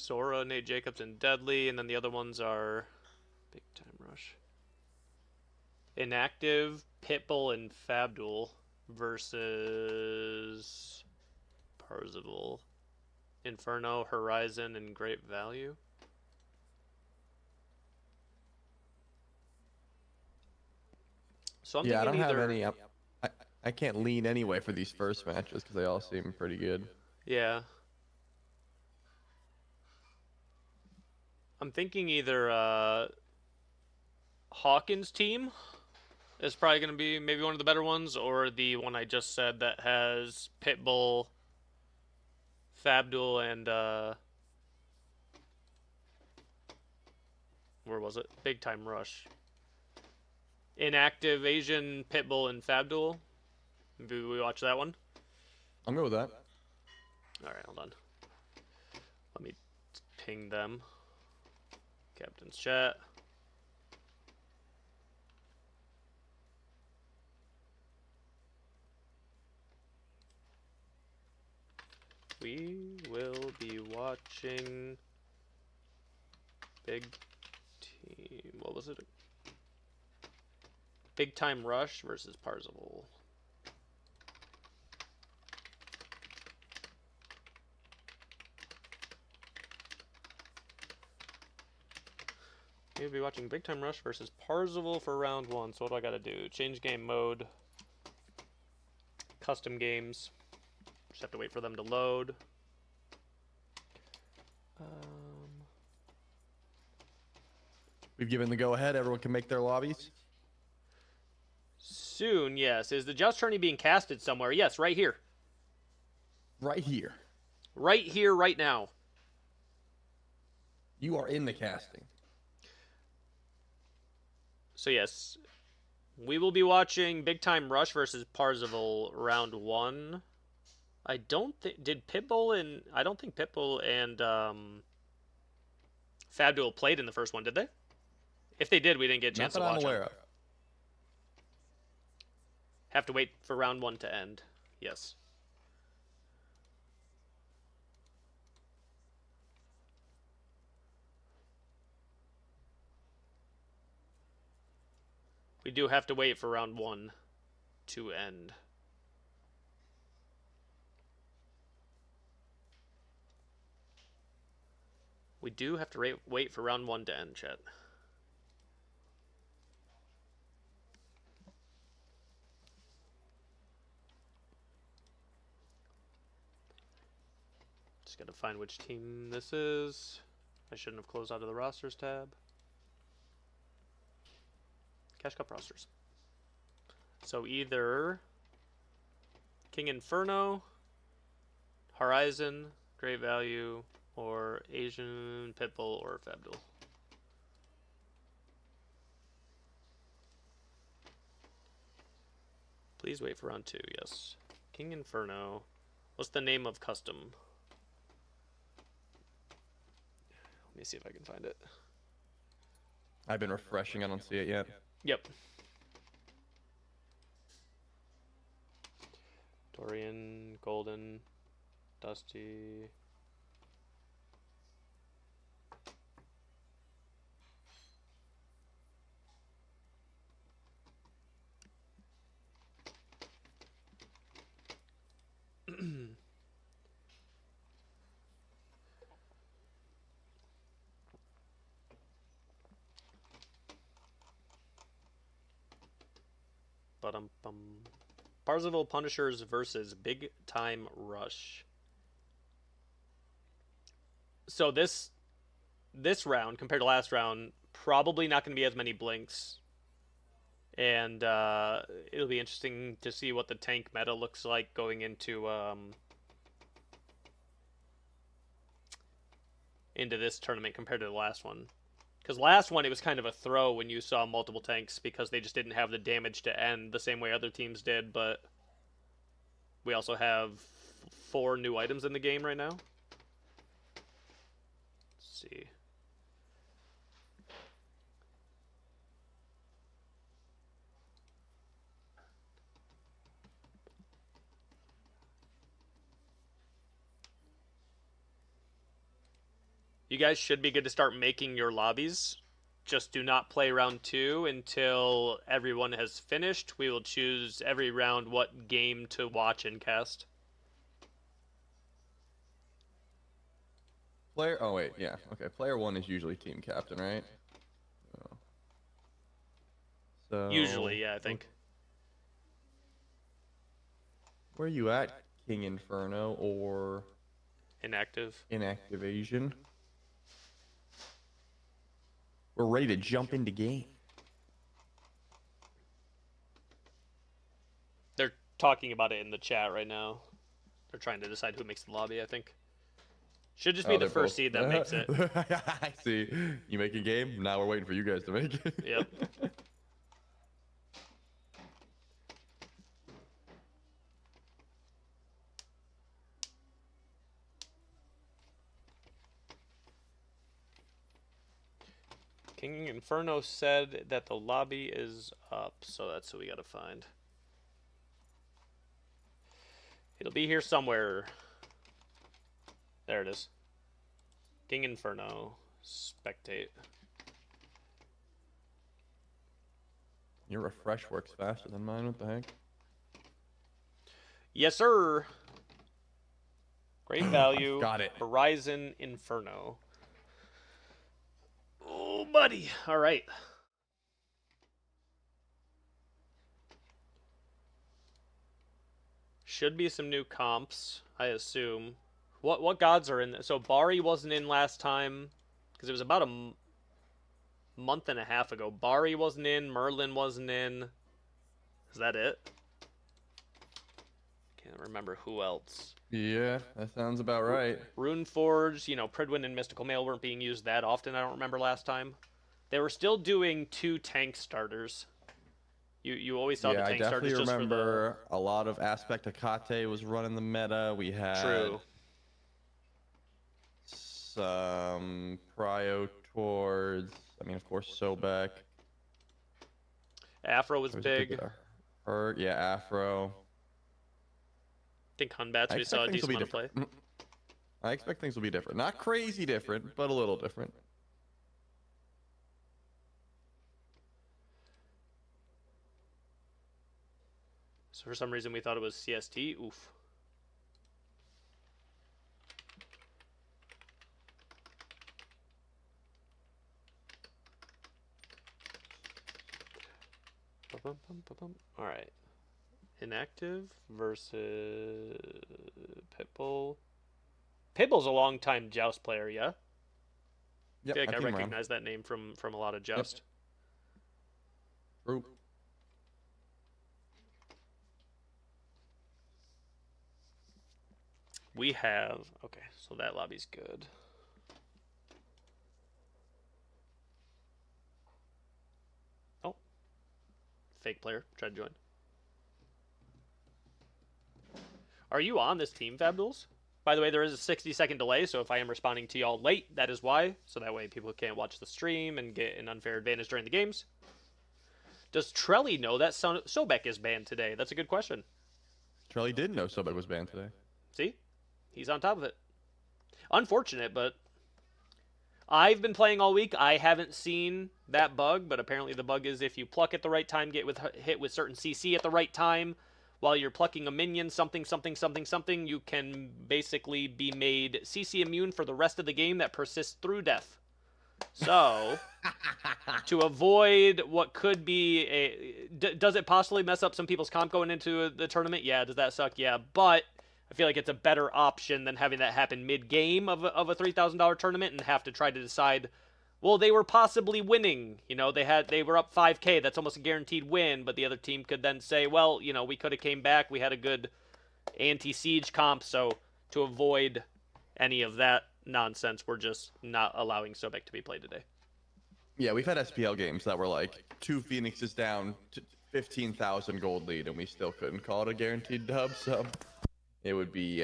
Sora, Nate Jacobs, and Deadly, and then the other ones are Big Time Rush. Inactive, Pitbull, and Fabduel versus Parzival, Inferno, Horizon, and Great Value. So I'm Yeah, I thinking don't have either. any. I can't lean anyway for these first matches because they all seem pretty good. Yeah. I'm thinking either Hawkins' team is probably going to be maybe one of the better ones, or the one I just said that has Pitbull, Fabduel, and where was it? Big Time Rush. Inactive Asian, Pitbull, and Fabduel. Maybe we watch that one. I'm good with that. All right, hold on. Let me ping them. Captain's chat. We will be watching Big Team. What was it? Big Time Rush versus Parzival. We'll be watching Big Time Rush versus Parzival for round 1. So what do I gotta do? Change game mode. Custom games. Just have to wait for them to load. We've given the go-ahead. Everyone can make their lobbies. Soon, yes. Is the Joust tourney being casted somewhere? Yes, right here. Right here. Right here, right now. You are in the casting. So yes, we will be watching Big Time Rush versus Parzival round 1. I don't think I don't think Pitbull and Fabduel played in the first one, did they? If they did, we didn't get a Not chance that to I'm watch aware them. of. Have to wait for round 1 to end. Yes. We do have to wait for round 1 to end. We do have to wait for round 1 to end, chat. Just gotta find which team this is. I shouldn't have closed out of the rosters tab. Cash Cup rosters. So either King Inferno, Horizon, Great Value, or Asian, Pitbull, or Fabduel. Please wait for round 2, yes. King Inferno. What's the name of custom? Let me see if I can find it. I've been refreshing. I don't see it yet. Yep. Dorian, Golden, Dusty. Ba-dum-bum. Parzival Punishers versus Big Time Rush. So this round compared to last round, probably not going to be as many blinks, and it'll be interesting to see what the tank meta looks like going into this tournament compared to the last one. Because last one, it was kind of a throw when you saw multiple tanks because they just didn't have the damage to end the same way other teams did, but we also have 4 new items in the game right now. Let's see. You guys should be good to start making your lobbies. Just do not play round 2 until everyone has finished. We will choose every round what game to watch and cast. Player. Oh wait, yeah. Okay. Player one is usually team captain, right? Oh. Usually, So yeah, I think. where are you at, King Inferno or Inactive. Inactivation? We're ready to jump into game. They're talking about it in the chat right now. They're trying to decide who makes the lobby, I think. Should just be Oh, the they're first both. seed that makes it. I see. You make a game. Now we're waiting for you guys to make it. Yep. King Inferno said that the lobby is up, so that's what we gotta find. It'll be here somewhere. There it is. King Inferno. Spectate. Your refresh works faster than mine. What the heck? Yes, sir. Great value. Got it. Horizon Inferno. Oh, buddy. All right. Should be some new comps, I assume. What gods are in there? So Bari wasn't in last time because it was about a month and a half ago. Bari wasn't in. Merlin wasn't in. Is that it? Can't remember who else. Yeah, that sounds about right. Runeforge, Pridwin and Mystical Mail weren't being used that often. I don't remember last time. They were still doing 2 tank starters. You always saw the Yeah, I tank definitely starters just for the remember a lot of Aspect Akate was running the meta. We had true. some Prio towards, I mean, of course, Sobek. Afro was There was a good big. bit of Hurt, yeah, Afro. I think Hunbats I we saw expect a things will decent be amount of play. different. I expect things will be different. Not crazy different, but a little different. So for some reason we thought it was CST. Oof. All right. Inactive versus Pitbull. Pitbull's a long-time Joust player, yeah. I Yep, feel like I've I seen him around. recognize that name from a lot of Yep. Joust. True. We have okay, so that lobby's good. Oh, fake player tried to join. Are you on this team, Fabduels? By the way, there is a 60-second delay, so if I am responding to y'all late, that is why. So that way people can't watch the stream and get an unfair advantage during the games. Does Trelly know that Sobek is banned today? That's a good question. Charlie did know Sobek was banned today. See? He's on top of it. Unfortunate, but I've been playing all week. I haven't seen that bug, but apparently the bug is if you pluck at the right time, get hit with certain CC at the right time, while you're plucking a minion, something, you can basically be made CC immune for the rest of the game that persists through death. So, to avoid what could be does it possibly mess up some people's comp going into the tournament? Yeah. Does that suck? Yeah. But I feel like it's a better option than having that happen mid-game of a $3,000 tournament and have to try to decide, well, they were possibly winning. They were up 5K. That's almost a guaranteed win. But the other team could then say, well, we could have came back. We had a good anti-siege comp. So to avoid any of that nonsense, we're just not allowing Sobek to be played today. Yeah, we've had SPL games that were like 2 Phoenixes down, 15,000 gold lead, and we still couldn't call it a guaranteed dub. So it would be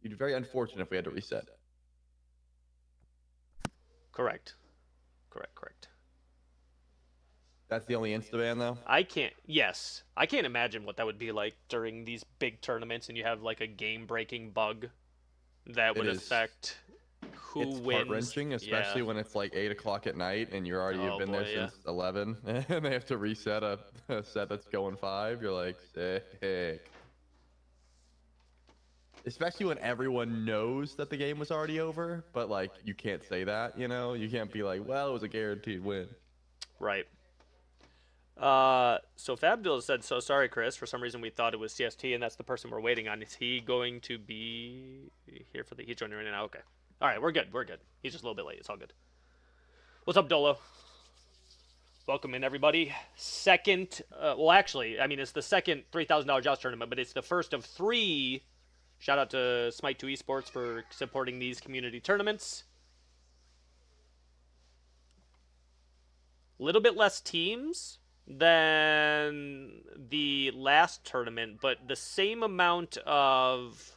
very unfortunate if we had to reset. Correct. That's the only insta ban though. I can't imagine what that would be like during these big tournaments and you have like a game-breaking bug that would affect who It's heart wins. wrenching, Yeah. especially when it's like 8 o'clock at night and you've Oh been there boy, yeah. since 11, and they have to reset a set that's going 5. You're like, sick. Especially when everyone knows that the game was already over, but like you can't say that, you can't be like, well, it was a guaranteed win. Right. So Fabdul said, so sorry, Chris. For some reason, we thought it was CST, and that's the person we're waiting on. Is he going to be here for the? He's joining right now. Okay. All right, we're good. We're good. He's just a little bit late. It's all good. What's up, Dolo? Welcome in, everybody. Second, well, actually, I mean, it's the second $3,000 Joust tournament, but it's the first of 3. Shout out to Smite 2 Esports for supporting these community tournaments. A little bit less teams than the last tournament, but the same amount of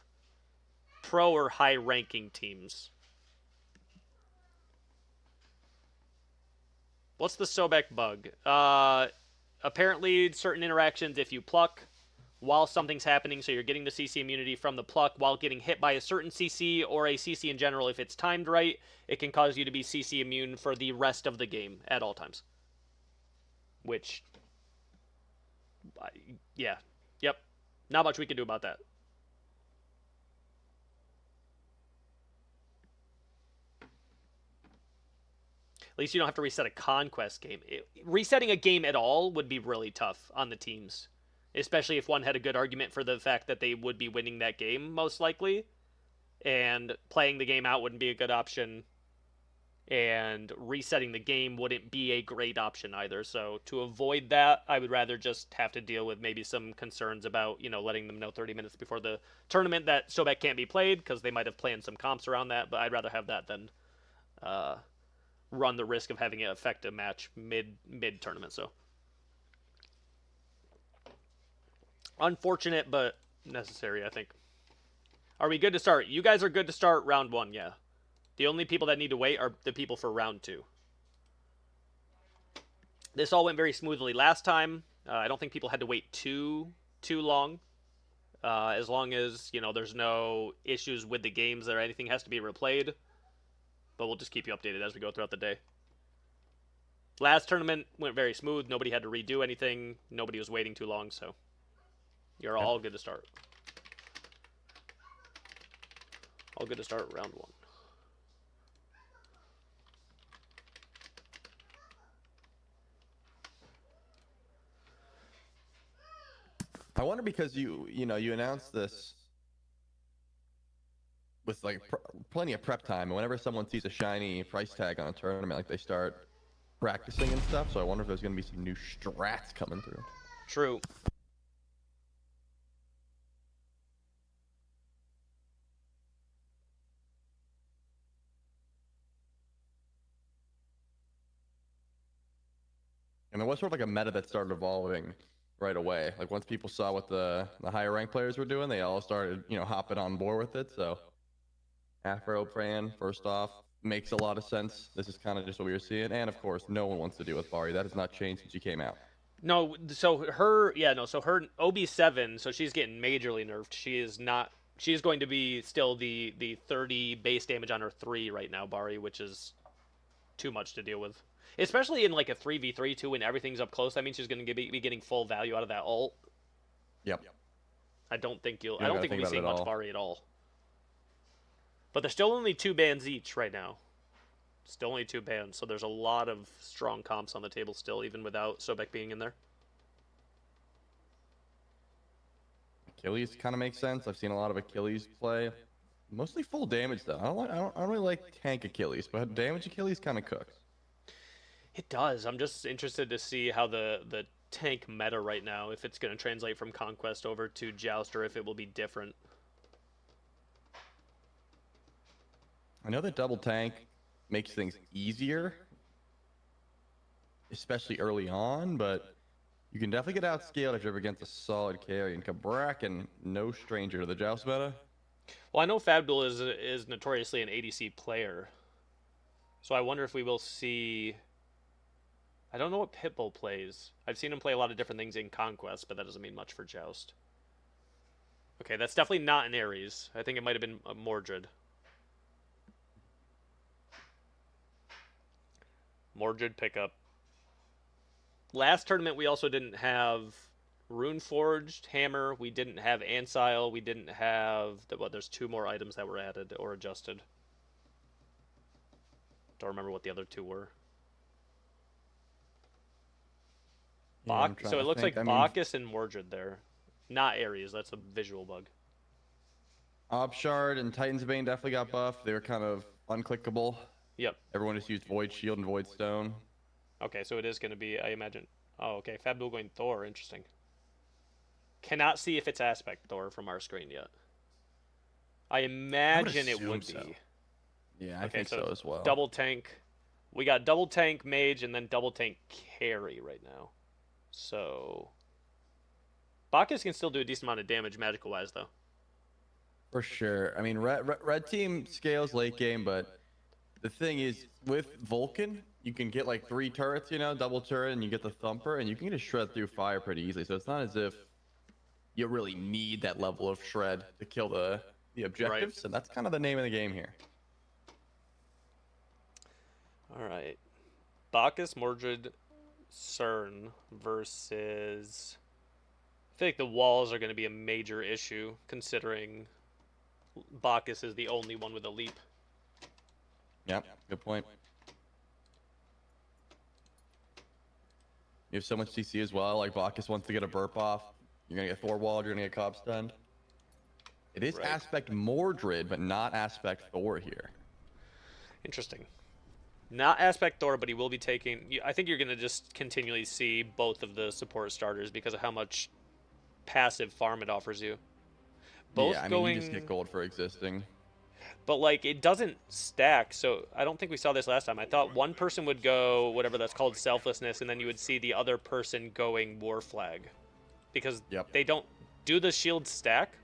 pro or high ranking teams. What's the Sobek bug? Apparently, certain interactions, if you pluck while something's happening, so you're getting the CC immunity from the pluck while getting hit by a certain CC or a CC in general, if it's timed right, it can cause you to be CC immune for the rest of the game at all times. Which, yeah, yep, not much we can do about that. At least you don't have to reset a conquest game. Resetting a game at all would be really tough on the teams, especially if one had a good argument for the fact that they would be winning that game most likely, and playing the game out wouldn't be a good option, and resetting the game wouldn't be a great option either. So to avoid that, I would rather just have to deal with maybe some concerns about, letting them know 30 minutes before the tournament that Sobek can't be played, because they might have planned some comps around that, but I'd rather have that than run the risk of having it affect a match mid tournament. So unfortunate, but necessary, I think. Are we good to start? You guys are good to start round 1, yeah. The only people that need to wait are the people for round 2. This all went very smoothly last time. I don't think people had to wait too long. As long as there's no issues with the games or anything has to be replayed. But we'll just keep you updated as we go throughout the day. Last tournament went very smooth. Nobody had to redo anything. Nobody was waiting too long, so you're all good to start. All good to start round 1. I wonder, because you announced this with like plenty of prep time, and whenever someone sees a shiny price tag on a tournament, like they start practicing and stuff. So I wonder if there's going to be some new strats coming through. True. And there was sort of like a meta that started evolving right away. Like once people saw what the higher ranked players were doing, they all started hopping on board with it. So Afro fan, first off, makes a lot of sense. This is kind of just what we were seeing, and of course, no one wants to deal with Bari. That has not changed since she came out. No, so her OB7, so she's getting majorly nerfed. She is not. She's going to be still the 30 base damage on her 3 right now, Bari, which is too much to deal with. Especially in like a 3v3 too, when everything's up close. That means she's going to be getting full value out of that ult. Yep. I don't think You I don't don't gotta think think we'll be about it seeing at much all. Bari at all. But there's still only 2 bans each right now. Still only 2 bans, so there's a lot of strong comps on the table still, even without Sobek being in there. Achilles kind of makes sense. I've seen a lot of Achilles play. Mostly full damage though. I don't really like tank Achilles, but damage Achilles kind of cooks. It does. I'm just interested to see how the tank meta right now, if it's going to translate from Conquest over to Joust, or if it will be different. I know that double tank makes things easier, especially early on, but you can definitely get outscaled if you're against a solid carry. And Cabrakan, no stranger to the Joust meta. Well, I know Fabdul is notoriously an ADC player, so I wonder if we will see. I don't know what Pitbull plays. I've seen him play a lot of different things in Conquest, but that doesn't mean much for Joust. Okay, that's definitely not an Ares. I think it might have been a Mordred. Mordred pickup. Last tournament we also didn't have Runeforged Hammer. We didn't have Ancile. We didn't have there's two more items that were added or adjusted. Don't remember what the other two were. Yeah, I'm trying So it to looks think. like I mean, Bacchus and Mordred there, not Ares. That's a visual bug. Obshard and Titan's Bane definitely got buffed. They were kind of unclickable. Yep. Everyone just used Void Shield and Void Stone. Okay, so it is going to be, I imagine. Oh, okay. Fabduel going Thor. Interesting. Cannot see if it's Aspect Thor from our screen yet. I I would imagine it assume would so. be. Yeah, I Okay, think so so as well. double tank. We got double tank mage and then double tank carry right now. So Bacchus can still do a decent amount of damage magical wise though. For sure. I mean, red team scales late game, but the thing is, with Vulcan, you can get like 3 turrets, you know, double turret, and you get the thumper, and you can just shred through fire pretty easily. So it's not as if you really need that level of shred to kill the Right. objectives, and that's kind of the name of the game here. All right. Bacchus, Mordred, CERN versus. I feel like the walls are going to be a major issue considering Bacchus is the only one with a leap. Yep, good point. You have so much CC as well. Like Bacchus wants to get a burp off. You're gonna get Thorwald. You're gonna get Cobb stunned. It is Right. Aspect Mordred, but not Aspect Thor here. Interesting. Not Aspect Thor, but he will be taking. I think you're going to just continually see both of the support starters because of how much passive farm it offers you. Yeah, Both I mean, you just get going. gold for existing. But, like, it doesn't stack. So I don't think we saw this last time. I thought one person would go whatever that's called selflessness, and then you would see the other person going war flag. Because Yep. they don't. Do the shields stack?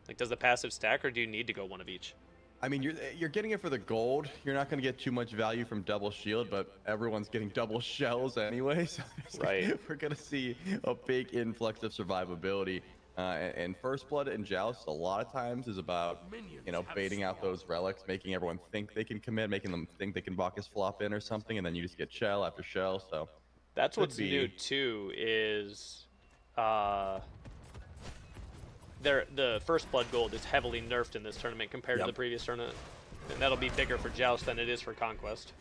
Like, does the passive stack, or do you need to go one of each? I mean, you're getting it for the gold. You're not going to get too much value from double shield, but everyone's getting double shells anyway. So Right. we're going to see a big influx of survivability. And First Blood and Joust a lot of times is about, you know, baiting out those relics, making everyone think they can commit, making them think they can Bacchus flop in or something, and then you just get shell after shell. So That's could what's new, be. too, is. Uh, the first blood gold is heavily nerfed in this tournament compared to Yep. the previous tournament, and that'll be bigger for Joust than it is for Conquest.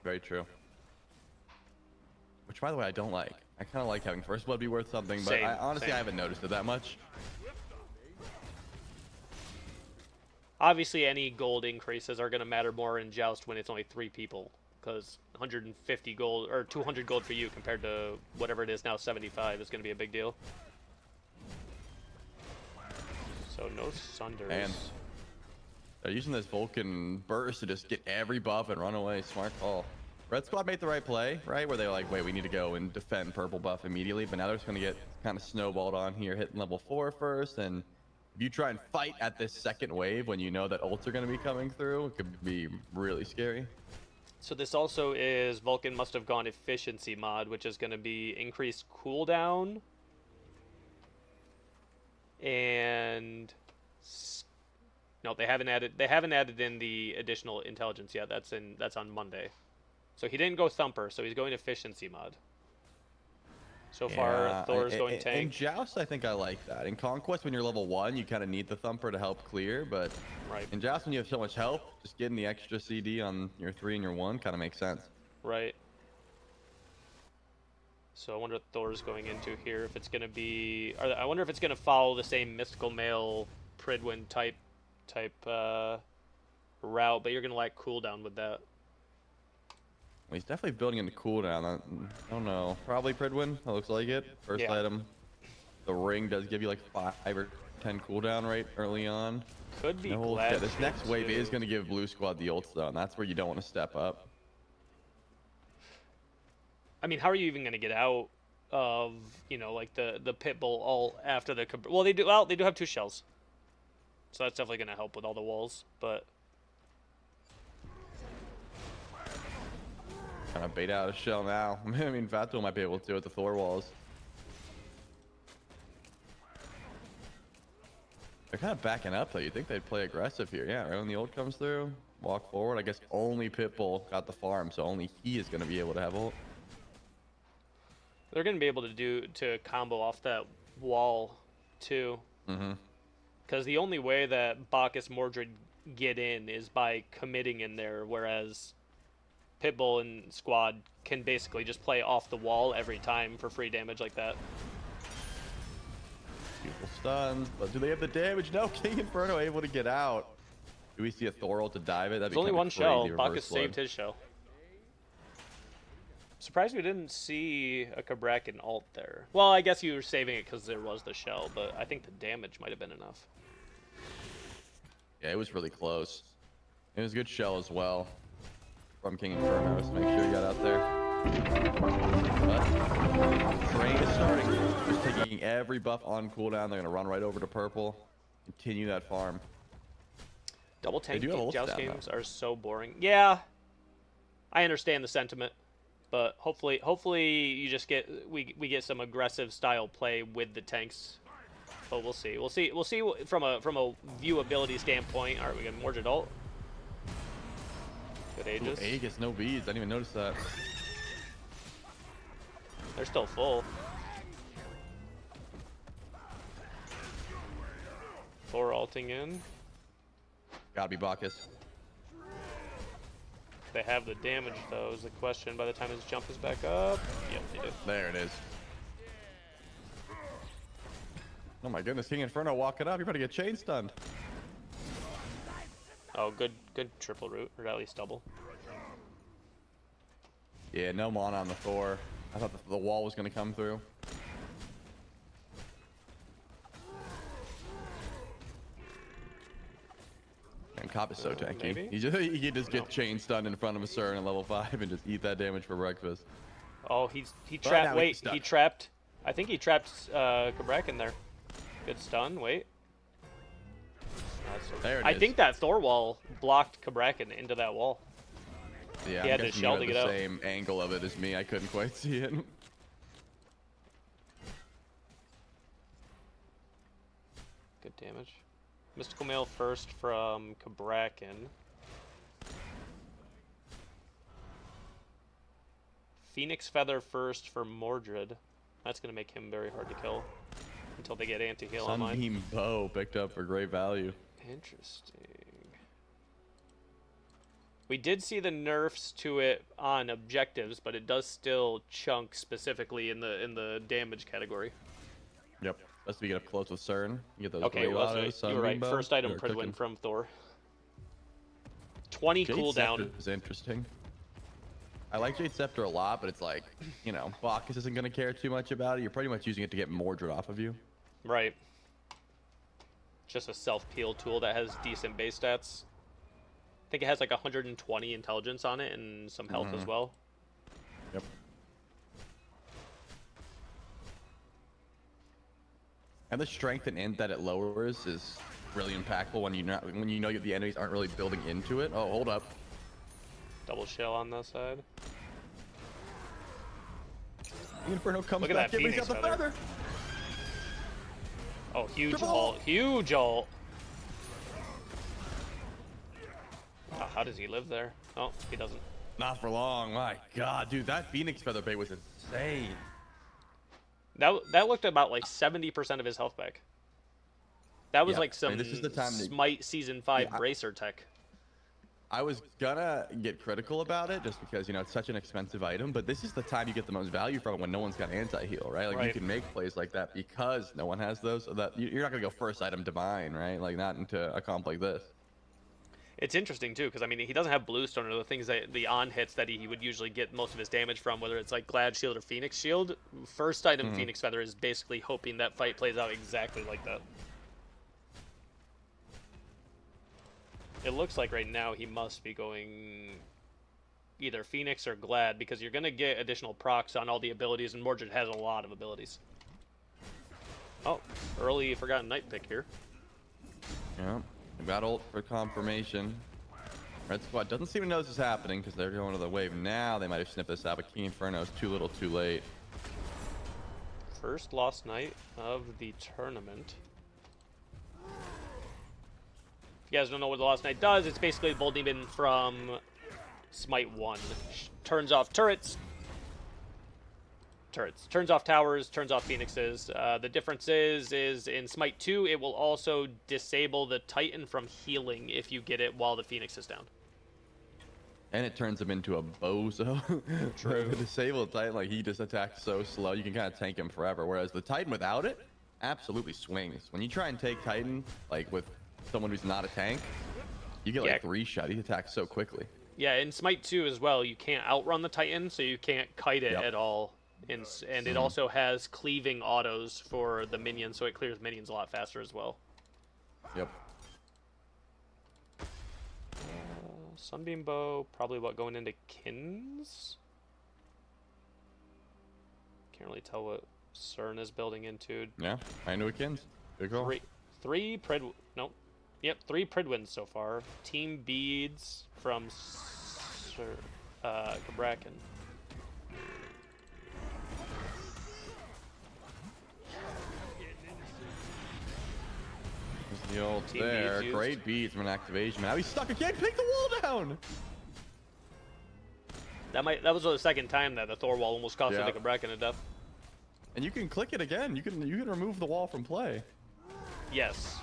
Very true. Which, by the way, I don't like. I kind of like having First Blood be worth something, but Same, honestly, same. I haven't noticed it that much. Obviously, any gold increases are going to matter more in Joust when it's only 3 people, because 150 gold or 200 gold for you compared to whatever it is now 75 is going to be a big deal. So no Sunders. And they're using this Vulcan burst to just get every buff and run away. Smart call. Red Squad made the right play, right? Where they're like, wait, we need to go and defend purple buff immediately. But now they're just going to get kind of snowballed on here, hitting level 4 first. And if you try and fight at this second wave when you know that ults are going to be coming through, it could be really scary. So this also is Vulcan must have gone efficiency mod, which is going to be increased cooldown and no, they haven't added in the additional intelligence yet. That's on Monday. So he didn't go thumper, so he's going efficiency mod. So far, Thor's going tank. In Joust, I think I like that. In Conquest, when you're level 1, you kind of need the thumper to help clear. But Right. in Joust, when you have so much help, just getting the extra CD on your 3 and your 1 kind of makes sense. Right. So I wonder what Thor's going into here. If it's going to be, I wonder if it's going to follow the same mystical male Pridwin type route, but you're going to like cooldown with that. Well, he's definitely building into cooldown. I don't know. Probably Pridwin. That looks like it. First Yeah. item. The ring does give you like 5 or 10 cooldown right early on. Could be No, Glad yeah, this next wave too. is going to give Blue Squad the ults though, and that's where you don't want to step up. I mean, how are you even going to get out of, like the Pitbull all after the... Well, they do have 2 shells. So that's definitely going to help with all the walls, but... Kind of bait out a shell now. I mean, Fatuel might be able to with the Thor walls. They're kind of backing up though. You think they'd play aggressive here. Yeah, right when the ult comes through. walk forward. I guess only Pitbull got the farm, so only he is going to be able to have ult. They're going to be able to combo off that wall too. Mm-hmm. Because the only way that Bacchus Mordred get in is by committing in there, whereas Pitbull and Squad can basically just play off the wall every time for free damage like that. Beautiful stuns, but do they have the damage? No, King Inferno able to get out. Do we see a Thor ult to dive it? That'd There's be only kinda one crazy shell. reverse Bacchus flood. saved his shell. Surprised we didn't see a Cabrakan ult there. Well, I guess you were saving it because there was the shell, but I think the damage might have been enough. Yeah, it was really close. It was a good shell as well from King Inferno, so make sure you got out there. But train is starting. Just taking every buff on cooldown. They're going to run right over to purple. Continue that farm. Double tank do have ults Joust down, games are so boring. Yeah, I understand the sentiment, but hopefully you just get we get some aggressive style play with the tanks. But we'll see. We'll see from a viewability standpoint. All right, we got Mordred ult. Good Aegis. Ooh, Aegis, no beads. I didn't even notice that. They're still full. Thor ulting in. Gotta be Bacchus. They have the damage though is the question. By the time his jump is back up, yep, they do. There it is. Oh my goodness, King Inferno walking up. You're about to get chain stunned. Oh, good triple root, or at least double. Yeah, no mana on the Thor. I thought the wall was going to come through. And Cop is so tanky. Maybe? He can just get chain stunned in front of a Cern at level 5 and just eat that damage for breakfast. Oh, he But trapped. now Wait, he's stuck. he trapped. I think he trapped Cabrakan there. Good stun. Wait. There it I is. think that Thor wall blocked Cabrakan into that wall. Yeah, he I'm had to guessing shell you to had get the out. same angle of it as me. I couldn't quite see it. Good damage. Mystical Mail first from Cabrakan. Phoenix Feather first for Mordred. That's going to make him very hard to kill until they get anti-heal online. Sunbeam Bow picked up for great value. Interesting. We did see the nerfs to it on objectives, but it does still chunk specifically in the damage category. Yep. Best to get up close with Cern. You get those Okay, great well, autos. you were right. Sunbeam Bow. First item You're Pridwin cooking. from Thor. 20 Jade cooldown. Scepter is interesting. I like Jade Scepter a lot, but it's like, you know, Bacchus isn't going to care too much about it. You're pretty much using it to get Mordred off of you. Right. Just a self-peel tool that has decent base stats. I think it has like 120 intelligence on it and some health as well. Yep. And the strength and int that it lowers is really impactful when you know the enemies aren't really building into it. Oh, hold up. Double shell on that side. Inferno comes Look at back that in, but he's got Phoenix the feather. feather. Oh, huge Triple ult. Huge ult. Oh, how does he live there? Oh, he doesn't. Not for long. My God, dude, that Phoenix feather bait was insane. That looked about like 70% of his health back. That was Yeah, like I some mean, this is the time to- Smite Season 5 Yeah, bracer tech. I was gonna get critical about it just because, you know, it's such an expensive item, but this is the time you get the most value from it when no one's got anti-heal, right? Like, you Right. can make plays like that because no one has those, so that you're not gonna go first item divine, right? Like, not into a comp like this. It's interesting too, because I mean he doesn't have Bluestone or the things that the on hits that he would usually get most of his damage from, whether it's like Glad Shield or Phoenix Shield. First item Phoenix Feather is basically hoping that fight plays out exactly like that. It looks like right now he must be going either Phoenix or Glad, because you're gonna get additional procs on all the abilities, and Mordred has a lot of abilities. Oh, early Forgotten Night pick here. Yeah, we got ult for confirmation. Red Squad doesn't seem to know this is happening because they're going to the wave now. They might have snipped this out, but King Inferno is too little too late. First lost night of the tournament. you guys don't know what the Lost Knight does, it's basically Bold Demon from Smite 1. Turns off turrets, turns off towers, turns off phoenixes. The difference is in Smite 2, it will also disable the Titan from healing if you get it while the phoenix is down. And it turns him into a bozo. True. The disabled Titan, like, he just attacks so slow, you can kind of tank him forever. Whereas the Titan without it absolutely swings. When you try and take Titan, like with someone who's not a tank, you get like 3 shots. He attacks so quickly. Yeah, in Smite 2 as well, you can't outrun the Titan, so you can't kite it at all. And it also has cleaving autos for the minions, so it clears minions a lot faster as well. Yep. Sunbeam Bow, probably going into Kins? Can't really tell what CERN is building into. Yeah, I knew it, Kins. Good call. Three Pridwins so far. Team Beads from Gabrakan. The ult Team there. Beads Great beads from an activation. Now he's stuck again. Pick the wall down. That was the second time that the Thor wall almost cost the Gabrakan to death. And you can click it again. You can remove the wall from play. Yes.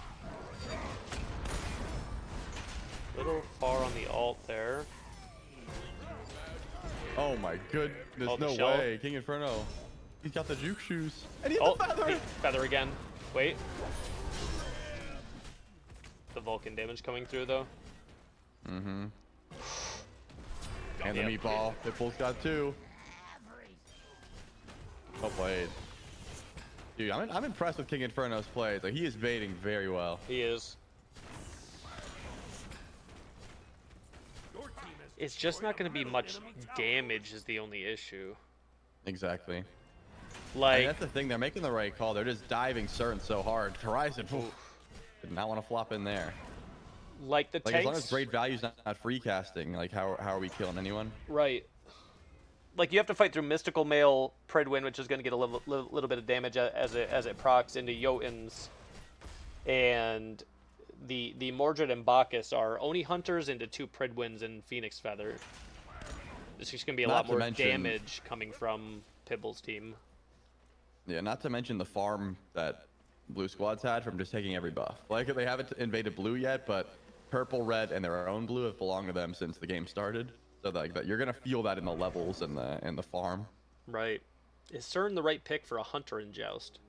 Little far on the ult there. Oh my goodness, no way. King Inferno. He's got the juke shoes. And he has the feather. Feather again. Wait. The Vulcan damage coming through though. Mm-hmm. And the meatball. Pitbull's got 2. Well played. Dude, I'm impressed with King Inferno's plays. Like, he is baiting very well. He is. It's just not going to be much damage is the only issue. Exactly. Like, that's the thing. They're making the right call. They're just diving CERN so hard. Horizon, did not want to flop in there. Like the tanks. As long as great value's not free casting, like how are we killing anyone? Right. Like you have to fight through Mystical Male Pridwin, which is going to get a little bit of damage as it procs into Jotuns, and the Mordred and Bacchus are Oni Hunters into 2 Pridwins and Phoenix Feather. This is going to be a lot more damage coming from Pibble's team. Yeah, not to mention the farm that Blue Squad's had from just taking every buff. Like, they haven't invaded blue yet, but purple, red, and their own blue have belonged to them since the game started. So that you're gonna feel that in the levels and the farm. Right. Is CERN the right pick for a hunter in Joust?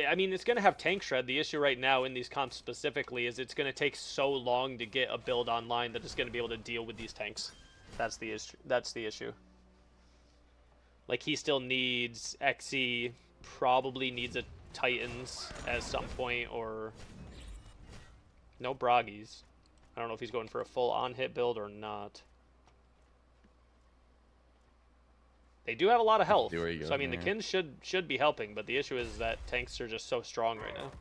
I mean, it's gonna have tank shred. The issue right now in these comps specifically is it's gonna take so long to get a build online that it's gonna be able to deal with these tanks. That's the issue. That's the issue. Like, he still needs XE, probably needs a Titans at some point, or no Broggies. I don't know if he's going for a full on-hit build or not. They do have a lot of health, so I mean the Kins should be helping, but the issue is that tanks are just so strong right now.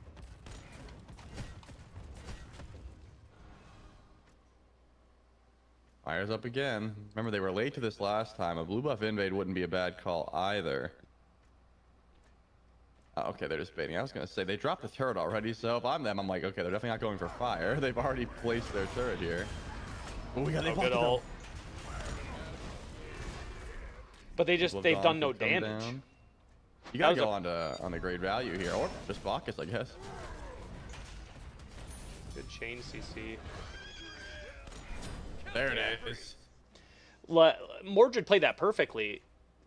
Fires up again. Remember, they were late to this last time. A blue buff invade wouldn't be a bad call either. Okay, they're just baiting. I was going to say, they dropped the turret already, so if I'm them, I'm like, okay, they're definitely not going for fire. They've already placed their turret here. Oh, we got good ult. But they've done no damage. Down. You gotta go on the great value here, or just Bacchus, I guess. Good chain CC. There it is. Mordred played that perfectly.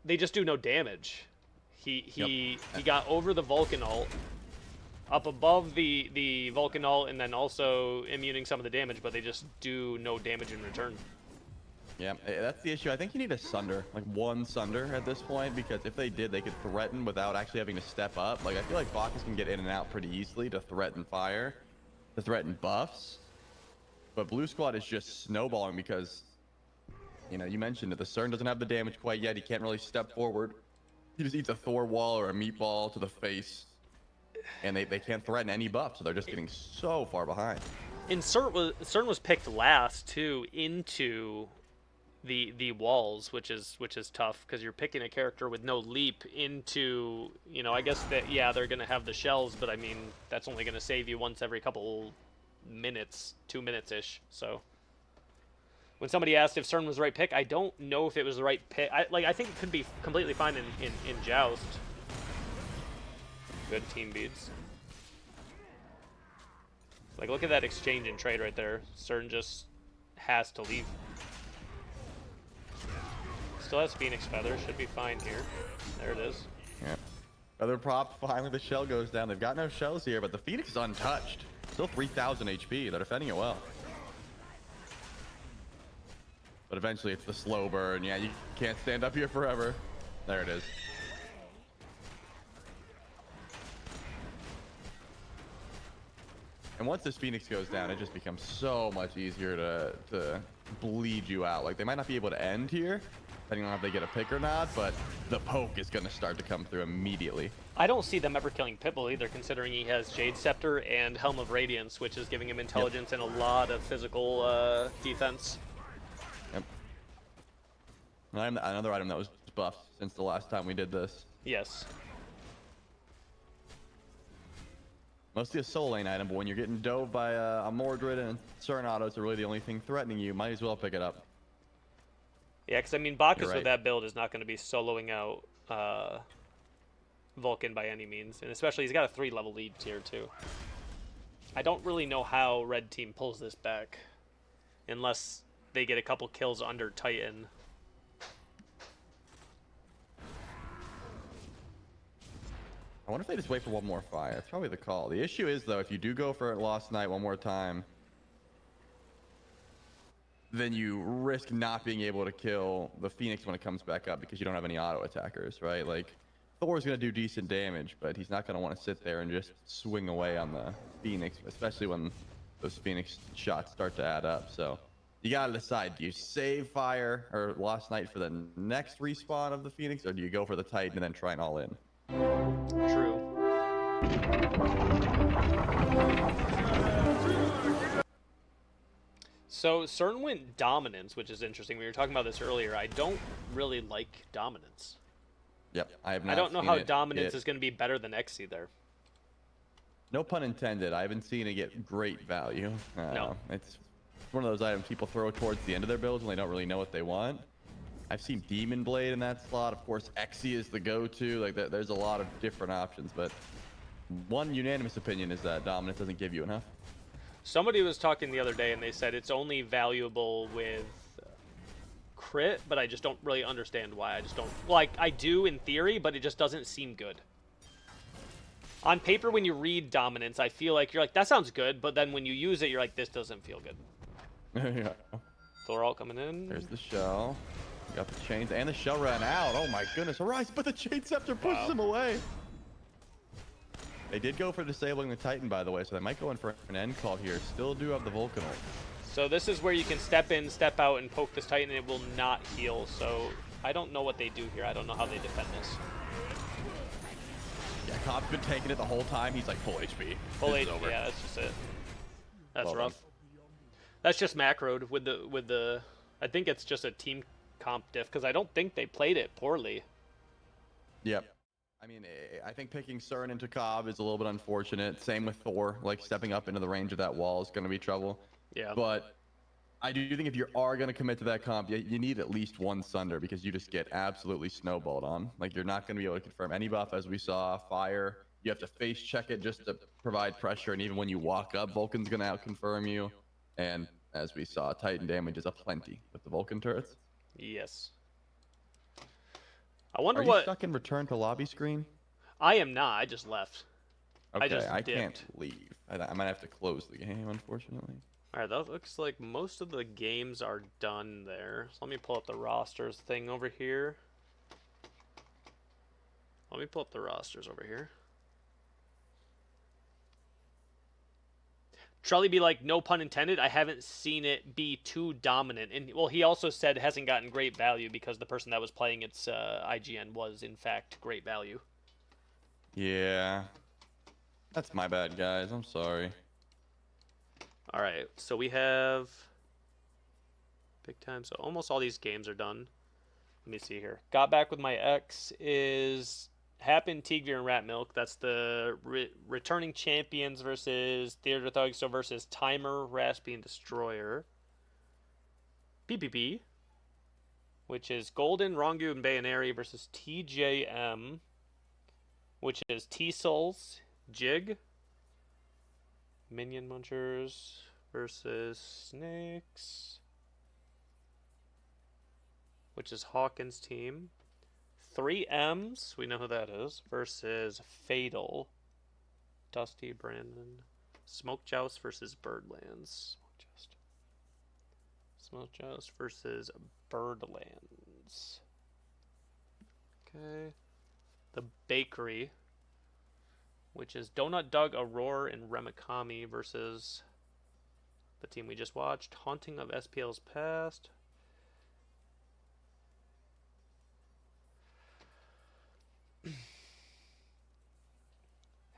They just do no damage. He got over the Vulcan ult, up above the Vulcan ult, and then also immuning some of the damage, but they just do no damage in return. Yeah, that's the issue. I think you need a Sunder, like one Sunder at this point, because if they did, they could threaten without actually having to step up. Like, I feel like Bacchus can get in and out pretty easily to threaten fire, to threaten buffs. But Blue Squad is just snowballing because, you know, you mentioned it. The CERN doesn't have the damage quite yet. He can't really step forward. He just eats a Thor wall or a meatball to the face. And they can't threaten any buff, so they're just getting so far behind. And CERN was picked last, too, into the walls, which is tough because you're picking a character with no leap into, you know, I guess that, yeah, they're going to have the shells, but I mean, that's only going to save you once every couple minutes, 2 minutes ish. So when somebody asked if CERN was the right pick, I don't know if it was the right pick. I think it could be completely fine in Joust. Good team beats. Like, look at that exchange and trade right there. CERN just has to leave. Still has Phoenix Feather. Should be fine here. There it is. Yeah. Other prop, finally the shell goes down. They've got no shells here, but the Phoenix is untouched. Still 3,000 HP. They're defending it well. But eventually it's the slow burn. Yeah, you can't stand up here forever. There it is. And once this Phoenix goes down, it just becomes so much easier to bleed you out. Like, they might not be able to end here, depending on if they get a pick or not, but the poke is going to start to come through immediately. I don't see them ever killing Pitbull either, considering he has Jade Scepter and Helm of Radiance, which is giving him intelligence and a lot of physical defense. Yep. Another item that was buffed since the last time we did this. Yes. Mostly a soul lane item, but when you're getting dove by a Mordred and certain autos are really the only thing threatening you, might as well pick it up. Yeah, because I mean, Bacchus Right. with that build is not going to be soloing out Vulcan by any means, and especially he's got a 3-level lead tier too. I don't really know how Red Team pulls this back, unless they get a couple kills under Titan. I wonder if they just wait for one more fire. That's probably the call. The issue is, though, if you do go for Lost Night one more time, then you risk not being able to kill the Phoenix when it comes back up because you don't have any auto attackers, right? Like, Thor's going to do decent damage, but he's not going to want to sit there and just swing away on the Phoenix, especially when those Phoenix shots start to add up. So you got to decide, do you save fire or Lost Night for the next respawn of the Phoenix, or do you go for the Titan and then try and all in? True. So CERN went Dominance, which is interesting. We were talking about this earlier. I don't really like Dominance. Yep, I have not. I don't know seen how it Dominance get... is going to be better than Xe there. No pun intended. I haven't seen it get great value. No. It's one of those items people throw towards the end of their builds when they don't really know what they want. I've seen Demon Blade in that slot. Of course, Xe is the go-to. Like, there's a lot of different options, but one unanimous opinion is that Dominance doesn't give you enough. Somebody was talking the other day, and they said it's only valuable with crit, but I just don't really understand why. I just don't... Like, I do in theory, but it just doesn't seem good. On paper, when you read Dominance, I feel like you're like, that sounds good, but then when you use it, you're like, this doesn't feel good. Yeah. Thor all coming in. There's the shell. You got the chains, and the shell ran out. Oh my goodness, Arise, but the Chain Scepter pushes him away. They did go for disabling the Titan, by the way, so they might go in for an end call here. Still do have the Vulcan ult. So this is where you can step in, step out, and poke this Titan, and it will not heal. So I don't know what they do here. I don't know how they defend this. Yeah, Cobb's been taking it the whole time. He's like full HP. Full HP, yeah, that's just it. That's Well rough. done. That's just macroed with the. I think it's just a team comp diff because I don't think they played it poorly. Yep. I mean, I think picking CERN into Cobb is a little bit unfortunate. Same with Thor. Like, stepping up into the range of that wall is going to be trouble. Yeah. But I do think if you are going to commit to that comp, you need at least one Sunder because you just get absolutely snowballed on. Like, you're not going to be able to confirm any buff, as we saw. Fire, you have to face check it just to provide pressure. And even when you walk up, Vulcan's going to out-confirm you. And as we saw, Titan damage is aplenty with the Vulcan turrets. Yes. I wonder Are you what. stuck in return to lobby screen? I am not. I just left. Okay, I dipped. can't leave. I might have to close the game, unfortunately. Alright, that looks like most of the games are done there. So let me pull up the rosters thing over here. Let me pull up the rosters over here. Trelly be like, no pun intended, I haven't seen it be too dominant. And well, he also said it hasn't gotten great value because the person that was playing its IGN was, in fact, great value. Yeah. That's my bad, guys. I'm sorry. Alright, so we have big time. So almost all these games are done. Let me see here. Got back with my ex is Happen, Tigreer, and Rat Milk. That's the returning champions versus Theater Thugs, so versus Timer, Raspy, and Destroyer. PPP, which is Golden, Rongu, and Bayonary versus TJM, which is T-Souls, Jig, Minion Munchers versus Snakes, which is Hawkins' team. 3Ms, we know who that is, versus Fatal, Dusty, Brandon. Smoke Joust versus Birdlands. Smoke Joust versus Birdlands. Okay. The Bakery, which is Donut Dog, Aurora, and Remikami versus the team we just watched. Haunting of SPL's Past.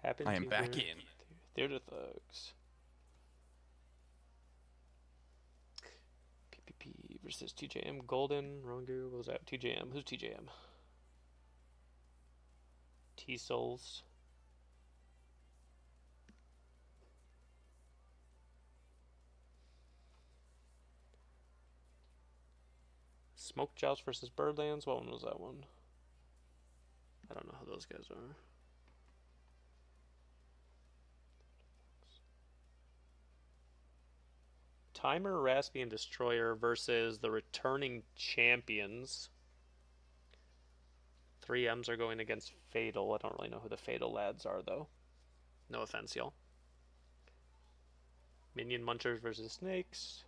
Happen I am to back in. Theater Thugs. PPP versus TJM. Golden, Rongu. What was that? TJM. Who's TJM? T-Souls. Smoke Joust versus Birdlands. What one was that one? I don't know who those guys are. Timer, Raspy, and Destroyer versus the returning champions. 3Ms are going against Fatal. I don't really know who the Fatal lads are, though. No offense, y'all. Minion Munchers versus Snakes.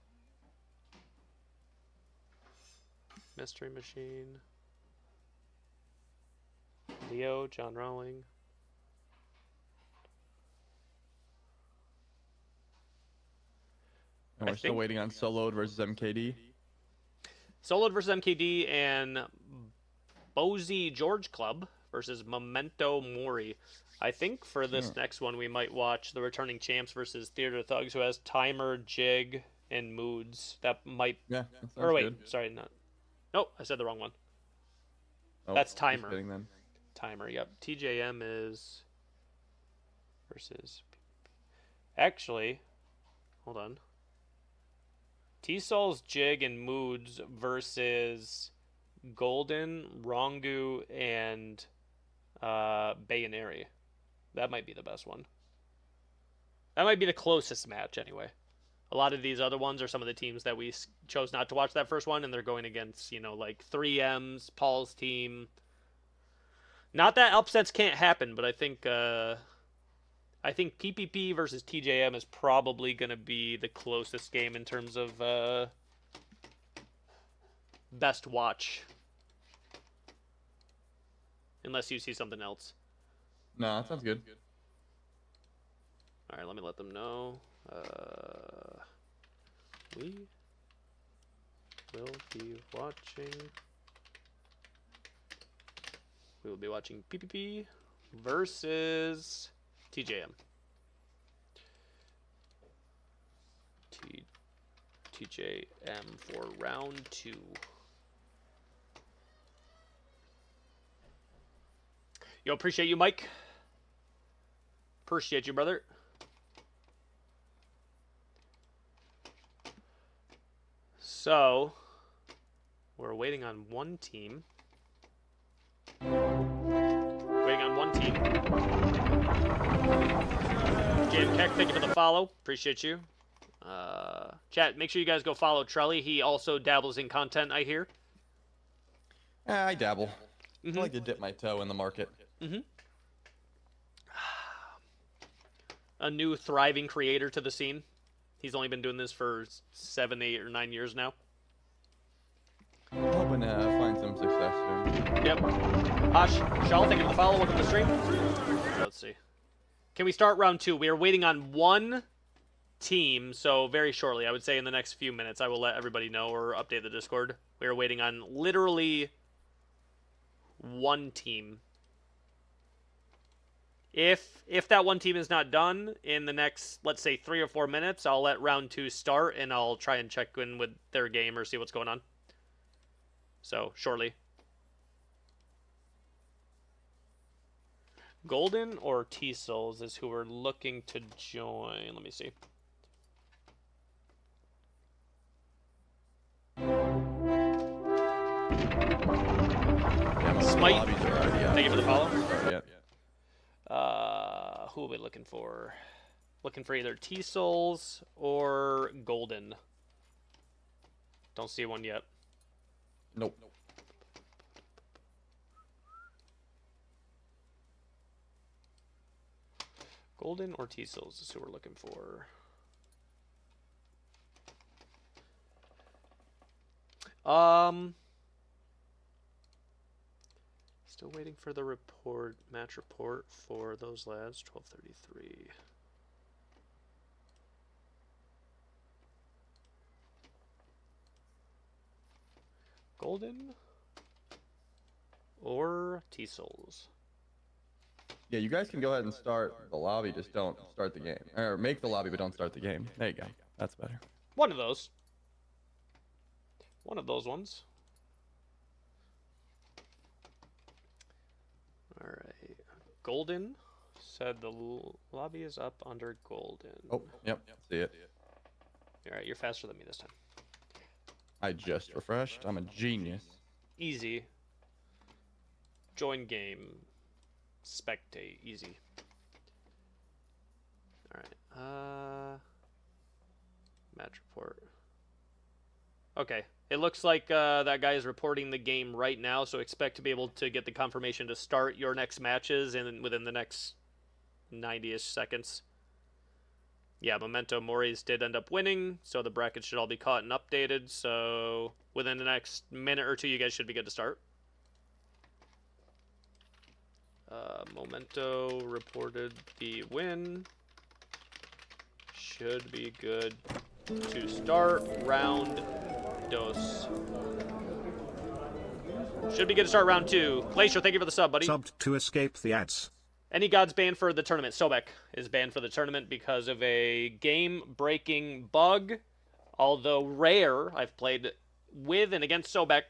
Mystery Machine. Leo, John Rowling. And we're still waiting on Soloed versus MKD. Soloed versus MKD and Bozy George Club versus Memento Mori. I think for this next one we might watch the returning champs versus Theater Thugs, who has Timer, Jig, and Moods. That might. Yeah. That or wait, good. sorry, not. Nope, I said the wrong one. Oh, that's Timer. Then. Timer. Yep. TJM is versus. Actually, hold on. T-Soul's, Jig, and Moods versus Golden, Rongu, and Bayonary. That might be the best one. That might be the closest match, anyway. A lot of these other ones are some of the teams that we chose not to watch that first one, and they're going against, like 3Ms, Paul's team. Not that upsets can't happen, but I think PPP versus TJM is probably going to be the closest game in terms of best watch. Unless you see something else. No, that sounds good. Alright, let me let them know. We will be watching. We will be watching PPP versus TJM. TJM for round 2. Yo, appreciate you, Mike. Appreciate you, brother. So, we're waiting on one team. Waiting on one team. Jam Keck, thank you for the follow. Appreciate you. Chat, make sure you guys go follow Trelly. He also dabbles in content, I hear. I dabble. I like to dip my toe in the market. A new thriving creator to the scene. He's only been doing this for 7, 8, or 9 years now. I'm hoping to find some success soon. Yep. Shaw, thank you for the follow. Welcome to the stream. Let's see. Can we start round 2? We are waiting on one team, so very shortly. I would say in the next few minutes, I will let everybody know or update the Discord. We are waiting on literally one team. If that one team is not done in the next, let's say, 3 or 4 minutes, I'll let round 2 start, and I'll try and check in with their game or see what's going on. So, shortly. Golden or T-Souls is who we're looking to join. Let me see. Yeah, Smite. Thank you for the follow. Who are we looking for? Looking for either T-Souls or Golden. Don't see one yet. Nope. Golden or T-Souls is who we're looking for. Still waiting for the match report for those lads. 12:33. Golden or T-Souls? Yeah, you guys can go ahead and start the lobby. Just don't start the game. Or make the lobby, but don't start the game. There you go. That's better. One of those. One of those ones. Alright. Golden said the lobby is up under Golden. Oh, yep. See it. Alright, you're faster than me this time. I just refreshed. I'm a genius. Easy. Join game. Spectate. Easy. Alright. Match report. Okay. It looks like that guy is reporting the game right now, so expect to be able to get the confirmation to start your next matches within the next 90-ish seconds. Yeah, Memento Mori's did end up winning, so the brackets should all be caught and updated, so within the next minute or two, you guys should be good to start. Memento reported the win. Should be good to start round dos. Should be good to start round 2. Glacier, thank you for the sub, buddy. Subbed to escape the ads. Any gods banned for the tournament? Sobek is banned for the tournament because of a game-breaking bug. Although rare, I've played with and against Sobek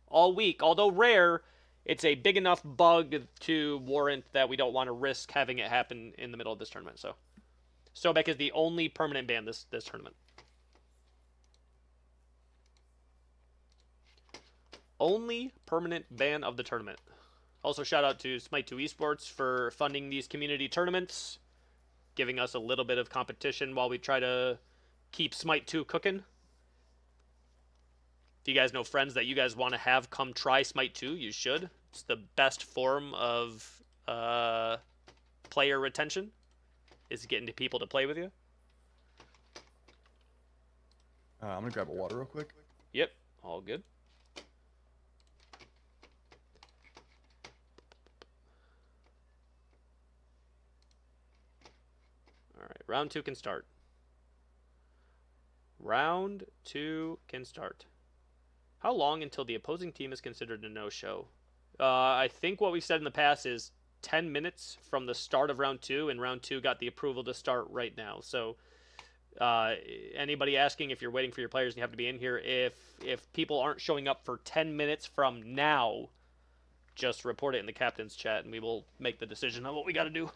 all week. Although rare, it's a big enough bug to warrant that we don't want to risk having it happen in the middle of this tournament. So, Sobek is the only permanent ban this tournament. Only permanent ban of the tournament. Also, shout out to Smite 2 Esports for funding these community tournaments, giving us a little bit of competition while we try to keep Smite 2 cooking. If you guys know friends that you guys want to have come try Smite 2, you should. It's the best form of player retention, is getting to people to play with you. I'm going to grab a water real quick. Yep, all good. Alright, round 2 can start. Round 2 can start. How long until the opposing team is considered a no-show? I think what we've said in the past is 10 minutes from the start of round 2, and round 2 got the approval to start right now. So anybody asking if you're waiting for your players and you have to be in here, if people aren't showing up for 10 minutes from now, just report it in the captain's chat and we will make the decision on what we got to do.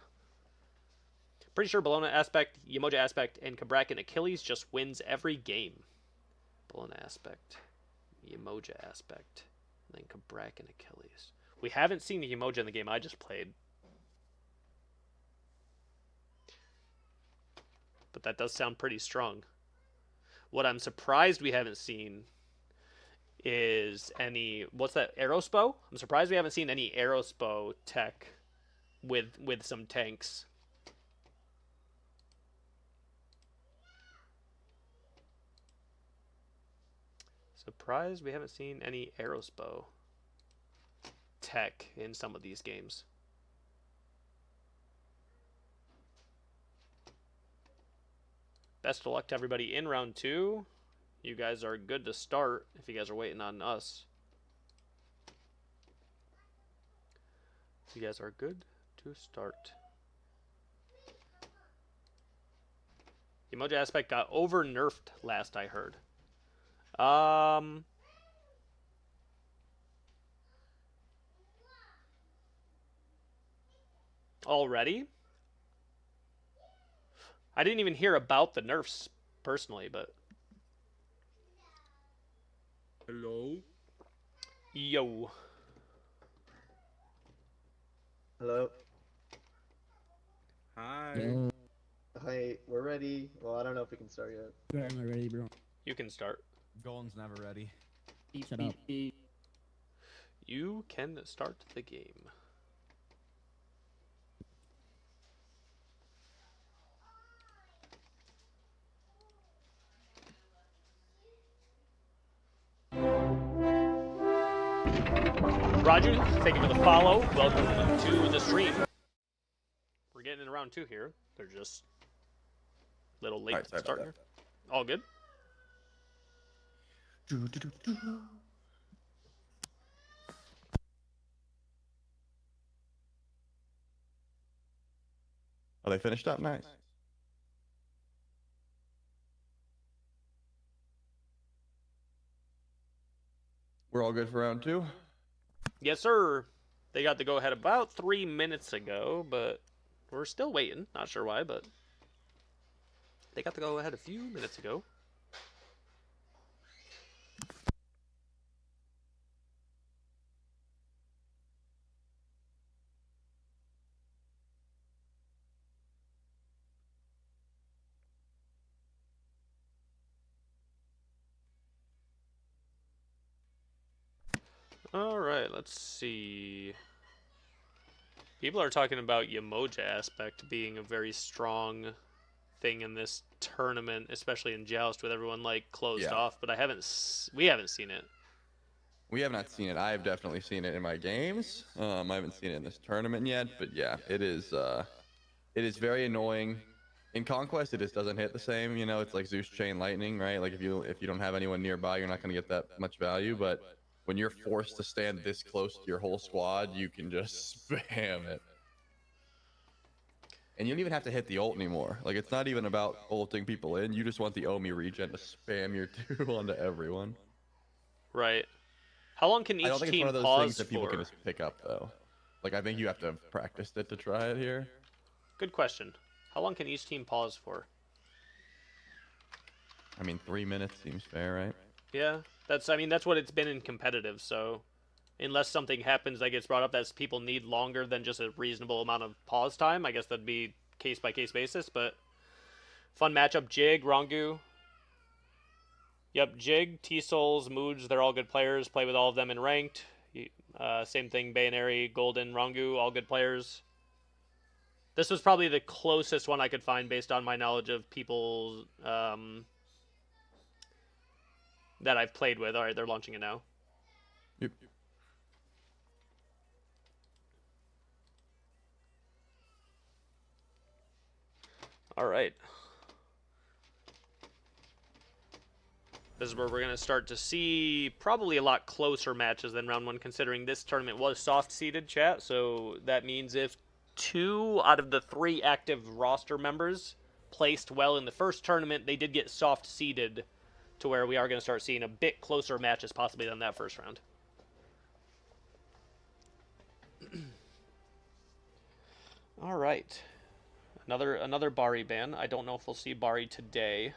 Pretty sure Bologna Aspect, Yemoja Aspect, and Kabrak and Achilles just wins every game. Bologna Aspect, Yemoja Aspect, and then Kabrak and Achilles. We haven't seen the Yemoja in the game I just played. But that does sound pretty strong. What I'm surprised we haven't seen is any... What's that? Aerospo? I'm surprised we haven't seen any Aerospo tech with some tanks. Surprised we haven't seen any Aerospo tech in some of these games. Best of luck to everybody in round 2. You guys are good to start if you guys are waiting on us. You guys are good to start. Emoji Aspect got over-nerfed last I heard. Already? I didn't even hear about the nerfs personally, but Hello? yo. Hello. Hi. Yo, Hi, we're ready. Well, I don't know if we can start yet. where am I ready, bro? You can start. Golden's never ready. Shut up. You can start the game. Roger, thank you for the follow. Welcome to the stream. We're getting in round 2 here. They're just a little late Alright, sorry about starting. All good. Oh, they finished up? Nice. We're all good for round 2? Yes, sir. They got the go-ahead about 3 minutes ago, but we're still waiting. Not sure why, but they got the go-ahead a few minutes ago. Alright, let's see. People are talking about Yamoja aspect being a very strong thing in this tournament, especially in Joust with everyone like closed off, but we haven't seen it. We have not seen it. I have definitely seen it in my games. I haven't seen it in this tournament yet, but yeah, it is very annoying. In Conquest, it just doesn't hit the same. You know, it's like Zeus Chain Lightning, right? Like if you don't have anyone nearby, you're not going to get that much value. But when you're forced to stand this close to your whole squad, you can just spam it. And you don't even have to hit the ult anymore. Like it's not even about ulting people in. You just want the Omi regen to spam your 2 onto everyone. Right. How long can I don't each think it's team one of those pause things that people for? can just pick up though. Like I think you have to have practiced it to try it here. Good question. How long can each team pause for? I mean, 3 minutes seems fair, right? Yeah, that's what it's been in competitive, so unless something happens that gets brought up that people need longer than just a reasonable amount of pause time, I guess that'd be case by case basis, but fun matchup. Jig, Rongu. Yep, Jig, T-Souls, Moods, they're all good players. Play with all of them in ranked. Same thing, Bayaneri, Golden, Rongu, all good players. This was probably the closest one I could find based on my knowledge of people that I've played with. All right, they're launching it now. Yep. All right. This is where we're going to start to see probably a lot closer matches than round 1, considering this tournament was soft-seeded, chat. So that means if 2 out of the 3 active roster members placed well in the first tournament, they did get soft-seeded to where we are going to start seeing a bit closer matches possibly than that first round. All right. Another Bari ban. I don't know if we'll see Bari today.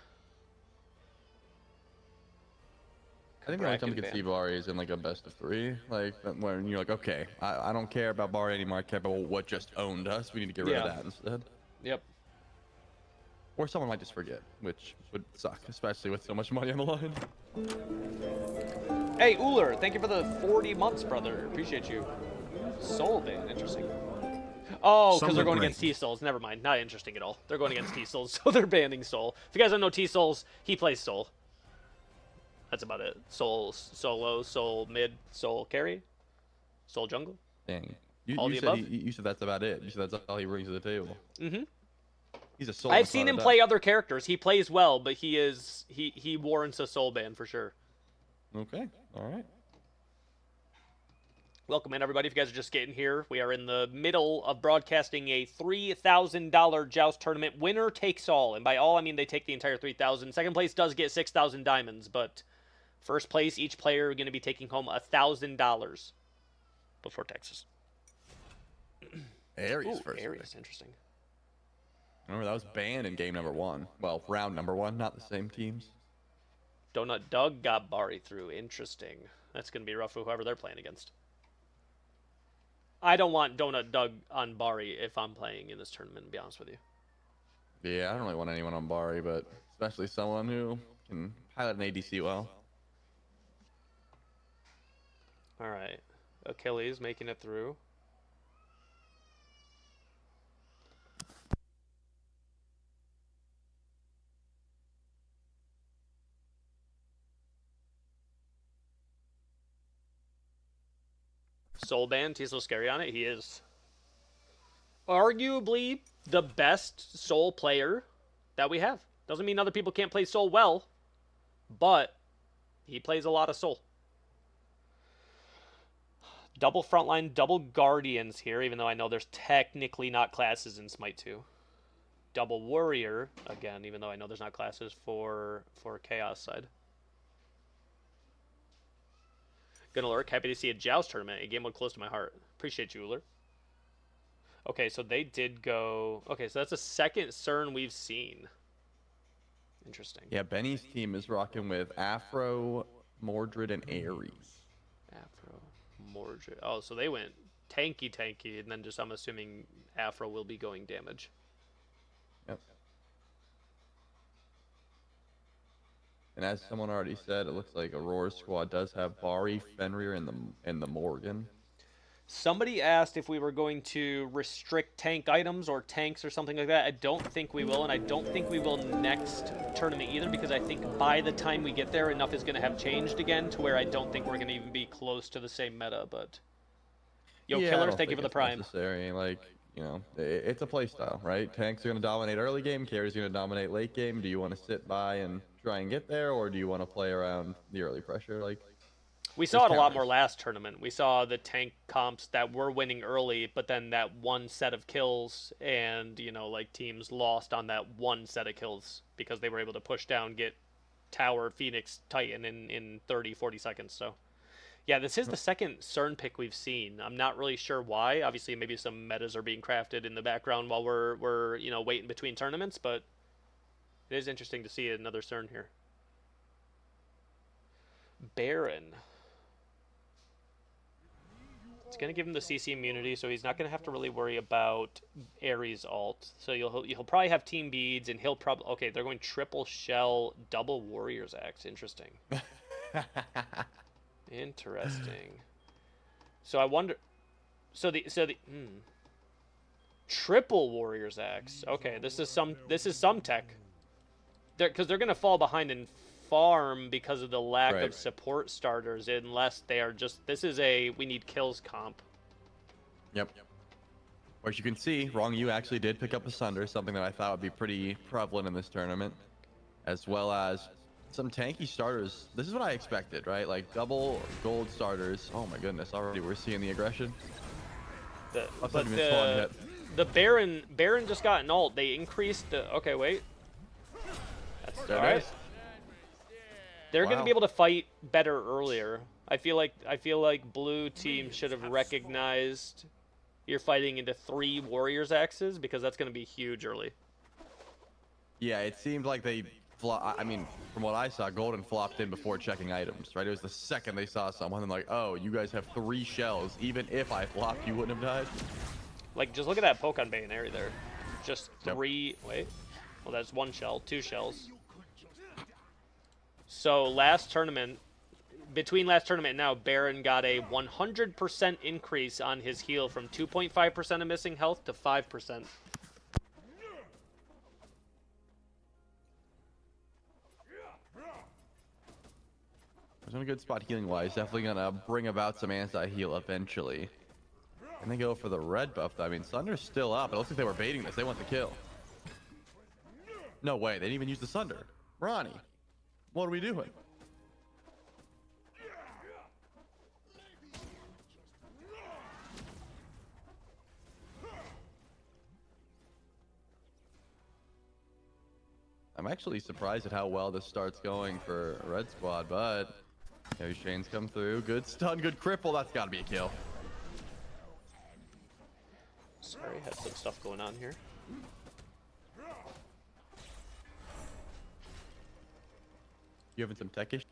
I think the only time we can see Bari is in like a best of 3. Like when you're like, okay, I don't care about Bari anymore. I care about what just owned us. We need to get rid of that instead. Yep. Or someone might just forget, which would suck, especially with so much money on the line. Hey, Uller, thank you for the 40 months, brother. Appreciate you. Soul ban, interesting. Oh, because they're going against T-Souls. Never mind, not interesting at all. They're going against T-Souls, so they're banning Soul. If you guys don't know T-Souls, he plays Soul. That's about it. Soul solo, Soul mid, Soul carry, Soul jungle. Dang. You said that's about it. You said that's all he brings to the table. Mm-hmm. He's a Soul. I've seen him play other characters. He plays well, but he warrants a Soul ban for sure. Okay. All right. Welcome in, everybody. If you guys are just getting here, we are in the middle of broadcasting a $3,000 Joust tournament. Winner takes all. And by all, I mean they take the entire $3,000. Second place does get 6,000 diamonds, but first place, each player going to be taking home $1,000 before taxes. Ares Ooh, first Ares, pick. interesting. Remember, that was banned in game number 1. Well, round number 1, not the same teams. Donut Doug got Bari through. Interesting. That's going to be rough for whoever they're playing against. I don't want Donut Doug on Bari if I'm playing in this tournament, to be honest with you. Yeah, I don't really want anyone on Bari, but especially someone who can pilot an ADC well. All right. Achilles making it through. Soul Band, he's so scary on it. He is arguably the best Soul player that we have. Doesn't mean other people can't play Soul well, but he plays a lot of Soul. Double Frontline, double Guardians here, even though I know there's technically not classes in Smite 2. Double Warrior, again, even though I know there's not classes for Chaos side. Gonna lurk, happy to see a Joust tournament, a game one close to my heart. Appreciate you, Uller. Okay, so they did go... Okay, so that's the second CERN we've seen. Interesting. Yeah, Benny's team is rocking with Afro, Mordred, and Ares. Afro, Mordred. Oh, so they went tanky, and then just I'm assuming Afro will be going damage. Yep. And as someone already said, it looks like Aurora's squad does have Bari, Fenrir, and the Morgan. Somebody asked if we were going to restrict tank items or tanks or something like that. I don't think we will, and I don't think we will next tournament either, because I think by the time we get there, enough is going to have changed again to where I don't think we're going to even be close to the same meta, but... Yo, Yeah, Killers, thank you for the prime. Necessary. Like, you know, it's a playstyle, right? Tanks are going to dominate early game, carries are going to dominate late game. Do you want to sit by and try and get there, or do you want to play around the early pressure? Like, We saw it a lot counters. more last tournament. We saw the tank comps that were winning early, but then that one set of kills, and, you know, like, teams lost on that one set of kills because they were able to push down, get Tower, Phoenix, Titan in 30, 40 seconds, so... Yeah, this is the second CERN pick we've seen. I'm not really sure why. Obviously, maybe some metas are being crafted in the background while we're you know, waiting between tournaments, but it is interesting to see another CERN here. Baron. It's going to give him the CC immunity, so he's not going to have to really worry about Ares ult. So he'll probably have team beads, and he'll probably... Okay, they're going triple shell, double Warrior's Axe. Interesting. Interesting. So I wonder... So the triple Warrior's Axe. Okay, this is some tech. Because they're going to fall behind in farm because of the lack of support starters, unless they are just... This is a we need kills comp. Yep. Or as you can see, Wrong You actually did pick up a Sunder, something that I thought would be pretty prevalent in this tournament, as well as some tanky starters. This is what I expected, right? Like double gold starters. Oh my goodness, already we're seeing the aggression. The Baron just got an ult. They increased the... Okay, wait. That's all right. They're going to be able to fight better earlier. I feel like blue team should have recognized you're fighting into 3 Warriors Axes, because that's going to be huge early. Yeah, it seemed like they... I mean, from what I saw, Golden flopped in before checking items, right? It was the second they saw someone and like, oh, you guys have 3 shells. Even if I flopped, you wouldn't have died. Like, just look at that poke on Bayonary there. Just 3... Wait. Well, that's 1 shell, 2 shells. So last tournament, between last tournament and now, Baron got a 100% increase on his heal from 2.5% of missing health to 5%. He's in a good spot healing wise. Definitely gonna bring about some anti-heal eventually. And they go for the red buff though. I mean, Sunder's still up. It looks like they were baiting this. They want the kill. No way. They didn't even use the Sunder. Ronnie, what are we doing? I'm actually surprised at how well this start's going for Red Squad, but Heavy Shane's come through. Good stun, good cripple. That's got to be a kill. Sorry, had some stuff going on here. You having some tech issues?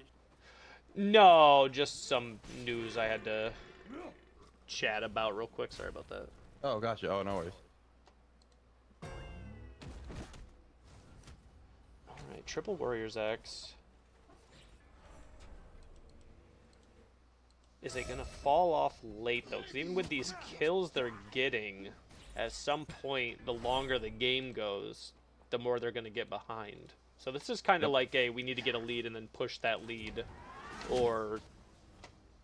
No, just some news I had to chat about real quick. Sorry about that. Oh, gotcha. Oh, no worries. Alright, triple Warriors X. Is it going to fall off late, though? Because even with these kills they're getting, at some point, the longer the game goes, the more they're going to get behind. So this is kind of like a, we need to get a lead and then push that lead. Or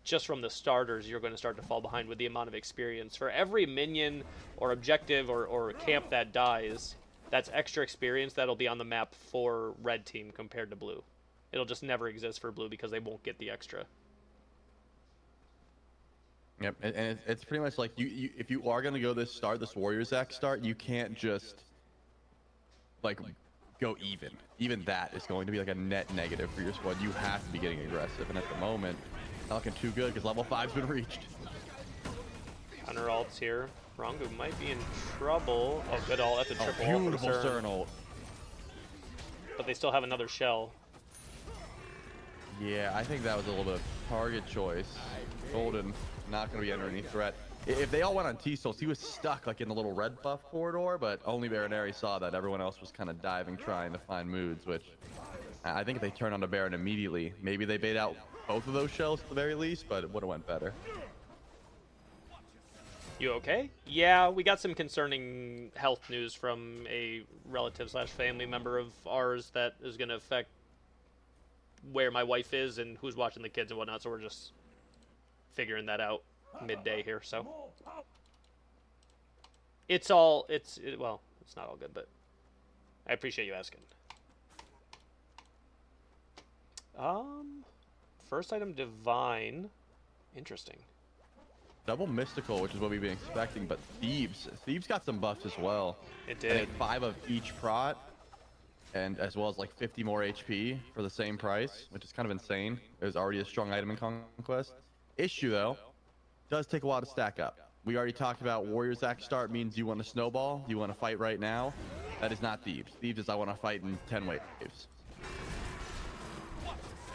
just from the starters, you're going to start to fall behind with the amount of experience. For every minion or objective or camp that dies, that's extra experience that'll be on the map for red team compared to blue. It'll just never exist for blue because they won't get the extra. Yep, and it's pretty much like you if you are gonna go this Warriors X start, you can't just like go even. Even that is going to be like a net negative for your squad. You have to be getting aggressive, and at the moment, not looking too good because level 5's been reached. Counter ults here. Rangu might be in trouble. Oh, good ult. That's a triple ult. Beautiful Cern ult. But they still have another shell. Yeah, I think that was a little bit of target choice. Golden not going to be under any threat. If they all went on T-Souls, he was stuck like in the little red buff corridor, but only Baronary saw that. Everyone else was kind of diving, trying to find moods, which I think if they turn on the Baron immediately, maybe they bait out both of those shells at the very least, but it would have went better. You okay? Yeah, we got some concerning health news from a relative/family member of ours that is going to affect where my wife is and who's watching the kids and whatnot, so we're just figuring that out midday here, so well, it's not all good, but I appreciate you asking. First item, Divine. Interesting. Double Mystical, which is what we've been expecting, but Thieves got some buffs as well. It I did. think 5 of each prot, and as well as like 50 more HP for the same price, which is kind of insane. It was already a strong item in Conquest. Issue though, does take a while to stack up. We already talked about Warriors Act start means you want to snowball, you want to fight right now. That is not Thieves. Thieves is I want to fight in 10 waves.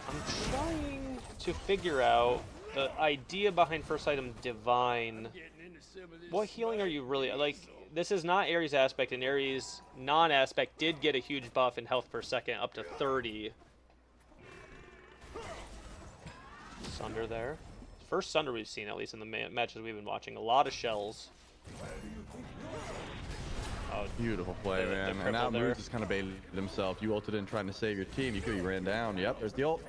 I'm trying to figure out the idea behind first item Divine. What healing are you really like? This is not Ares aspect, and Ares non-aspect did get a huge buff in health per second, up to 30. Sunder there. First Sunder we've seen, at least in the matches we've been watching. A lot of shells. Oh, Beautiful play, the man. And cripple now there. Moose has kind of baited himself. You ulted in trying to save your team. You could have ran down. Yep, there's the ult.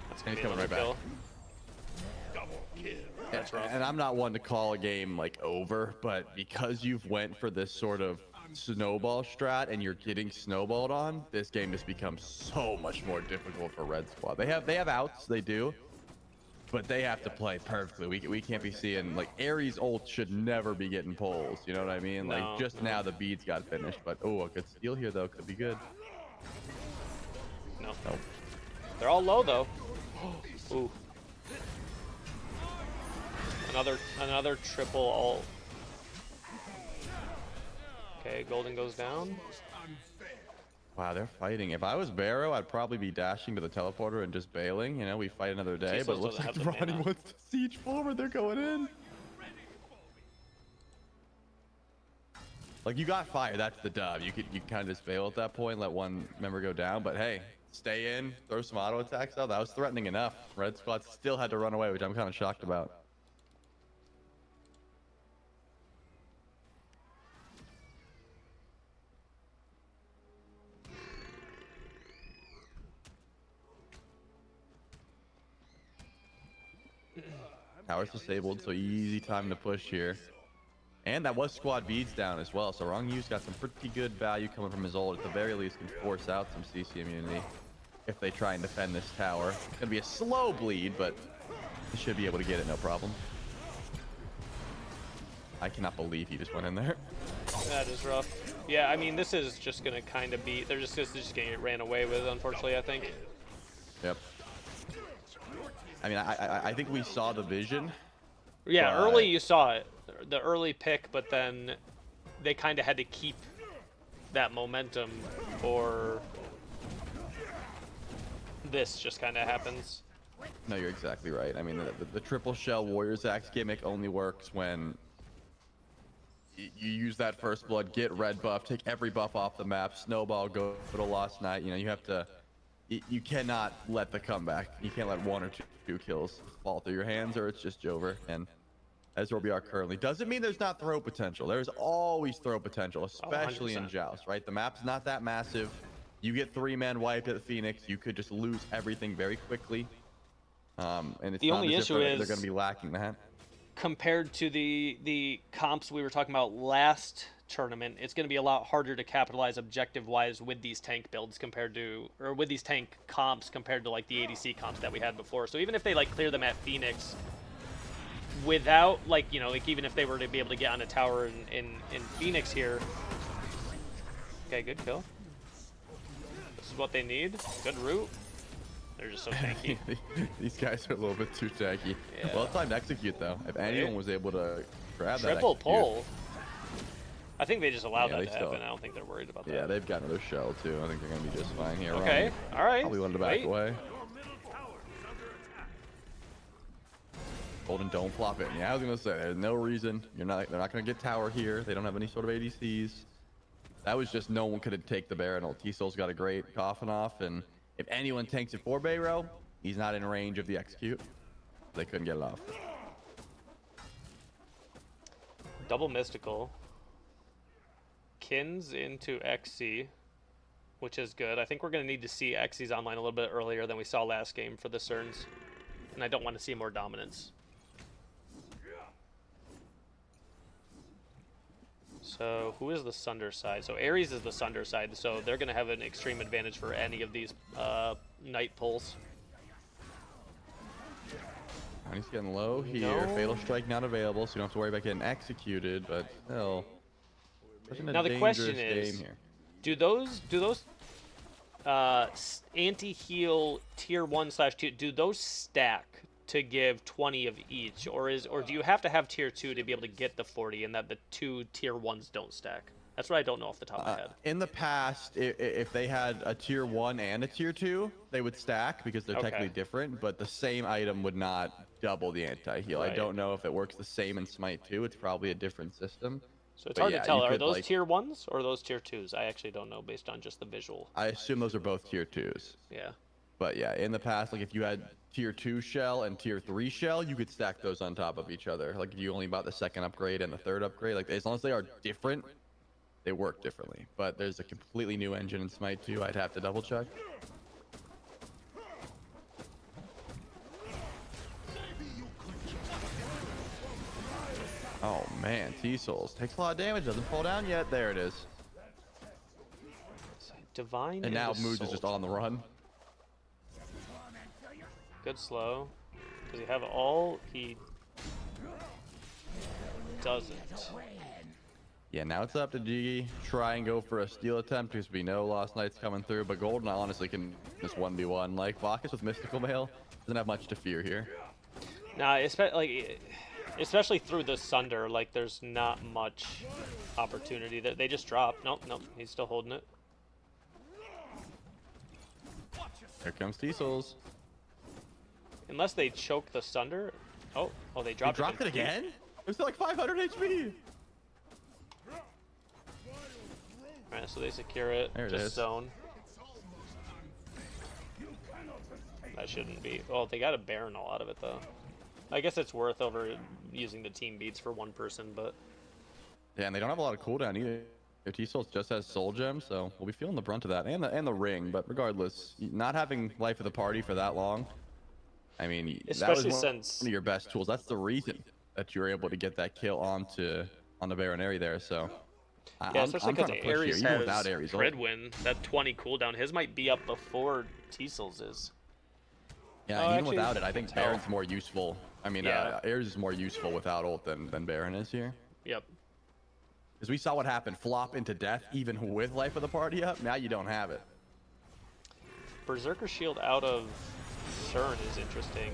That's And he's gonna coming be right another back. kill. That's rough. And I'm not one to call a game like over, but because you've went for this sort of snowball strat and you're getting snowballed on, this game just becomes so much more difficult for Red Squad. They have outs, they do, but they have to play perfectly. We can't be seeing like Ares ult should never be getting pulls. You know what I mean? No, Like just now the beads got finished, but oh, a good steal here though could be good. No. Nope. They're all low though. Ooh. Another triple ult. Okay, Golden goes down. Wow, they're fighting. If I was Barrow, I'd probably be dashing to the teleporter and just bailing. You know, we fight another day, but it looks like doesn't have the Ronnie mana. wants to siege forward. They're going in. Like, you got fire. That's the dub. You can kind of just bail at that point, let one member go down. But hey, stay in, throw some auto attacks out. That was threatening enough. Red Squad still had to run away, which I'm kind of shocked about. Tower's disabled, so easy time to push here. And that was squad beads down as well, so Rangyu's got some pretty good value coming from his ult. At the very least, can force out some CC immunity if they try and defend this tower. It's gonna be a slow bleed, but he should be able to get it no problem. I cannot believe he just went in there. That is rough. Yeah, I mean, this is just gonna kind of be. They're just gonna get ran away with, unfortunately. I think. Yep. I mean, I think we saw the vision. Yeah, But- early you saw it. the early pick, but then they kind of had to keep that momentum, or this just kind of happens. No, you're exactly right. I mean, the triple shell Warriors Axe gimmick only works when you use that first blood, get red buff, take every buff off the map, snowball, go to Lost Night. You know, you have to. You cannot let the comeback. You can't let one or two kills fall through your hands, or it's just over. And as where we are currently, doesn't mean there's not throw potential. There's always throw potential, especially in 100%. Joust, right? The map's not that massive. You get 3-man wiped at the Phoenix, you could just lose everything very quickly. And it's The not only as if issue they're is- going to be lacking that. Compared to the comps we were talking about last tournament, it's going to be a lot harder to capitalize objective-wise with these tank builds compared to, or with these tank comps compared to like the ADC comps that we had before. So even if they like clear them at Phoenix, without like, you know, like even if they were to be able to get on a tower in Phoenix here. Okay, good kill. This is what they need. Good route. They're just so tanky. These guys are a little bit too tanky. Yeah. Well timed execute though. If anyone was able to grab that Triple execute, pull. I think they just allowed Yeah, that they to still- happen. I don't think they're worried about that. Yeah, they've got another shell too. I think they're gonna be just fine here. Okay, Ryan all right. probably wanted to back Wait. away. Golden don't flop it. Yeah, I was gonna say there's no reason. They're not gonna get tower here. They don't have any sort of ADCs. That was just no one could take the Baron. Old T-Soul's got a great coffin off, and if anyone tanks it for Bayro, he's not in range of the execute. They couldn't get it off. Double mystical. Kins into XC, which is good. I think we're going to need to see XC's online a little bit earlier than we saw last game for the Cerns. And I don't want to see more dominance. So who is the Sunder side? So Ares is the Sunder side, so they're going to have an extreme advantage for any of these night pulls. He's getting low here. No. Fatal Strike not available, so you don't have to worry about getting executed, but still. Such a Now the dangerous question is, game here. do those anti-heal tier 1/2, do those stack to give 20 of each, or do you have to have tier 2 to be able to get the 40, and that the two tier 1s don't stack? That's what I don't know off the top of my head. In the past, if they had a tier 1 and a tier 2, they would stack because they're Okay. technically different, but the same item would not double the anti-heal. Right. I don't know if it works the same in Smite 2. It's probably a different system. So it's But hard yeah, to tell. you Are could, those like- tier 1s or those tier 2s? I actually don't know based on just the visual. I assume those are both tier 2s. Yeah. But yeah, in the past, like if you had tier 2 shell and tier 3 shell, you could stack those on top of each other. Like if you only bought the second upgrade and the third upgrade, like as long as they are different, they work differently. But there's a completely new engine in Smite 2. I'd have to double check. Oh man, T-Souls takes a lot of damage, doesn't fall down yet. There it is. Divine. And now into Mood is just Soul. on the run. Good slow. Does he have all? He doesn't. Yeah, now it's up to Jiggy. Try and go for a steal attempt because we know Lost Knight's coming through, but Golden honestly can just 1v1. Like, Bacchus with Mystical Mail doesn't have much to fear here. Nah, especially through the Sunder, like there's not much opportunity. They just drop. Nope, he's still holding it. Here comes T-Souls. Unless they choke the Sunder. Oh, they He dropped, dropped it again? It was still like 500 HP. Alright, so they secure it. There it Just is. zone. That shouldn't be. Oh, they got a Baron all out of it though. I guess it's worth over using the team beats for one person, but Yeah, and they don't have a lot of cooldown either. Their T-Souls just has Soul Gem, so we'll be feeling the brunt of that, and the ring. But regardless, not having Life of the Party for that long, I mean, Especially that was since- one of your best tools. That's the reason that you were able to get that kill on the Baronary there. So yeah, especially because trying to push here, Ares even has without Ares. Credwin, that 20 cooldown. His might be up before T-Souls is. Yeah, Oh, and even actually, without it, I think tell. Baron's more useful. I mean, Yeah. Ares is more useful without ult than Baron is here. Yep. Because we saw what happened, flop into death even with Life of the Party up. Now you don't have it. Berserker Shield out of CERN is interesting.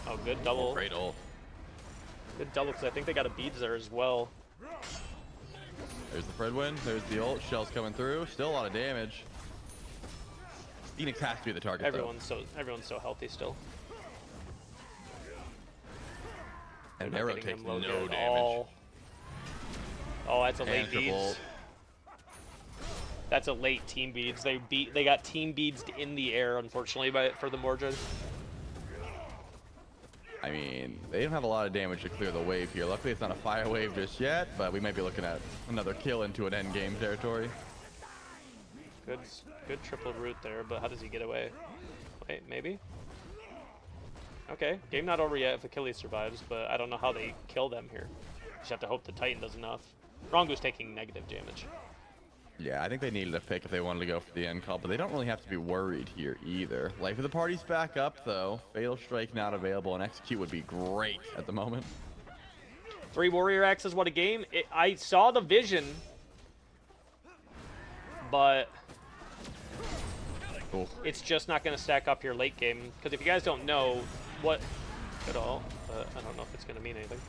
Oh, good double. Great ult. Good double, because I think they got a beads there as well. There's the Fred win. There's the ult. Shell's coming through. Still a lot of damage. Phoenix has to be the target, Everyone's so healthy still. though. And They're not Arrow getting takes him low no there at damage. all. Oh, that's a late And triple beads. ult. That's a late team beads. They got team beads in the air, unfortunately, for the Mordred. I mean, they don't have a lot of damage to clear the wave here. Luckily, it's not a fire wave just yet, but we might be looking at another kill into an end game territory. Good triple root there, but how does he get away? Wait, maybe? Okay, game not over yet if Achilles survives, but I don't know how they kill them here. Just have to hope the Titan does enough. Rongu's taking negative damage. Yeah, I think they needed a pick if they wanted to go for the end call, but they don't really have to be worried here either. Life of the party's back up, though. Fatal Strike not available, and Execute would be great at the moment. 3 Warrior Axes, what a game. I saw the vision, but Ooh. it's just not going to stack up here late game. Because if you guys don't know what at all, I don't know if it's going to mean anything.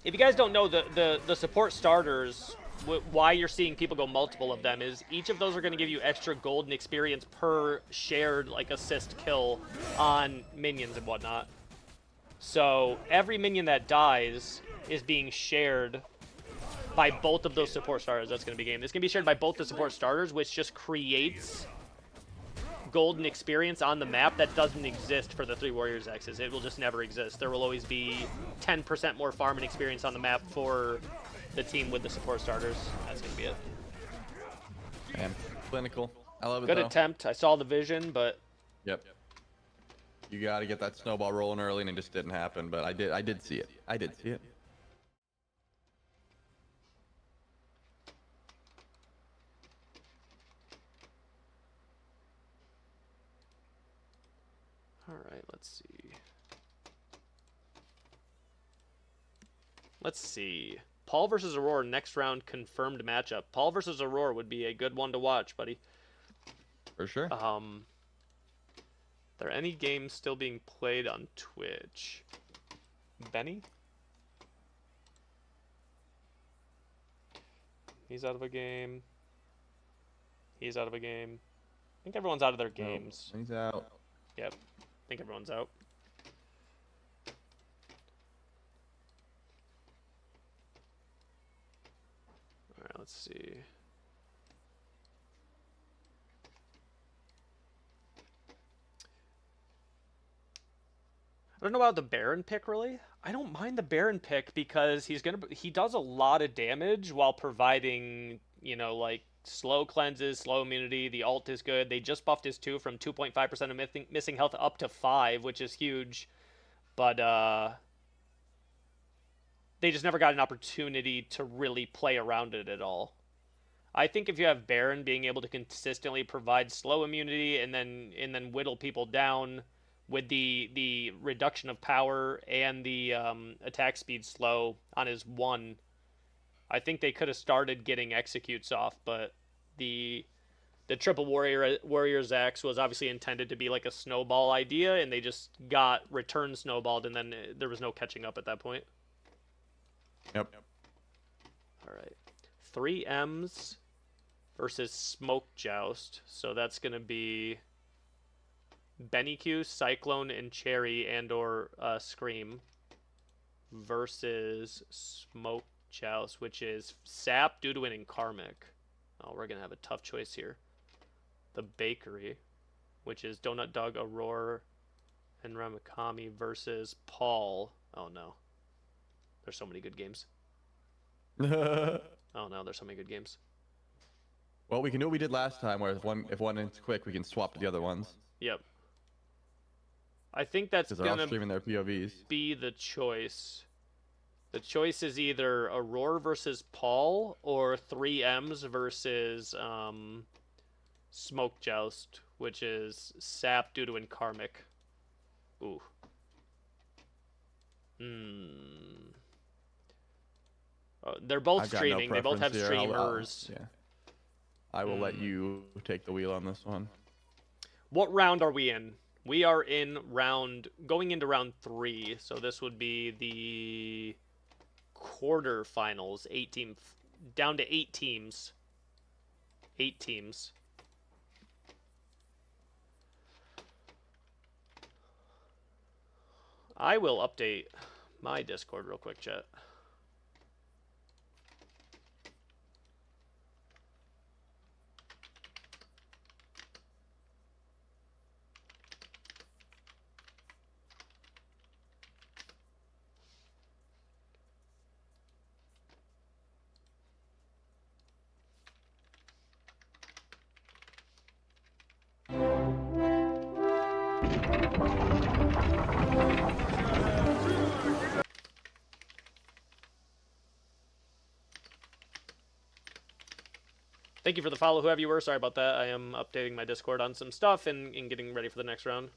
If you guys don't know, the support starters, why you're seeing people go multiple of them is each of those are going to give you extra gold and experience per shared like assist kill on minions and whatnot. So every minion that dies is being shared by both of those support starters. That's going to be game. It's going to be shared by both the support starters, which just creates golden experience on the map that doesn't exist for the 3 Warriors X's. It will just never exist. There will always be 10% more farm and experience on the map for the team with the support starters. That's going to be it. Man, clinical. I love it, Good though. attempt. I saw the vision, but Yep. You got to get that snowball rolling early, and it just didn't happen, but I did see it. I did see it. all right, let's see. Let's see. Paul versus Aurora, next round confirmed matchup. Paul versus Aurora would be a good one to watch, buddy. For sure. Are there any games still being played on Twitch? Benny? He's out of a game. He's out of a game. I think everyone's out of their games. He's out. Yep. I think everyone's out. Alright, let's see. I don't know about the Baron pick, really. I don't mind the Baron pick because he does a lot of damage while providing, you know, like slow cleanses, slow immunity. The ult is good. They just buffed his 2 from 2.5% of missing health up to 5, which is huge. But they just never got an opportunity to really play around it at all. I think if you have Baron being able to consistently provide slow immunity and then whittle people down with the reduction of power and the attack speed slow on his 1, I think they could have started getting executes off, but the triple Warriors Axe was obviously intended to be like a snowball idea, and they just got return snowballed, and then there was no catching up at that point. Yep. All right. 3 M's versus Smoke Joust. So that's going to be Benny Q, Cyclone, and Cherry, and/or Scream versus Smoke Joust, which is Sap, Duduin, and Karmic. Oh, we're going to have a tough choice here. The Bakery, which is Donut Dog, Aurora, and Ramakami versus Paul. Oh, no. There's so many good games. Oh, no, there's so many good games. Well, we can do what we did last time, where if one is quick, we can swap to the other ones. Yep. I think that's Because they're all going streaming their POVs. to be the choice. The choice is either Aurora versus Paul or 3Ms versus Smoke Joust, which is Sap, Dudu, and Karmic. Ooh. They're both I've got streaming. no They both have preference here. streamers. Yeah. I will let you take the wheel on this one. What round are we in? We are going into round 3, so this would be the quarterfinals. Down to 8 teams. 8 teams. I will update my Discord real quick, chat. Thank you for the follow, whoever you were. Sorry about that. I am updating my Discord on some stuff and getting ready for the next round.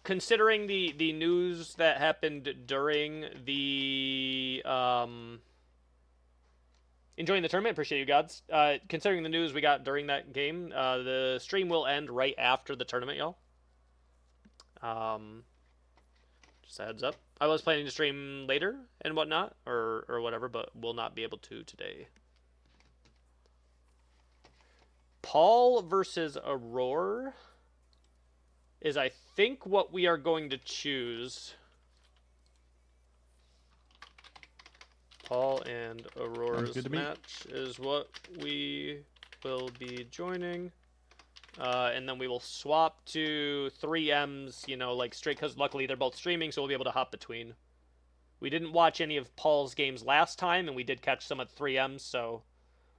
Considering the news that happened during the enjoying the tournament, appreciate you gods. Considering the news we got during that game, the stream will end right after the tournament, y'all. Just a heads up. I was planning to stream later and whatnot, or whatever, but will not be able to today. Paul versus Aurora is, I think, what we are going to choose. Paul and Aurora's match is what we will be joining. And then we will swap to 3Ms, you know, like straight, because luckily they're both streaming, so we'll be able to hop between. We didn't watch any of Paul's games last time, and we did catch some at 3Ms, so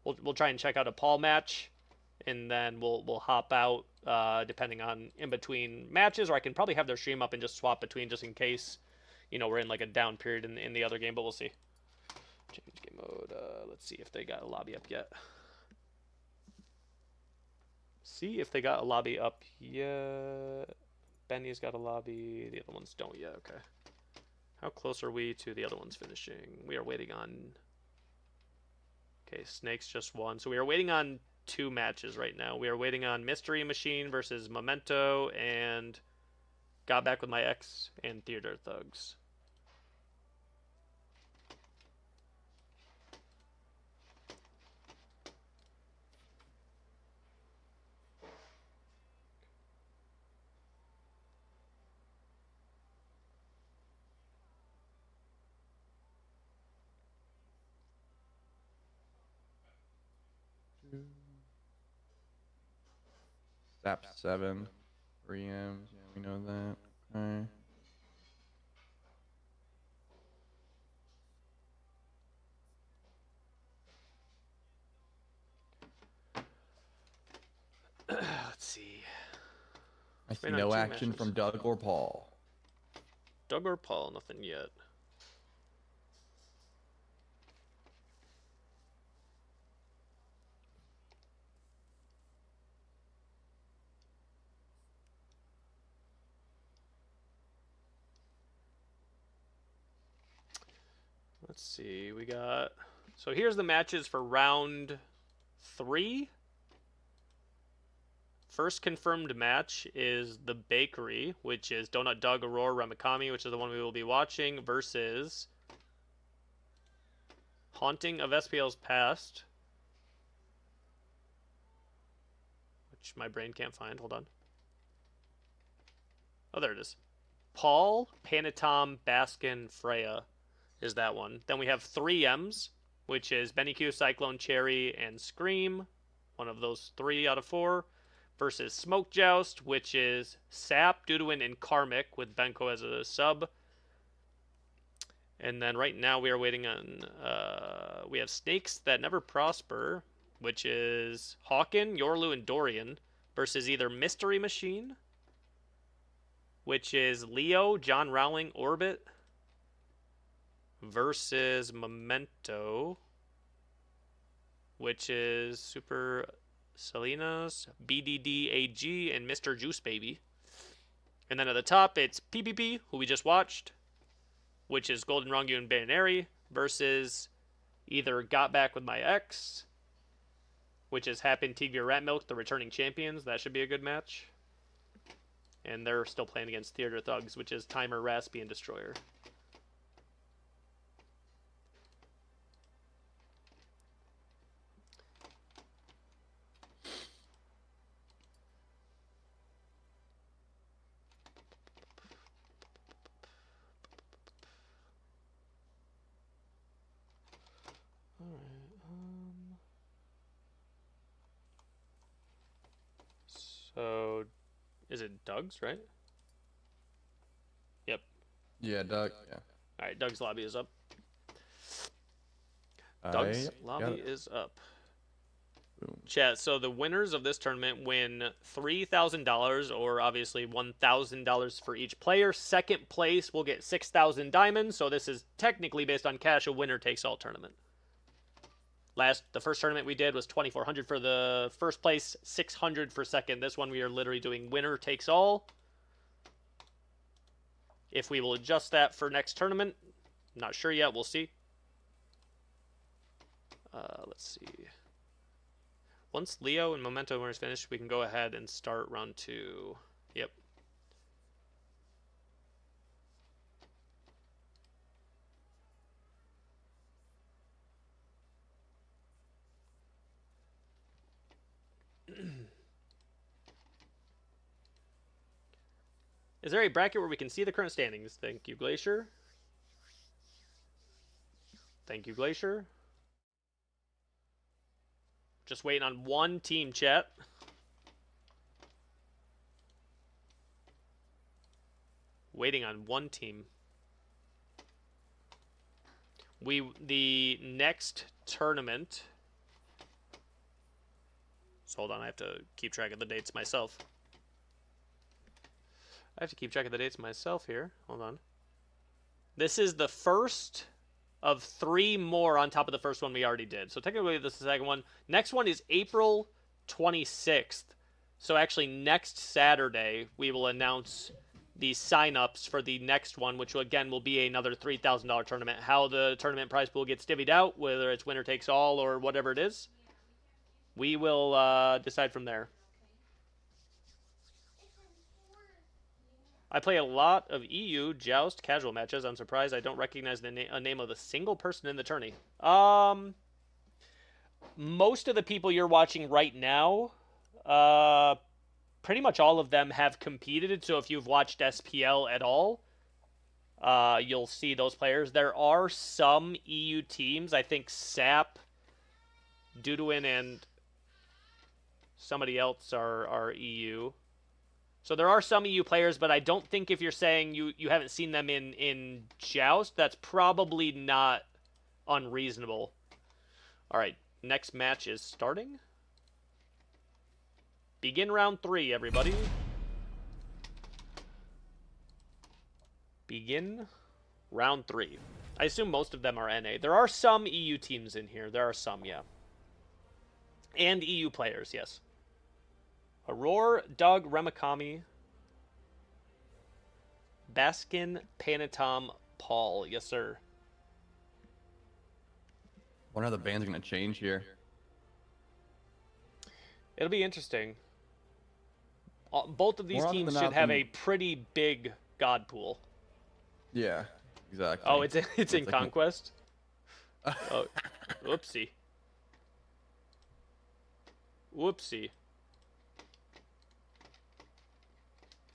we'll try and check out a Paul match, and then we'll hop out depending on in between matches, or I can probably have their stream up and just swap between just in case, you know, we're in like a down period in the other game, but we'll see. Change game mode. Let's see if they got a lobby up yet. See if they got a lobby up yet. Benny's got a lobby. The other ones don't yet. Okay. How close are we to the other ones finishing? We are waiting on... Okay, Snake's just won. So we are waiting on 2 matches right now. We are waiting on Mystery Machine versus Memento and Got Back With My Ex and Theater Thugs. Sap 7, 3Ms, yeah, we know that. Okay. Let's see. I see no action from Doug or Paul. Doug or Paul, nothing yet. Let's see, we got... So here's the matches for round 3. First confirmed match is the Bakery, which is Donut Doug, Aurora, Ramikami, which is the one we will be watching, versus Haunting of SPL's Past, which my brain can't find. Hold on. Oh, there it is. Paul, Panatom, Baskin, Freya is that one. Then we have 3Ms, which is Benny Q, Cyclone, Cherry, and Scream. One of those 3 out of 4. Versus Smoke Joust, which is Sap, Duduin, and Karmic, with Benko as a sub. And then right now we are waiting on... we have Snakes That Never Prosper, which is Hawken, Yorlu, and Dorian, versus either Mystery Machine, which is Leo, John Rowling, Orbit, versus Memento, which is Super Salinas, BDDAG, and Mr. Juice Baby. And then at the top, it's PPP, who we just watched, which is Golden Rangu and Banary, versus either Got Back With My Ex, which is Happen Tigre Rat Milk, the returning champions. That should be a good match. And they're still playing against Theater Thugs, which is Timer, Raspy, and Destroyer. So, is it Doug's, right? Yep. Yeah, Doug. Yeah. All right, Doug's lobby is up. Doug's lobby is up. Boom. Chat, so the winners of this tournament win $3,000, or obviously $1,000 for each player. Second place will get 6,000 diamonds, so this is technically based on cash, a winner-takes-all tournament. The first tournament we did was 2,400 for the first place, 600 for second. This one we are literally doing winner takes all. If we will adjust that for next tournament, I'm not sure yet. We'll see. Let's see. Once Leo and Memento winners finished, we can go ahead and start round 2. Yep. Is there a bracket where we can see the current standings? Thank you, Glacier. Thank you, Glacier. Just waiting on one team, chat. Waiting on one team. The next tournament. So hold on, I have to keep track of the dates myself. Here. Hold on. This is the first of 3 more on top of the first one we already did. So technically this is the second one. Next one is April 26th. So actually next Saturday we will announce the sign-ups for the next one, which again will be another $3,000 tournament. How the tournament prize pool gets divvied out, whether it's winner takes all or whatever it is, we will decide from there. I play a lot of EU Joust casual matches. I'm surprised I don't recognize the name of a single person in the tourney. Most of the people you're watching right now, pretty much all of them have competed. So if you've watched SPL at all, you'll see those players. There are some EU teams. I think Sap, Duduin, and somebody else are EU. So there are some EU players, but I don't think if you're saying you haven't seen them in Joust, that's probably not unreasonable. All right, next match is starting. Begin round 3, everybody. Begin round 3. I assume most of them are NA. There are some EU teams in here. There are some, yeah. And EU players, yes. Aurora, Doug, Remakami, Baskin, Panatom, Paul. Yes, sir. Wonder how the band's gonna change here. It'll be interesting. Both of these More often teams than should not, have a pretty big god pool. Yeah, exactly. Oh, it's in like Conquest? Oh, whoopsie. Whoopsie.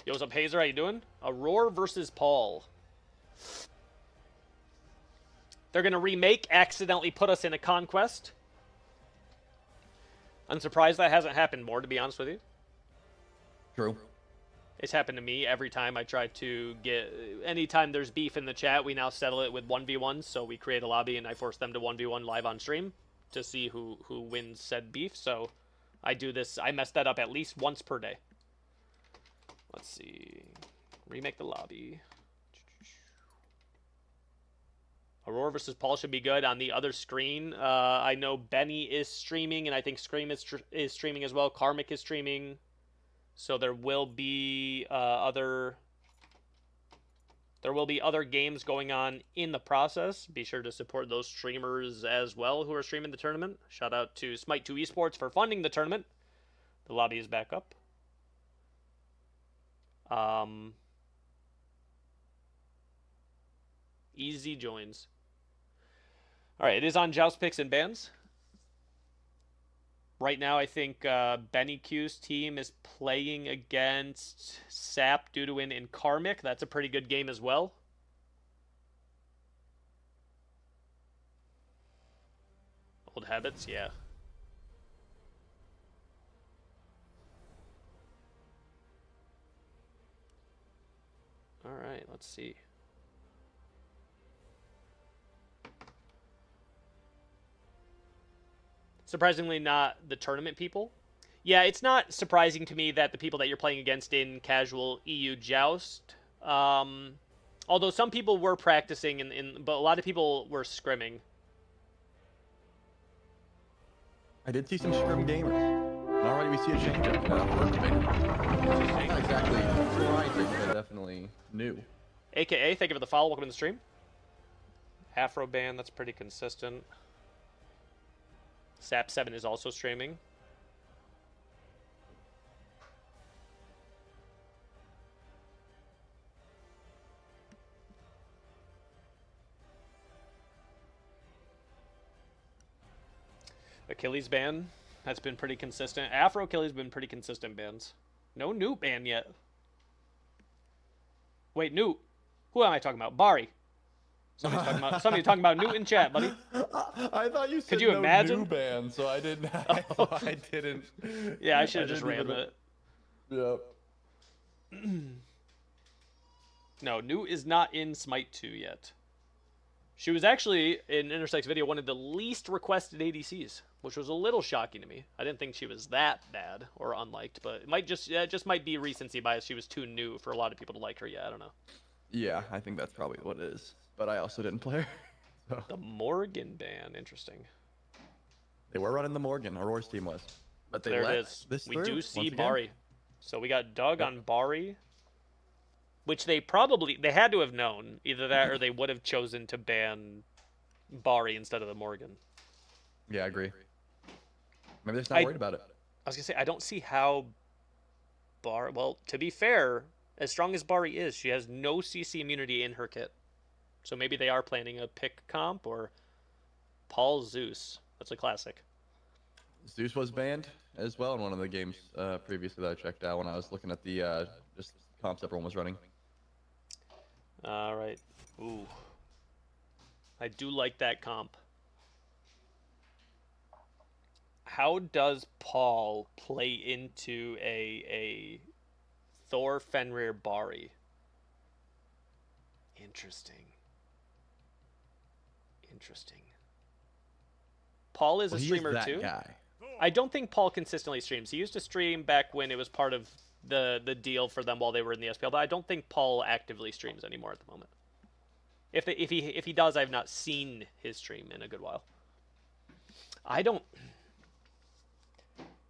Yo, what's up, Hazer? How you doing? Aurora versus Paul. They're going to remake accidentally put us in a Conquest. I'm surprised that hasn't happened more, to be honest with you. True. It's happened to me every time I try to get... Anytime there's beef in the chat, we now settle it with 1v1. So we create a lobby and I force them to 1v1 live on stream to see who wins said beef. So I do this. I mess that up at least once per day. Let's see. Remake the lobby. Aurora versus Paul should be good. On the other screen, I know Benny is streaming, and I think Scream is streaming as well. Karmic is streaming, so there will be other games going on in the process. Be sure to support those streamers as well who are streaming the tournament. Shout out to Smite 2 Esports for funding the tournament. The lobby is back up. Easy joins. All right, it is on Joust picks and bans. Right now, I think Benny Q's team is playing against Sap, Duduin, and Karmic. That's a pretty good game as well. Old habits, yeah. All right, let's see. Surprisingly, not the tournament people. Yeah, it's not surprising to me that the people that you're playing against in casual EU Joust, although some people were practicing, but a lot of people were scrimming. I did see some scrim gamers. And already we see a change up. Not exactly surprising, but definitely new. AKA, thank you for the follow. Welcome to the stream. Afro band, that's pretty consistent. Sap7 is also streaming. Achilles ban, that's been pretty consistent. Afro Achilles been pretty consistent bans. No Newt ban yet. Wait, Newt. Who am I talking about? Bari. Somebody's talking about Newt in chat, buddy. I thought you said Could you no imagine? new band, so I didn't. I didn't. Yeah, I should have just ran with it. Yep. No, Newt is not in Smite 2 yet. She was actually, in Intersect's video, one of the least requested ADCs, which was a little shocking to me. I didn't think she was that bad or unliked, but it just might be recency bias. She was too new for a lot of people to like her yet. I don't know. Yeah, I think that's probably what it is. But I also didn't play her. So. The Morgan ban, interesting. They were running the Morgan. Aurora's team was. But they there let it is. This We through, do see once again. Bari. So we got Doug on Bari, which they had to have known. Either that or they would have chosen to ban Bari instead of the Morgan. Yeah, I agree. Maybe they're just not worried about it. I was going to say, I don't see how well, to be fair, as strong as Bari is, she has no CC immunity in her kit. So maybe they are planning a pick comp or Paul Zeus. That's a classic. Zeus was banned as well in one of the games previously that I checked out when I was looking at the just comps everyone was running. All right. Ooh. I do like that comp. How does Paul play into a Thor Fenrir Bari? Interesting. Paul is a streamer he is that too. guy. I don't think Paul consistently streams. He used to stream back when it was part of the deal for them while they were in the SPL, but I don't think Paul actively streams anymore at the moment. If he does, I've not seen his stream in a good while.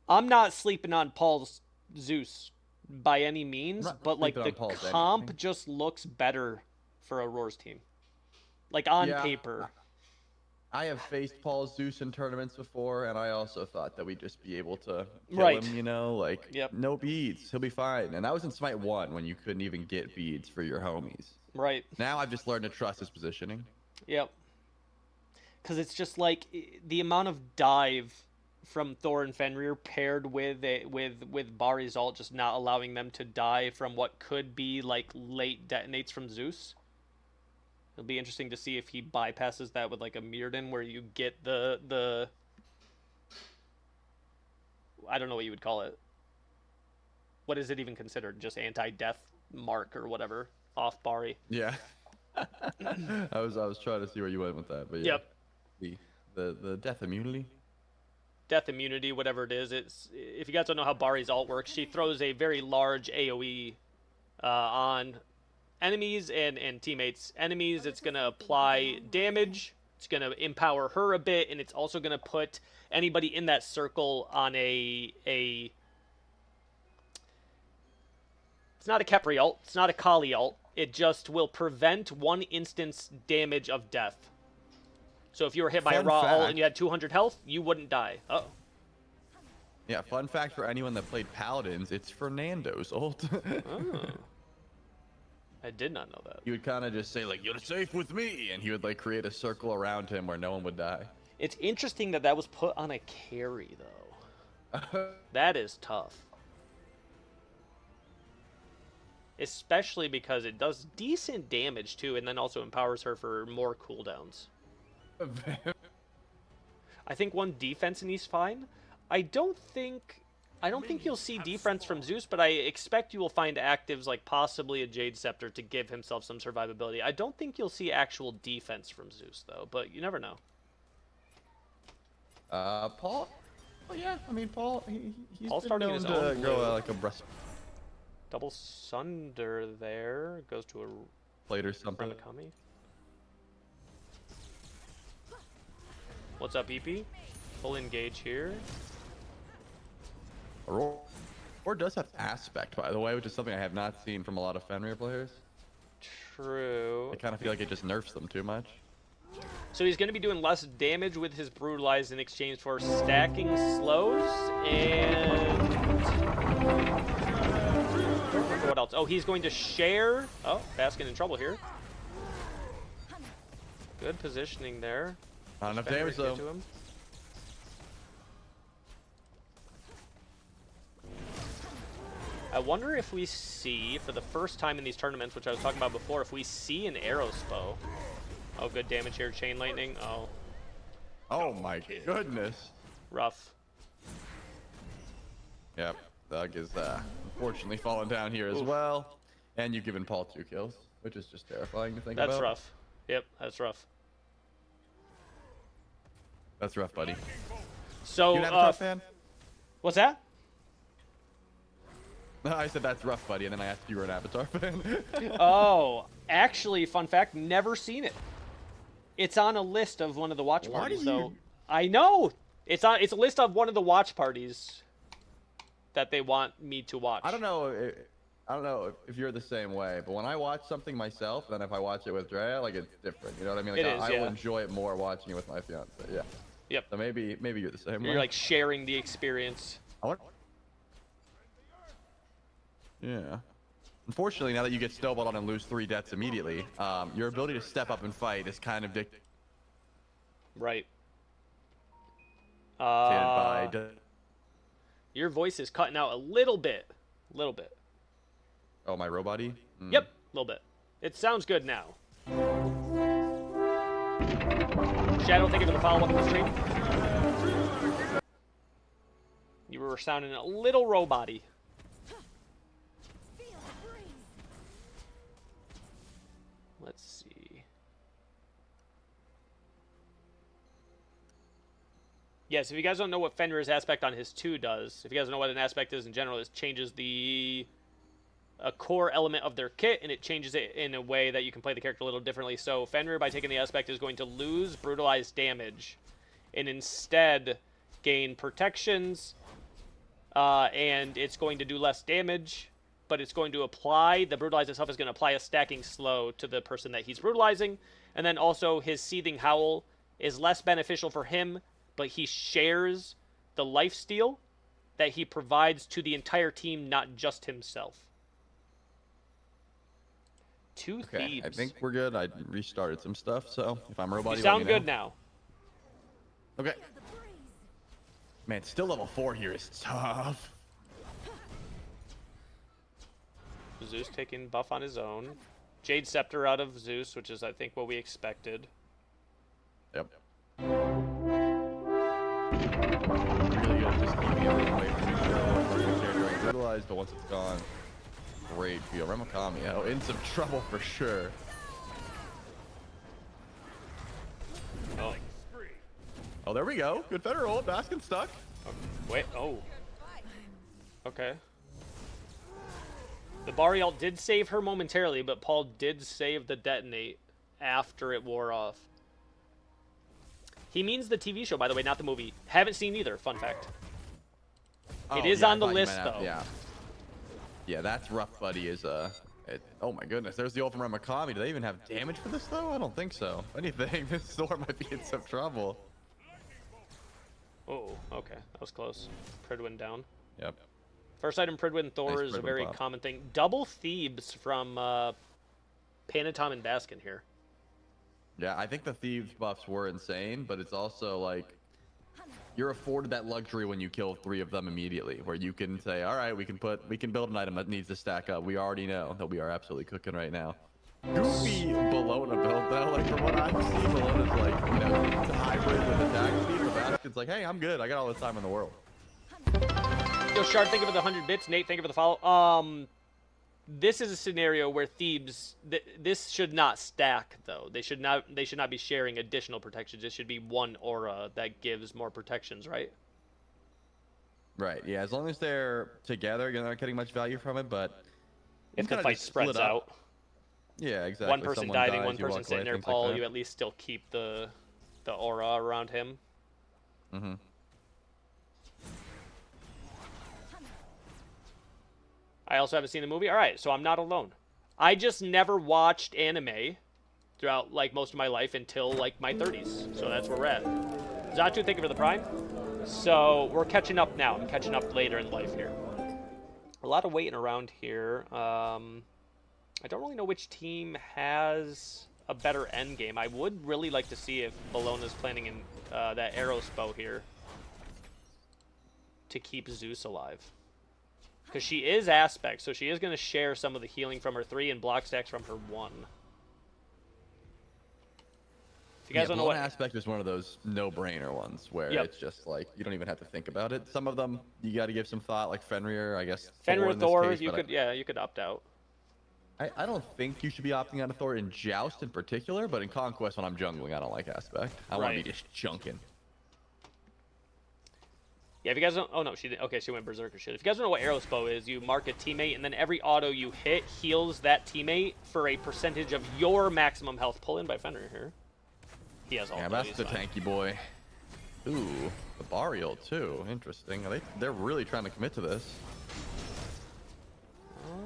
I'm not sleeping on Paul's Zeus by any means, but like the comp just looks better for Aurora's team. Like on paper. I have faced Paul Zeus in tournaments before, and I also thought that we'd just be able to kill Right. him, like, no beads, he'll be fine. And that was in Smite 1 when you couldn't even get beads for your homies. Right. Now I've just learned to trust his positioning. Yep. Because it's just like the amount of dive from Thor and Fenrir paired with Bari's ult just not allowing them to die from what could be like late detonates from Zeus. It'll be interesting to see if he bypasses that with like a Mirrodin where you get the I don't know what you would call it. What is it even considered? Just anti-death mark or whatever off Bari. Yeah. I was trying to see where you went with that, but yeah. Yep. The death immunity. Death immunity, whatever it is. It's, if you guys don't know how Bari's ult works, she throws a very large AoE on enemies and teammates. Enemies, it's going to apply damage. It's going to empower her a bit, and it's also going to put anybody in that circle on a it's not a Kepri ult, it's not a Kali ult. It just will prevent 1 instance damage of death. So if you were hit by a Fun raw ult fact. and you had 200 health, you wouldn't die. Uh-oh. Yeah, fun fact for anyone that played Paladins, it's Fernando's ult. Oh. I did not know that. He would kind of just say, like, you're safe with me, and he would, like, create a circle around him where no one would die. It's interesting that that was put on a carry, though. That is tough. Especially because it does decent damage, too, and then also empowers her for more cooldowns. I think 1 defense and he's fine. I don't think you'll see defense from Zeus, but I expect you will find actives like possibly a Jade Scepter to give himself some survivability. I don't think you'll see actual defense from Zeus, though, but you never know. Paul? Oh, yeah, I mean, Paul, he's Paul's been starting known his to own go blue. like a breast Double Sunder there. Goes to a plate or something. Ramakami. What's up, EP? Full engage here. Or does have aspect, by the way, which is something I have not seen from a lot of Fenrir players. True. I kind of feel like it just nerfs them too much. So he's going to be doing less damage with his Brutalize in exchange for stacking slows and... what else? Oh, he's going to share... Oh, Baskin in trouble here. Good positioning there. Not enough Fenrir damage, get though. to him. I wonder if we see, for the first time in these tournaments, which I was talking about before, if we see an arrow spo. Oh, good damage here. Chain lightning. Oh, Oh my goodness. rough. Yep, Thug is unfortunately falling down here as Oof. well. And you've given Paul 2 kills, which is just terrifying to think about. That's rough. Yep, that's rough. That's rough, buddy. So, You an Avatar fan? what's that? No, I said that's rough, buddy, and then I asked if you were an Avatar fan. Oh, actually, fun fact, never seen it. It's on a list of one of the watch Why parties, do though. you- I know. It's a list of one of the watch parties that they want me to watch. I don't know if you're the same way, but when I watch something myself, then if I watch it with Drea, like it's different. You know what I mean? Like It is, I will yeah. enjoy it more watching it with my fiance. Yeah. Yep. So maybe you're the same way. You're like sharing the experience. I want... Yeah. Unfortunately, now that you get snowballed on and lose 3 deaths immediately, your ability to step up and fight is kind of dictated Right. by... Your voice is cutting out a little bit. Little bit. Oh, my robot-y? Yep, a little bit. It sounds good now. Shadow, thank you for the follow-up on the stream. You were sounding a little robot-y. Let's see. Yes, if you guys don't know what Fenrir's aspect on his 2 does, if you guys don't know what an aspect is in general, it changes a core element of their kit, and it changes it in a way that you can play the character a little differently. So Fenrir, by taking the aspect, is going to lose brutalized damage, and instead gain protections, and it's going to do less damage, but it's going to apply, the brutalize itself is going to apply a stacking slow to the person that he's brutalizing, and then also his Seething Howl is less beneficial for him, but he shares the lifesteal that he provides to the entire team, not just himself. 2 Okay, Thebes. I think we're good. I restarted some stuff, so if I'm robot-y, You let sound me know. good now. Okay. Man, still level 4 here is tough. Zeus taking buff on his own. Jade Scepter out of Zeus, which is, I think, what we expected. Yep. Really good at just keeping everyone away from each other. During brutalized, but once it's gone, great feel. Ramakami, oh, in some trouble for sure. Oh, Oh, there we go. Good federal. Baskin stuck. wait. Oh. Okay. The Bari ult did save her momentarily, but Paul did save the detonate after it wore off. He means the TV show, by the way, not the movie. Haven't seen either, fun fact. It is yeah, on the list, though. Yeah. Yeah, that's rough, buddy. Oh my goodness, there's the ult from Ramakami. Do they even have damage for this, though? I don't think so. If anything, this Thor might be in some trouble. Oh, okay. That was close. Pridwin down. Yep. First item Pridwin Thor Nice is a Pridwin very pop. common thing. Double Thebes from Panatom and Baskin here. Yeah, I think the Thieves buffs were insane, but it's also like you're afforded that luxury when you kill 3 of them immediately, where you can say, all right, we can build an item that needs to stack up. We already know that we are absolutely cooking right now. Goofy Bologna build though, like from what I've seen, Bologna's like, you know, it's a hybrid with attack speed, but Baskin's like, hey, I'm good. I got all the time in the world. Yo, Shard, thank you for the 100 bits. Nate, thank you for the follow. This is a scenario where Thebes, this should not stack though. They should not be sharing additional protections. It should be one aura that gives more protections, right? Right. Yeah. As long as they're together, you're not getting much value from it. But If the kinda fight just spreads split up. out, Yeah, exactly. one person Someone diving, dies, one you person walk sitting away, there, things like Paul, that. you at least still keep the aura around him. Mm-hmm. I also haven't seen the movie. All right, so I'm not alone. I just never watched anime throughout like most of my life until like my 30s. So that's where we're at. Zatu, thank you for the prime. So we're catching up now. I'm catching up later in life here. A lot of waiting around here. I don't really know which team has a better end game. I would really like to see if Bologna's planning in that Arrows bow here to keep Zeus alive. Because she is Aspect, so she is going to share some of the healing from her 3 and block stacks from her 1. If you guys don't know what Aspect is one of those no-brainer ones where Yep. it's just like you don't even have to think about it. Some of them you got to give some thought, like Fenrir, I guess. Fenrir, in this Thor, case, you but could you could opt out. I don't think you should be opting out of Thor in Joust in particular, but in Conquest when I'm jungling, I don't like Aspect. I want to Right. be just chunking. Yeah, if you guys don't... Oh, no, she didn't. Okay, she went Berserker shit. If you guys don't know what Arrows bow is, you mark a teammate, and then every auto you hit heals that teammate for a percentage of your maximum health. Pull in by Fenrir here. He has all Yeah, of that's these, the fine. tanky boy. Ooh, the Barial too. Interesting. They're really trying to commit to this.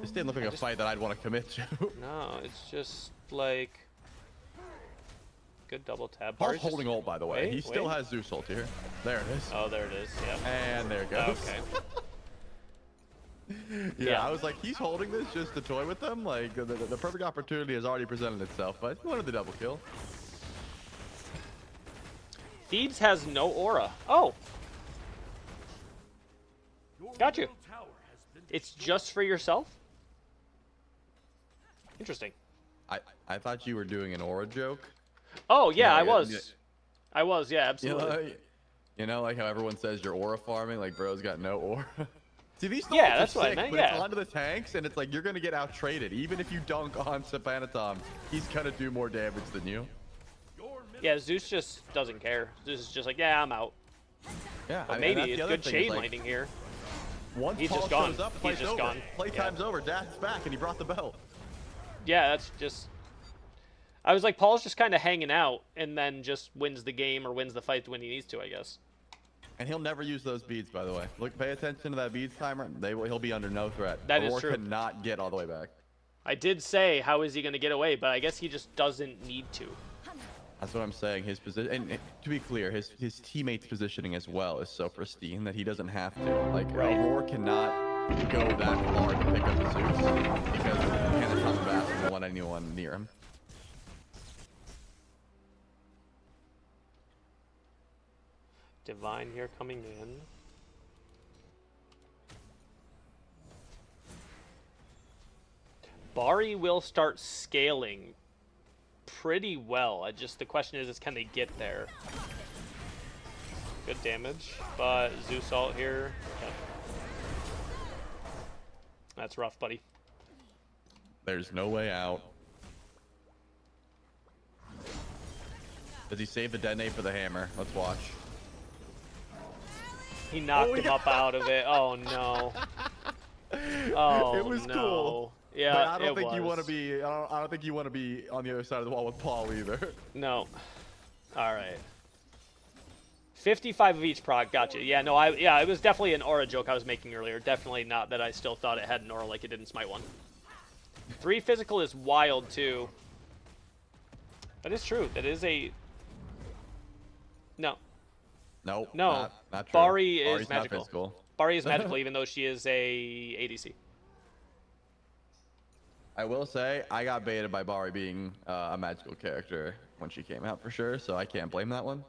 This didn't look like a fight that I'd want to commit to. No, it's just like... Good double tap. Paul's Bari's just- holding ult, by the way. Wait, He still wait. has Zeus ult here. There it is. Oh, there it is, yeah. And there it goes. Okay. Yeah, Yeah. I was like, he's holding this just to toy with them. Like, the perfect opportunity has already presented itself, but he wanted the double kill. Thebes has no aura. Oh! Got you. It's just for yourself? Interesting. I thought you were doing an aura joke. Oh, yeah, Yeah, I yeah, was. yeah. I was, yeah, absolutely. You know, like how everyone says you're aura farming, like bro's got no aura. See, these Yeah, ults are that's what I sick, meant, but yeah. it's onto the tanks, and it's like you're gonna get out traded. Even if you dunk on Sapanatom, he's gonna do more damage than you. Yeah, Zeus just doesn't care. Zeus is just like, yeah, I'm out. Yeah, But and maybe that's the it's other good thing, chain is, like, lightning here. Once He's Paul just gone. shows up, He's fight's just over. gone. Playtime's Yeah. over. Dad's back, and he brought the belt. Yeah, that's just... I was like, Paul's just kind of hanging out, and then just wins the game or wins the fight when he needs to, I guess. And he'll never use those beads, by the way. Look, pay attention to that beads timer. He'll be under no threat. That is Aurora true. cannot get all the way back. I did say, how is he going to get away? But I guess he just doesn't need to. That's what I'm saying. His position, and to be clear, his teammates' positioning as well is so pristine that he doesn't have to. Like, Right. Aurora cannot go that far to pick up the Zeus because Panatom's fast and won't let anyone near him. Divine here coming in. Bari will start scaling pretty well. The question is can they get there? Good damage, but Zeus ult here. Yep. That's rough, buddy. There's no way out. Does he save the detonate for the hammer? Let's watch. He knocked Oh, him yeah. up out of it. Oh no. Oh, it was no. cool. Yeah, But I don't it think you want to was. be. I don't think you want to be on the other side of the wall with Paul either. No. All right. 55 of each proc. Gotcha. Yeah, no, it was definitely an aura joke I was making earlier. Definitely not that I still thought it had an aura like it did in Smite 1. 3 physical is wild, too. That is true. That is a... No. Nope. No. Not true. Bari is Bari's not magical. physical. Bari is magical, even though she is a ADC. I will say I got baited by Bari being a magical character when she came out for sure, so I can't blame that one.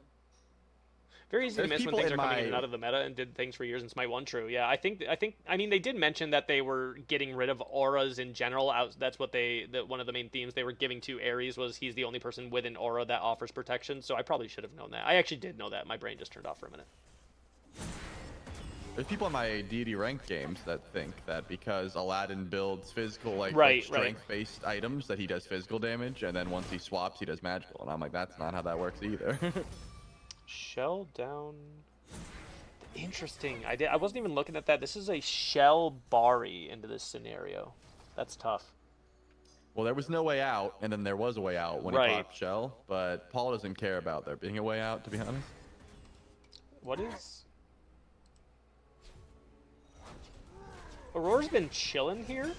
Very easy to There's miss when people things in are coming in my- and out of the meta and did things for years in Smite 1. True. Yeah, I mean, they did mention that they were getting rid of auras in general. That's what one of the main themes they were giving to Ares was he's the only person with an aura that offers protection. So I probably should have known that. I actually did know that. My brain just turned off for a minute. There's people in my deity ranked games that think that because Aladdin builds physical Right. strength-based items that he does physical damage, and then once he swaps, he does magical. And I'm like, that's not how that works either. Shell down. Interesting. I wasn't even looking at that. This is a shell Bari into this scenario. That's tough. Well, there was no way out, and then there was a way out when Right. he popped Shell, but Paul doesn't care about there being a way out, to be honest. What is... Aurora's been chilling here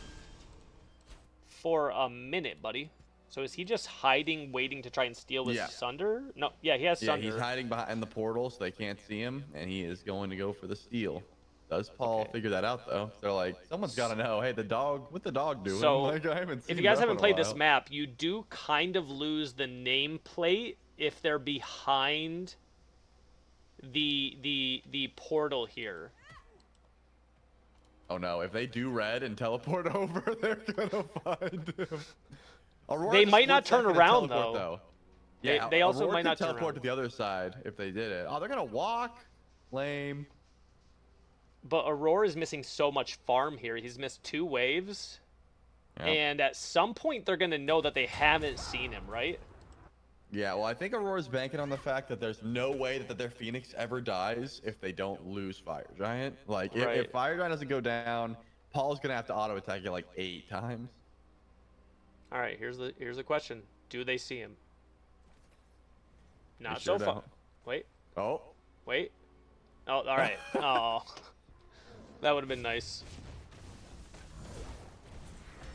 for a minute, buddy. So is he just hiding, waiting to try and steal with Yeah. Sunder? No, yeah, he has Yeah, Sunder. he's hiding behind the portal so they can't see him, and he is going to go for the steal. Does Paul Okay. figure that out, though? They're like, someone's got to know, hey, what's the dog doing? So, Like, I haven't seen if you guys Duff in haven't a played this while. map, you do kind of lose the nameplate if they're behind the portal here. Oh no, if they do red and teleport over, they're gonna find him. Aurora They just might not split turn second and around, teleport, though. Yeah, They also Aurora might could not turn teleport around. to the other side if they did it. Oh, they're gonna walk? Lame. But Aurora's missing so much farm here. He's missed 2 waves. Yep. And at some point, they're going to know that they haven't seen him, right? Yeah, well, I think Aurora's banking on the fact that there's no way that their Phoenix ever dies if they don't lose Fire Giant. Like, Right. if Fire Giant doesn't go down, Paul's gonna have to auto attack you like 8 times. All right, here's the question. Do they see him? Not sure so far. don't. Wait. Oh, Wait. Oh, all right. Oh. That would have been nice.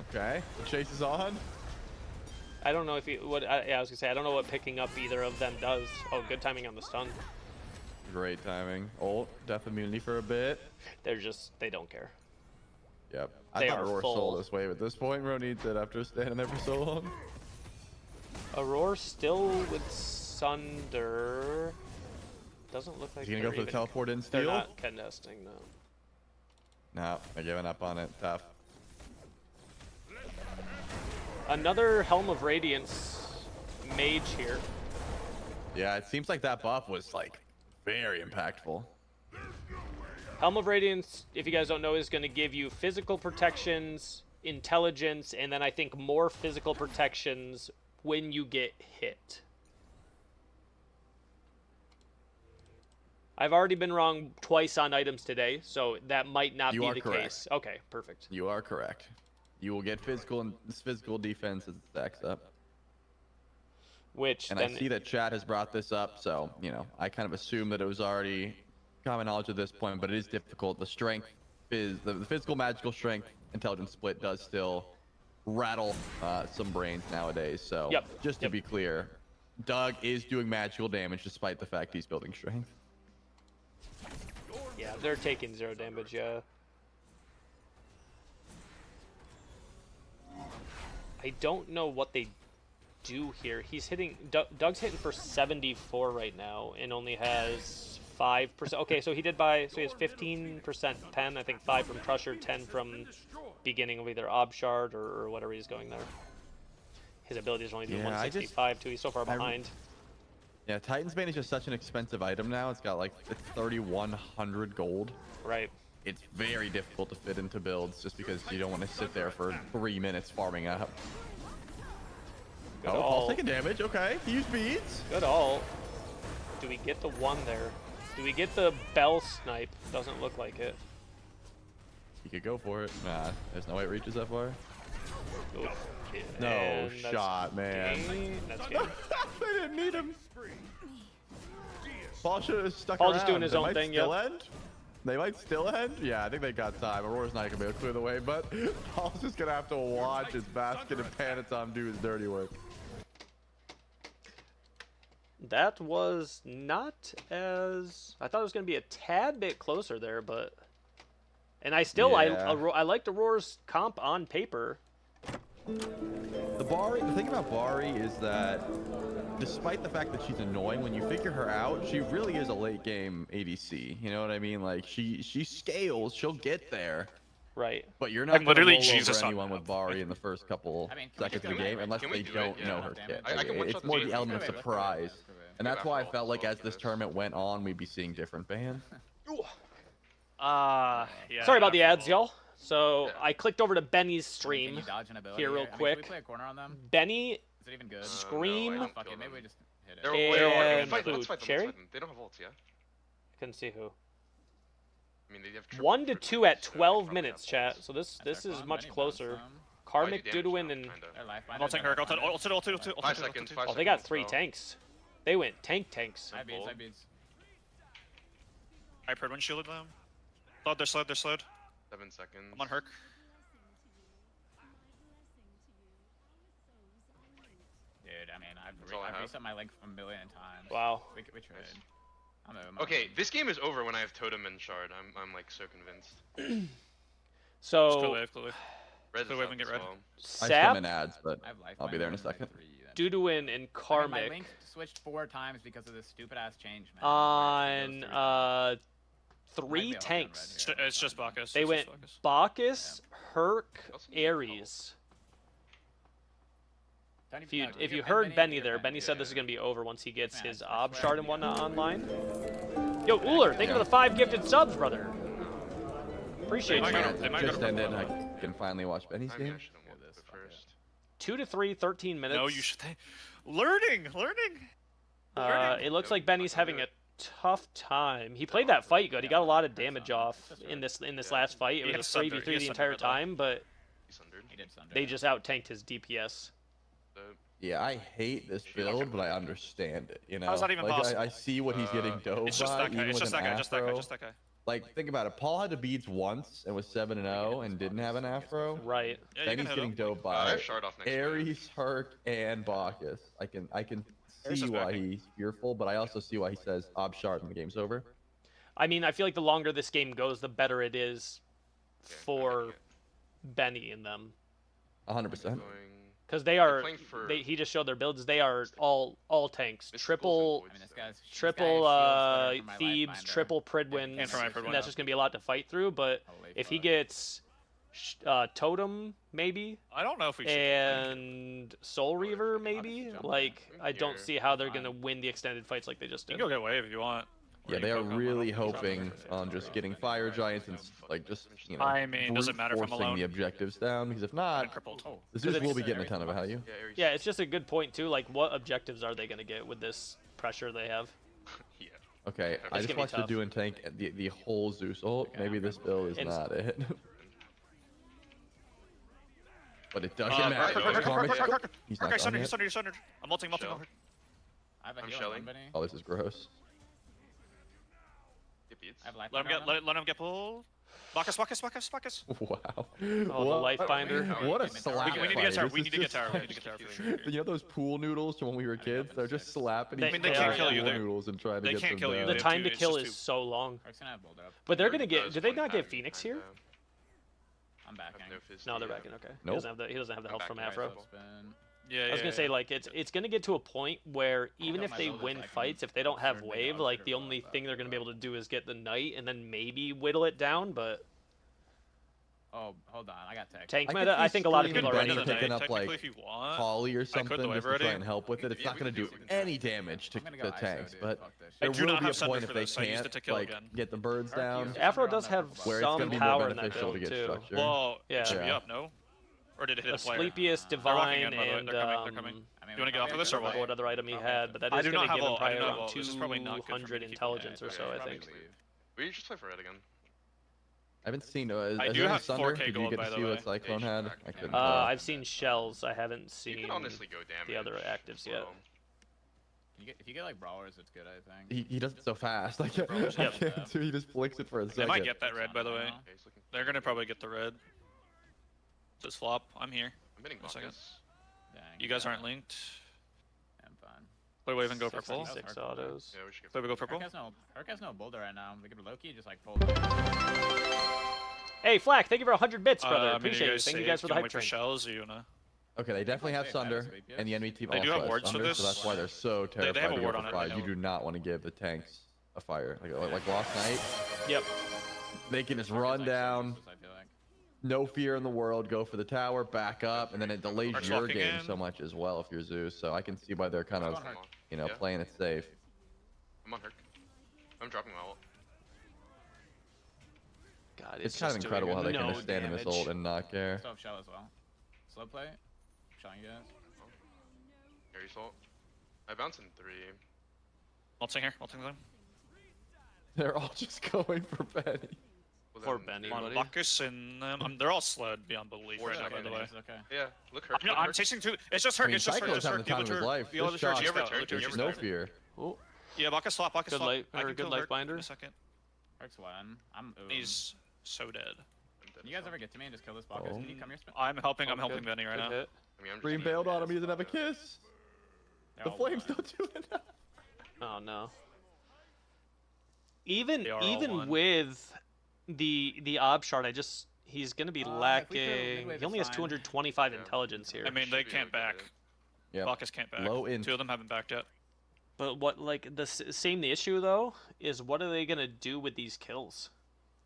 okay. The chase is on. I don't know if he what yeah, I was going to say I don't know what picking up either of them does. Oh, good timing on the stun. Great timing. Ult, death immunity for a bit. They don't care. Yep. They I thought are Aurora full. sold this wave at this point. Ro needs it after standing there for so long. Aurora still with Sunder. Doesn't look like Is he gonna they're go for the even- teleport in They're steal? not contesting, no. No, they're giving up on it. Tough. Another Helm of Radiance mage here. Yeah, it seems like that buff was like very impactful. Helm of Radiance, if you guys don't know, is going to give you physical protections, intelligence, and then I think more physical protections when you get hit. I've already been wrong twice on items today, so that might not You be are the correct. case. Okay, perfect. You are correct. You will get physical and physical defense as it stacks up. Which And then I see that chat has brought this up, so you know I kind of assume that it was already common knowledge at this point, but it is difficult. The strength is the physical magical strength intelligence split does still rattle some brains nowadays. So Yep, just to yep. be clear, Doug is doing magical damage despite the fact he's building strength. yeah, they're taking 0 damage, yeah. I don't know what they do here. He's hitting... Doug's hitting for 74 right now and only has 5%. Okay, so he did buy... So he has 15% pen, I think 5 from Crusher, 10 from beginning of either Obshard or whatever he's going there. His abilities are only doing Yeah, I just- 165 too. He's so far behind. Yeah, Titan's Bane is just such an expensive item now. It's got like 3,100 gold. Right. It's very difficult to fit into builds just because you don't want to sit there for 3 minutes farming up. Good Oh, Paul's ult. taking damage. Okay, he used beads. Good ult. Do we get the one there? Do we get the bell snipe? Doesn't look like it. He could go for it. Nah, there's no way it reaches that far. Oof. No And that's shot, man. That's game. They didn't need him. Paul should have stuck Paul around. just doing his They own might thing, still yep. end. They might still end. Yeah, I think they got time. Aurora's not gonna be able to clear the way, but Paul's just gonna have to watch his basket and Panatom do his dirty work. That was not as... I thought it was going to be a tad bit closer there, but... And I still... Yeah. I liked Aurora's comp on paper. The thing about Bari is that despite the fact that she's annoying, when you figure her out, she really is a late game ADC. You know what I mean? Like she scales, she'll get there. Right. But you're Like, not going to literally roll Jesus over on anyone that. with Bari in the first couple seconds of the game unless Can we they do it? don't know Yeah. her kit. I can one It's shot more this the element of game. surprise. And that's why I Yeah. felt like as this Yes. tournament went on, we'd be seeing different bans. Yeah. Sorry about the ads, absolutely. y'all. So Yeah. I clicked over to Benny's Can stream. you dodge an ability here real Can we quick. play a corner on them? Benny, Is it even good? Scream. No, I don't Fuck kill it, maybe we them. just hit it. They're, And we can fight them. who, Let's fight them. Cherry? Let's fight them. They don't have ults, yeah? couldn't see who. I mean, they have triple 1 to triple 2 at so they 12 probably minutes, have chat. ults. So this That's is fun. much Benny closer. bounce them. Karmic, Oh, you damage Duduin, now, and kinda. They're life I'm ulting her. Ulted. 5 seconds. 5 oh, seconds. they got 3 so- tanks. They went tanks. I beats. I heard one shielded them. They're slowed. 7 seconds. I'm on Herc. Dude, I mean, That's all I I've have. reset my leg a million times. Wow. We tried. Nice. I'm Okay, this game is over when I have Totem and Shard. I'm like so convinced. So Red Red's Go up wave and get as red. well. I still Sap, in ads, but I have life I'll be there in a second. Duduin, and I mean, my Karmic link switched 4 times because of this stupid ass change, man. on Where I have to go 3 Might be able to tanks. run red It's just Bacchus. They It's went just Bacchus. Bacchus, Herc, They also need Ares. Don't If you even- if you get heard Benny get there, Benny said this is yeah. gonna be over once he gets Man, his I ob swear shard to and God. whatnot online. Yo, Uller, thank you for the 5 gifted subs, brother. Appreciate They you. might Yeah, go- they it might go just to ended. purple. I can finally watch Benny's I mean, I game. should have won this, this fuck it. first. 2 to 3, 13 minutes. No, you should. Learning. It looks like Benny's having a tough time. He played that fight good. He got a lot of damage off in this last fight. It He was had a Sunder. 3v3 He the had entire Sunder, though. time, but He's sundered. He did Sunder. they just out tanked his DPS. So, Yeah, I hate this build, but I understand it. You know, How's that even like possible? I see what he's getting dove It's just by, that guy. even It's with just an that guy. Just that guy. afro. Just that guy. Like, think about it. Paul had to beats once and was 7-0 and didn't have an afro. Right. Yeah, you Then can he's hit getting him. dove I by have Shard off next to me. Ares, Herc, and Bacchus. I can Ares see is why backing. he's fearful, but I also see why he says ob shard and the game's over. I mean, I feel like the longer this game goes, the better it is Okay, I'm for making it. Benny and them. 100%. Going- Because they are, playing for- he just showed their builds. They are all tanks. Mysticals Triple, and I mean, this guy's triple shields for my Thebes, life binder. triple Pridwin. And for my Pridwin. And that's just gonna be a lot to fight through. But Holy if he fuck. gets Totem maybe I don't know if we should. and Soul Reaver maybe, jump like I don't Here. see how they're Fine. gonna win the extended fights like they just You did. can go get wave if you want. Or Yeah, you they can are poke him. really I don't know. hoping on just getting fire giants and like just I mean, does it matter if I'm forcing alone? the objectives down because if I'm not, crippled. Oh, the Because Zeus will be it's- getting a ton of value. Yeah, Ares. Yeah, it's just a good point too. Like, what objectives are they gonna get with this pressure they have? Yeah. Okay, It's I gonna just be watched the tough. do and tank the whole Zeus ult. Okay, Maybe I'm this good. build is And- not it. But it doesn't Right, matter. right, right, Karmic's- right, right, He's not Okay, done Sundered. yet. I'm ulting. Shell. I have a I'm heal on shelling. Benny. Oh, this is gross. Get beats. I have life Let him binder get. on him. Let him get pulled. Bacchus. Wow. the life binder. What a We slap We need to fight. get tower. This We is need to get just tower. We like- need to get tower for sure. You know those pool noodles from when we were kids? They're just slapping They- each I other mean, they can't with kill you. pool They're- noodles and trying to they get can't them kill you. down. The They have time two, to it's kill just is two. so long. Herc's gonna have build up. But they're Already gonna get. does Did they not 25 get Phoenix kinda. here? I'm I have backing. no fizz No, they're to, backing. Okay. Nope. He doesn't have the help I'm from backing Afro. right. Spin. Yeah. I was gonna say like it's gonna get to a point where even know if my they build is win like fights, if they don't have absurdly wave, dog like shit the about only that, thing they're gonna be but- able to do is get the knight and then maybe whittle it down. But Oh, hold on. I got tech. tank I could meta, I see think a lot of Scream people are and ready Benny for picking that. up, like, if you want. Holly or I could something the just wave to already. try and help with it. It's Yeah, not we going to can do do it. any damage to I'm gonna go the ISO, tanks, dude. but Fuck this I there shit. do will not be a have Sunder point for if they this. I used can't it to kill like again. get the birds Herc down, uses Afro Sunder on does that have before. where it's going some to be more power in that beneficial to build get too. structure. Well, Yeah. it should be Yeah. up, no? Or did it hit a player? Sleepiest, They're walking divine, in, by the way. and They're coming. They're coming. I mean, You wanna get off of this or what other item he had, but that I is do gonna not have give him ult, I do probably not have around ult. This is probably not good for me 200 to keep intelligence or going. so, I Yeah, think. probably. We just play for red again. I haven't seen. I Is do there any have Sunder? 4K Did you gold, get by to the see way. what Cyclone Yeah, you had? should I crack couldn't him. tell. I've seen shells. I haven't You seen. can honestly go damage. the other actives as yet. well. If you get like brawlers, it's good, I think. He does it so fast. Like, I Yep. can't do. He just flicks it for a They second. might get that red, by the way. Now. Okay, he's looking. They're gonna probably get the red. Just flop. I'm here. I'm hitting a second. Bacchus. Dang, You guys yeah. aren't linked. I'm fine. Wait, wave and go purple. 66 Purple. autos. Yeah, we should Wait, we go purple. Herc has no boulder right now. We could low-key just like pull. Hey, Flack, thank you for 100 bits, brother. I mean, Appreciate it. Thank you guys for the hype wait for train. shells, or you wanna? Okay, they definitely have Safe, I have Sunder, escape, yes. and the enemy team They also do have has wards for Sunder, this? so that's why they're so They terrified have a to ward go on for it, fire. I You know. do not want to give the tanks a fire. Like last night, Yep. they can just run down, I feel like. no fear in the world, go for the tower, back up, and then it delays Arch your locking game in. so much as well if you're Zeus. So I can see why they're kind of, I'm on. you know, Yeah. playing it safe. I'm on Herc. I'm dropping my ult. God, It's kind of just incredible how doing they can no just stand in this damage. ult and not care. Still have shell as well. Slow play. Showing you guys. Carry salt. I bounce in 3. Ulting here. Ulting them. They're all just going for Benny. Well, Poor then- Benny. On buddy. Bacchus and they're all slowed beyond belief Four right now, by seconds. the way. It's okay. Yeah, look Herc. I'm, look I'm Herc. chasing through. It's just I Herc. mean, It's just Herc. Cyclone's Just having Herc. the time of his life. The other This two are shot- just You ever out. turn? The two are You just ever No out. fear. Oh, Yeah, Bacchus slap. Bacchus good slap. light, I or can good kill life Herc binder. in a second. Herc's one. I'm. Ooh. He's so dead. I'm dead Can you as guys well. ever get to me and just kill this Bacchus? Can you come here? I'm helping. I'm good. helping Benny right Good now. hit. I mean, I'm just Green eating bailed on it, him. He doesn't have a so- kiss. They're The all flames one. don't do enough. Oh no. Even They are all one. with the ob shard, he's gonna be If we throw lacking. midwave, He only it's has fine. 225 Yeah. intelligence here. I mean, they Should be can't okay. back. Yeah. Bacchus can't back. Low int. Two of them haven't backed yet. But what the issue though is what are they gonna do with these kills?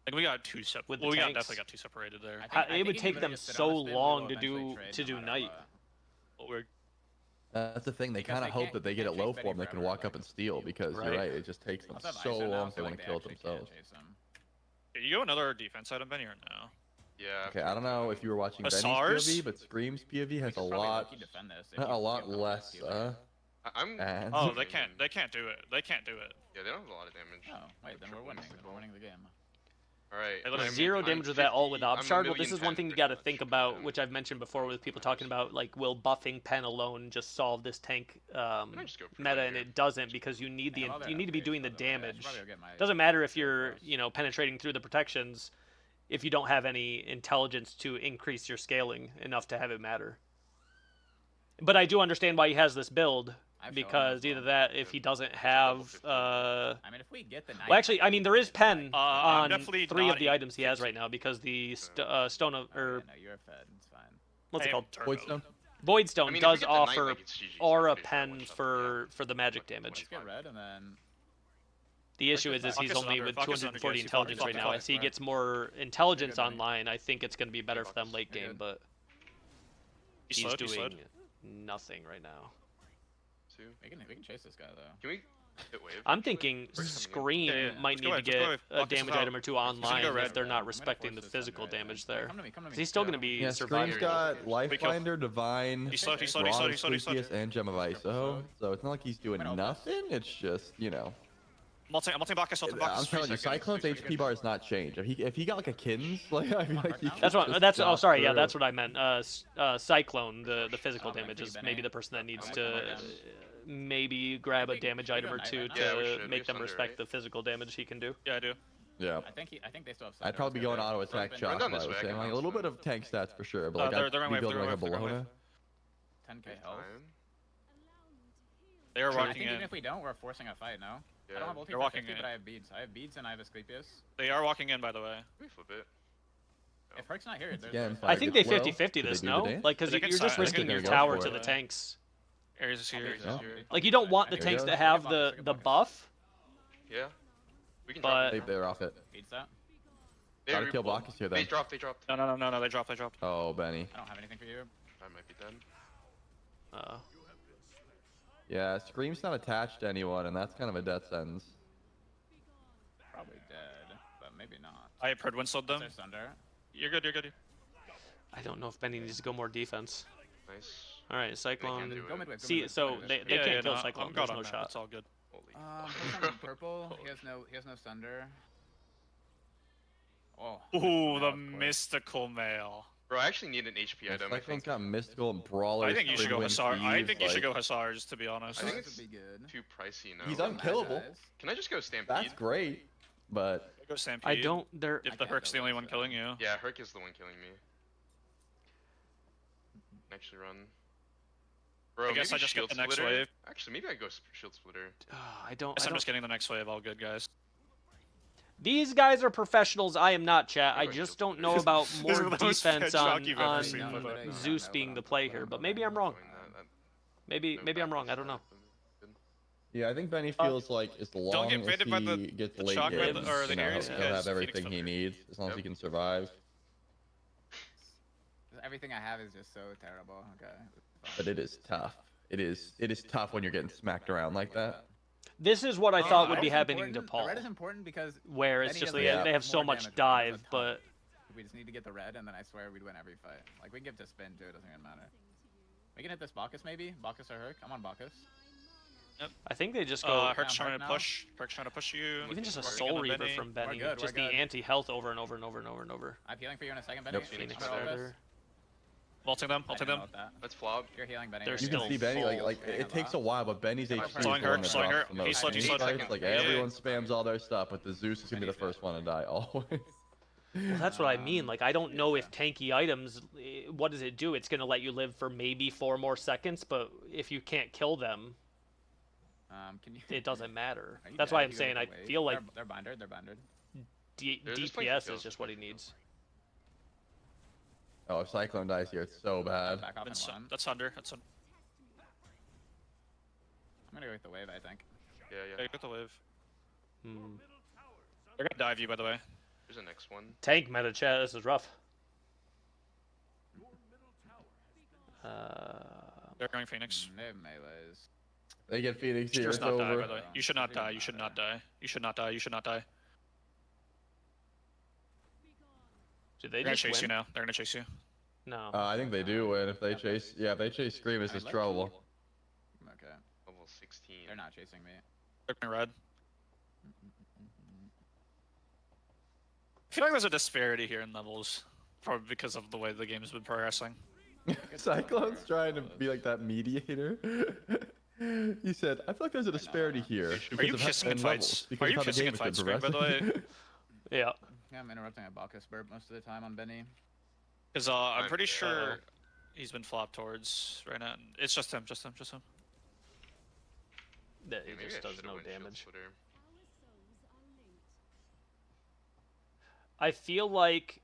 Like we got two sep. With the Well, we got tanks. definitely got two separated there. It would take them so long to do night. But we're That's the thing. They Because kind of they hope can't- that they they get it can't low chase form. They Benny can forever, walk up like- and steal because Right. you're right. It just takes them Also have so Iso now, long if they so, want like, to kill it actually can't themselves. chase them. you go another defense item, Benny, or no? Yeah. Okay, I don't know if you were watching A Benny's SARS? POV, but Scream's POV has a We could probably lot, low-key defend this if a you lot give them less. healing. I'm. And Oh, they can't. They can't do it. They can't do it. Yeah, they don't have a lot of damage. Oh, wait, then we're Triple winning. missile. Then we're winning the game. All right. Hey, look, I'm- Zero I'm damage with that ult with 50, I'm a Obshard. Well, this million is one 10 thing you pretty got to much. think about, Yeah. which I've mentioned before with people talking about, like, will buffing Pen alone just solve this tank I just go for meta, it and here. it doesn't because you need Yeah, the well, you need to be upgrades, doing the by way. I should damage. probably go get my- Doesn't matter if shield you're first. penetrating through the protections if you don't have any intelligence to increase your scaling enough to have it matter. But I do understand why he has this build I have because shell either as that if he doesn't have well. I mean, if we get the well, actually, I mean, there is pen I'm on definitely 3 not of the in items he has right now because the stone of, or no, you're fed. It's fine. what's it Hey, called? turbo. Voidstone. Void Stone I mean, if we does get the knight, offer like, it's GG, so aura I'm pretty sure I'll pen one-shot them, for the magic Fucking damage. Let's get red and then. The issue is Focus he's on only under, with focus on 240 against, intelligence focus right on now. focus, As he right. gets more intelligence You're good, buddy. online, I think it's going to be better for them late You're game, good. but He's he's slowed. He's doing slowed. nothing right now. Two. We can chase this guy though. Can we hit wave? I'm thinking Where's coming in? Scream Yeah, yeah. might Let's need go to ahead, let's go get ahead. a Focus damage out. item or two gonna online go if red. they're I'm not gonna respecting the force this physical Sunder, I damage think. there. Come to me, come to me. He's still going to Yeah. be Yeah, surviving. Scream's got We kill. Lifeliner, Divine, He's slowed. He's slowed. He's Raw, slowed. He's slowed. He's slowed. Asclepius, and Gem of Iso. So it's not like he's doing Wait, no, nothing. It's just, you know. I'm ulting Bacchus. Ulting I'm Bacchus. telling you, 3 seconds, Cyclone's 3 HP seconds. bar has not changed. If he got like a Kins, like I feel like he could That's what. just That's. Oh, chop sorry. Yeah, through. that's what I meant. Cyclone, the physical I'm gonna damage keep is Benny. maybe the person that needs I'm to gonna come maybe grab a think damage we item go or knight two right now. Yeah, we to should. We make have them Sunder, respect right? the physical damage he can do. Yeah, I do. Yeah. I think they still have. I'd probably be going auto attack Chop. chop. down I this was way, I saying can like a little bounce bit of tank stats for sure, but like they're I'd gonna be wave, building they're like a gonna wave, they're gonna Bologna. 10k health. Time. They are I walking think in. even if we don't, we're forcing a fight. No. I Yeah. don't have ulti They're for walking 50, in. but I have beads. I have beads and I have Asclepius. They are walking in, by the way. We flip it. If Herc's not here, there's Again, I fire think they gets low. 50-50 Do they this, do the no? dance? Like, because They you're can just side- risking they your can go tower for to it. the tanks. Ares is here. Ares is Yeah. here. Like, you don't want the There tanks you to go. have Good the buff. buff. Yeah. We can But- drop. They're off it. beats that. They Gotta kill Bacchus here They then. dropped. They dropped. No. They dropped. They dropped. Oh, Benny. I don't have anything for you. I might be dead. Yeah, Scream's not attached to anyone, and that's kind of a death sentence. Probably dead, but maybe not. I have heard Winslowed them. There's Sunder. You're good. You're good. I don't know if Benny needs to go more defense. Nice. All right, They Cyclone. can do Go it. midway. Go See, midway, so go midway. they can't kill no, Cyclone. I'm There's good no on that. shot. It's all good. Holy. He's on purple. He has no Sunder. Oh. Ooh, the of course. mystical mail. Bro, I actually need an HP item. Cyclone's got mystical and brawlers. I think you should go Pridwin, Hussar. I Thieves, think you should like, go Hussars, to be honest. I think Stars it's would be good. too pricey now. He's Mad unkillable. Eyes. Can I just go Stampede? That's great, but Go Stampede. I don't. They're. If I the can't Herc's the go only with one that. killing you. Yeah, Herc is the one killing me. Actually run. Bro, I guess maybe I just get Shield the next Splitter? wave. Actually, maybe I go Shield Splitter. I don't. Guess I I'm don't. just getting the next wave. All good, guys. These guys are professionals. I am not, chat. I Go just Shield don't know Splitter. about This more is the most defense fed shock on you've ever seen, by the way. Zeus being the play here, but maybe I'm wrong. Doing that, Maybe no maybe I'm wrong. I backup don't know. Good. yeah, I think Benny feels like as long get as raided he by the gets the late shock games, with the- or the you know, Ares he'll guys, have Phoenix everything he Thunder. needs as long as Yep. he can survive. Everything I have is just so terrible. Okay. But it is tough. It is tough when you're getting smacked around like that. This is what I Oh, thought would red be is happening to important. Paul, The red is important because where it's Benny just has, they, like, they have so more much damage, dive, has a ton. but we just need to get the red, and then I swear we'd win every fight. Like, we can give to spin, too. It doesn't even matter. We can hit this Bacchus, maybe? Bacchus or Herc? I'm on Bacchus. I think they just go Herc's Yeah, trying Herc to now. push. Herc's trying to push you. even just a Working Soul on Reaver Benny. from Benny, good, just we're the good. anti-health over and over and over and over and over. I'm healing for you in a second, Benny. Yep. Phoenix Control this. Feather. Ulting them. I Ulting didn't know them. about that. Let's flop. You're healing, Benny. They're You're You can still see Benny full. like it takes a while, but Benny's HP is the Slowing one her, that slowing drops her. the He most. slowed, he In these slowed. fights, like Yeah. everyone spams all their stuff, but the Zeus is gonna be the first one to die always. Well, that's what I mean. Like, I don't know yeah. if tanky items, what does it do? It's gonna let you live for maybe 4 more seconds, but if you can't kill them, Can you? it doesn't matter. Are you That's dead why if I'm you go saying to I the wave? feel like they're bindered. They're bindered. They're just playing for DPS kills, is just what he needs. Oh, if Cyclone dies here, it's so bad. Back off in That's one. that's under. That's under. I'm gonna go with the wave, I think. Yeah, Yeah, yeah. you got the wave. Hmm. They're gonna dive you, by the way. There's a next one. Tank meta chat. This is rough. They're going Phoenix. They have melees. They get Phoenix You should here, just it's not die, over. by the way. You should not die. You should not die. You should not die. You should not die. Did They're they gonna just chase win? you now. They're gonna chase you. No. I think they do win if they chase. Yeah, if they chase Scream, it's I just like trouble. Okay. Level 16. They're not chasing me. They're going red. I feel like there's a disparity here in levels, probably because of the way the game has been progressing. Cyclone's trying to be like that mediator. He said, "I feel like there's a disparity here." Are you because of kissing how- in and fights? levels, because Are of you how the kissing game in has been fights, Greg, by the way? progressing. Yeah. Yeah, I'm interrupting a Bacchus burp most of the time on Benny. Because I'm I'm pretty dead. sure he's been flopped towards right now. It's just him, just him, just him. That Yeah, it maybe just I does should've no went Shield damage. Splitter. I feel like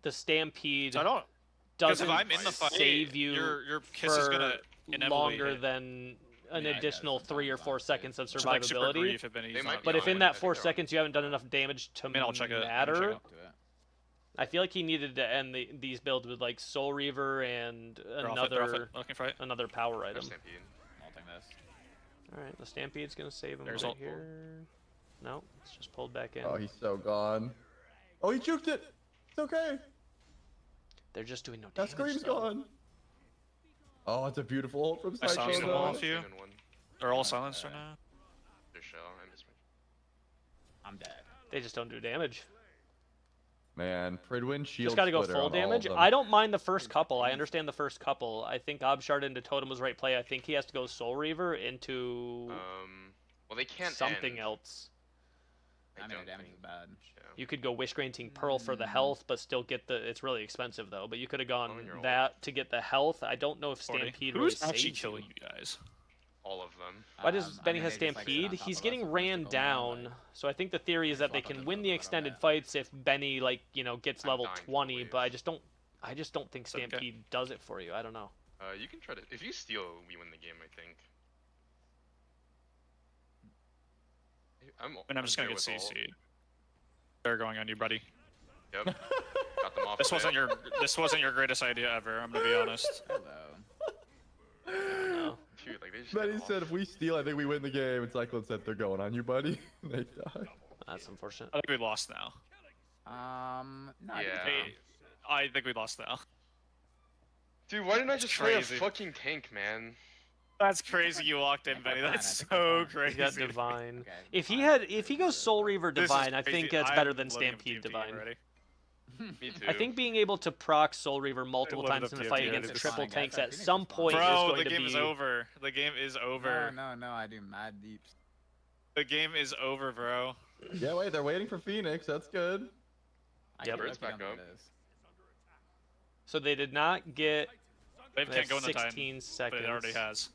the Stampede So I don't. Because doesn't if I'm in the fight, save you your kiss is gonna for inevitably longer hit. than an Yeah, I guess additional 3 or sometimes 4 honestly. seconds of So, like, super survivability. grief if Benny's They might not be But if on in it. that I think 4 they're on seconds you haven't done enough damage to mean, I'll check it. matter, Up to it. I feel like he needed to end these builds with like Soul Reaver and They're off it, they're off it. Looking for it. another power There's item. Stampede. Ulting this. All right, the Stampede's gonna save him There's right ult. here. No, it's just pulled back in. Oh, he's so gone. Oh, he juked it. It's okay. They're just doing no That damage. Scream's though. gone. Oh, it's a beautiful ult from I saw Cyclone. some though. off you. Two and one. They're all silenced right now. Their shell. I missed my. I'm dead. They just don't do damage. Man, Pridwin, Shield Just gotta go Splitter full on all of damage. them. I don't mind the first couple. I understand the first couple. I think Obshard into Totem was right play. I think he has to go Soul Reaver into Well, they can't something end. else. I mean, don't their damage think- is bad. Yeah. You could go Wish Granting Pearl for the health, but still get the. It's really expensive though. But you could have Oh, gone you're that to get the health. I don't know if 40. Stampede really Who's actually saves killing you. you guys? All of them. Why does I Benny mean, has they just, like, sit Stampede? on top He's of getting us, ran mystical now, down. like- So I think the theory is that they Swap can up win the the totem, I don't extended know. fights if Benny gets I'm level dying for the 20. wave. But I just don't think It's okay. Stampede does it for you. I don't know. You can try to. If you steal, we win the game. I think. And I'm just gonna there get with ult. CC. They're going on you, buddy. Yep. Got them off. This a wasn't bit. this wasn't your greatest idea ever. I'm gonna be honest. Hello. No. Dude, like they just. Benny got off. said, "If we steal, I think we win the game." And Cyclone said, "They're going on you, buddy." They die. That's unfortunate. I think we lost now. No. Yeah. I think we lost now. Dude, why didn't I It's just play a crazy. fucking tank, man? That's crazy. You walked in, Benny. fine, I That's think that's so fine. crazy. He's got Divine. Okay, If he fine. had, if he goes Soul Reaver This is Divine, I crazy. think it's better I'm than loading up Stampede TFT Divine. already. Me too. I think being able to proc Soul Reaver multiple loaded times up in the TFT fight already. against It's triple fine, guys. tanks That at Phoenix some is fine. point is Bro, going the to game be. is over. The game is over. No, I do mad deeps. The game is over, bro. Yeah, wait, they're waiting for Phoenix. That's good. I Yep. can't Bird's look, you back don't know up. what it is. So they did not get. Wave They can't have go in the 16 Titan, seconds. but it already has.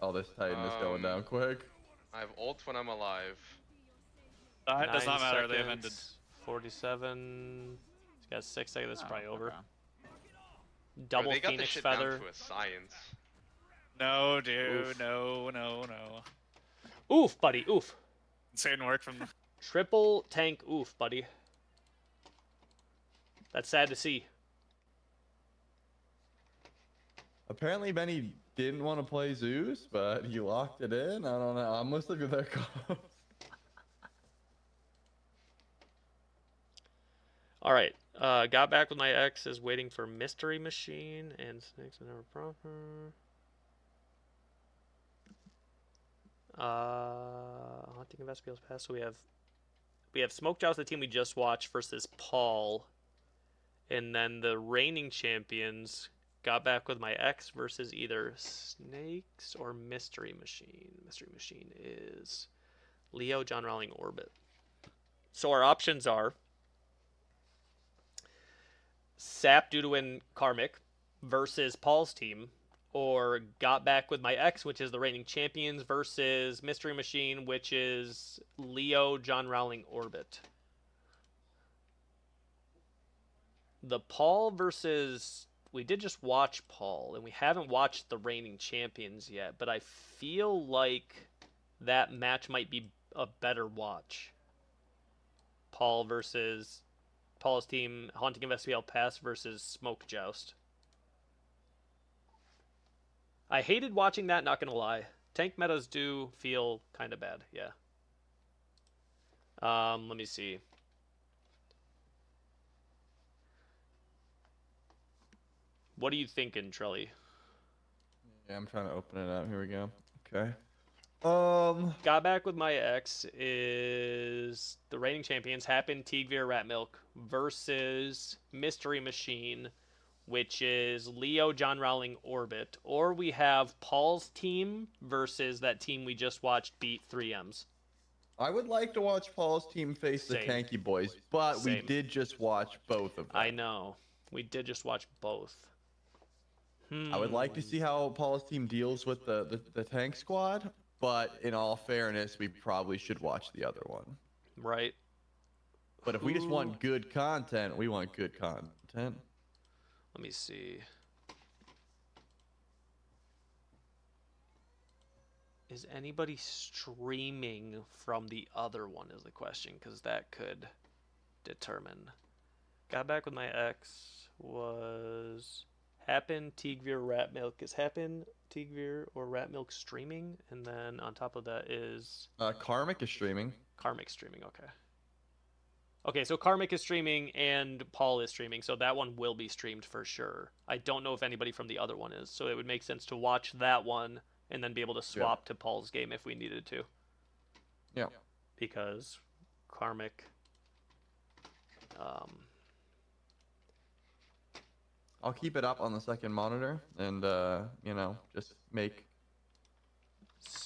Oh, this Titan is going down quick. I have ult when I'm alive. It does 9 not matter. They have ended. seconds, 47. He's got 6 seconds. That's Oh, probably over. okay. Bro, Double they got Phoenix this shit Feather. down to a science. No, dude. Oof. No. Oof, buddy. Oof. Insane work from. Triple tank. Oof, buddy. That's sad to see. Apparently, Benny didn't want to play Zeus, but he locked it in. I don't know. I'm listening to their calls. All right. Got back with my ex is waiting for Mystery Machine and Snakes are never proper. Hunting of SPL's past. So we have Smoke Joust, the team we just watched, versus Paul, and then the reigning champions. Got back with my ex versus either Snakes or Mystery Machine. Mystery Machine is Leo, John Rowling, Orbit. So our options are Sap, Duduin, Karmic versus Paul's team, or Got Back with My Ex, which is the reigning champions, versus Mystery Machine, which is Leo, John Rowling, Orbit. The Paul versus... We did just watch Paul, and we haven't watched the reigning champions yet, but I feel like that match might be a better watch. Paul versus Paul's team, Haunting of SPL Pass versus Smoke Joust. I hated watching that, not gonna lie. Tank metas do feel kind of bad, yeah. Let me see. What are you thinking, Trelly? Yeah, I'm trying to open it up. Here we go. Okay. Got Back with My Ex is the reigning champions, Happen, Tigveer, Rat Milk, versus Mystery Machine, which is Leo, John Rowling, Orbit. Or we have Paul's team versus that team we just watched beat 3Ms. I would like to watch Paul's team face the Same. Tanky Boys, but we Same. did just watch both of them. I know. We did just watch both. I would like to see how Paul's team deals with the tank squad, but in all fairness, we probably should watch the other one. Right. But if we just want good content, we want good content. Let me see. Is anybody streaming from the other one is the question, because that could determine. Got Back with My Ex was Happen, Tigveer, Rat Milk. Is Happen, Tigveer, or Rat Milk streaming? And then on top of that is Karmic is streaming. Karmic streaming, okay. Okay, so Karmic is streaming and Paul is streaming, so that one will be streamed for sure. I don't know if anybody from the other one is, so it would make sense to watch that one and then be able to swap to Paul's game if we needed to. Yeah. Because Karmic... I'll keep it up on the second monitor and, you know, just make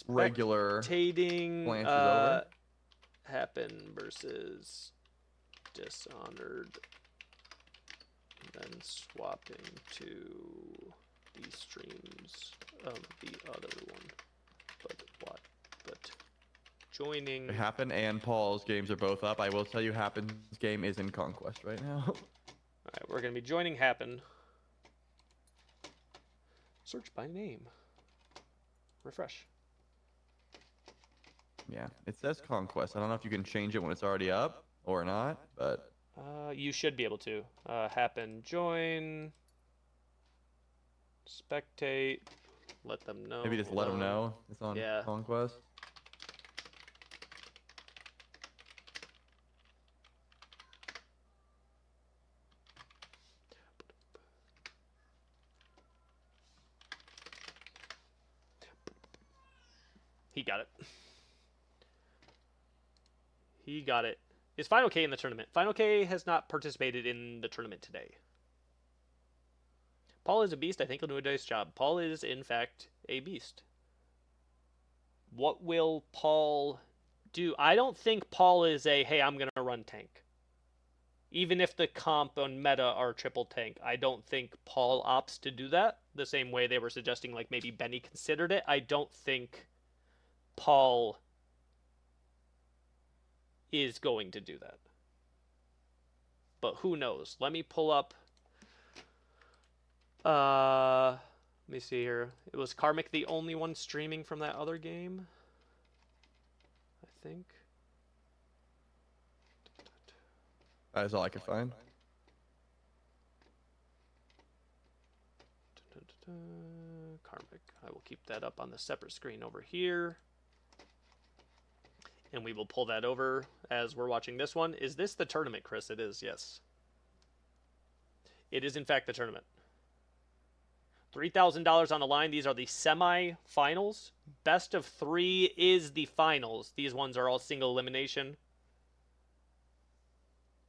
regular Spectating glances over. Happen versus Dishonored, then swapping to the streams of the other one. But joining. Happen and Paul's games are both up. I will tell you, Happen's game is in Conquest right now. Alright, we're gonna be joining Happen. Search by name. Refresh. Yeah, it says Conquest. I don't know if you can change it when it's already up or not, but You should be able to. Happen, join, spectate, let them know. maybe just let them know it's on Yeah. Conquest. He got it. He got it. Is Final K in the tournament? Final K has not participated in the tournament today. Paul is a beast. I think he'll do a nice job. Paul is, in fact, a beast. What will Paul do? I don't think Paul is a, hey, I'm going to run tank. Even if the comp on meta are triple tank, I don't think Paul opts to do that. The same way they were suggesting, like, maybe Benny considered it. I don't think Paul is going to do that. But who knows? Let me pull up. Let me see here. It was Karmic the only one streaming from that other game, I think. That is all I could find. Karmic. I will keep that up on the separate screen over here. And we will pull that over as we're watching this one. Is this the tournament, Chris? It is, yes. It is, in fact, the tournament. $3,000 on the line. These are the semi-finals. Best of 3 is the finals. These ones are all single elimination.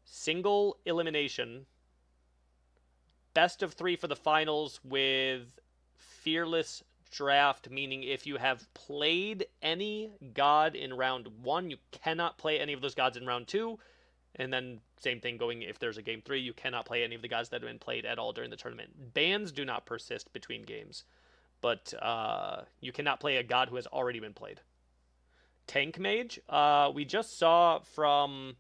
Single elimination. Best of 3 for the finals with fearless draft, meaning if you have played any god in round 1, you cannot play any of those gods in round 2. And then same thing going if there's a game 3, you cannot play any of the gods that have been played at all during the tournament. Bans do not persist between games, but you cannot play a god who has already been played. Tank Mage, we just saw from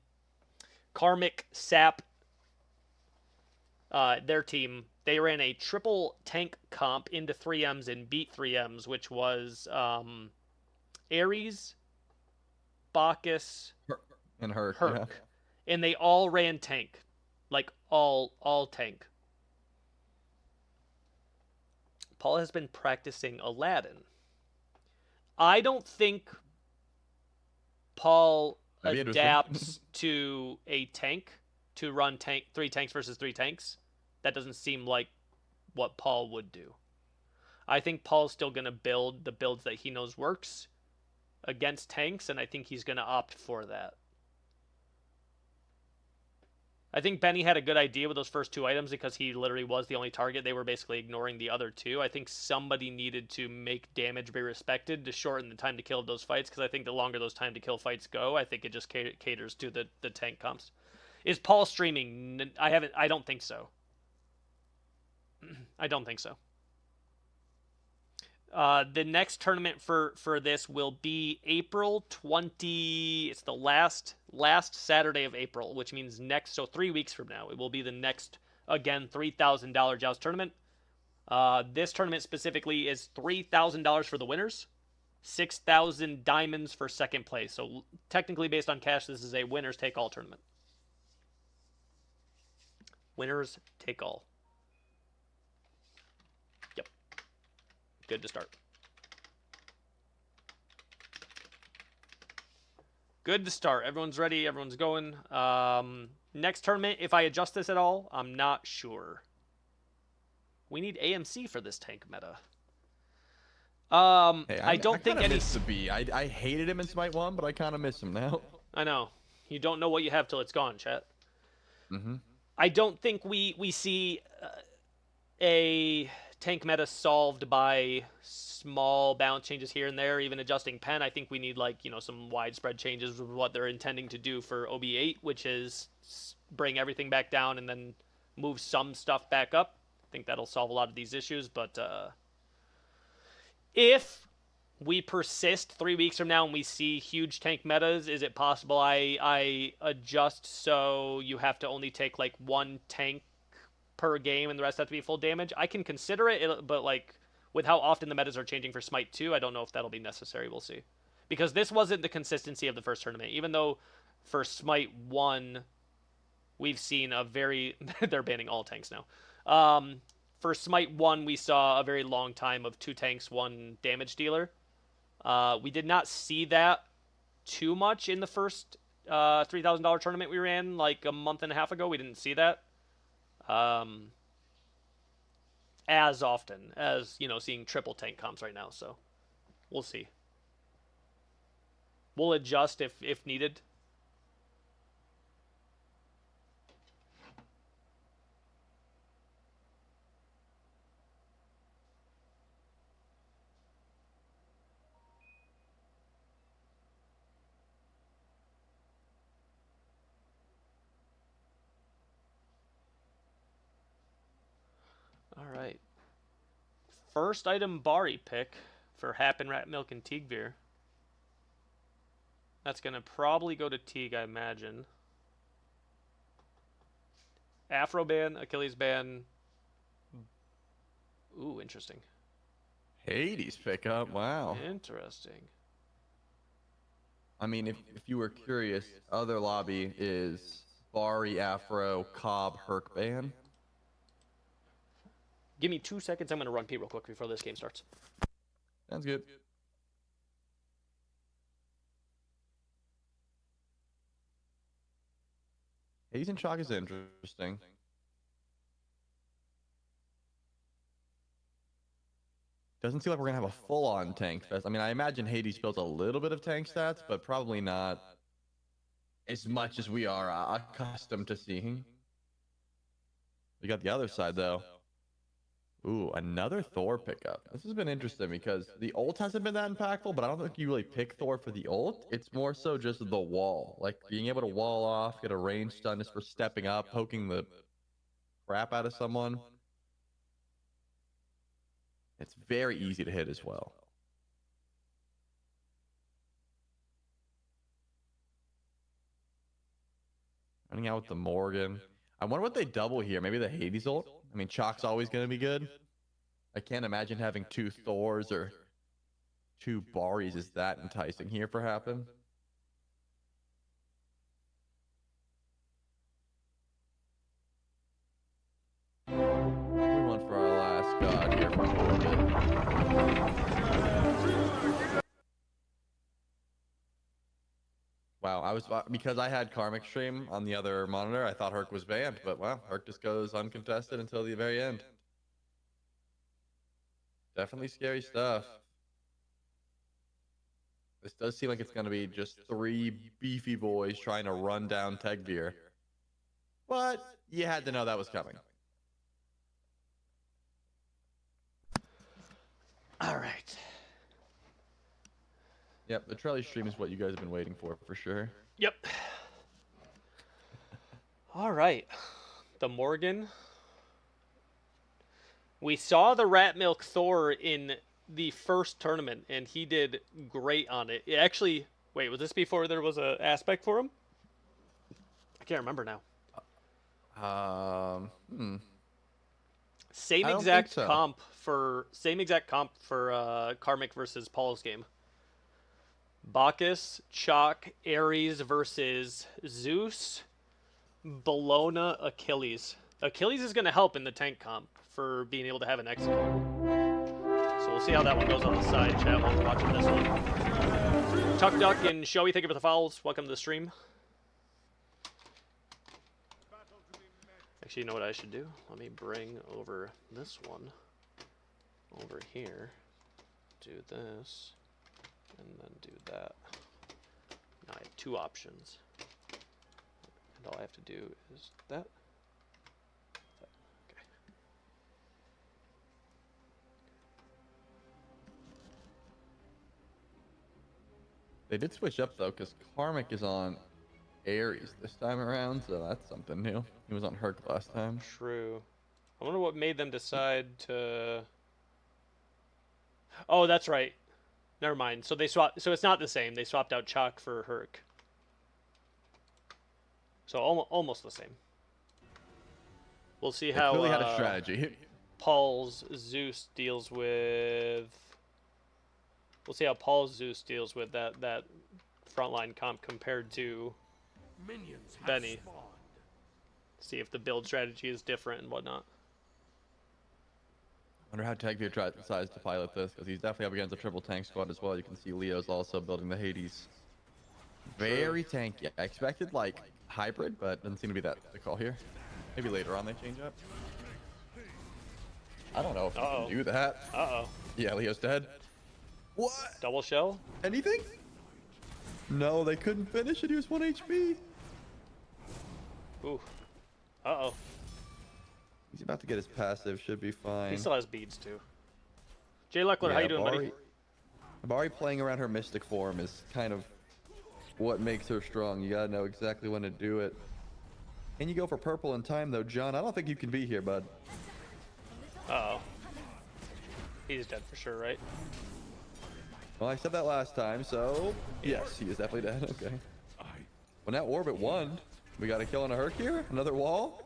Karmic Sap, their team, they ran a triple tank comp into 3Ms and beat 3Ms, which was Ares, Bacchus, And Herc. Herc. Yeah. And they all ran tank. Like, all tank. Paul has been practicing Aladdin. I don't think Paul That'd be adapts to a tank to run 3 tanks versus 3 tanks. That doesn't seem like what Paul would do. I think Paul's still going to build the builds that he knows works against tanks, and I think he's going to opt for that. I think Benny had a good idea with those first 2 items because he literally was the only target. They were basically ignoring the other 2. I think somebody needed to make damage be respected to shorten the time to kill of those fights, because I think the longer those time to kill fights go, I think it just caters to the tank comps. Is Paul streaming? I don't think so. I don't think so. The next tournament for this will be April 20. It's the last Saturday of April, which means so 3 weeks from now. It will be the next, again, $3,000 Joust tournament. This tournament specifically is $3,000 for the winners, 6,000 diamonds for second place. So technically, based on cash, this is a winners take all tournament. Winners take all. Yep. Good to start. Good to start. Everyone's ready. Everyone's going. Next tournament, if I adjust this at all, I'm not sure. We need AMC for this tank meta. Hey, I don't think any. Miss the B. I hated him in Smite 1, but I kind of miss him now. I know. You don't know what you have till it's gone, chat. Mm-hmm. I don't think we see a tank meta solved by small balance changes here and there, even adjusting pen. I think we need, like, some widespread changes with what they're intending to do for OB8, which is bring everything back down and then move some stuff back up. I think that'll solve a lot of these issues, but if we persist 3 weeks from now and we see huge tank metas, is it possible I adjust so you have to only take like 1 tank per game and the rest have to be full damage? I can consider it, but like with how often the metas are changing for Smite 2, I don't know if that'll be necessary. We'll see. Because this wasn't the consistency of the first tournament. Even though for Smite 1, we've seen a very... they're banning all tanks now. For Smite 1, we saw a very long time of 2 tanks, 1 damage dealer. We did not see that too much in the first $3,000 tournament we ran like a month and a half ago. We didn't see that as often as, seeing triple tank comps right now. So we'll see. We'll adjust if needed. All right. First item Bari pick for Happen, Rat Milk, and Teague That's going to probably go to Teague, I imagine. Afro ban, Achilles ban. Ooh, interesting. Hades pickup. Wow. Interesting. I mean, if you were curious, other lobby is Bari, Afro, Cobb, Herc ban. Give me 2 seconds. I'm going to run Pete real quick before this game starts. Sounds good. Hades and Chalk is interesting. Doesn't seem like we're going to have a full-on tank fest. I mean, I imagine Hades built a little bit of tank stats, but probably not as much as we are accustomed to seeing. We got the other side, though. Ooh, another Thor pickup. This has been interesting because the ult hasn't been that impactful, but I don't think you really pick Thor for the ult. It's more so just the wall. Like, being able to wall off, get a range stun just for stepping up, poking the crap out of someone. It's very easy to hit as well. Running out with the Morgan. I wonder what they double here. Maybe the Hades ult? I mean, Chalk's always going to be good. I can't imagine having 2 Thors or 2 Baris is that enticing here for Happen. We went for our last god here for Corbin. Wow, because I had Karmic stream on the other monitor, I thought Herc was banned, but wow, Herc just goes uncontested until the very end. Definitely scary stuff. This does seem like it's going to be just 3 beefy boys trying to run down Tegbeer. But you had to know that was coming. All right. Yep, the Trelly stream is what you guys have been waiting for sure. Yep. All right. The Morgan. We saw the Rat Milk Thor in the first tournament, and he did great on it. Actually, wait, was this before there was an aspect for him? I can't remember now. Same I don't exact think so. comp for Karmic versus Paul's game. Bacchus, Chalk, Ares versus Zeus, Bologna, Achilles. Achilles is going to help in the tank comp for being able to have an execute. So we'll see how that one goes on the side chat while we're watching this one. Tuck Duck and Shoei, thank you for the follows. Welcome to the stream. Actually, you know what I should do? Let me bring over this one over here. Do this. And then do that. Now I have 2 options. And all I have to do is that. Okay. They did switch up though, because Karmic is on Ares this time around, so that's something new. He was on Herc last time. True. I wonder what made them decide to... Oh, that's right. Never mind. So they swapped. So it's not the same. They swapped out Chalk for Herc. So almost the same. We'll see They how clearly had a strategy. Paul's Zeus deals with. We'll see how Paul's Zeus deals with that frontline comp compared to Benny. See if the build strategy is different and whatnot. I wonder how Tegbeer decides to pilot this, because he's definitely up against a triple tank squad as well. You can see Leo's also building the Hades. Very tanky. I expected like hybrid, but doesn't seem to be that the call here. Maybe later on they change up. I don't know if you can do that. Uh-oh. Yeah, Leo's dead. What? Double shell? Anything? No, they couldn't finish it. He was 1 HP. Ooh. Uh-oh. He's about to get his passive. Should be fine. He still has beads, too. Jay Leckler, how Yeah, you doing, buddy? Bari playing around her mystic form is kind of what makes her strong. You gotta know exactly when to do it. Can you go for purple in time, though, John? I don't think you can be here, bud. Uh-oh. He's dead for sure, right? Well, I said that last time, so yes, he is definitely dead. Okay. Well, now Orbit won. We got a kill on a Herc here. Another wall.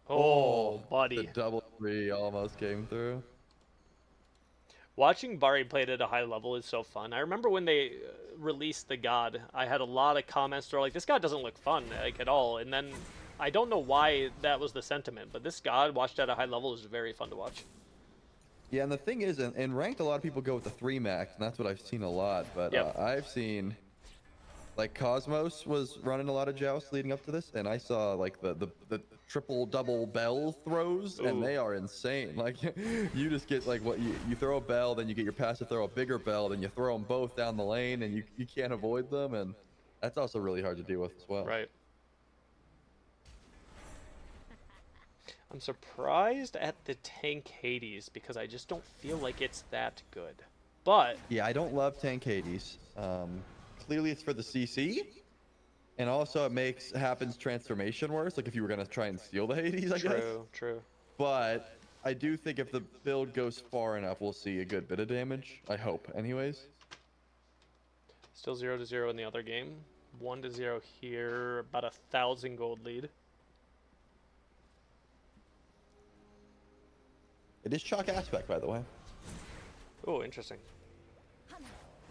Oh, buddy. The double 3 almost came through. Watching Bari played at a high level is so fun. I remember when they released the God, I had a lot of comments that were like, this God doesn't look fun, like, at all. And then, I don't know why that was the sentiment, but this God, watched at a high level, is very fun to watch. Yeah, and the thing is, in ranked, a lot of people go with the 3 max, and that's what I've seen a lot. But Yep. I've seen, like, Cosmos was running a lot of Joust leading up to this, and I saw, like, the triple double bell throws, and Ooh. they are insane. Like, you just get, like, what you throw a bell, then you get your passive throw a bigger bell, then you throw them both down the lane, and you can't avoid them, and that's also really hard to deal with as well. Right. I'm surprised at the tank Hades, because I just don't feel like it's that good. But, Yeah, I don't love tank Hades. Clearly it's for the CC, and also it makes Happens transformation worse, like if you were gonna try and steal the Hades, I guess. true. But I do think if the build goes far enough, we'll see a good bit of damage. I hope, anyways. Still 0-0 in the other game. 1-0 here, about 1,000 gold lead. It is Chalk Aspect, by the way. Oh, interesting.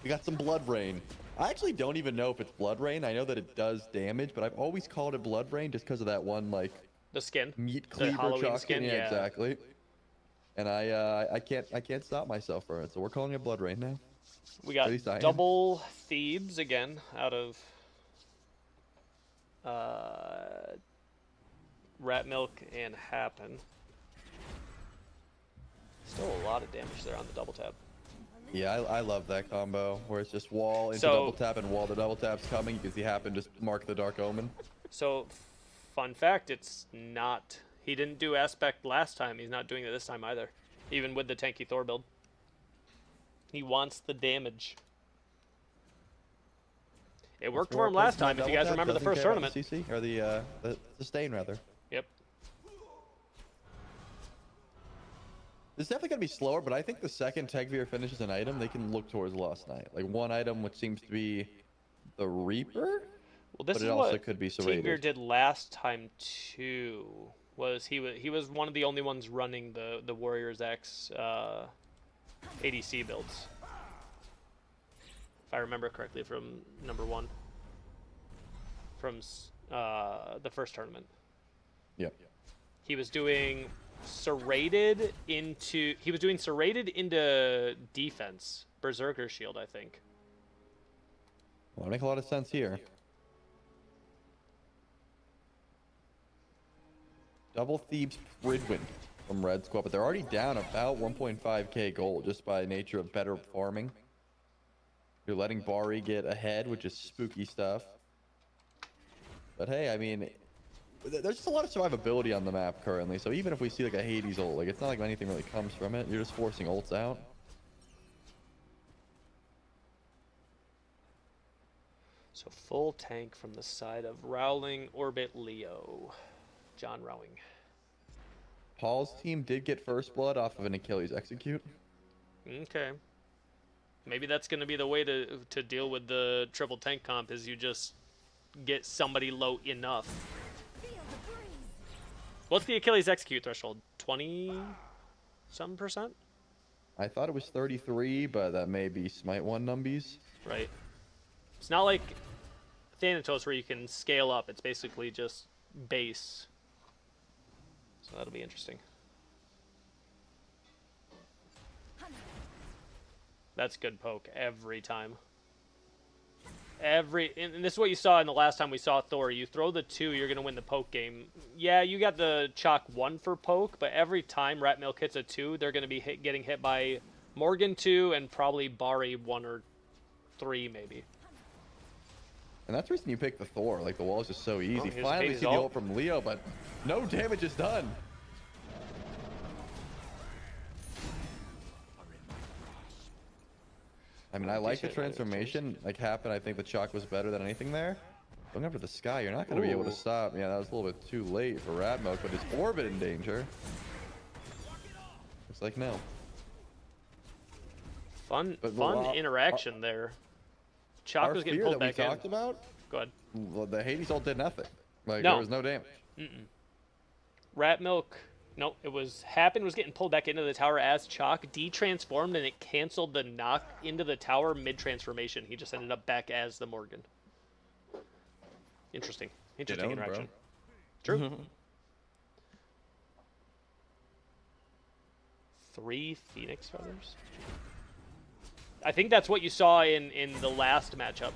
We got some Blood Rain. I actually don't even know if it's Blood Rain. I know that it does damage, but I've always called it Blood Rain just because of that one, like, The skin. meat The cleaver Halloween chalk skin, Yeah, yeah. exactly. And I can't stop myself from it, so we're calling it Blood Rain now. We got At least I am. double Thebes again out of Rat Milk and Happen. Still a lot of damage there on the double tap. Yeah, I love that combo where it's just wall into So- double tap, and while the double tap's coming, you can see Happen just mark the Dark Omen. So, fun fact, it's not... He didn't do Aspect last time. He's not doing it this time either. Even with the tanky Thor build. He wants the damage. It worked for him last time, if you guys remember the first tournament. CC, or the sustain, rather. Yep. It's definitely going to be slower, but I think the second Tegveer finishes an item, they can look towards Lost Night. Like, one item which seems to be the Reaper? Well, this But is it also what could be Team serrated. Beer did last time too. Was he was one of the only ones running the Warriors X ADC builds, if I remember correctly from number 1 from the first tournament. Yep. He was doing serrated into defense, Berserker Shield, I think. Well, that makes a lot of sense here. Double Thebes Pridwin from Red Squad, but they're already down about 1.5k gold just by nature of better farming. You're letting Bari get ahead, which is spooky stuff. But hey, I mean, there's just a lot of survivability on the map currently, so even if we see like a Hades ult, like it's not like anything really comes from it. You're just forcing ults out. So full tank from the side of Rowling, Orbit, Leo. John Rowing. Paul's team did get first blood off of an Achilles execute. Okay. Maybe that's going to be the way to deal with the triple tank comp, is you just get somebody low enough. What's the Achilles execute threshold? 20-some%? I thought it was 33, but that may be Smite 1 numbies. Right. It's not like Thanatos where you can scale up. It's basically just base. So that'll be interesting. That's good poke every time. and this is what you saw in the last time we saw Thor. You throw the 2, you're gonna win the poke game. Yeah, you got the chalk 1 for poke, but every time Rat Milk hits a 2, they're gonna be getting hit by Morgan 2 and probably Bari 1 or 3 maybe. And that's the reason you pick the Thor. Like, the wall is just so easy. here's Finally Hades' see the ult. ult from Leo, but no damage is done. I mean, I like the transformation. Like, happened. I think the chalk was better than anything there. Going up to the sky, you're not going to be able to Ooh. stop. Yeah, that was a little bit too late for Radmilk, but is Orbit in danger? Looks like no. Fun But interaction there. Chalk Our was getting fear pulled that we back in. talked about, Go ahead. well, the Hades ult did nothing. Like, No. there was no damage. Rat Milk, no, it was Happen was getting pulled back into the tower as Chalk de-transformed, and it canceled the knock into the tower mid-transformation. He just ended up back as the Morgan. Interesting own, interaction. bro. True. 3 Phoenix Feathers. I think that's what you saw in the last matchup.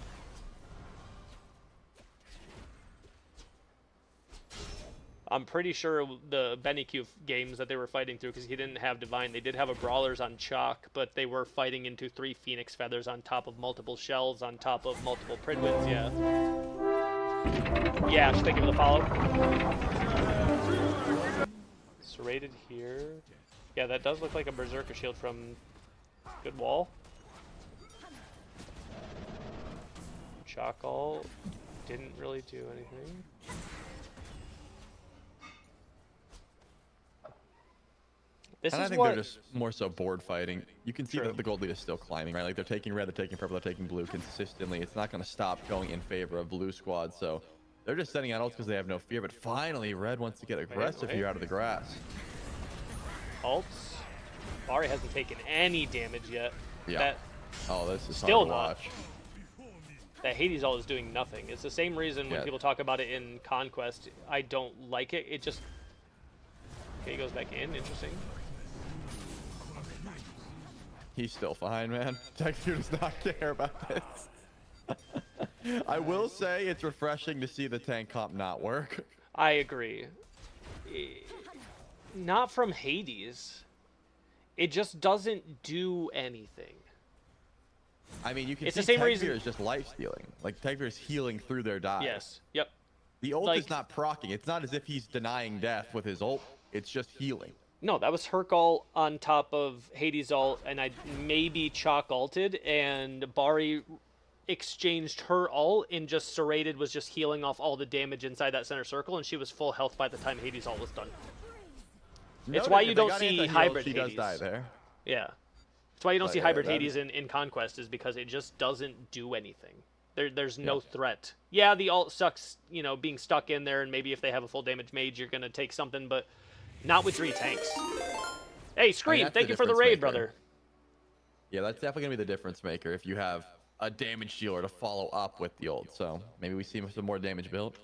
I'm pretty sure the Benikyu games that they were fighting through, because he didn't have Divine, they did have a Brawlers on Chalk, but they were fighting into 3 Phoenix Feathers on top of multiple Shells, on top of multiple Pridwins, yeah. Yeah, just thank you for the follow. Serrated here. Yeah, that does look like a Berserker shield from good wall. Chalk didn't really do anything. This And I is think what they're just more so board fighting. You can see True. that the gold lead is still climbing, right? Like, they're taking red, they're taking purple, they're taking blue consistently. It's not going to stop going in favor of blue squad. So they're just sending out ults because they have no fear. But finally, red wants to get aggressive wait. here out of the grass. ults. Bari hasn't taken any damage yet. Yeah. That Oh, this is Still hard to not. watch. that Hades ult is doing nothing. It's the same reason when Yeah. people talk about it in Conquest, I don't like it. It just okay, he goes back in. Interesting. He's still fine, man. Texture does not care about this. I will say it's refreshing to see the tank comp not work. I agree. Not from Hades. It just doesn't do anything. I mean, you can It's see the same Tegveer reason- is just life stealing. Like, Tegveer is healing through their dive. Yes. Yep. The ult Like- is not proccing. It's not as if he's denying death with his ult. It's just healing. No, that was Herc ult on top of Hades ult, and I maybe Chalk ulted, and Bari exchanged her ult, and just Serrated was just healing off all the damage inside that center circle, and she was full health by the time Hades ult was done. It's why If you they don't got see anti-heal, hybrid she Hades. does die there. Yeah. That's why you don't But see yeah, hybrid that Hades is- in Conquest, is because it just doesn't do anything. There's no Yeah. threat. Yeah, the ult sucks, being stuck in there, and maybe if they have a full damage mage, you're going to take something, but not with 3 tanks. Hey, Scream, that's thank the you for the difference raid, maker. brother. Yeah, that's definitely going to be the difference maker if you have a damage dealer to follow up with the ult. So maybe we see some more damage build.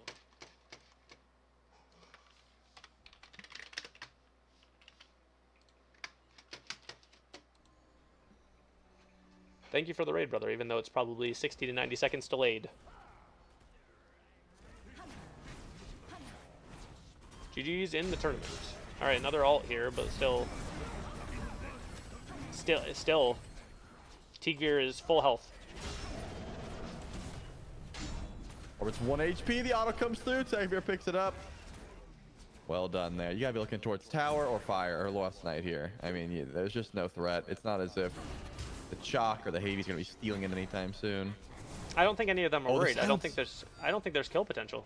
Thank you for the raid, brother, even though it's probably 60 to 90 seconds delayed. GG's in the tournament. All right, another ult here, but still, Tegveer is full health. Or it's 1 HP, the auto comes through, Tegveer picks it up. Well done there. You gotta be looking towards tower or fire or Lost Knight here. I mean, there's just no threat. It's not as if the Chalk or the Hades gonna be stealing it anytime soon. I don't think any of them are Oh, the worried. I don't sounds. think there's kill potential.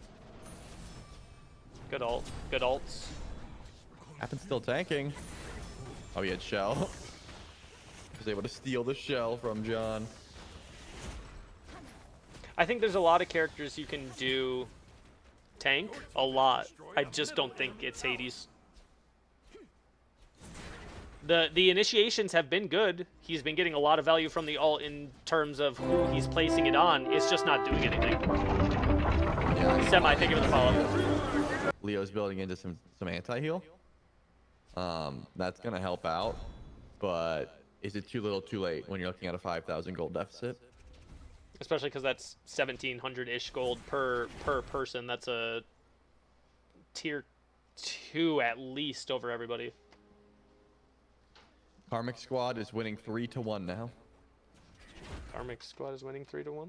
Good ult. Good ults. Happens still tanking. Oh, he had shell. Was able to steal the shell from John. I think there's a lot of characters you can do tank. A lot. I just don't think it's Hades. The initiations have been good. He's been getting a lot of value from the ult in terms of who he's placing it on. It's just not doing anything. Yeah. Semi, thank you for the follow. Leo's building into some anti-heal. That's gonna help out, but is it too little too late when you're looking at a 5,000 gold deficit? Especially because that's 1,700-ish gold per person. That's a tier 2 at least over everybody. Karmic Squad is winning 3-1 now. Karmic Squad is winning 3-1.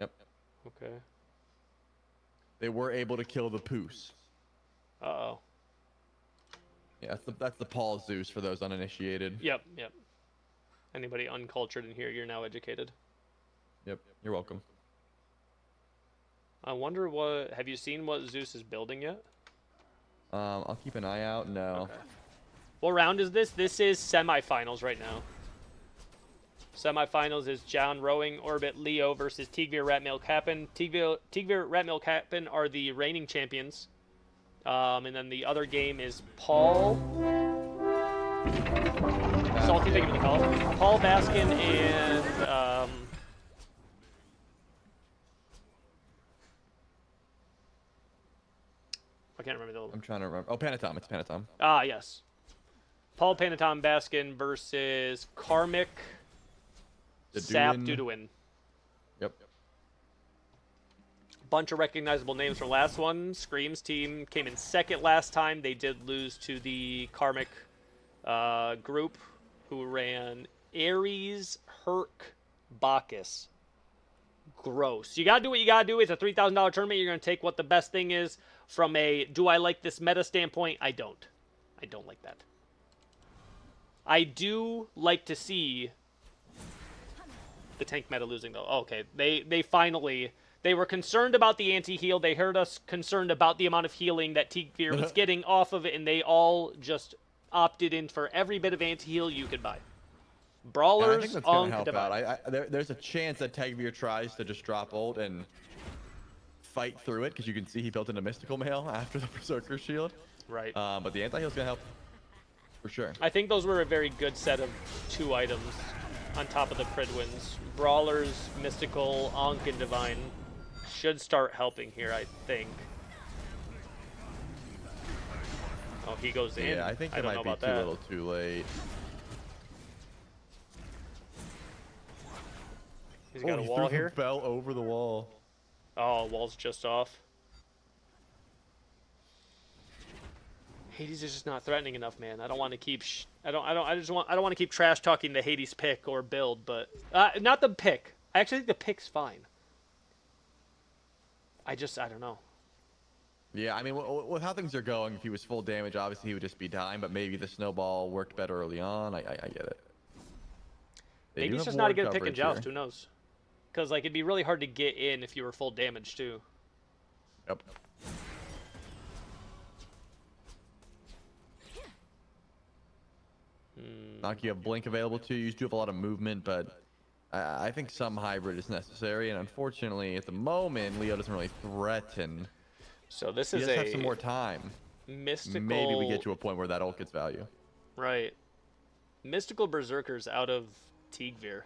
Yep. Okay. They were able to kill the Poos. Uh-oh. Yeah, that's the Paul Zeus for those uninitiated. Yep. Anybody uncultured in here, you're now educated. Yep, you're welcome. I wonder what... Have you seen what Zeus is building yet? I'll keep an eye out. No. Okay. What round is this? This is semifinals right now. Semifinals is John Rowing, Orbit, Leo versus Tigvir, Ratmail, Kappen. Tigvir, Ratmail, Kappen are the reigning champions. And then the other game is Paul... Salty, thank you for the call. Paul Baskin and... I can't remember the... I'm trying to remember. Oh, Panatom. It's Panatom. Ah, yes. Paul Panatom Baskin versus Karmic Sap Duduin. Yep. Bunch of recognizable names from last one. Scream's team came in second last time. They did lose to the Karmic group who ran Ares, Herc, Bacchus. Gross. You gotta do what you gotta do. It's a $3,000 tournament. You're gonna take what the best thing is. From a do I like this meta standpoint, I don't. I don't like that. I do like to see the tank meta losing though. Okay, they finally... They were concerned about the anti-heal. They heard us concerned about the amount of healing that Tigvir was getting off of it, and they all just opted in for every bit of anti-heal you could buy. Brawlers, I think that's gonna Ankh, help out. There's a chance that Tigvir tries to just drop ult and fight through it, because you can see he built in a mystical mail after the Berserker shield. Right. But the anti-heal's gonna help for sure. I think those were a very good set of 2 items on top of the Pridwins. Brawlers, Mystical, Ankh, and Divine should start helping here, I think. Oh, he goes in. Yeah, I think it might be a little too late. He's got a wall here. Fell over the wall. Oh, wall's just off. Hades is just not threatening enough, man. I don't want to keep. I don't want to keep trash talking the Hades pick or build, but not the pick. I actually think the pick's fine. I don't know. Yeah, I mean, with how things are going, if he was full damage, obviously he would just be dying. But maybe the snowball worked better early on. I get it. Maybe it's just not a good pick in Joust. Who knows? Because like it'd be really hard to get in if you were full damage too. Yep. Not you have blink available to you. You do have a lot of movement, but I think some hybrid is necessary. And unfortunately, at the moment, Leo doesn't really threaten. So this He is does have some more time. mystical. Maybe we get to a point where that ult gets value. Right. Mystical Berserkers out of Tigvir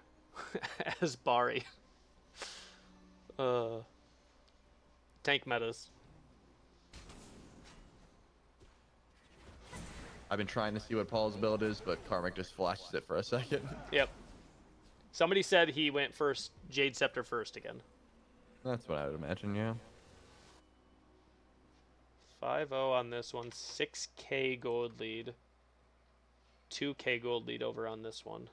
as Bari. Tank metas. I've been trying to see what Paul's build is, but Karmic just flashes it for a second. Yep. Somebody said he went first, Jade Scepter first again. That's what I would imagine, yeah. 5-0 on this one. 6k gold lead. 2k gold lead over on this one.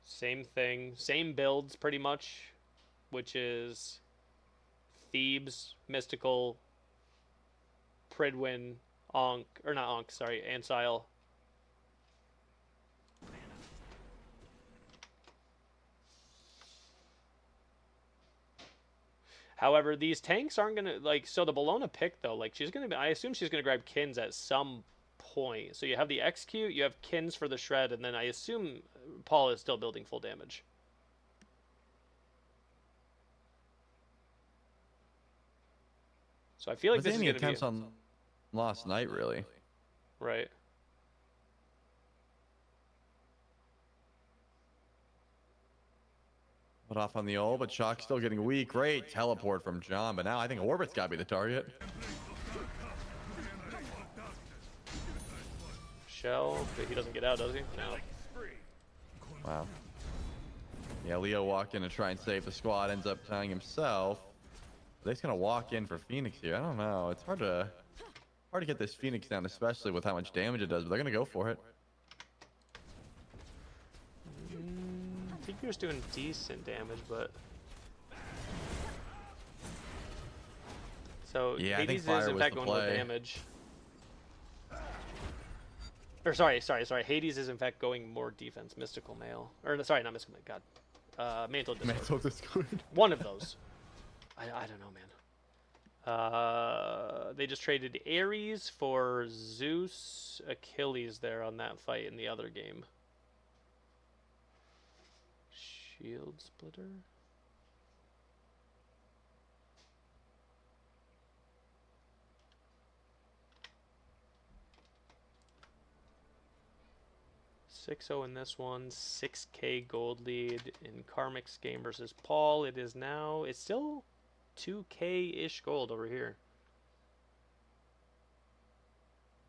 Same thing. Same builds, pretty much. Which is Thebes, Mystical, Pridwin, Ankh, or not Ankh, sorry, Ancile. However, these tanks aren't gonna like. So the Bologna pick though, like she's gonna be. I assume she's gonna grab Kins at some point. So you have the execute, you have Kins for the shred, and then I assume Paul is still building full damage. So I feel like this is any gonna attempts be on Lost Night, really. right. Put off on the ult, but Shock's still getting weak. Great teleport from John, but now I think Orbit's got to be the target. shell, but he doesn't get out, does he? No. Wow. Yeah, Leo walked in to try and save the squad, ends up tying himself. They're just gonna walk in for Phoenix here. I don't know. It's hard to get this Phoenix down, especially with how much damage it does, but they're gonna go for it. I think he was doing decent damage, but so Yeah, I think Hades fire is in was fact the going more play. damage. Or sorry. Hades is in fact going more defense. Mystical Mail, or sorry, not Mystical Mail. God, Mantle Discord. Mantle Discord. One of those. I don't know, man. They just traded Ares for Zeus, Achilles there on that fight in the other game. Shield Splitter. .6-0 in this one, 6K gold lead in Karmic's game versus Paul. It's still 2K-ish gold over here.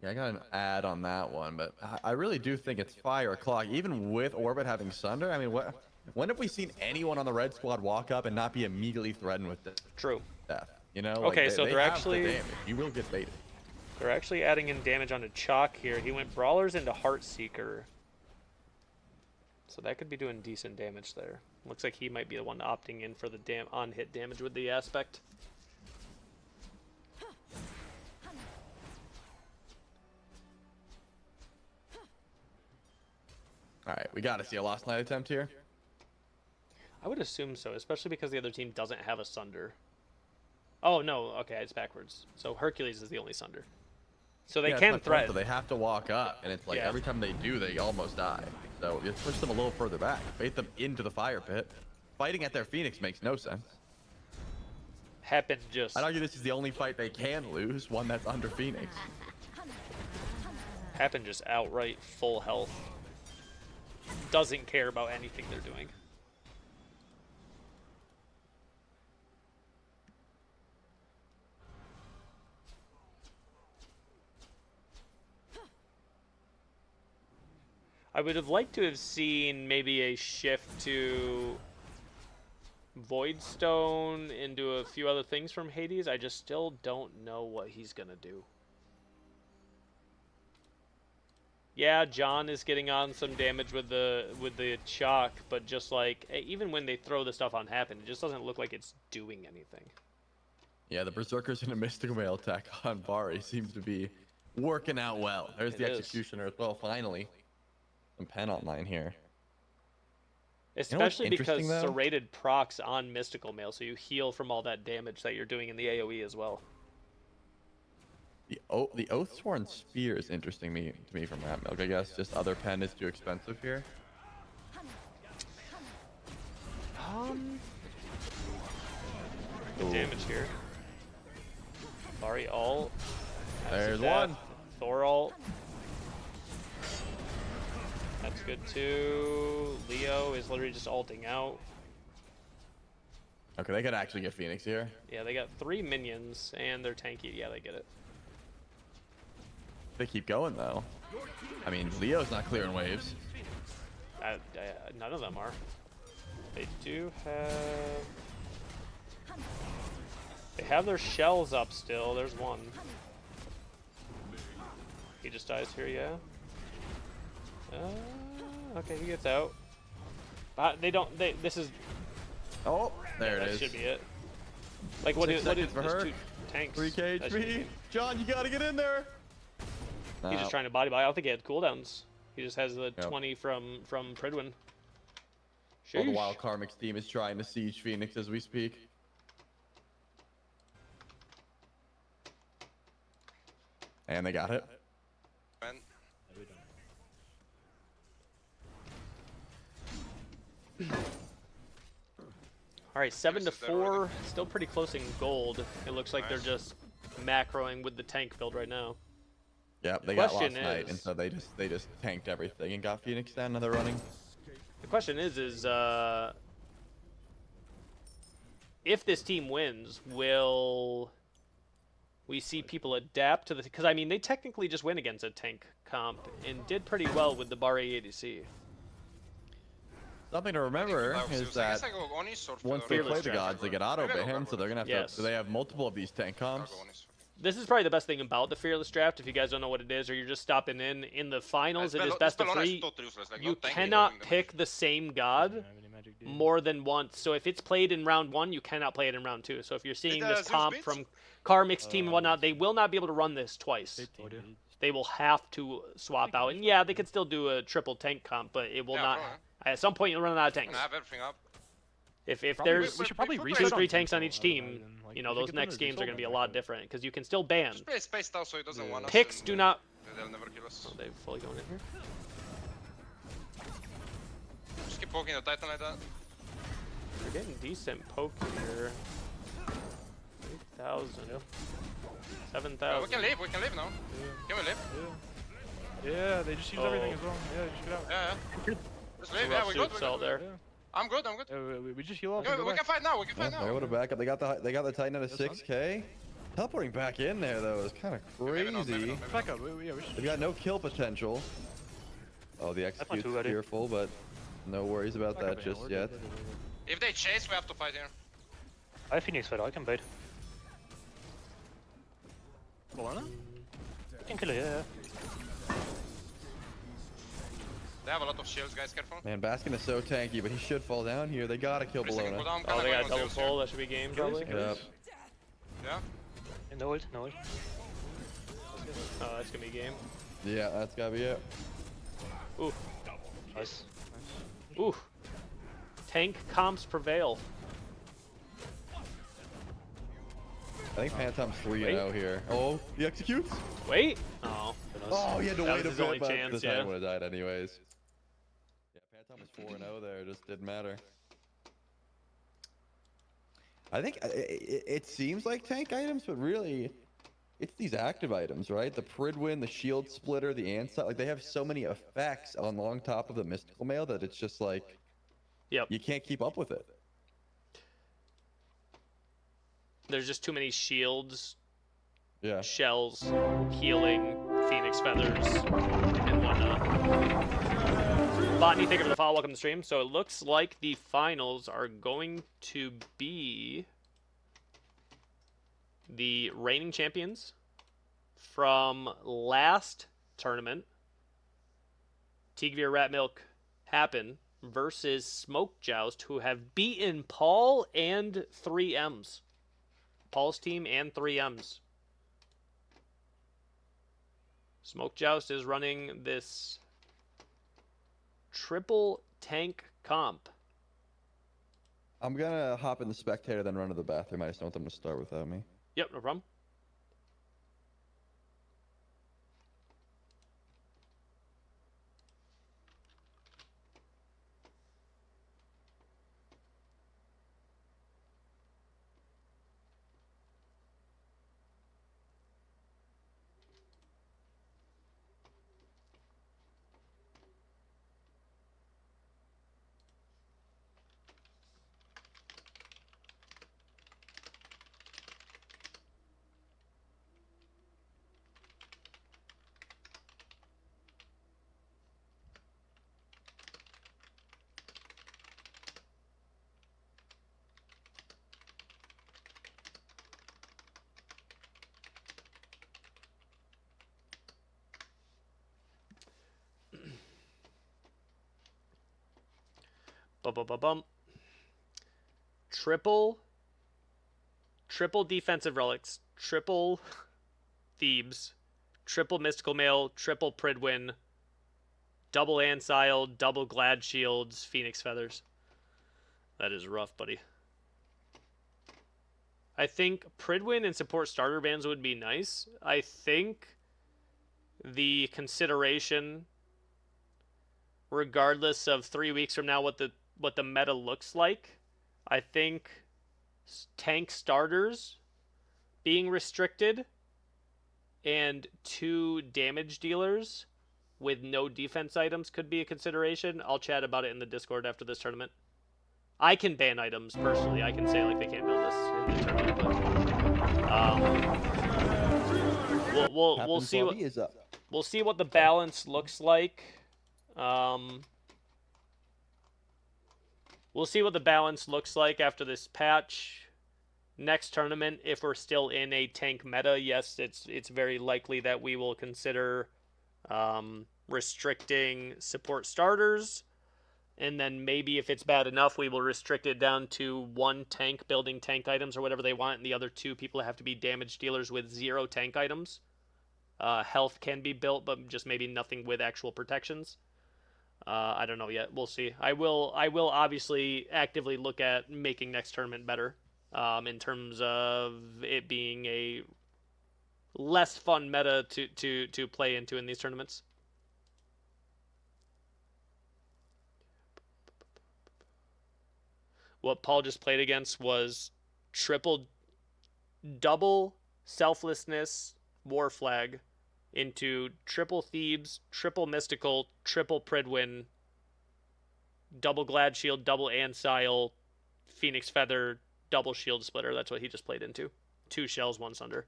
Yeah, I got an ad on that one, but I really do think it's fire o'clock. Even with Orbit having Sunder, I mean, when have we seen anyone on the red squad walk up and not be immediately threatened with True. death? You know? Okay, like, so they they're have the actually- damage. You will get baited. They're actually adding in damage onto Chalk here. He went Brawlers into Heartseeker. So that could be doing decent damage there. Looks like he might be the one opting in for the on-hit damage with the aspect. All right, we got to see a Lost Night attempt here. I would assume so, especially because the other team doesn't have a Sunder. Oh, no. Okay, it's backwards. So Hercules is the only Sunder. So they Yeah, it's can not fun, threat. so they have to walk up, and it's like Yeah. every time they do, they almost die. So you push them a little further back, bait them into the fire pit. Fighting at their Phoenix makes no sense. Happened just... I'd argue this is the only fight they can lose, one that's under Phoenix. Happen just outright full health. Doesn't care about anything they're doing. I would have liked to have seen maybe a shift to Voidstone into a few other things from Hades. I just still don't know what he's gonna do. Yeah, John is getting on some damage with the chalk, but just like even when they throw the stuff on Happen, it just doesn't look like it's doing anything. Yeah, the Berserkers and a Mystical Mail attack on Bari seems to be working out well. There's It the is. Executioner as well, finally. Some pen online here. Especially because interesting, though? serrated procs on Mystical Mail, so you heal from all that damage that you're doing in the AoE as well. The Oathsworn Spear is interesting to me from Rat Milk. I guess just other pen is too expensive here. Good damage here. Bari ult. There's Death. one. Thor ult. That's good too. Leo is literally just ulting out. Okay, they could actually get Phoenix here. Yeah, they got 3 minions and they're tanky. Yeah, they get it. They keep going though. I mean, Leo's not clearing waves. None of them are. They do have... They have their shells up still. There's one. He just dies here, yeah? Okay, he gets out. This is... Oh, there that it is. should be it. Like, what 6 is seconds for there's her. 2 tanks. 3K That should be HP. it. John, you gotta get in there. He's just trying to body. I don't think he had cooldowns. He just has the Yep. 20 from Pridwin. Well, the Sheesh. Wild Karmic's team is trying to siege Phoenix as we speak. And they got it. Man, All right, 7 to Nice, is that already? 4. Still pretty close in gold. It looks like Nice. they're just macroing with the tank build right now. Yep, they got Lost question Night, and is- so they just tanked everything and got Phoenix down. Now they're running. The question is if this team wins, will we see people adapt to the, because I mean they technically just went against a tank comp and did pretty well with the Bar ADC. Something to remember is that once they Fearless play the draft. gods, they get auto ban, so they're gonna have Yes. to. They have multiple of these tank comps. This is probably the best thing about the Fearless Draft. If you guys don't know what it is, or you're just stopping in the finals, it is best of 3. You cannot pick the same god more than once. So if it's played in round 1, you cannot play it in round 2. So if you're seeing this comp from Karmic's team and whatnot, they will not be able to run this twice. They will have to swap out. And yeah, they could still do a triple tank comp, but it will not. At some point, you'll run out of tanks. If there's we should probably 2 or 3 tanks on each team, you know, those next games are going to be a lot different because you can still ban. Just play spaced out so he doesn't want us. Picks and, do not. They'll never kill us. Oh, they're fully going in here. Just keep poking the Titan like that. We're getting decent poke here. 8,000. 7,000. We can leave now. Can we leave? Yeah, they just use everything as well. Yeah, just get out. Yeah. Just leave, Rough we're soup good. cell there. Yeah. I'm good. We just heal up. Yeah, we can fight now, Yeah, they would have back up. They got the Titan at a 6K. Teleporting back in there though is kind of Maybe not, crazy. Back up. Yeah, we should. They've got no kill potential. Oh, the execute's too ready. fearful, but no worries about Back up, that yeah, just we're yet. good. If they chase, we have to fight here. I have Phoenix Feather, I can bait. Bologna? I can kill it, yeah. They have a lot of shields, guys. Careful. Man, Baskin is so tanky, but he should fall down here. They gotta kill Please, Bologna. cooldown, Oh, they got kinda double going on Zeus here. pull. That should be game probably. Yep. Yeah. No ult, no ult. Oh, that's gonna be game. Yeah, that's gotta be it. Ooh, Nice. ooh. Tank comps prevail. I think Phantom's 3-0 here. Oh, he executes? Wait. Oh. Oh, he had to That wait was a his only bit, but chance, this yeah. time would have died anyways. Yeah, Phantom was 4-0 there. It just didn't matter. I think it seems like tank items, but really, it's these active items, right? The Pridwin, the Shield Splitter, the Ansat, like they have so many effects on top of the Mystical Mail that it's just like, Yep. you can't keep up with it. There's just too many shields, Yeah. shells, healing, phoenix feathers, and whatnot. Botany, thank you for the follow. Welcome to the stream. So it looks like the finals are going to be the reigning champions from last tournament, Tigvir Rat Milk Happen, versus Smoke Joust, who have beaten Paul and 3Ms. Paul's team and 3Ms. Smoke Joust is running this triple tank comp. I'm gonna hop in the spectator, then run to the bathroom. I just don't want them to start without me. Yep, no problem. Bum. Triple defensive relics, triple Thebes, triple mystical mail, triple Pridwin, double Ansile, double Glad Shields, Phoenix Feathers. That is rough, buddy. I think Pridwin and support starter bands would be nice. I think the consideration, regardless of 3 weeks from now what the meta looks like, I think tank starters being restricted and 2 damage dealers with no defense items could be a consideration. I'll chat about it in the Discord after this tournament. I can ban items personally. I can say like they can't build this in the tournament, but we'll Captain see what Fluffy is up. we'll see what the balance looks like. We'll see what the balance looks like after this patch. Next tournament, if we're still in a tank meta, yes, it's very likely that we will consider restricting support starters. And then maybe if it's bad enough, we will restrict it down to one tank building tank items or whatever they want, and the other two people have to be damage dealers with 0 tank items. Health can be built, but just maybe nothing with actual protections. I don't know yet. We'll see. I will obviously actively look at making next tournament better, in terms of it being a less fun meta to play into in these tournaments. What Paul just played against was double selflessness war flag into triple Thebes, triple mystical, triple Pridwin, double glad shield, double Ansile, Phoenix Feather, double shield splitter. That's what he just played into. 2 shells, 1 sunder.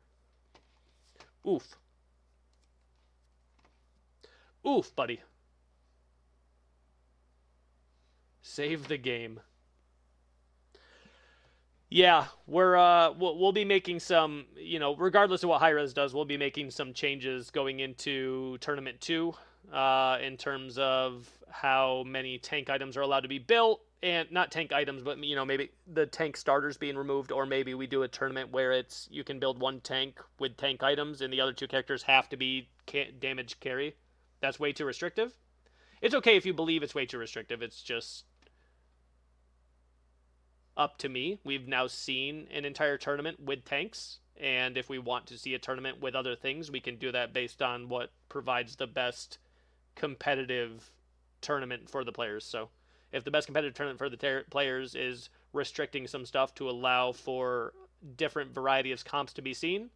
Oof. Oof, buddy. Save the game. Yeah, we'll be making some, regardless of what Hi-Rez does, we'll be making some changes going into Tournament 2, in terms of how many tank items are allowed to be built, and not tank items, but, maybe the tank starters being removed, or maybe we do a tournament where you can build 1 tank with tank items, and the other 2 characters have to be damage carry. That's way too restrictive. It's okay if you believe it's way too restrictive, it's just up to me. We've now seen an entire tournament with tanks, and if we want to see a tournament with other things, we can do that based on what provides the best competitive tournament for the players. So if the best competitive tournament for the players is restricting some stuff to allow for different variety of comps to be seen,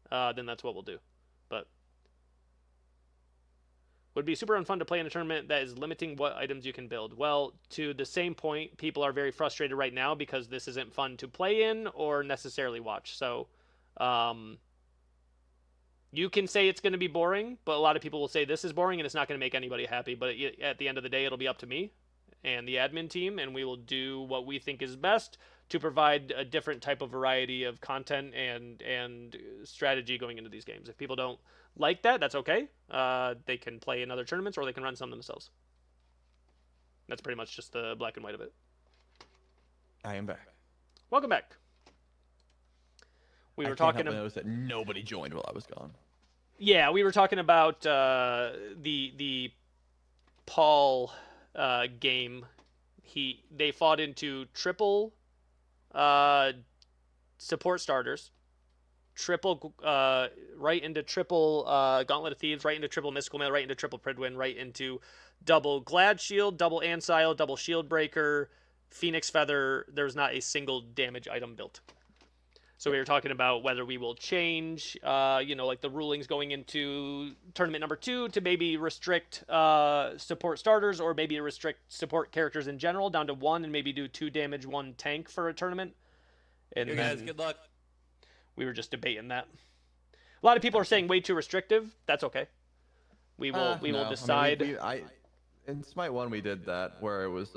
then that's what we'll do. But would be super unfun to play in a tournament that is limiting what items you can build. Well, to the same point, people are very frustrated right now because this isn't fun to play in or necessarily watch. So, you can say it's going to be boring, but a lot of people will say this is boring and it's not going to make anybody happy. But at the end of the day, it'll be up to me and the admin team, and we will do what we think is best to provide a different type of variety of content and strategy going into these games. If people don't like that, that's okay. They can play in other tournaments or they can run some themselves. That's pretty much just the black and white of it. I am back. Welcome back. We were talking about. I noticed that nobody joined while I was gone. Yeah, we were talking about the Paul game. They fought into triple support starters, triple right into triple Gauntlet of Thieves, right into triple Mystical Mail, right into triple Pridwin, right into double Glad Shield, double Ansile, double Shield Breaker, Phoenix Feather. There's not a single damage item built. So we were talking about whether we will change, like the rulings going into tournament number 2 to maybe restrict support starters, or maybe restrict support characters in general down to 1 and maybe do 2 damage, 1 tank for a tournament. And you guys, good luck. We were just debating that. A lot of people are saying way too restrictive. That's okay. We will decide. I mean, in Smite 1 we did that where it was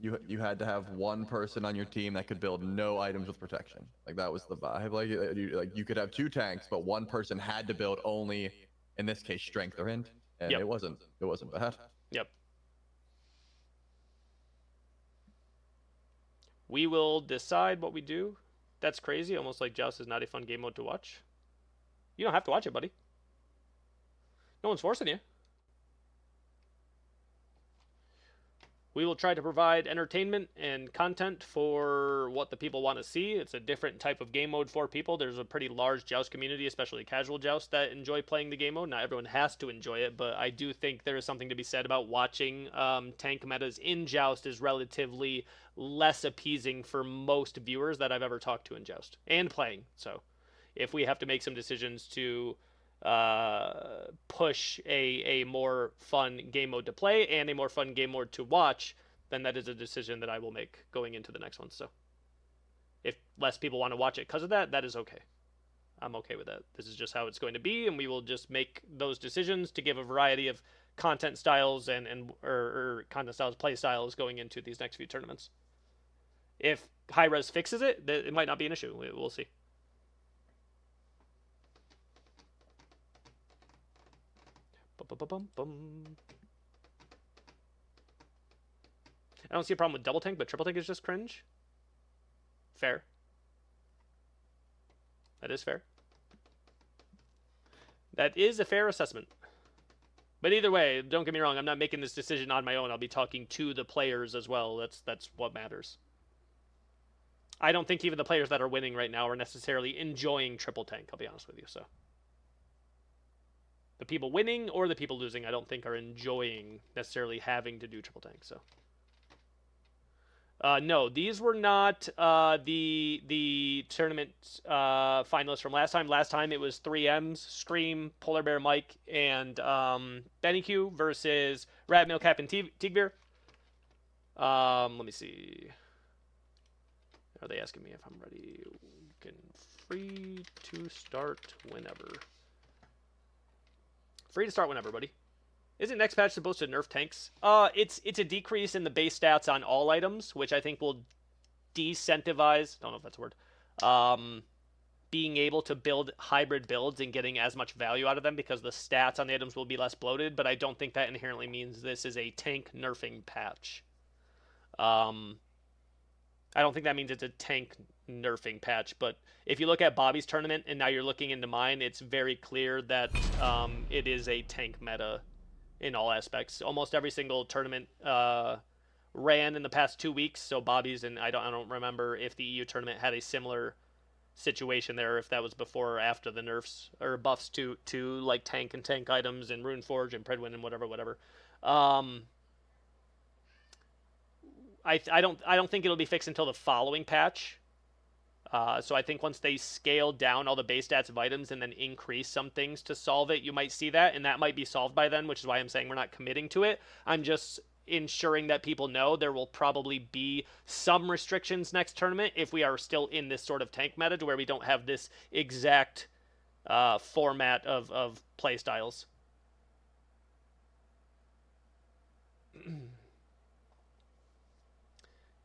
you had to have 1 person on your team that could build no items with protection. Like that was the vibe. Like you could have 2 tanks, but 1 person had to build only, in this case, strength or int, and Yep. it wasn't bad. Yep. We will decide what we do. That's crazy. Almost like Joust is not a fun game mode to watch. You don't have to watch it, buddy. No one's forcing you. We will try to provide entertainment and content for what the people want to see. It's a different type of game mode for people. There's a pretty large Joust community, especially casual Joust, that enjoy playing the game mode. Not everyone has to enjoy it, but I do think there is something to be said about watching tank metas in Joust is relatively less appeasing for most viewers that I've ever talked to in Joust and playing. So if we have to make some decisions to push a more fun game mode to play and a more fun game mode to watch, then that is a decision that I will make going into the next one. So if less people want to watch it because of that, that is okay. I'm okay with that. This is just how it's going to be, and we will just make those decisions to give a variety of content styles or content styles, play styles going into these next few tournaments. If Hi-Rez fixes it, it might not be an issue. We'll see. I don't see a problem with double tank, but triple tank is just cringe. Fair. That is fair. That is a fair assessment. But either way, don't get me wrong, I'm not making this decision on my own. I'll be talking to the players as well. That's what matters. I don't think even the players that are winning right now are necessarily enjoying triple tank, I'll be honest with you. So the people winning or the people losing, I don't think are enjoying necessarily having to do triple tank. So no, these were not the tournament finalists from last time. Last time it was 3Ms, Scream, Polar Bear Mike, and Benny Q versus Rat Milcap and Tigbeer. Let me see. Are they asking me if I'm ready? Free to start whenever. Free to start whenever, buddy. Isn't next patch supposed to nerf tanks? It's a decrease in the base stats on all items, which I think will decentivize. Don't know if that's a word. Being able to build hybrid builds and getting as much value out of them because the stats on the items will be less bloated. But I don't think that inherently means this is a tank nerfing patch. I don't think that means it's a tank nerfing patch, but if you look at Bobby's tournament and now you're looking into mine, it's very clear that it is a tank meta in all aspects. Almost every single tournament ran in the past 2 weeks, so Bobby's, and I don't remember if the EU tournament had a similar situation there, if that was before or after the nerfs or buffs to like tank and tank items and Runeforge and Predwin and whatever. I don't think it'll be fixed until the following patch. So I think once they scale down all the base stats of items and then increase some things to solve it, you might see that, and that might be solved by then, which is why I'm saying we're not committing to it. I'm just ensuring that people know there will probably be some restrictions next tournament if we are still in this sort of tank meta to where we don't have this exact format of play styles.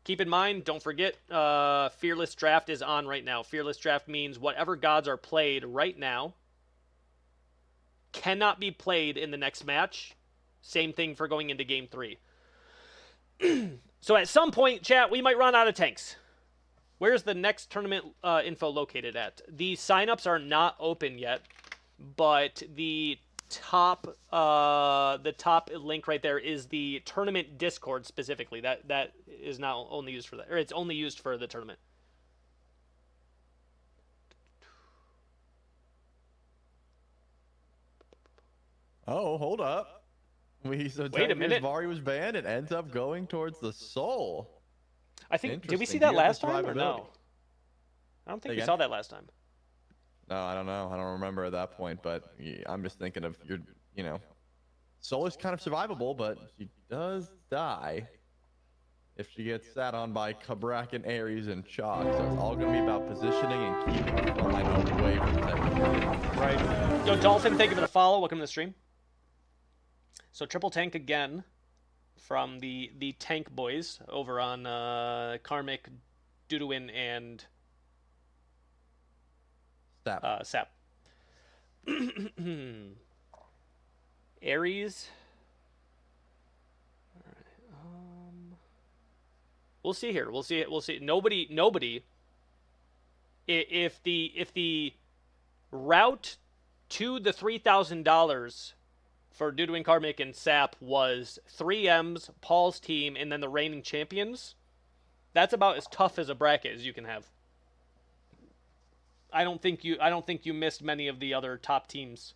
Keep in mind, don't forget, Fearless Draft is on right now. Fearless Draft means whatever gods are played right now cannot be played in the next match. Same thing for going into Game 3. So at some point, chat, we might run out of tanks. Where's the next tournament info located at? The signups are not open yet, but the top link right there is the tournament Discord specifically. That is now only used for that, or it's only used for the tournament. Oh, hold up. Wait a minute. Vari was banned. It ends up going towards the soul. I think, did we see Interesting. that Do you have last the time or no? survivability? I don't think Say we again? saw that last time. No, I don't know. I don't remember at that point, but I'm just thinking of Soul is kind of survivable, but she does die if she gets sat on by Kabrak and Ares and Chalk. So it's all going to be about positioning and keeping the front line away from the Right. Yo, Dolphin, thank you for the follow. Welcome to the stream. So triple tank again from the tank boys over on Karmic, Duduin, and Sap. Ares. All right. We'll see here. We'll see. Nobody. If the route to the $3,000 for Duduin, Karmic, and Sap was 3Ms, Paul's team, and then the reigning champions, that's about as tough as a bracket as you can have. I don't think you missed many of the other top teams.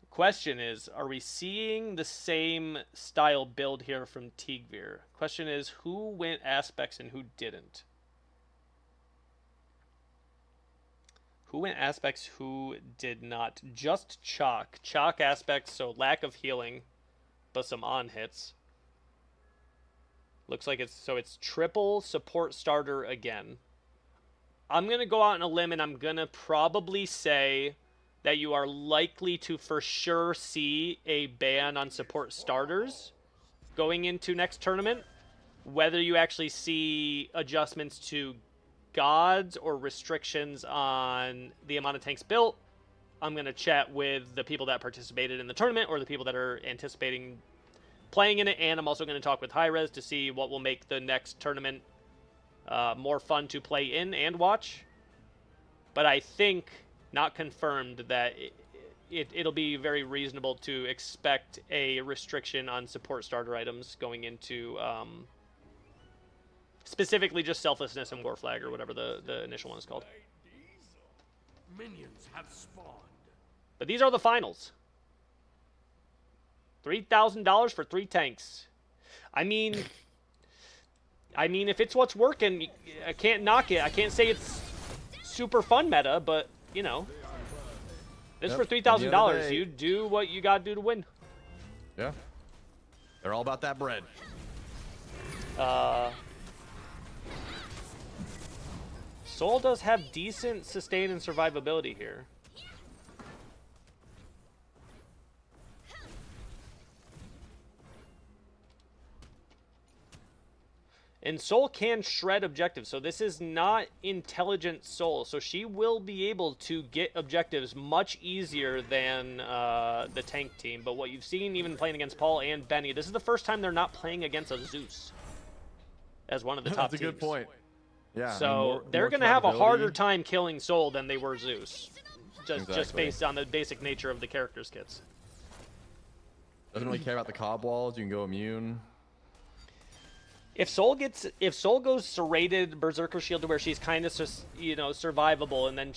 The question is, are we seeing the same style build here from Tigbeer? Question is, who went aspects and who didn't? Who went aspects, who did not? Just Chalk. Chalk aspects, so lack of healing, but some on hits. Looks like it's triple support starter again. I'm gonna go out on a limb and I'm gonna probably say that you are likely to for sure see a ban on support starters going into next tournament. Whether you actually see adjustments to gods or restrictions on the amount of tanks built, I'm going to chat with the people that participated in the tournament or the people that are anticipating playing in it, and I'm also going to talk with Hi-Rez to see what will make the next tournament more fun to play in and watch. But I think, not confirmed, that it'll be very reasonable to expect a restriction on support starter items going into specifically just Selflessness and War Flag, or whatever the initial one is called. Minions have spawned. But these are the finals. $3,000 for 3 tanks. I mean, if it's what's working, I can't knock it. I can't say it's super fun meta, but you know, this for $3,000. You do what you gotta do to win. Yeah. They're all about that bread. Soul does have decent sustain and survivability here. And Soul can shred objectives, so this is not intelligent Soul. So she will be able to get objectives much easier than the tank team. But what you've seen even playing against Paul and Benny, this is the first time they're not playing against a Zeus as one of the top teams. That's a good point. Yeah. So they're going to have a harder time killing Soul than they were Zeus. Just based on the basic nature of the characters kits. Doesn't really care about the cob walls. You can go immune. If Soul goes serrated Berserker Shield to where she's kind of survivable, and then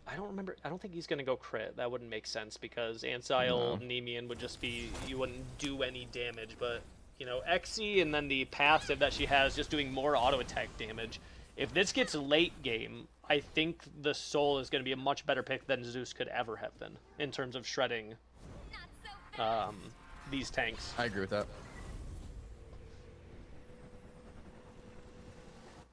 I don't think he's gonna go crit. That wouldn't make sense because Ancile Nemean would just be, you wouldn't do any damage. But you know, Xe and then the passive that she has just doing more auto attack damage. If this gets late game, I think the Soul is gonna be a much better pick than Zeus could ever have been in terms of shredding these tanks. I agree with that.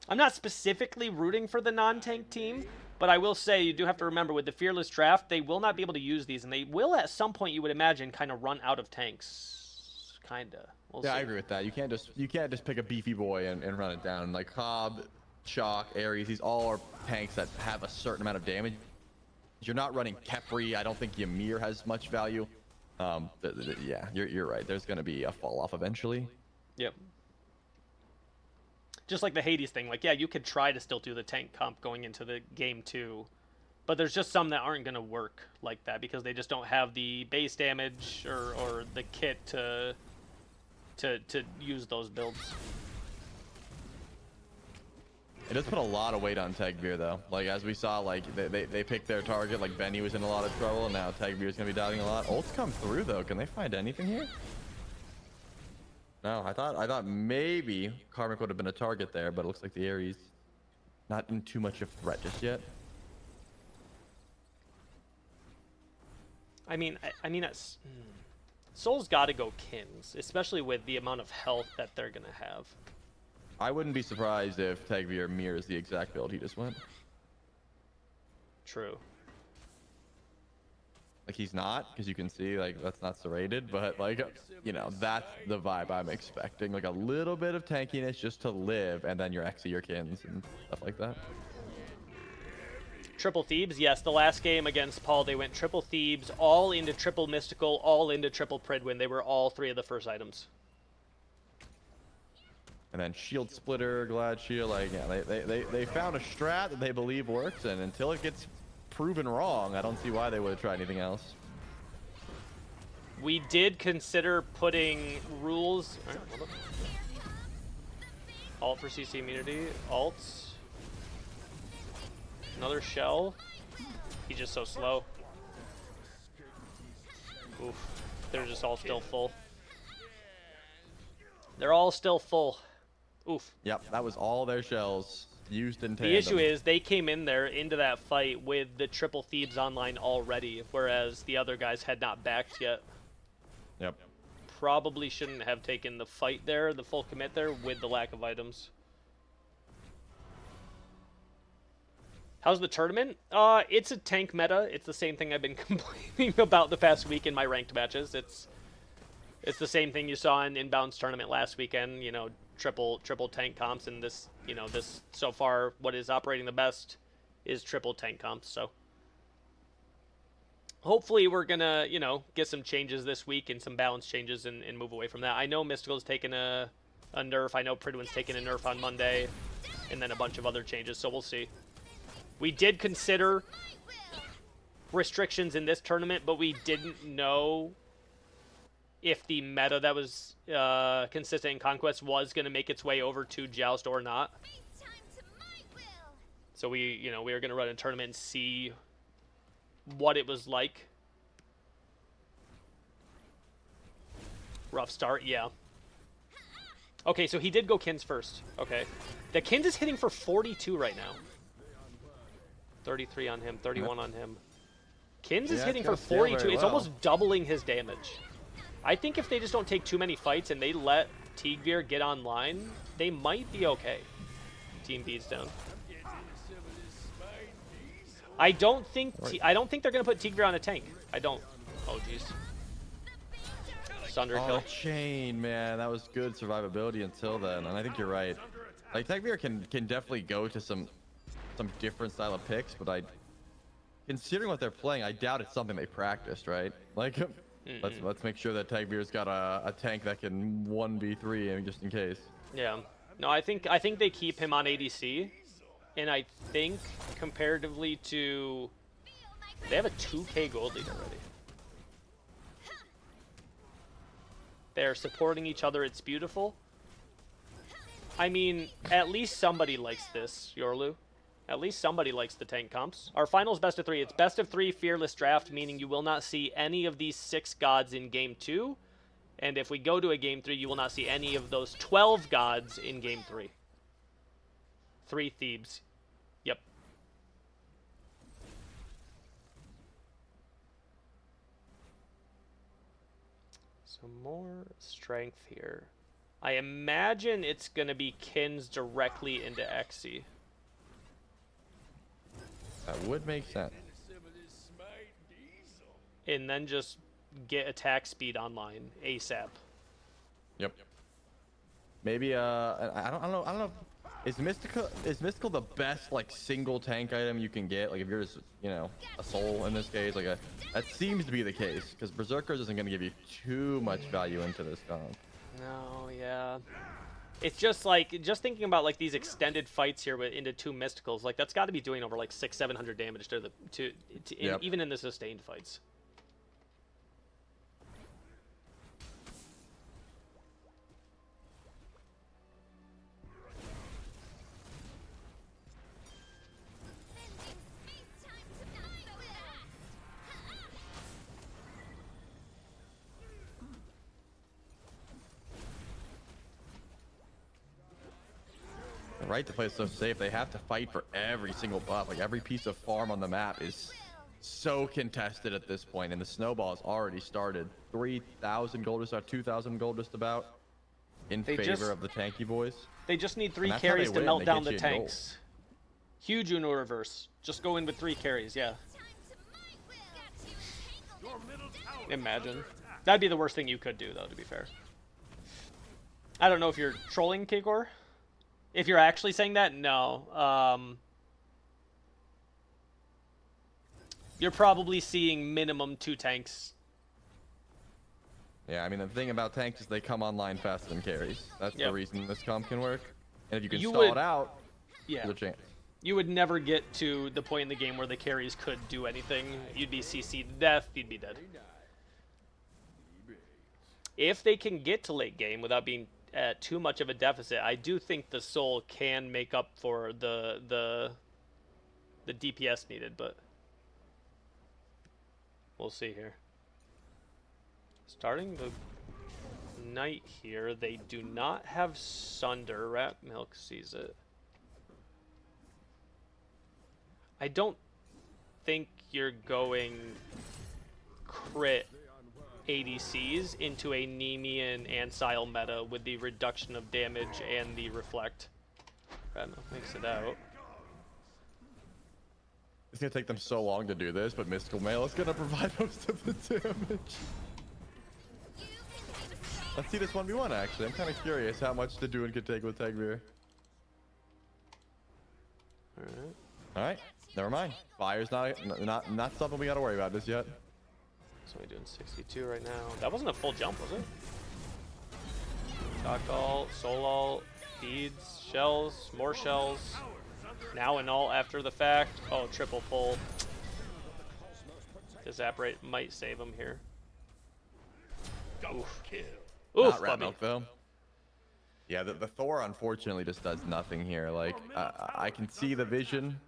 I'm not specifically rooting for the non-tank team, but I will say you do have to remember with the Fearless Draft, they will not be able to use these, and they will at some point, you would imagine, kind of run out of tanks. Kinda. We'll see. I agree with that. You can't just pick a beefy boy and run it down. Like Cobb, Shock, Ares, these all are tanks that have a certain amount of damage. You're not running Kepri. I don't think Ymir has much value. Yeah, you're right. There's going to be a fall off eventually. Yep. Just like the Hades thing, like, yeah, you could try to still do the tank comp going into the game too, but there's just some that aren't going to work like that because they just don't have the base damage or the kit to use those builds. It does put a lot of weight on Tagbeer though. Like as we saw, like they picked their target, like Benny was in a lot of trouble, and now Tagbeer's going to be dying a lot. Ults come through though. Can they find anything here? No, I thought maybe Karmic would have been a target there, but it looks like the Ares not in too much of threat just yet. I mean, Soul's got to go Kins, especially with the amount of health that they're gonna have. I wouldn't be surprised if Tagbeer mirrors the exact build he just went. True. Like he's not, because you can see like that's not serrated, but like you know that's the vibe I'm expecting. Like a little bit of tankiness just to live, and then your Xe, your Kins, and stuff like that. Triple Thebes, yes. The last game against Paul, they went triple Thebes, all into triple Mystical, all into triple Pridwin. They were all 3 of the first items. And then Shield Splitter, Glad Shield, like yeah, they found a strat that they believe works, and until it gets proven wrong, I don't see why they would have tried anything else. We did consider putting rules. All right, hold up. Alt for CC immunity. Alts. Another shell. He's just so slow. Oof. They're just all still full. They're all still full. Oof. Yep, that was all their shells used in tandem. The issue is they came in there into that fight with the triple Thebes online already, whereas the other guys had not backed yet. Yep. Probably shouldn't have taken the fight there, the full commit there, with the lack of items. How's the tournament? It's a tank meta. It's the same thing I've been complaining about the past week in my ranked matches. It's the same thing you saw in Inbound's tournament last weekend. You know, triple tank comps, and this, you know, this so far what is operating the best is triple tank comps. So hopefully we're gonna, you know, get some changes this week and some balance changes and move away from that. I know Mystical's taken a nerf. I know Pridwin's taken a nerf on Monday, and then a bunch of other changes. So we'll see. We did consider restrictions in this tournament, but we didn't know if the meta that was consistent in Conquest was going to make its way over to Joust or not. So we were going to run a tournament and see what it was like. Rough start, yeah. Okay, so he did go Kins first. Okay. The Kins is hitting for 42 right now. 33 on him, 31 on him. Kins is hitting for 42. It's almost doubling his damage. I think if they just don't take too many fights and they let Tigveer get online, they might be okay. Team B's down. I don't think they're gonna put Tigveer on a tank. I don't. Oh jeez. Sunder kill. Chain, man, that was good survivability until then, and I think you're right. Like Tigveer can definitely go to some different style of picks, but considering what they're playing, I doubt it's something they practiced, right? Like, let's make sure that Tigveer's got a tank that can 1v3 and just in case. Yeah. No, I think they keep him on ADC, and I think comparatively to, they have a 2K gold lead already. They're supporting each other. It's beautiful. I mean, at least somebody likes this, Yorlu. At least somebody likes the tank comps. Our finals best of 3. It's best of 3 fearless draft, meaning you will not see any of these 6 gods in game 2. And if we go to a game 3, you will not see any of those 12 gods in game 3. 3 Thebes. Yep. Some more strength here. I imagine it's going to be Kins directly into Xe. That would make sense. And then just get attack speed online ASAP. Yep. Maybe I don't know. Is mystical the best like single tank item you can get? Like if you're just, you know, a soul in this case, like that seems to be the case because Berserkers isn't going to give you too much value into this comp. No, yeah. It's just like, just thinking about like these extended fights here into 2 mysticals, like that's got to be doing over like 600-700 damage even in the sustained fights. Right to play it so safe, they have to fight for every single buff. Like every piece of farm on the map is so contested at this point, and the snowball has already started. 3,000 gold, just about 2,000 gold, just about in favor of the tanky boys. They just need 3 carries to melt down the tanks. Huge Uno reverse. Just go in with 3 carries, yeah. Imagine. That'd be the worst thing you could do, though, to be fair. I don't know if you're trolling, Kegor. If you're actually saying that, no. You're probably seeing minimum 2 tanks. Yeah, I mean, the thing about tanks is they come online faster than carries. That's the reason this comp can work. And if you can stall it out, there's a chance. You would never get to the point in the game where the carries could do anything. You'd be CC'd to death, you'd be dead. If they can get to late game without being at too much of a deficit, I do think the soul can make up for the DPS needed, but we'll see here. Starting the night here, they do not have Sunder. Rat Milk sees it. I don't think you're going crit ADCs into a Nemean and Sile meta with the reduction of damage and the reflect. Rat Milk makes it out. It's gonna take them so long to do this, but Mystical Mail is gonna provide most of the damage. Let's see this 1v1 actually. I'm kind of curious how much the Duin could take with Tagveer. Alright. Alright, never mind. Fire's not something we gotta worry about just yet. So we're doing 62 right now. That wasn't a full jump, was it? Shock ult, soul ult, beads, shells, more shells. Now and all after the fact. Oh, triple pull. The Zap rate might save him here. Oof. Oof, Not Rat bummy. Milk though. Yeah, the Thor unfortunately just does nothing here. Like, I can see the vision,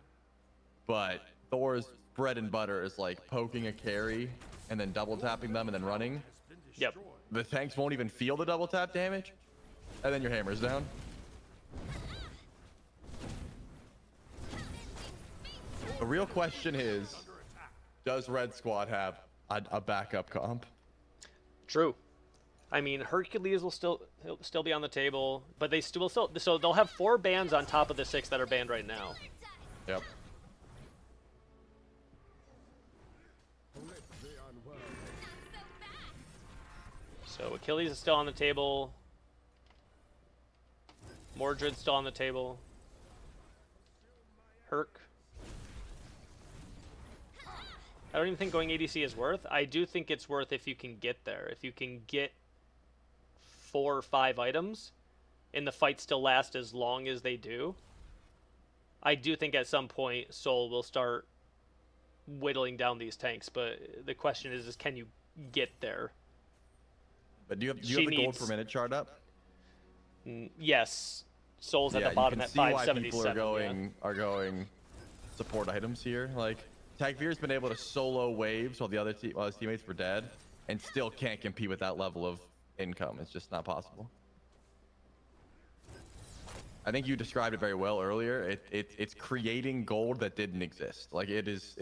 but Thor's bread and butter is like poking a carry and then double tapping them and then running. Yep. The tanks won't even feel the double tap damage, and then your hammer's down. The real question is, does Red Squad have a backup comp? True. I mean, Hercules will still be on the table, but they still so they'll have 4 bans on top of the 6 that are banned right now. Yep. So Achilles is still on the table. Mordred's still on the table. Herc. I don't even think going ADC is worth. I do think it's worth if you can get there. If you can get 4 or 5 items and the fight still lasts as long as they do. I do think at some point Soul will start whittling down these tanks, but the question is can you get there? But do you have the gold per minute chart up? Yes. Soul's at the bottom at 577. You can see why people are going support items here. Like, Tagveer's been able to solo waves while his teammates were dead, and still can't compete with that level of income. It's just not possible. I think you described it very well earlier. It's creating gold that didn't exist. Like, it's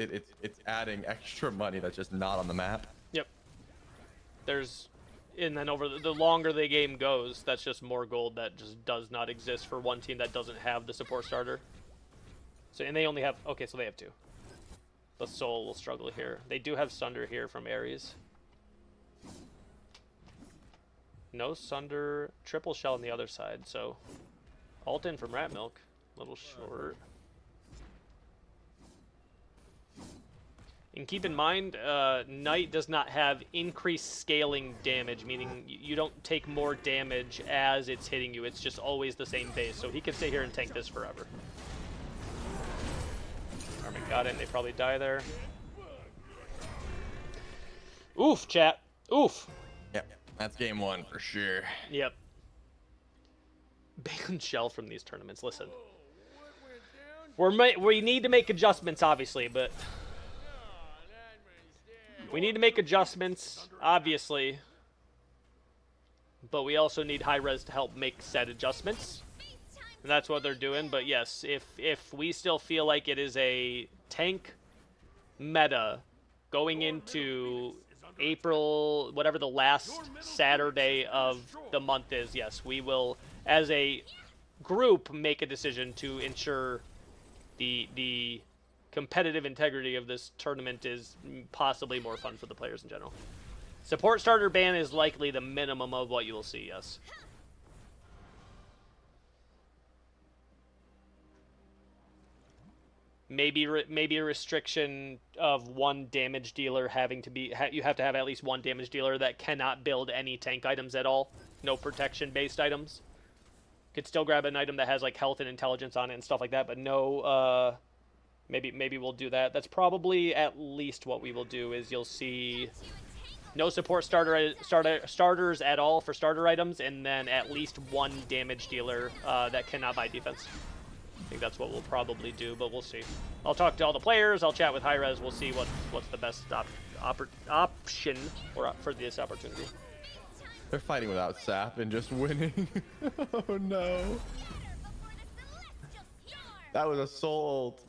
adding extra money that's just not on the map. Yep. And then over the longer the game goes, that's just more gold that just does not exist for one team that doesn't have the support starter. So, and they only have, okay, so they have 2. The Soul will struggle here. They do have Sunder here from Ares. No Sunder, triple shell on the other side, so ult in from Rat Milk. A little short. And keep in mind, Knight does not have increased scaling damage, meaning you don't take more damage as it's hitting you. It's just always the same base, so he can stay here and tank this forever. Armin got it, and they probably die there. Oof, chat. Oof. Yep, that's game 1 for sure. Yep. Ban shell from these tournaments. Listen, we need to make adjustments, obviously, but we need to make adjustments, obviously, but we also need high res to help make said adjustments, and that's what they're doing. But yes, if we still feel like it is a tank meta going into April, whatever the last Saturday of the month is, yes, we will, as a group, make a decision to ensure the competitive integrity of this tournament is possibly more fun for the players in general. Support starter ban is likely the minimum of what you will see, yes. Maybe a restriction of 1 damage dealer having to be... you have to have at least 1 damage dealer that cannot build any tank items at all. No protection-based items. Could still grab an item that has like health and intelligence on it and stuff like that, but no... Maybe we'll do that. That's probably at least what we will do. Is you'll see no support starters at all for starter items, and then at least 1 damage dealer that cannot buy defense. I think that's what we'll probably do, but we'll see. I'll talk to all the players. I'll chat with Hi-Rez. We'll see what's the best option for this opportunity. They're fighting without sap and just winning. Oh no. That was a soul ult.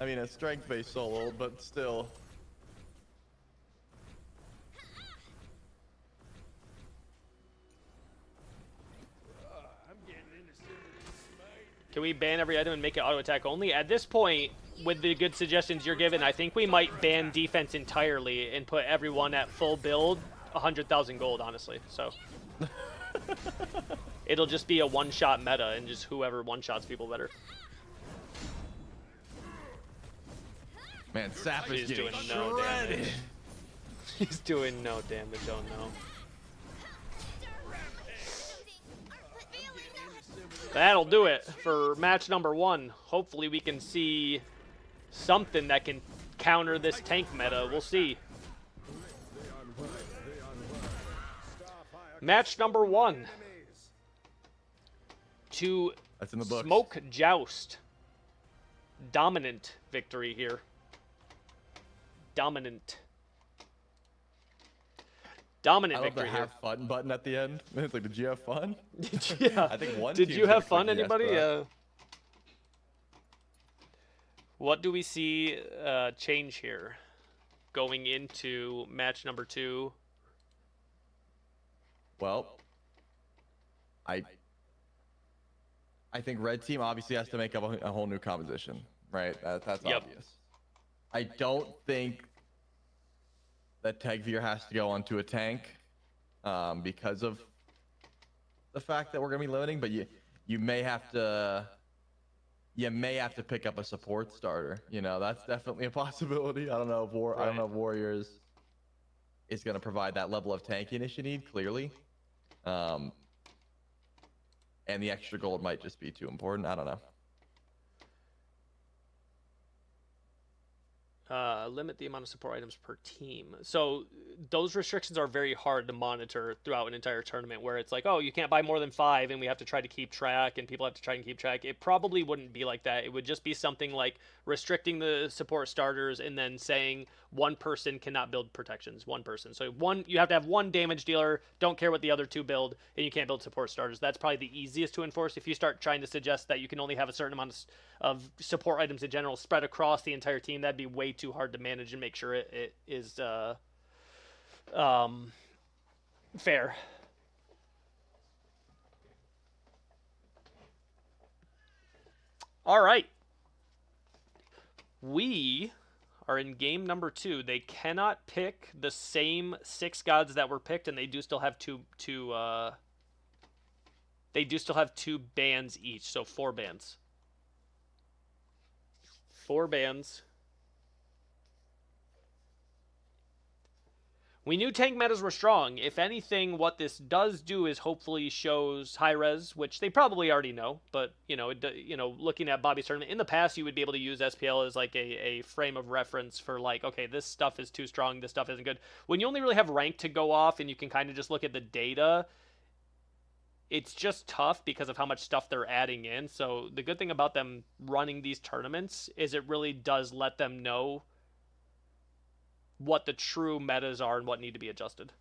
I mean, a strength-based soul ult, but still. Can we ban every item and make it auto attack only? At this point, with the good suggestions you're giving, I think we might ban defense entirely and put everyone at full build, 100,000 gold, honestly. So it'll just be a one-shot meta, and just whoever one-shots people better. Man, Sap is He's getting doing no shredded. damage. He's doing no damage, oh no. That'll do it for match number 1. Hopefully we can see something that can counter this tank meta. We'll see. Match number 1. To That's in the books. Smoke Joust. Dominant victory here. Dominant I love the victory here. have fun button at the end. It's like, did you have fun? Yeah. I think one Did team's you gonna have fun, click yes, anybody? but- What do we see change here going into match number 2? Well, I think red team obviously has to make up a whole new composition, right? That's Yep. obvious. I don't think that Tagveer has to go onto a tank because of the fact that we're gonna be limiting, but you may have to pick up a support starter. You know, that's definitely a possibility. I don't know if Warriors is gonna provide that level of tankiness you need, clearly. And the extra gold might just be too important. I don't know. Limit the amount of support items per team. So those restrictions are very hard to monitor throughout an entire tournament, where it's like, oh, you can't buy more than 5 and we have to try to keep track and people have to try and keep track. It probably wouldn't be like that. It would just be something like restricting the support starters and then saying one person cannot build protections. One person. So you have to have one damage dealer, don't care what the other 2 build, and you can't build support starters. That's probably the easiest to enforce. If you start trying to suggest that you can only have a certain amount of support items in general spread across the entire team, that'd be way too hard to manage and make sure it is fair. All right. We are in game number 2. They cannot pick the same 6 gods that were picked, and they do still have two bans each, so 4 bans. 4 bans. We knew tank metas were strong. If anything, what this does do is hopefully shows high res, which they probably already know. But looking at Bobby's tournament in the past, you would be able to use SPL as like a frame of reference for like, okay, this stuff is too strong, this stuff isn't good. When you only really have rank to go off, and you can kind of just look at the data, it's just tough because of how much stuff they're adding in. So the good thing about them running these tournaments is it really does let them know what the true metas are and what need to be adjusted.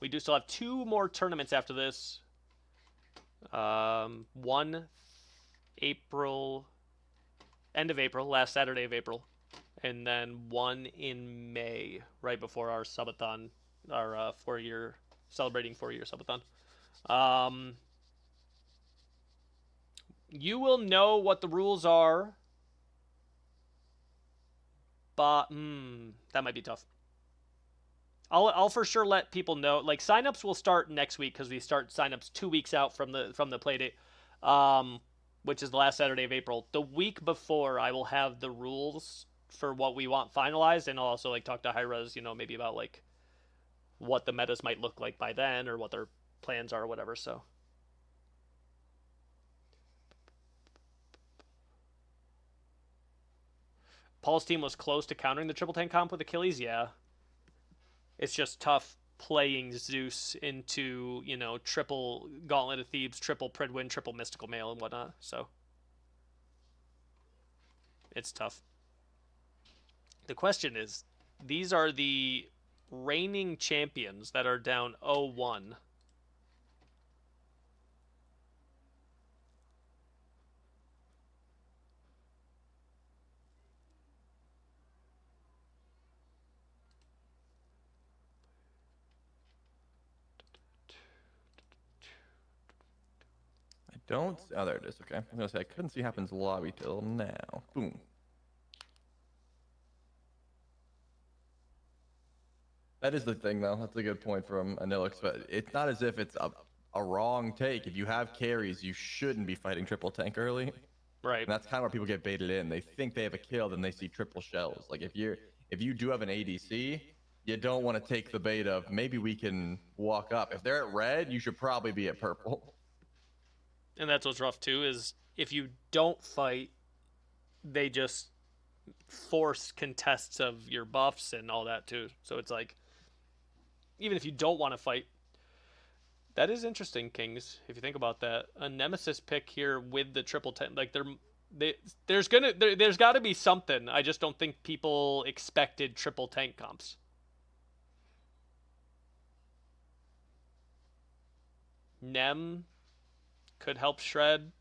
We do still have 2 more tournaments after this. One end of April, last Saturday of April. And then one in May, right before our subathon, our celebrating 4-year subathon. You will know what the rules are, but that might be tough. I'll for sure let people know. Like, signups will start next week because we start signups 2 weeks out from the play date, which is the last Saturday of April. The week before, I will have the rules for what we want finalized, and I'll also like talk to Hi-Rez, maybe about like what the metas might look like by then, or what their plans are, or whatever. So Paul's team was close to countering the triple tank comp with Achilles. Yeah, it's just tough playing Zeus into triple Gauntlet of Thebes, triple Pridwin, triple Mystical Mail, and whatnot. So it's tough. The question is, these are the reigning champions that are down 0-1. don't. Oh, there it is. Okay. I was gonna say I couldn't see Happens lobby till now. Boom. That is the thing, though. That's a good point from Anilix, but it's not as if it's a wrong take. If you have carries, you shouldn't be fighting triple tank early. And Right. that's kind of where people get baited in. They think they have a kill, then they see triple shells. Like if you do have an ADC, you don't want to take the bait of maybe we can walk up. If they're at red, you should probably be at purple. And that's what's rough too, is if you don't fight, they just force contests of your buffs and all that too. So it's like, even if you don't want to fight, that is interesting, Kings. If you think about that, a Nemesis pick here with the triple ten, like there's got to be something. I just don't think people expected triple tank comps. Nem could help shred.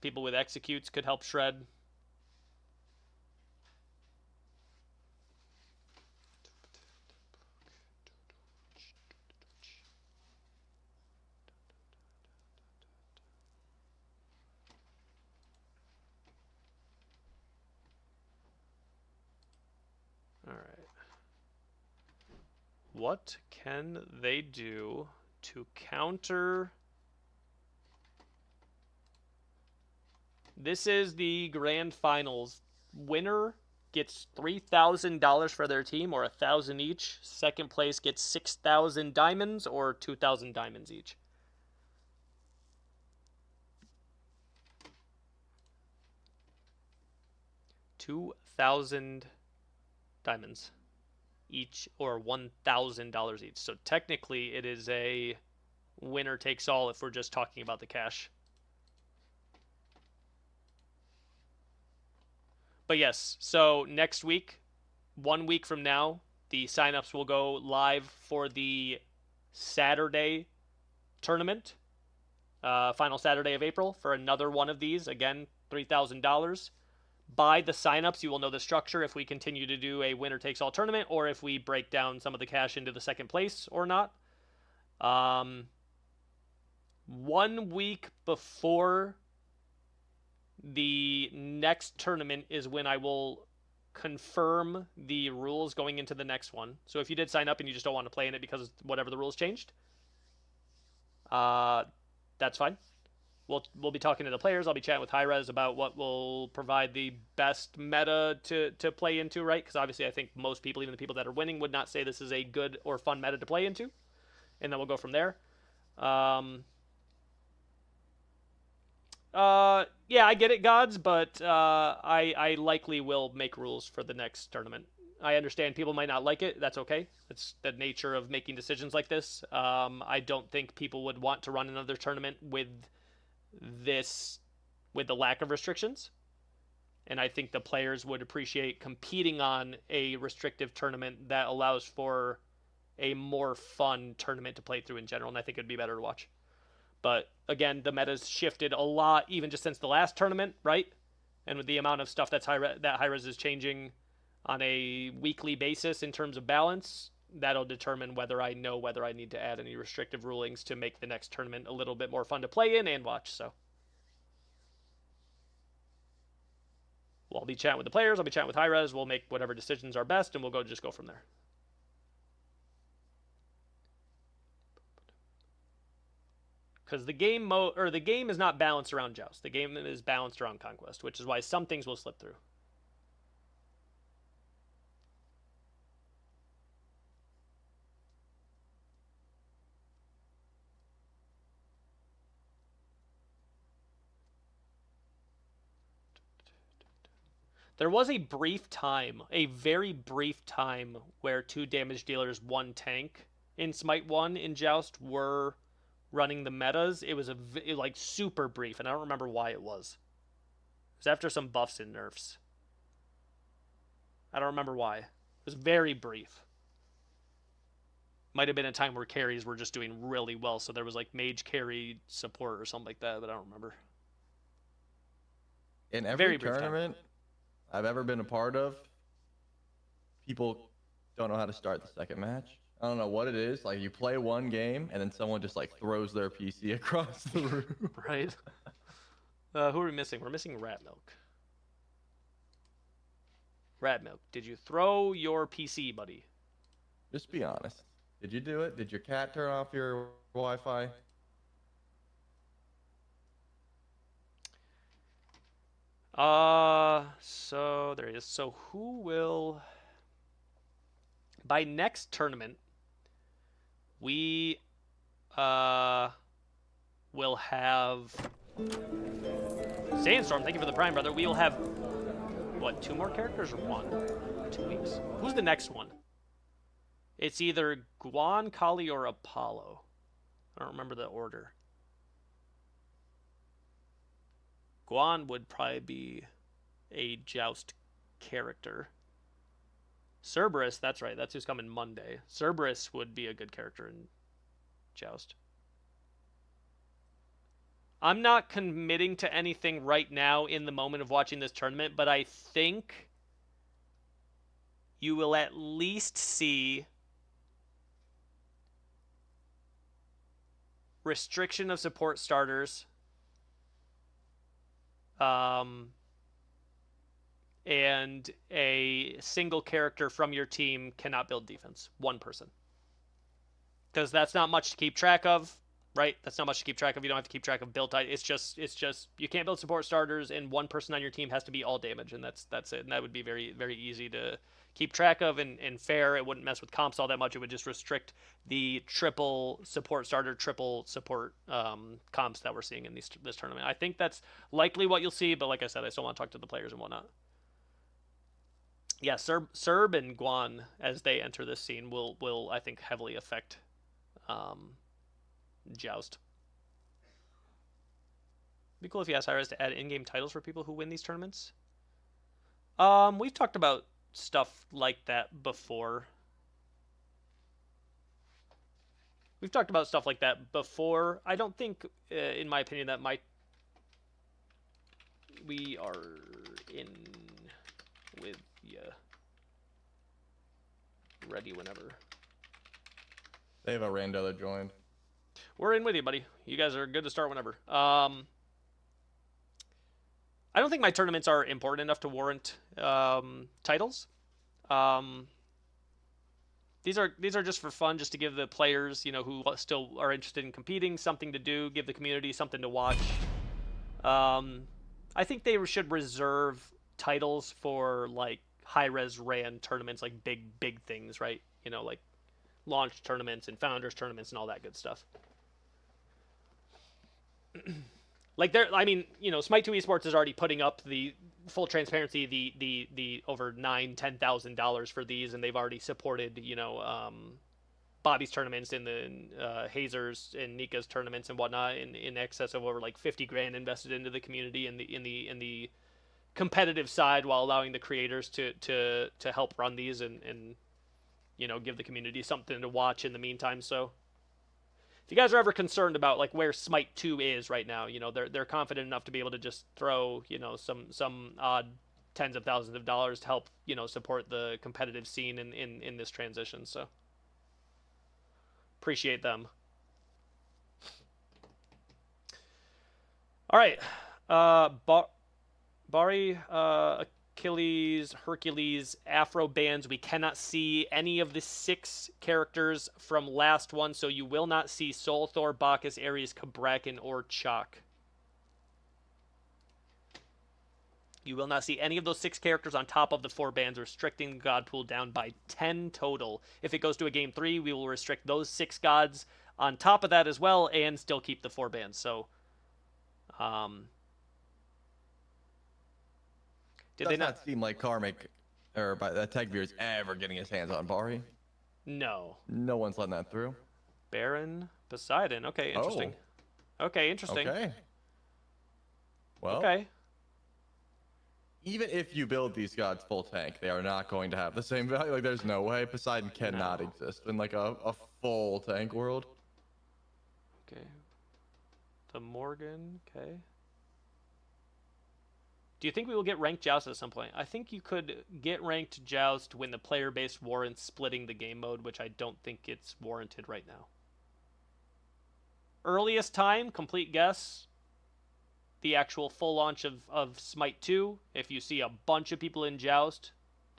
People with executes could help shred. All right. What can they do to counter? This is the grand finals. Winner gets $3,000 for their team, or $1,000 each. Second place gets 6,000 diamonds, or 2,000 diamonds each. $2,000 diamonds each, or $1,000 each. So technically, it is a winner takes all if we're just talking about the cash. But yes, so next week, 1 week from now, the signups will go live for the Saturday tournament, final Saturday of April, for another one of these. Again, $3,000. By the signups, you will know the structure if we continue to do a winner takes all tournament, or if we break down some of the cash into the second place or not. 1 week before the next tournament is when I will confirm the rules going into the next one. So if you did sign up and you just don't want to play in it because whatever the rules changed, that's fine. We'll be talking to the players. I'll be chatting with Hi-Rez about what will provide the best meta to play into, right? Because obviously I think most people, even the people that are winning, would not say this is a good or fun meta to play into. And then we'll go from there. Yeah, I get it, Gods, but I likely will make rules for the next tournament. I understand people might not like it. That's okay. It's the nature of making decisions like this. I don't think people would want to run another tournament with the lack of restrictions. And I think the players would appreciate competing on a restrictive tournament that allows for a more fun tournament to play through in general. And I think it'd be better to watch. But again, the meta's shifted a lot, even just since the last tournament, right? And with the amount of stuff that Hi-Rez is changing on a weekly basis in terms of balance, that'll determine whether I need to add any restrictive rulings to make the next tournament a little bit more fun to play in and watch. So I'll be chatting with the players. I'll be chatting with Hi-Rez. We'll make whatever decisions are best, and we'll go from there. Because the game is not balanced around Joust. The game is balanced around Conquest, which is why some things will slip through. There was a very brief time, where 2 damage dealers, 1 tank in Smite 1 in Joust were running the metas. It was like super brief, and I don't remember why it was. It was after some buffs and nerfs. I don't remember why. It was very brief. Might have been a time where carries were just doing really well, so there was like mage carry support or something like that, but I don't remember. In every tournament I've ever been a part of, people don't know how to start the second match. I don't know what it is. Like, you play one game and then someone just like throws their PC across the room. Right. Who are we missing? We're missing Rat Milk. Rat Milk, did you throw your PC, buddy? Just be honest. Did you do it? Did your cat turn off your Wi-Fi? So there he is. So who will... By next tournament, we will have... Sandstorm, thank you for the Prime, brother. We will have, what, 2 more characters or 1? 2 weeks? Who's the next one? It's either Guan, Kali, or Apollo. I don't remember the order. Guan would probably be a Joust character. Cerberus, that's right. That's who's coming Monday. Cerberus would be a good character in Joust. I'm not committing to anything right now in the moment of watching this tournament, but I think you will at least see restriction of support starters, and a single character from your team cannot build defense. 1 person. Because that's not much to keep track of, right? That's not much to keep track of. You don't have to keep track of build type. It's just you can't build support starters, and 1 person on your team has to be all damage, and that's it. And that would be very, very easy to keep track of and fair. It wouldn't mess with comps all that much. It would just restrict the triple support starter, triple support comps that we're seeing in this tournament. I think that's likely what you'll see, but like I said, I still want to talk to the players and whatnot. Yeah, Serb and Guan, as they enter this scene, will I think heavily affect Joust. It'd be cool if you asked Iris to add in-game titles for people who win these tournaments. We've talked about stuff like that before. I don't think, in my opinion, that we are in with you. Ready whenever. They have a rando that joined. We're in with you, buddy. You guys are good to start whenever. I don't think my tournaments are important enough to warrant titles. These are just for fun, just to give the players, who still are interested in competing, something to do, give the community something to watch. I think they should reserve titles for like high-res ran tournaments, like big things, right? Like launch tournaments and founders tournaments and all that good stuff. Like Smite 2 Esports is already putting up the full transparency, the over $9,000-$10,000 for these, and they've already supported, Bobby's tournaments and the Hazers and Nika's tournaments and whatnot in excess of over like 50 grand invested into the community in the competitive side, while allowing the creators to help run these and give the community something to watch in the meantime. So if you guys are ever concerned about like where Smite 2 is right now, they're confident enough to be able to just throw some odd tens of thousands of dollars to help support the competitive scene in this transition. So appreciate them. All right, Bari, Achilles, Hercules, Afro bands. We cannot see any of the 6 characters from last one, so you will not see Soul, Thor, Bacchus, Ares, Cabrakan, or Chalk. You will not see any of those 6 characters on top of the 4 bands, restricting the god pool down by 10 total. If it goes to a game 3, we will restrict those 6 gods on top of that as well, and still keep the 4 bands. So, Does not seem like Karmic or Tegvir is ever getting his hands on Bari. No. No one's letting that through. Baron Poseidon. Okay, interesting. Oh. Okay, interesting. Okay. Well. Okay. Even if you build these gods full tank, they are not going to have the same value. Like, there's no way Poseidon cannot exist in like a full tank world. Okay. The Morgan. Okay. Do you think we will get ranked Joust at some point? I think you could get ranked Joust when the player base warrants splitting the game mode, which I don't think it's warranted right now. Earliest time, complete guess, the actual full launch of Smite 2, if you see a bunch of people in Joust,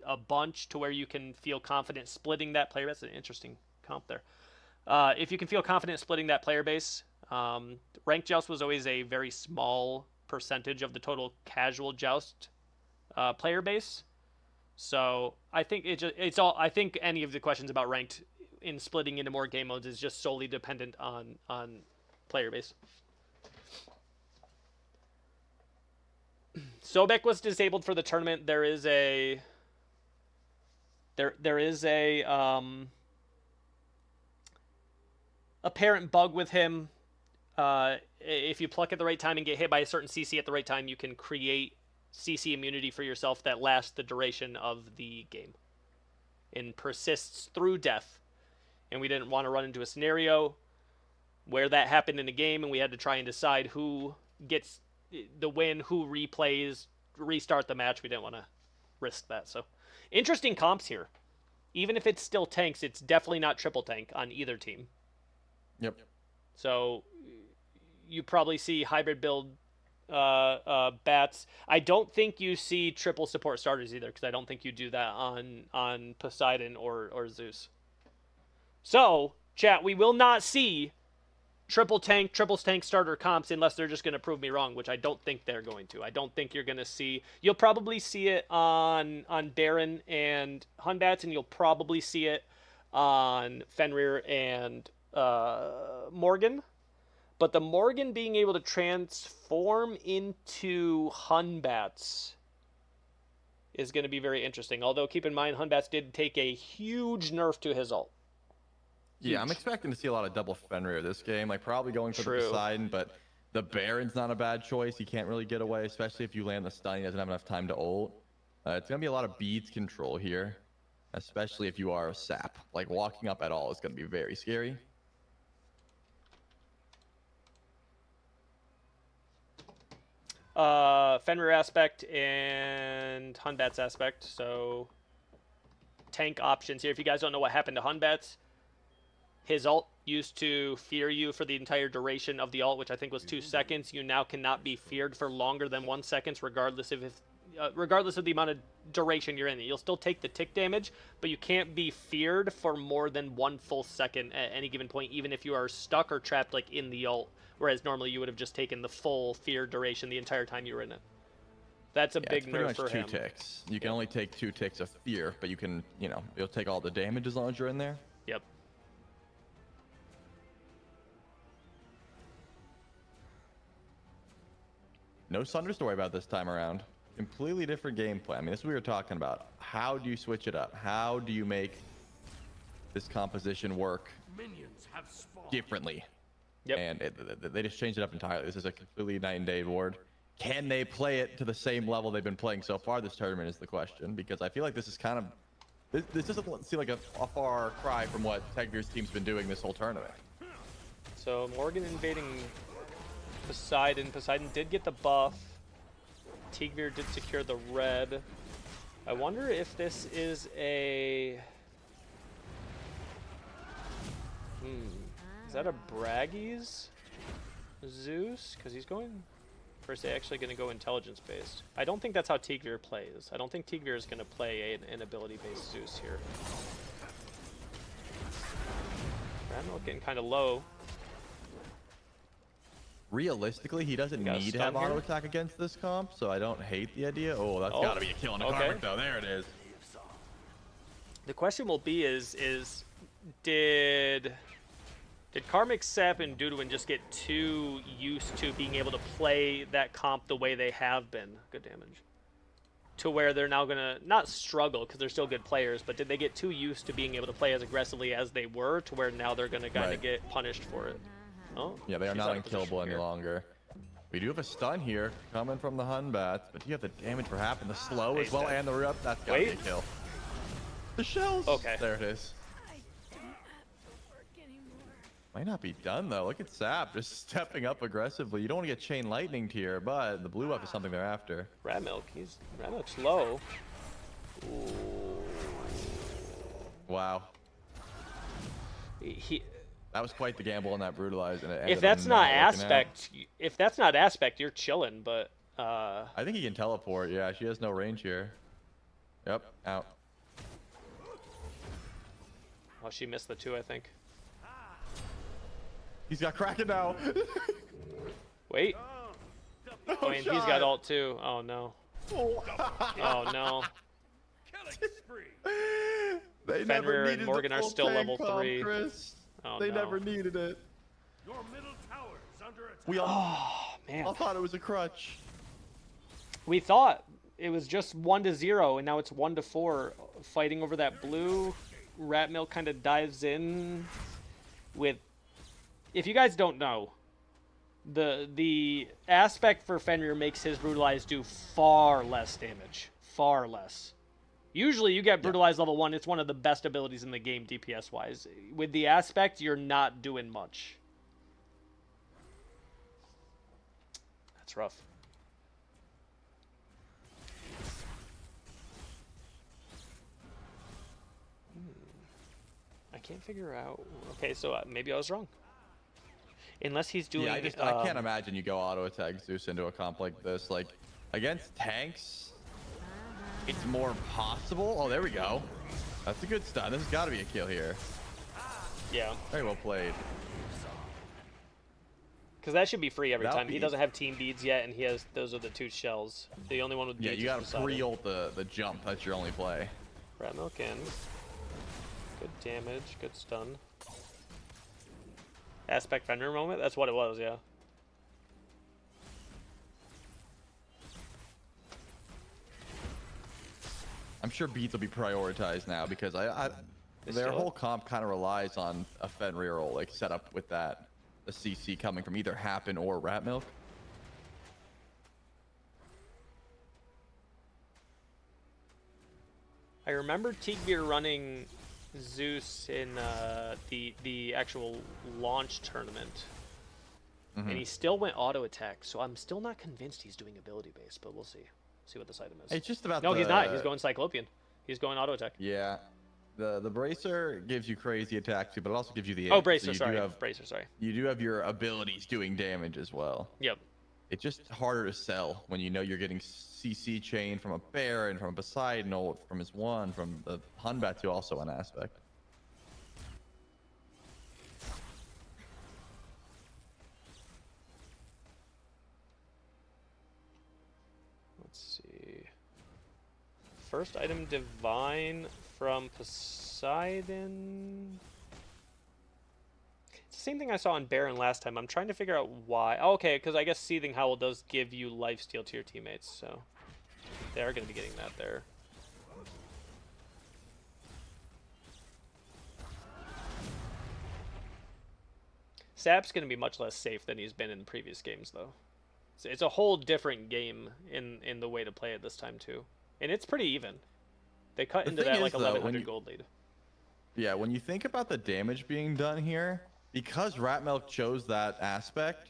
a bunch to where you can feel confident splitting that player. That's an interesting comp there. If you can feel confident splitting that player base, ranked Joust was always a very small percentage of the total casual Joust player base. So I think it's all. I think any of the questions about ranked in splitting into more game modes is just solely dependent on player base. Sobek was disabled for the tournament. There is a apparent bug with him. If you pluck at the right time and get hit by a certain CC at the right time, you can create CC immunity for yourself that lasts the duration of the game and persists through death. And we didn't want to run into a scenario where that happened in a game and we had to try and decide who gets the win, who replays, restart the match. We didn't want to risk that. So interesting comps here. Even if it's still tanks, it's definitely not triple tank on either team. Yep. So you probably see hybrid build bats. I don't think you see triple support starters either, because I don't think you do that on Poseidon or Zeus. So, chat, we will not see triple tank starter comps unless they're just going to prove me wrong, which I don't think they're going to. I don't think you're going to see... You'll probably see it on Baron and Hunbats, and you'll probably see it on Fenrir and Morgan. But the Morgan being able to transform into Hunbats is going to be very interesting. Although, keep in mind, Hunbats did take a huge nerf to his ult. Yeah, I'm expecting to see a lot of double Fenrir this game. Like, probably going for the Poseidon, but the Baron's not a bad choice. He can't really get away, especially if you land the stun. He doesn't have enough time to ult. It's going to be a lot of beads control here, especially if you are a sap. Like, walking up at all is going to be very scary. Fenrir aspect and Hunbats aspect. So, tank options here. If you guys don't know what happened to Hunbats, his ult used to fear you for the entire duration of the ult, which I think was 2 seconds. You now cannot be feared for longer than 1 second, regardless of the amount of duration you're in. You'll still take the tick damage, but you can't be feared for more than 1 full second at any given point, even if you are stuck or trapped like in the ult. Whereas normally you would have just taken the full fear duration the entire time you were in it. That's a big nerf for him. 2 ticks. You can only take 2 ticks of fear, but you can, you'll take all the damage as long as you're in there. Yep. No Sunder story about this time around. Completely different gameplay. I mean, this is what we were talking about. How do you switch it up? How do you make this composition work differently? Yep. And they just changed it up entirely. This is a completely night and day award. Can they play it to the same level they've been playing so far this tournament is the question, because I feel like this is kind of... This doesn't seem like a far cry from what Tegvir's team's been doing this whole tournament. So Morgan invading Poseidon. Poseidon did get the buff. Tegvir did secure the red. I wonder if this is a... Is that a Braggies Zeus? Because he's going... Or is he actually going to go intelligence-based? I don't think that's how Tegvir plays. I don't think Tegvir is going to play an ability-based Zeus here. Ramil getting kind of low. Realistically, he doesn't need to have auto attack against this comp, so I don't hate the idea. Oh, that's got to be a kill on the carpet, though. There it is. The question will be did Karmic, Sep, and Duduin just get too used to being able to play that comp the way they have been? Good damage. To where they're now going to, not struggle, because they're still good players, but did they get too used to being able to play as aggressively as they were, to where now they're going to kind of get punished for it? Oh, yeah, they are not unkillable any longer. We do have a stun here coming from the Hunbats, but you have the damage for half and the slow as well, and the rip. That's got to be a kill. The shells. Okay. There it is. Might not be done, though. Look at Sap just stepping up aggressively. You don't want to get Chain Lightninged here, but the blue buff is something they're after. Radmilk, Radmilk's low. Ooh. Wow. That was quite the gamble on that brutalize, and it If ended that's up not working out. aspect, if that's not aspect, you're chilling. But I think he can teleport. Yeah, she has no range here. Yep, out. well, she missed the 2, I think. He's got Kraken now. Wait. No Oh, and he's shot. got ult too. Oh no. Oh. Oh no. They Fenrir never and needed Morgan the are full still tank level comp, 3. Chris. Oh They no. never needed it. Your middle tower is under attack. We all Man. thought it was a crutch. We thought it was just 1-0, and now it's 1-4. Fighting over that blue. Rat Milk kind of dives in with. If you guys don't know, the aspect for Fenrir makes his brutalize do far less damage. Far less. Usually you get brutalize level 1, it's one of the best abilities in the game DPS wise. With the aspect, you're not doing much. That's rough. I can't figure out. Okay, so maybe I was wrong. Unless he's doing. Yeah, I can't imagine you go auto attack Zeus into a comp like this. Like against tanks, it's more possible. Oh, there we go. That's a good stun. This has got to be a kill here. Yeah. Very well played. Because that should be free every That'll time. He be- doesn't have team beads yet, and he has those are the 2 shells. The only one with beads. Yeah, you is got to Poseidon. pre-ult the jump. That's your only play. Rat Milk in. Good damage, good stun. Aspect Fenrir moment? That's what it was, yeah. I'm sure beats will be prioritized now because They their still- whole comp kind of relies on a Fenrir ult, like set up with that, the CC coming from either Happen or Rat Milk. I remember Teagbeer running Zeus in the actual launch tournament. And he still went auto attack, so I'm still not convinced he's doing ability based, but we'll see. See what this item is. It's just about No, the, he's not. He's going Cyclopean. He's going auto attack. Yeah, the bracer gives you crazy attack too, but it also gives you the. Oh, aim, bracer, so you sorry. Do have, Bracer, sorry. you do have your abilities doing damage as well. Yep. It's just harder to sell when you know you're getting CC chain from a Baron, from a Poseidon ult, from his one, from the Hunbat also an aspect. Let's see. First item Divine from Poseidon. It's the same thing I saw on Baron last time. I'm trying to figure out why. Oh, okay, because I guess Seething Howl does give you lifesteal to your teammates, so they are going to be getting that there. Sap's going to be much less safe than he's been in previous games, though. It's a whole different game in the way to play it this time, too. And it's pretty even. They cut into that like 1100 gold lead. Yeah, when you think about the damage being done here, because Rat Milk chose that aspect,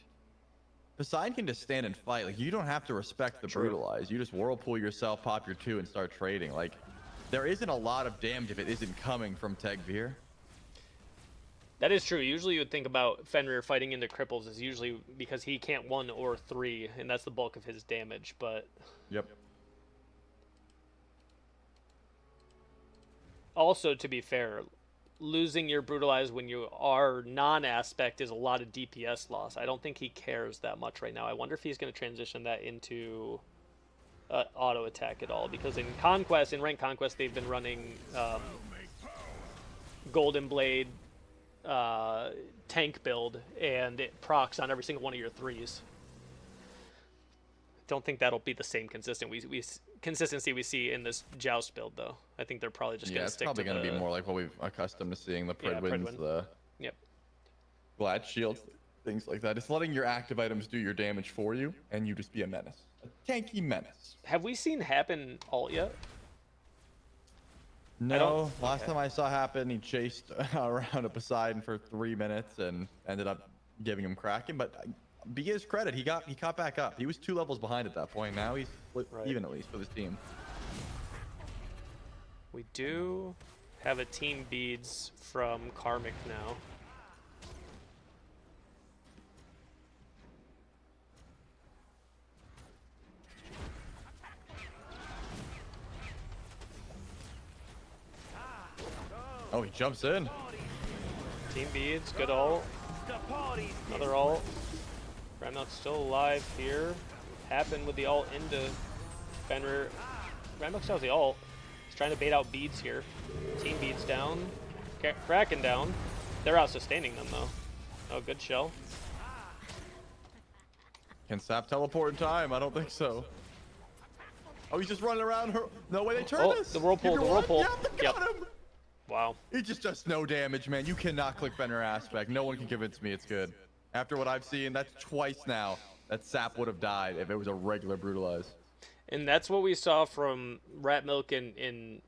Poseidon can just stand and fight. Like, you don't have to respect the brutalize. You just whirlpool yourself, pop your 2, and start trading. Like, there isn't a lot of damage if it isn't coming from Tegbir. That is true. Usually you would think about Fenrir fighting into cripples is usually because he can't 1 or 3, and that's the bulk of his damage, but... Yep. Also, to be fair, losing your brutalize when you are non-aspect is a lot of DPS loss. I don't think he cares that much right now. I wonder if he's going to transition that into auto attack at all, because in Conquest, in Ranked Conquest, they've been running Golden Blade tank build, and it procs on every single one of your 3s. Don't think that'll be the same consistency we see in this Joust build, though. I think they're probably just going to stick to it's probably going to be more like what we've accustomed to seeing, the Pridwins, Pridwin. the Yep. Glad Shields, things like that. It's letting your active items do your damage for you, and you just be a menace. A tanky menace. Have we seen Happen ult yet? No, last time I saw Happen, he chased around a Poseidon for 3 minutes and ended up giving him Kraken, but be his credit, he caught back up. He was 2 levels behind at that point. Now he's even, at least, with his team. We do have a team beads from Karmic now. Oh, he jumps in. Team beads, good ult. Another ult. Ramnok's still alive here. Happened with the ult into Fenrir. Ramnok still has the ult. He's trying to bait out beads here. Team beads down. Kraken down. They're out sustaining them though. Oh, good shell. Can Sap teleport in time? I don't think so. Oh, he's just running around her. No way, they turn this. The whirlpool, the whirlpool. Yeah, they got him. Wow. He just does no damage, man. You cannot click Fenrir aspect. No one can convince me it's good. After what I've seen, that's twice now that Sap would have died if it was a regular brutalize. And that's what we saw from Ratmilk in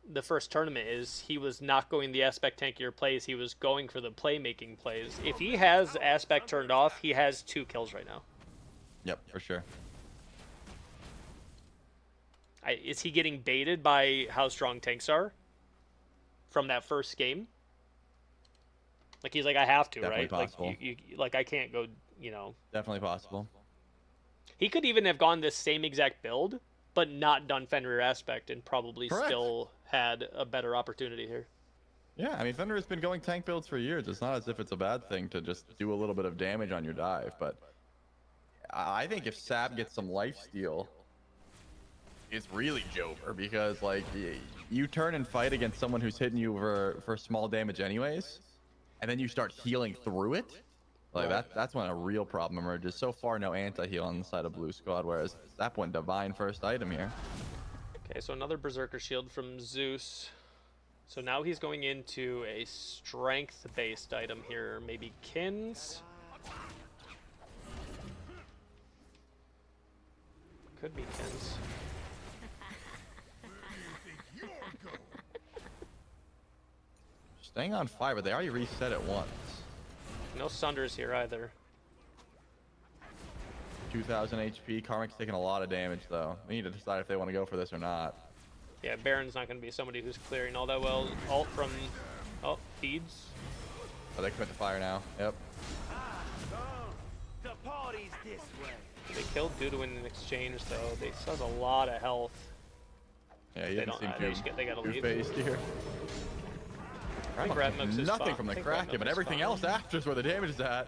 the first tournament is he was not going the aspect tankier plays. He was going for the playmaking plays. If he has aspect turned off, he has 2 kills right now. Yep, for sure. Is he getting baited by how strong tanks are from that first game? Like he's like, I have to, Definitely right? possible. Like you like I can't go, you know. Definitely possible. He could even have gone this same exact build, but not done Fenrir aspect and probably Correct. still had a better opportunity here. Yeah, I mean, Fenrir has been going tank builds for years. It's not as if it's a bad thing to just do a little bit of damage on your dive, but I think if Sap gets some lifesteal, it's really Jover because, like, you turn and fight against someone who's hitting you for small damage anyways, and then you start healing through it. Like, that's when a real problem emerges. So far, no anti-heal on the side of Blue Squad, whereas Sap went divine first item here. Okay, so another Berserker Shield from Zeus. So now he's going into a strength-based item here. Maybe Kins? Could be Kins. Staying on 5, but they already reset it once. No Sunders here either. 2,000 HP. Karmic's taking a lot of damage, though. We need to decide if they want to go for this or not. Yeah, Baron's not going to be somebody who's clearing all that well. Ult from... Oh, Feeds. Oh, they commit to fire now. Yep. The party's this way. They killed Duduin in exchange, though. They still has a lot of health. Yeah, he They doesn't don't- seem they just get- they gotta leave. two-faced here. I think Ramok Ratmok's gets is nothing fine. from I the think Kraken, Ratmok's but everything fine. else after is where the damage is at.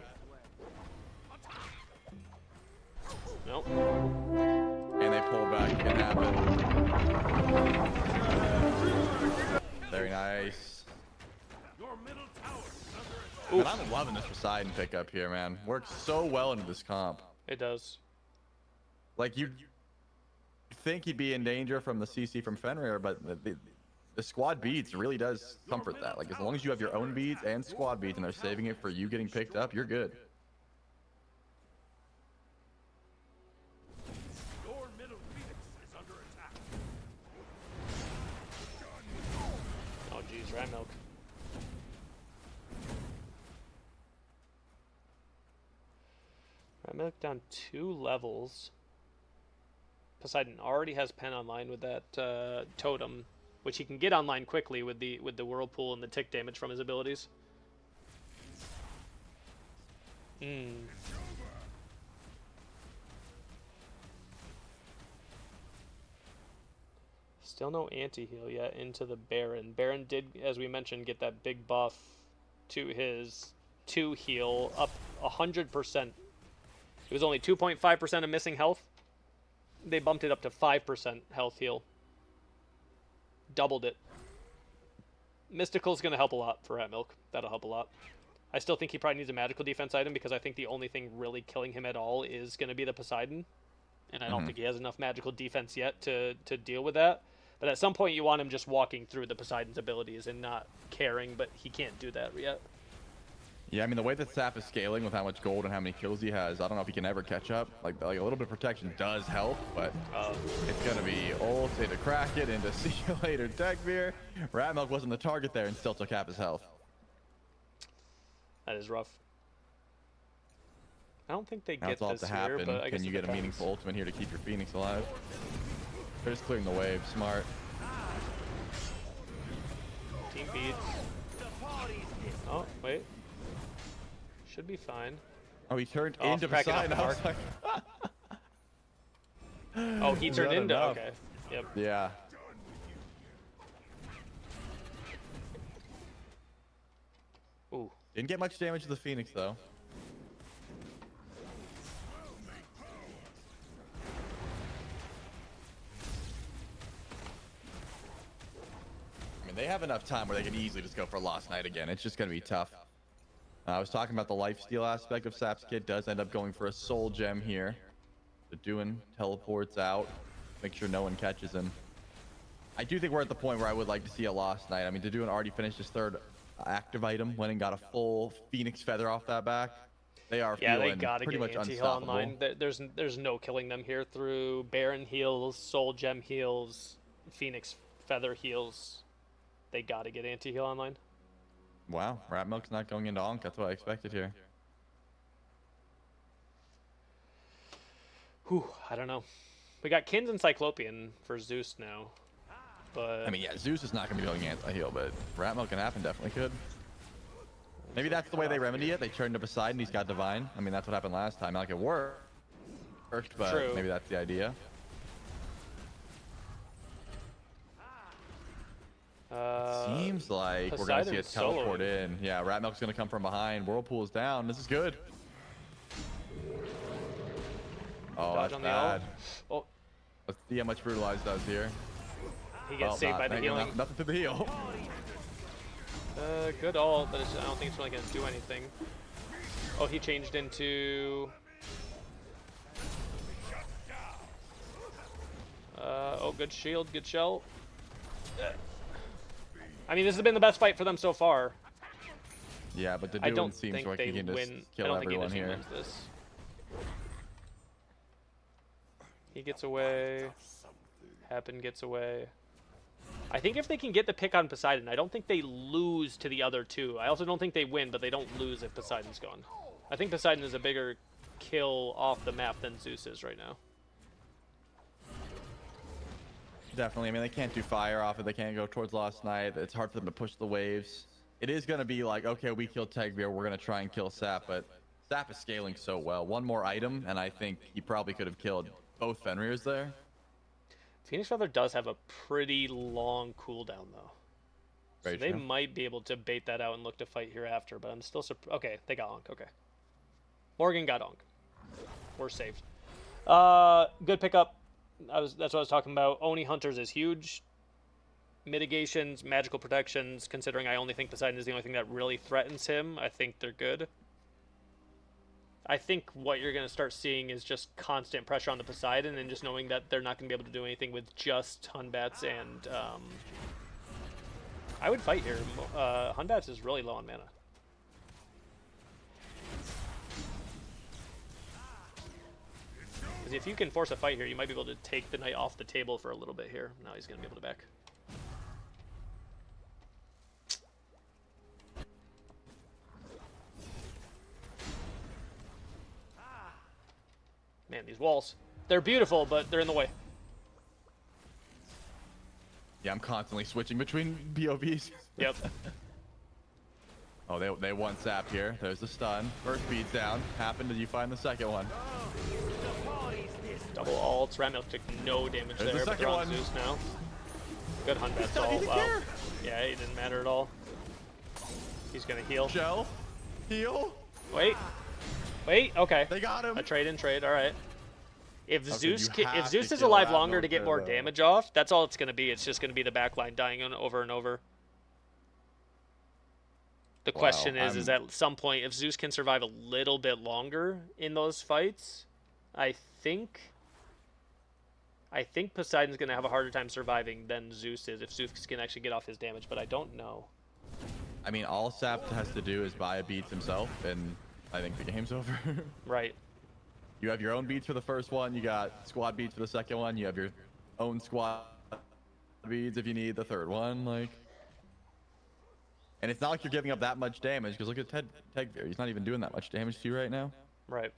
Nope. And they pull back. It can happen. Very nice. Your middle tower is under attack. And I'm loving this Poseidon pickup here, man. Works so well into this comp. It does. Like, you think he'd be in danger from the CC from Fenrir, but the squad beats really does comfort that. Like, as long as you have your own beats and squad beats and they're saving it for you getting picked up, you're good. Your middle phoenix is under attack. Oh, geez, Ratmilk. Ratmilk down 2 levels. Poseidon already has Pen online with that totem, which he can get online quickly with the whirlpool and the tick damage from his abilities. Still no anti-heal yet into the Baron. Baron did, as we mentioned, get that big buff to his 2 heal up 100%. It was only 2.5% of missing health. They bumped it up to 5% health heal. Doubled it. Mystical's going to help a lot for Ratmilk. That'll help a lot. I still think he probably needs a magical defense item because I think the only thing really killing him at all is going to be the Poseidon. And I don't think he has enough magical defense yet to deal with that. But at some point you want him just walking through the Poseidon's abilities and not caring, but he can't do that yet. Yeah, I mean, the way that Sap is scaling with how much gold and how many kills he has, I don't know if he can ever catch up. Like a little bit of protection does help, but it's going to be ult into Kraken, into see you later Techbeer. Ratmilk wasn't the target there and still took half his health. That is rough. I don't think they Now get it's all this to here, happen. but I guess Can you it get a depends. meaningful ultimate here to keep your Phoenix alive? They're just clearing the wave. Smart. Team beats. Oh, wait. Should be fine. Oh, he turned Oh, into Kraken off Poseidon. the I was mark. like, Oh, he Is turned that into... enough? Okay. Yep. Yeah. Didn't get much damage to the Phoenix though. I mean, they have enough time where they can easily just go for Lost Knight again. It's just going to be tough. I was talking about the lifesteal aspect of Sap's kit. Does end up going for a soul gem here. So doing teleports out. Make sure no one catches him. I do think we're at the point where I would like to see a Lost Knight. I mean, to do an already finished his third active item, went and got a full Phoenix feather off that back. They are Yeah, they feeling gotta pretty get much anti-heal unstoppable. online. There's no killing them here through Baron heals, Soul Gem heals, Phoenix Feather heals. They gotta get anti-heal online. Wow, Rat Milk's not going into Onk. That's what I expected here. Whew, I don't know. We got Kins and Cyclopean for Zeus now. But I mean, yeah, Zeus is not going to be going anti-heal, but Rat Milk can happen definitely could. Maybe that's the way they remedy it. They turn to Poseidon, he's got Divine. I mean, that's what happened last time. Not like it worked, but True. maybe that's the idea. Seems like we're going to see a Poseidon's teleport soloing. in. Yeah, Rat Milk's going to come from behind. Whirlpool's down. This is good. Oh, Dodge that's on the ult. bad. Oh, Let's see how much Brutalize does here. he gets Well, saved by the healing. Nothing to the heal. Good ult, but I don't think it's really gonna do anything. Oh, he changed into. Oh, good shield, good shell. I mean, this has been the best fight for them so far. Yeah, but the I dude don't seems think like they he can just win. I kill don't think everyone either team here. wins this. He gets away. Happen gets away. I think if they can get the pick on Poseidon, I don't think they lose to the other two. I also don't think they win, but they don't lose if Poseidon's gone. I think Poseidon is a bigger kill off the map than Zeus is right now. Definitely. I mean, they can't do fire off it. They can't go towards Lost Knight. It's hard for them to push the waves. It is going to be like, okay, we killed Tegbeer. We're going to try and kill Sap, but Sap is scaling so well. One more item, and I think he probably could have killed both Fenrirs there. Phoenix Feather does have a pretty long cooldown, though. Very So they true. might be able to bait that out and look to fight here after, but I'm still okay, they got Onk, okay. Morgan got Onk. We're saved. Good pickup. That's what I was talking about. Oni Hunters is huge. Mitigations, magical protections, considering I only think Poseidon is the only thing that really threatens him, I think they're good. I think what you're going to start seeing is just constant pressure on the Poseidon and just knowing that they're not going to be able to do anything with just Hunbats and... I would fight here. Hunbats is really low on mana. Because if you can force a fight here, you might be able to take the knight off the table for a little bit here. Now he's going to be able to back. Man, these walls. They're beautiful, but they're in the way. Yeah, I'm constantly switching between POVs. Yep. Oh, they won Sap here. There's the stun. First beat's down. Happened. Did you find the second one? Double ults. Ramilk took no damage There's the there, but they're second on one. Zeus now. Good Hunbats He ult. didn't Wow. care. Yeah, it didn't matter at all. He's gonna heal. Shell. Heal. Wait. Wait. Okay. They got him. A trade and trade. All right. If Okay, Zeus you if have Zeus to is kill alive that longer to milk get more there, though. damage off, that's all it's gonna be. It's just gonna be the backline dying over and over. The Wow, question is at some point, if Zeus can survive a little bit longer in those fights, I think Poseidon's going to have a harder time surviving than Zeus is if Zeus can actually get off his damage, but I don't know. I mean, all Sap has to do is buy a beats himself, and I think the game's over. Right. You have your own beats for the first one. You got squad beats for the second one. You have your own squad beats if you need the third one. Like, and it's not like you're giving up that much damage because look at Tegbeer. He's not even doing that much damage to you right now. Right.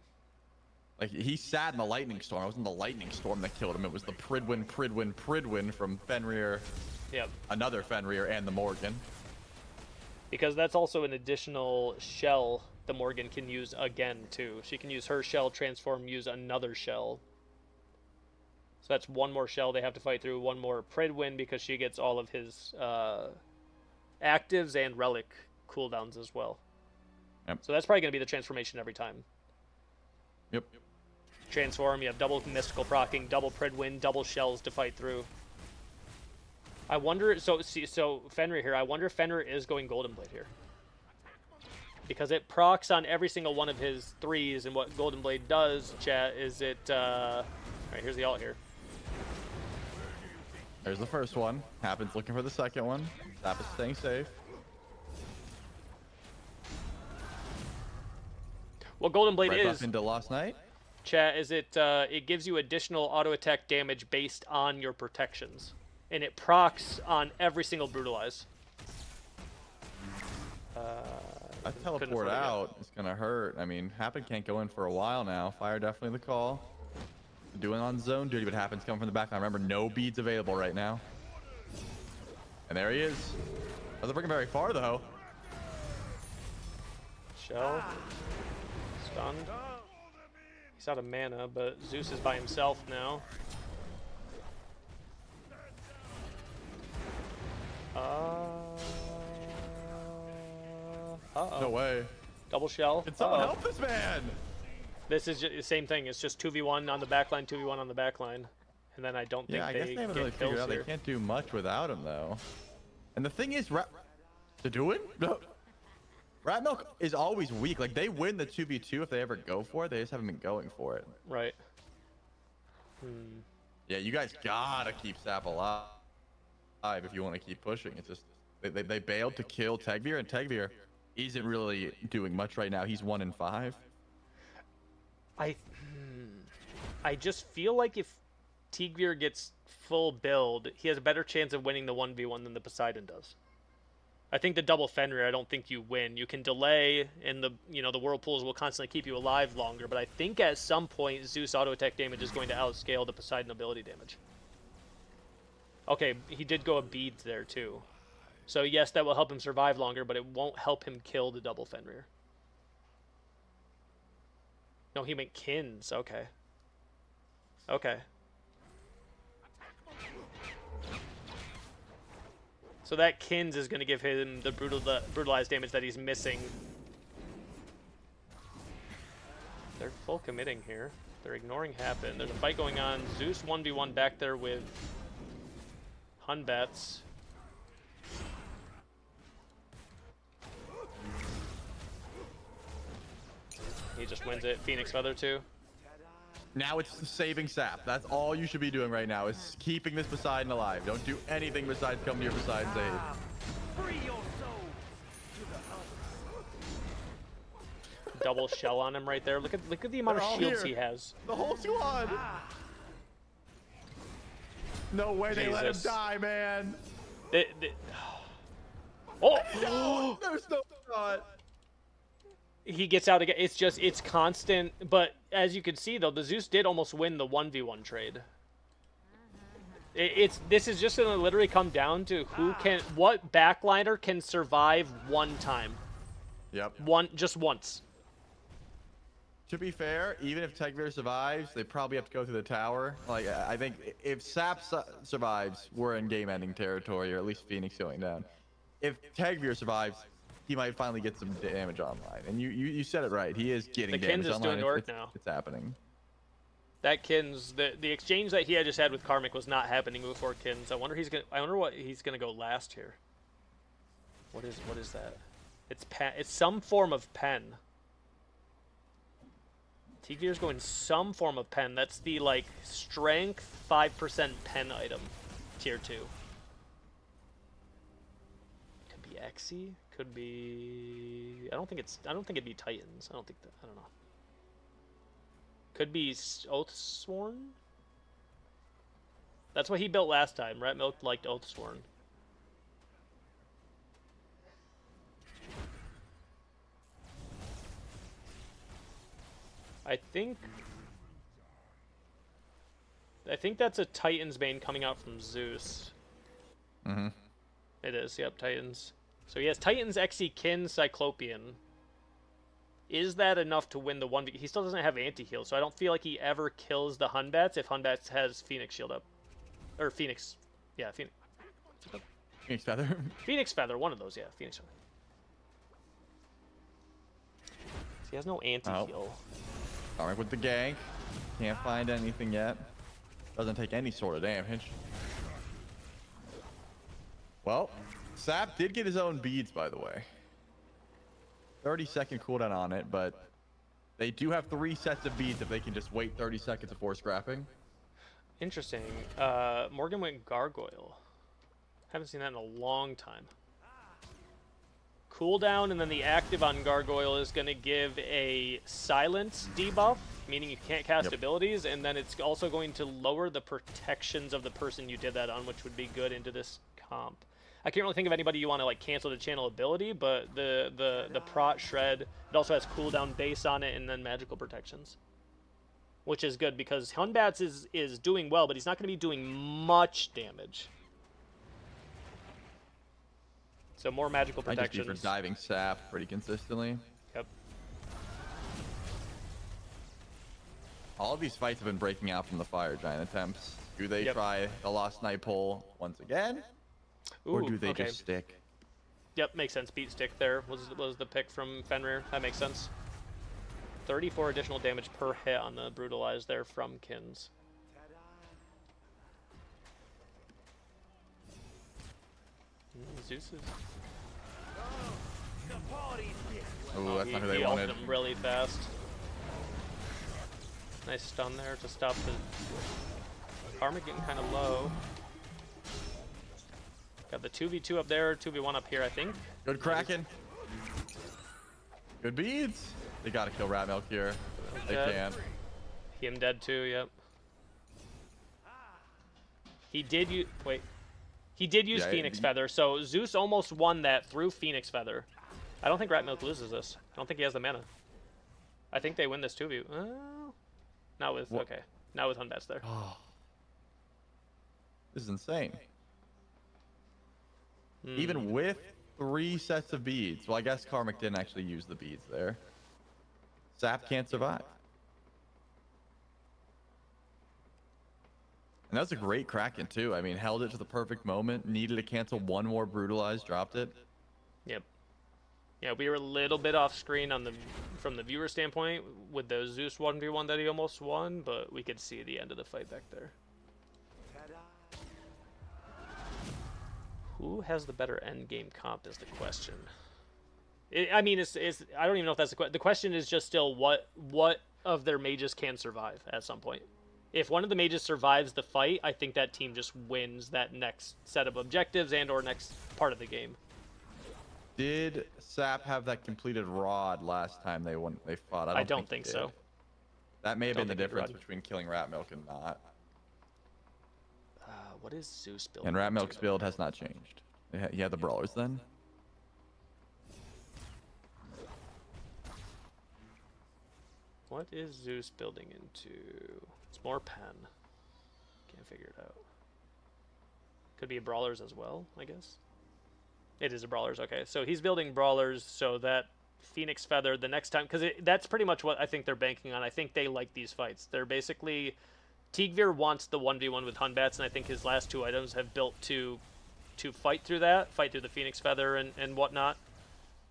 Like, he sat in the lightning storm. It wasn't the lightning storm that killed him. It was the Pridwin from Fenrir, Yep. another Fenrir, and the Morgan. Because that's also an additional shell the Morgan can use again, too. She can use her shell, transform, use another shell. So that's one more shell they have to fight through, one more Pridwin because she gets all of his actives and relic cooldowns as well. Yep. So that's probably going to be the transformation every time. Yep. Transform, you have double mystical proccing, double Pridwin, double shells to fight through. I wonder, so Fenrir here, I wonder if Fenrir is going Golden Blade here. Because it procs on every single one of his 3s, and what Golden Blade does, chat, is it, alright, here's the ult here. There's the first one. Happens looking for the second one. Zap is staying safe. What Golden Blade Red is, buff into Lost Night. chat, is it gives you additional auto attack damage based on your protections. And it procs on every single Brutalize. I teleport out. It's gonna hurt. I mean, Happen can't go in for a while now. Fire definitely the call. Doing on zone duty, but Happens coming from the back line. Remember, no beads available right now. And there he is. Doesn't bring him very far though. Shell. Stunned. He's out of mana, but Zeus is by himself now. Uh-oh. No way. Double shell. Can someone help this man? This is just the same thing. It's just 2v1 on the backline, 2v1 on the backline. And then I don't think I guess they haven't really figured out. They can't do much without him though. And the thing is, to do it? No. Rat Milk is always weak. Like, they win the 2v2 if they ever go for it. They just haven't been going for it. Right. Yeah, you guys gotta keep Sap alive if you want to keep pushing. It's just they bailed to kill Tegvir, and Tegvir isn't really doing much right now. He's 1 in 5. I just feel like if Tegvir gets full build, he has a better chance of winning the 1v1 than the Poseidon does. I think the double Fenrir, I don't think you win. You can delay, and the the whirlpools will constantly keep you alive longer, but I think at some point Zeus auto attack damage is going to outscale the Poseidon ability damage. Okay, he did go a beads there too. So yes, that will help him survive longer, but it won't help him kill the double Fenrir. No, he meant Kins. Okay. Okay. So that Kins is going to give him the brutalized damage that he's missing. They're full committing here. They're ignoring Happen. There's a fight going on. Zeus 1v1 back there with Hunbats. He just wins it. Phoenix Feather too. Now it's saving Sap. That's all you should be doing right now, is keeping this Poseidon alive. Don't do anything besides come to your Poseidon's aid. Free your soul to the Double shell on him right there. Look at the amount of shields he has. The whole squad. No way they let him die, man. Oh! There's no shot. He gets out again. It's constant. But as you can see, though, the Zeus did almost win the 1v1 trade. This is just going to literally come down to what backliner can survive one time. Yep. Just once. To be fair, even if Tegvir survives, they probably have to go through the tower. Like, I think if Sap survives, we're in game-ending territory, or at least Phoenix going down. If Tegvir survives, he might finally get some damage online. And you said it right. He is getting damage online. The Kins is doing work now. It's happening. That Kins, the exchange that he had just had with Karmic was not happening before Kins. I wonder what he's gonna go last here. What is that? It's some form of pen. Tegvir's going some form of pen. That's the like strength 5% pen item, tier 2. Could be Xe. Could be. I don't think it'd be Titans. I don't know. Could be Oathsworn. That's what he built last time. Rat Milk liked Oathsworn. I think that's a Titan's Bane coming out from Zeus. Mm-hmm. It is, yep, Titans. So he has Titans, Xe, Kin, Cyclopean. Is that enough to win the 1v? He still doesn't have anti-heal, so I don't feel like he ever kills the Hunbats if Hunbats has Phoenix Shield up. Or Phoenix. Yeah, Phoenix. Phoenix Feather. Phoenix Feather, one of those, yeah, Phoenix Feather. He has no anti-heal. Karmic with the gank. Can't find anything yet. Doesn't take any sort of damage. Well, Sap did get his own beads, by the way. 30-second cooldown on it, but they do have 3 sets of beads if they can just wait 30 seconds before scrapping. Interesting. Morgan went Gargoyle. Haven't seen that in a long time. Cooldown, and then the active on Gargoyle is going to give a silence debuff, meaning you can't cast abilities, and then it's also going to lower the protections of the person you did that on, which would be good into this comp. I can't really think of anybody you want to like cancel the channel ability, but the Prot Shred, it also has cooldown base on it and then magical protections, which is good because Hunbats is doing well, but he's not going to be doing much damage. So more magical protections. I just be for diving Sap pretty consistently. Yep. All of these fights have been breaking out from the Fire Giant attempts. Do they try the Lost Night pull once again? Or do they just stick? Yep, makes sense. Beat stick there was the pick from Fenrir. That makes sense. 34 additional damage per hit on the Brutalize there from Kins. Zeus is... Oh, that's not who they he wanted. ulted him really fast. Nice stun there to stop the... Karma getting kind of low. Got the 2v2 up there, 2v1 up here, I think. Good Kraken. Good beads. They gotta kill Rat Milk here. They can. Him dead too, yep. He did use... Wait. He did use Phoenix Feather, so Zeus almost won that through Phoenix Feather. I don't think Rat Milk loses this. I don't think he has the mana. I think they win this 2v. Not with... What? Okay. Not with Hunbats there. Oh. This is insane. Even with 3 sets of beads. Well, I guess Karmic didn't actually use the beads there. Sap can't survive. And that was a great Kraken, too. I mean, held it to the perfect moment. Needed to cancel 1 more Brutalize. Dropped it. Yep. Yeah, we were a little bit off screen on from the viewer standpoint with the Zeus 1v1 that he almost won, but we could see the end of the fight back there. Who has the better end game comp is the question. I mean, I don't even know if that's the question. The question is just still what of their mages can survive at some point. If one of the mages survives the fight, I think that team just wins that next set of objectives and or next part of the game. Did Sap have that completed rod last time they fought? I don't think so. That may have been the difference between killing Rat Milk and not. What is Zeus build? And Rat Milk's build has not changed. He had the brawlers then. What is Zeus building into? It's more pen. Can't figure it out. Could be brawlers as well, I guess. It is a brawlers. Okay, so he's building brawlers so that Phoenix Feather the next time, because that's pretty much what I think they're banking on. I think they like these fights. They're basically... Tigvir wants the 1v1 with Hunbats, and I think his last 2 items have built to fight through that, fight through the Phoenix Feather and whatnot.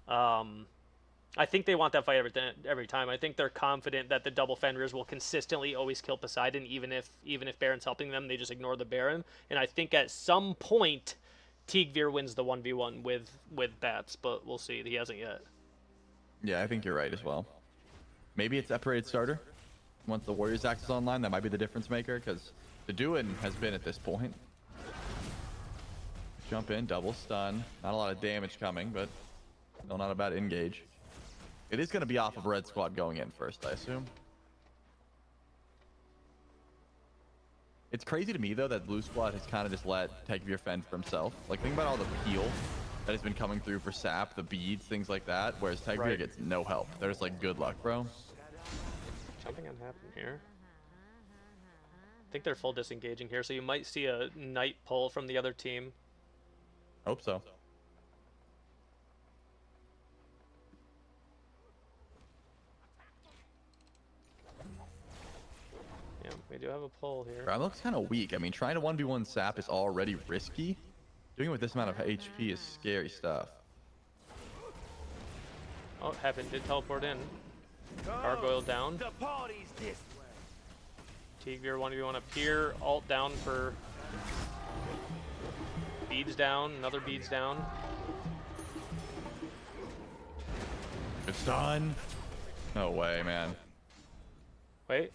I think they want that fight every time. I think they're confident that the double Fenrirs will consistently always kill Poseidon, even if Baron's helping them, they just ignore the Baron. And I think at some point, Tigvir wins the 1v1 with Bats, but we'll see. He hasn't yet. Yeah, I think you're right as well. Maybe it's separated starter. Once the Warriors Axe is online, that might be the difference maker, because the Duin has been at this point. Jump in, double stun. Not a lot of damage coming, but no, not a bad engage. It is going to be off of Red Squad going in first, I assume. It's crazy to me, though, that Blue Squad has kind of just let Tigvir fend for himself. Like, think about all the peel that has been coming through for Sap, the beads, things like that, whereas Tigvir gets no help. They're just like, good luck, bro. Something can happen here. I think they're full disengaging here, so you might see a Knight pull from the other team. Hope so. Yeah, we do have a pull here. That looks kind of weak. I mean, trying to 1v1 Sap is already risky. Doing it with this amount of HP is scary stuff. Oh, Heaven did teleport in. Gargoyle down. The party's this way. Tigreal 1v1 up here. Alt down for beads down. Another beads down. It's done. No way, man. Wait.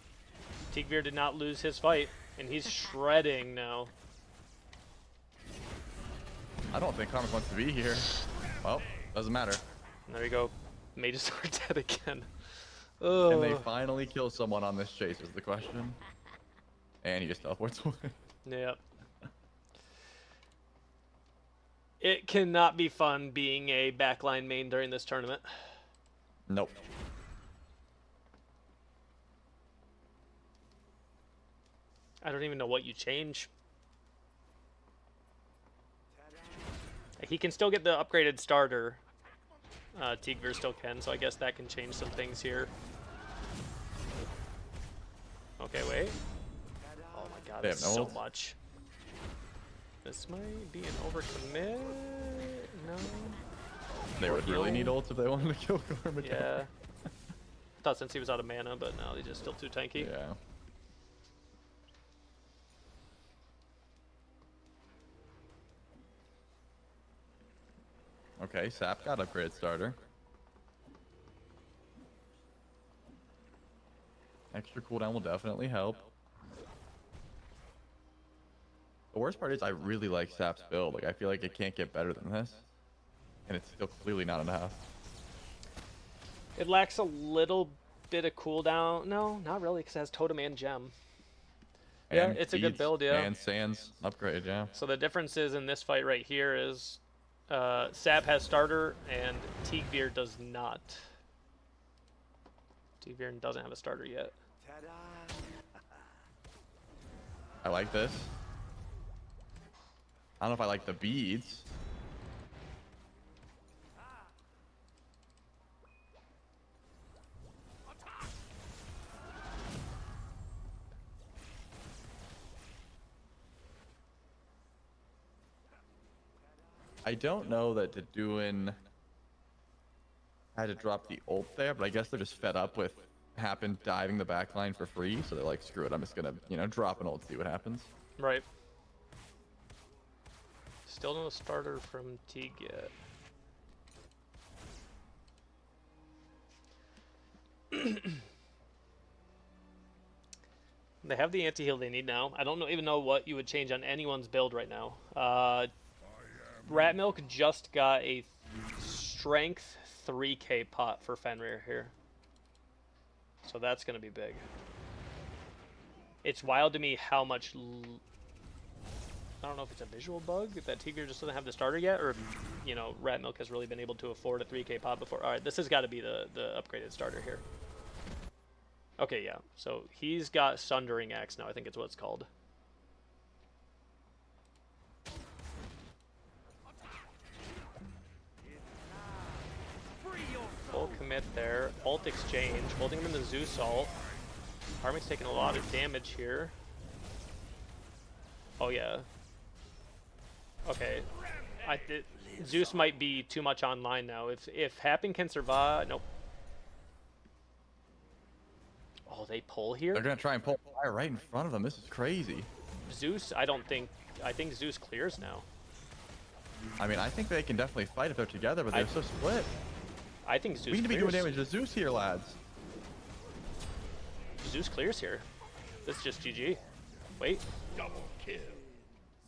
Tigreal did not lose his fight, and he's shredding now. I don't think Karmic wants to be here. Well, doesn't matter. And there we go. Mages are dead again. Can they Ugh. finally kill someone on this chase is the question. And he just teleports away. Yep. It cannot be fun being a backline main during this tournament. Nope. I don't even know what you change. He can still get the upgraded starter. Tigreal still can, so I guess that can change some things here. Okay, wait. Oh my god, They that's have no so ult? much. This might be an overcommit. No. They would really need ults if they wanted to kill Karmic. Yeah. Thought since he was out of mana, but no, he's just still too tanky. Yeah. Okay, Sap got upgraded starter. Extra cooldown will definitely help. The worst part is I really like Sap's build. Like, I feel like it can't get better than this. And it's still clearly not enough. It lacks a little bit of cooldown. No, not really, because it has Totem and Gem. Yeah, And it's a good Beads build, yeah. And Sands upgrade, yeah. So the difference is in this fight right here is Sap has starter and Tigreal does not. Tigreal doesn't have a starter yet. I like this. I don't know if I like the beads. I don't know that Deduin had to drop the ult there, but I guess they're just fed up with Happen diving the backline for free, so they're like, screw it, I'm just gonna, you know, drop an ult, see what happens. Right. Still no starter from Teague yet. They have the anti-heal they need now. I don't even know what you would change on anyone's build right now. Rat Milk just got a strength 3k pot for Fenrir here. So that's going to be big. It's wild to me how much... I don't know if it's a visual bug, if that Tigreal just doesn't have the starter yet, or if, you know, Rat Milk has really been able to afford a 3k pot before. Alright, this has got to be the upgraded starter here. Okay, yeah. So he's got Sundering Axe now, I think it's what it's called. Full commit there. Ult exchange. Holding him in the Zeus ult. Karmic's taking a lot of damage here. Oh, yeah. Okay. Zeus might be too much online now. If Happen can survive... Nope. Oh, they pull here? They're gonna try and pull fire right in front of them. This is crazy. Zeus, I think Zeus clears now. I mean, I think they can definitely fight if they're together, but they're so split. I think Zeus We need to be clears. doing damage to Zeus here, lads. Zeus clears here. This is just GG. Wait. Double kill.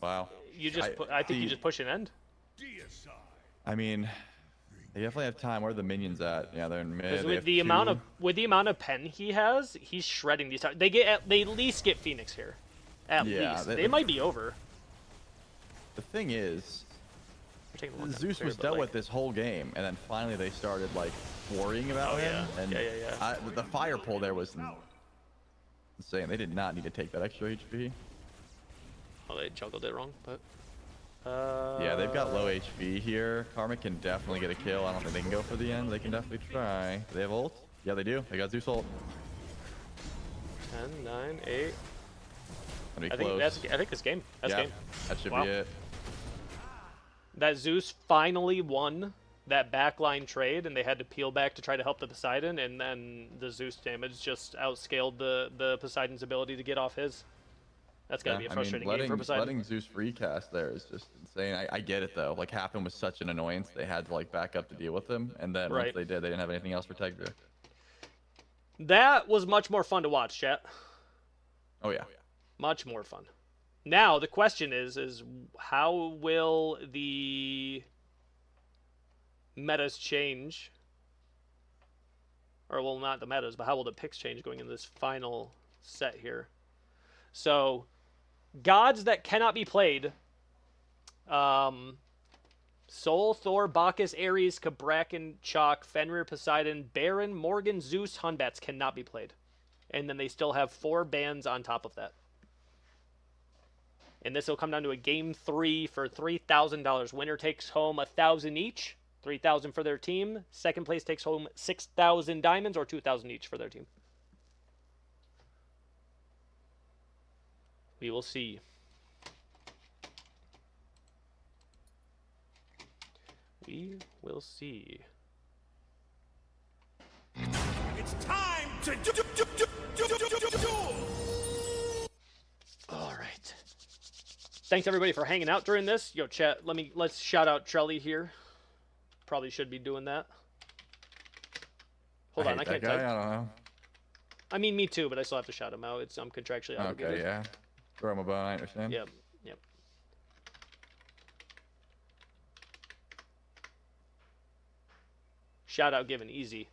Wow. You just I think you just push an end. I mean, they definitely have time. Where are the minions at? Yeah, they're in mid. Because They with have the amount two. of pen he has, he's shredding these. They at least get Phoenix here. At Yeah, least. they- They might be over. The thing is, They're taking a long time to Zeus clear, was but, dealt like, with this whole game, and then finally they started like worrying about Oh, him. yeah. And Yeah. the fire pull there was insane. They did not need to take that extra HP. Oh, they juggled it wrong, but. Yeah, they've got low HP here. Karmic can definitely get a kill. I don't think they can go for the end. They can definitely try. Do they have ult? Yeah, they do. They got Zeus ult. 10, 9, 8. Gonna be I close. think this game. That's yeah, game. that should Wow. be it. That Zeus finally won that backline trade, and they had to peel back to try to help the Poseidon, and then the Zeus damage just outscaled the Poseidon's ability to get off his. That's gotta be a frustrating game for Poseidon. letting Zeus recast there is just insane. I get it though. Like Happen was such an annoyance, they had to like back up to deal with him, and then once Right. they did, they didn't have anything else for Tegra. That was much more fun to watch, chat. Oh yeah. Much more fun. Now the question is how will the metas change? Or well, not the metas, but how will the picks change going into this final set here? So, gods that cannot be played. Sol, Thor, Bacchus, Ares, Cabrakan, Chalk, Fenrir, Poseidon, Baron, Morgan, Zeus, Hunbats cannot be played. And then they still have 4 bans on top of that. And this will come down to a game 3 for $3,000. Winner takes home $1,000 each. 3,000 for their team. Second place takes home 6,000 diamonds or 2,000 each for their team. We will see. We will see. It's time to do. All right. Thanks everybody for hanging out during this. Yo, chat. Let's shout out Trelly here. Probably should be doing that. Hold on, I can't type. I don't know. I mean, me too, but I still have to shout him out. I'm contractually obligated. Okay, yeah. Throw him a bone, I understand. Yep. Shout out given, easy.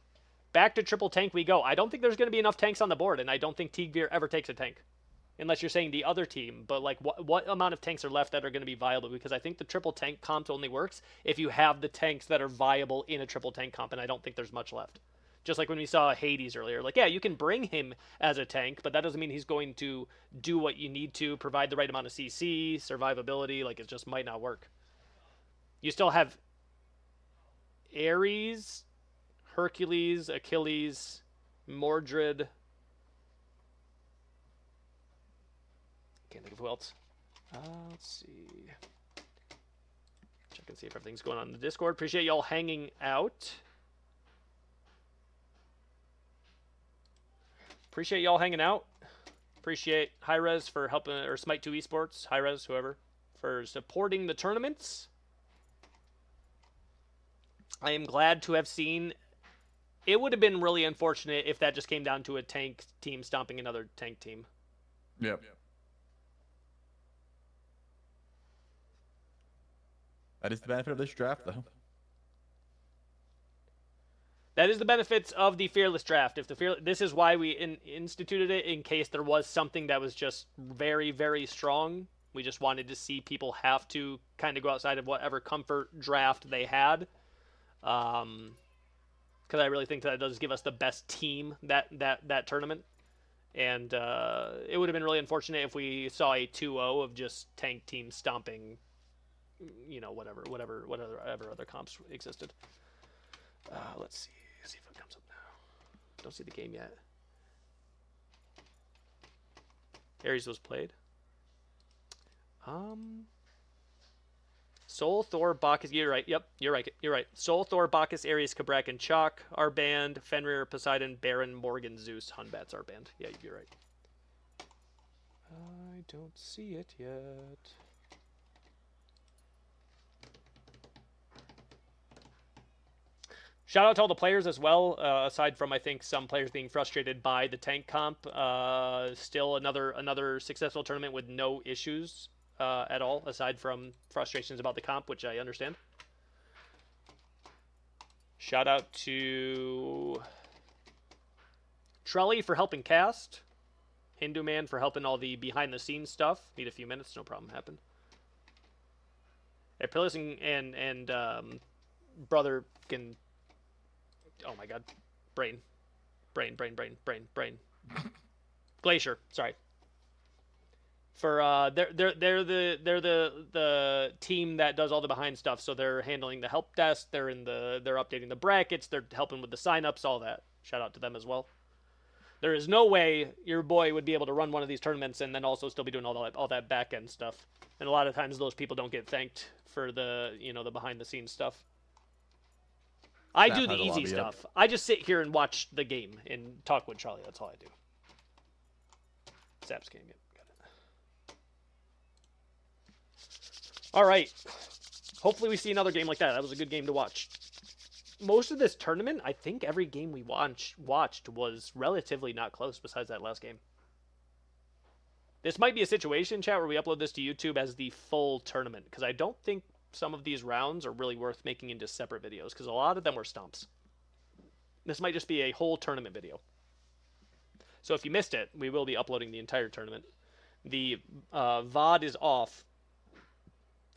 Back to triple tank we go. I don't think there's going to be enough tanks on the board, and I don't think Tigveer ever takes a tank. Unless you're saying the other team, but like what amount of tanks are left that are going to be viable? Because I think the triple tank comp only works if you have the tanks that are viable in a triple tank comp, and I don't think there's much left. Just like when we saw Hades earlier. Like, yeah, you can bring him as a tank, but that doesn't mean he's going to do what you need to, provide the right amount of CC, survivability. Like, it just might not work. You still have Ares, Hercules, Achilles, Mordred. Can't think of who else. Let's see. Check and see if everything's going on in the Discord. Appreciate y'all hanging out. Appreciate y'all hanging out. Appreciate Hi-Rez for helping, or Smite2 Esports, Hi-Rez, whoever, for supporting the tournaments. I am glad to have seen. It would have been really unfortunate if that just came down to a tank team stomping another tank team. Yep. That is the benefit of this draft, though. That is the benefits of the Fearless Draft. This is why we instituted it, in case there was something that was just very, very strong. We just wanted to see people have to kind of go outside of whatever comfort draft they had. Because I really think that does give us the best team that tournament. And it would have been really unfortunate if we saw a 2-0 of just tank teams stomping, whatever other comps existed. Let's see if it comes up now. Don't see the game yet. Ares was played. Sol, Thor, Bacchus. You're right. Yep, you're right. Sol, Thor, Bacchus, Ares, Cabrakan, Chalk are banned. Fenrir, Poseidon, Baron, Morgan, Zeus, Hunbats are banned. Yeah, you're right. I don't see it yet. Shout out to all the players as well, aside from, I think, some players being frustrated by the tank comp. Still another successful tournament with no issues at all, aside from frustrations about the comp, which I understand. Shout out to Trelly for helping cast. Hindu Man for helping all the behind-the-scenes stuff. Need a few minutes, no problem, happen. Aprilis and brother can... Oh my god. Brain. Glacier, sorry. For they're the team that does all the behind stuff, so they're handling the help desk, they're updating the brackets, they're helping with the signups, all that. Shout out to them as well. There is no way your boy would be able to run one of these tournaments and then also still be doing all that back end stuff. And a lot of times those people don't get thanked for the the behind the scenes stuff. I Snap do the has a easy lobby up. stuff. I just sit here and watch the game and talk with Charlie. That's all I do. Zap's game. Yep, got it. All right. Hopefully we see another game like that. That was a good game to watch. Most of this tournament, I think every game we watched was relatively not close besides that last game. This might be a situation, chat, where we upload this to YouTube as the full tournament, because I don't think some of these rounds are really worth making into separate videos, because a lot of them were stomps. This might just be a whole tournament video. So if you missed it, we will be uploading the entire tournament. The VOD is off.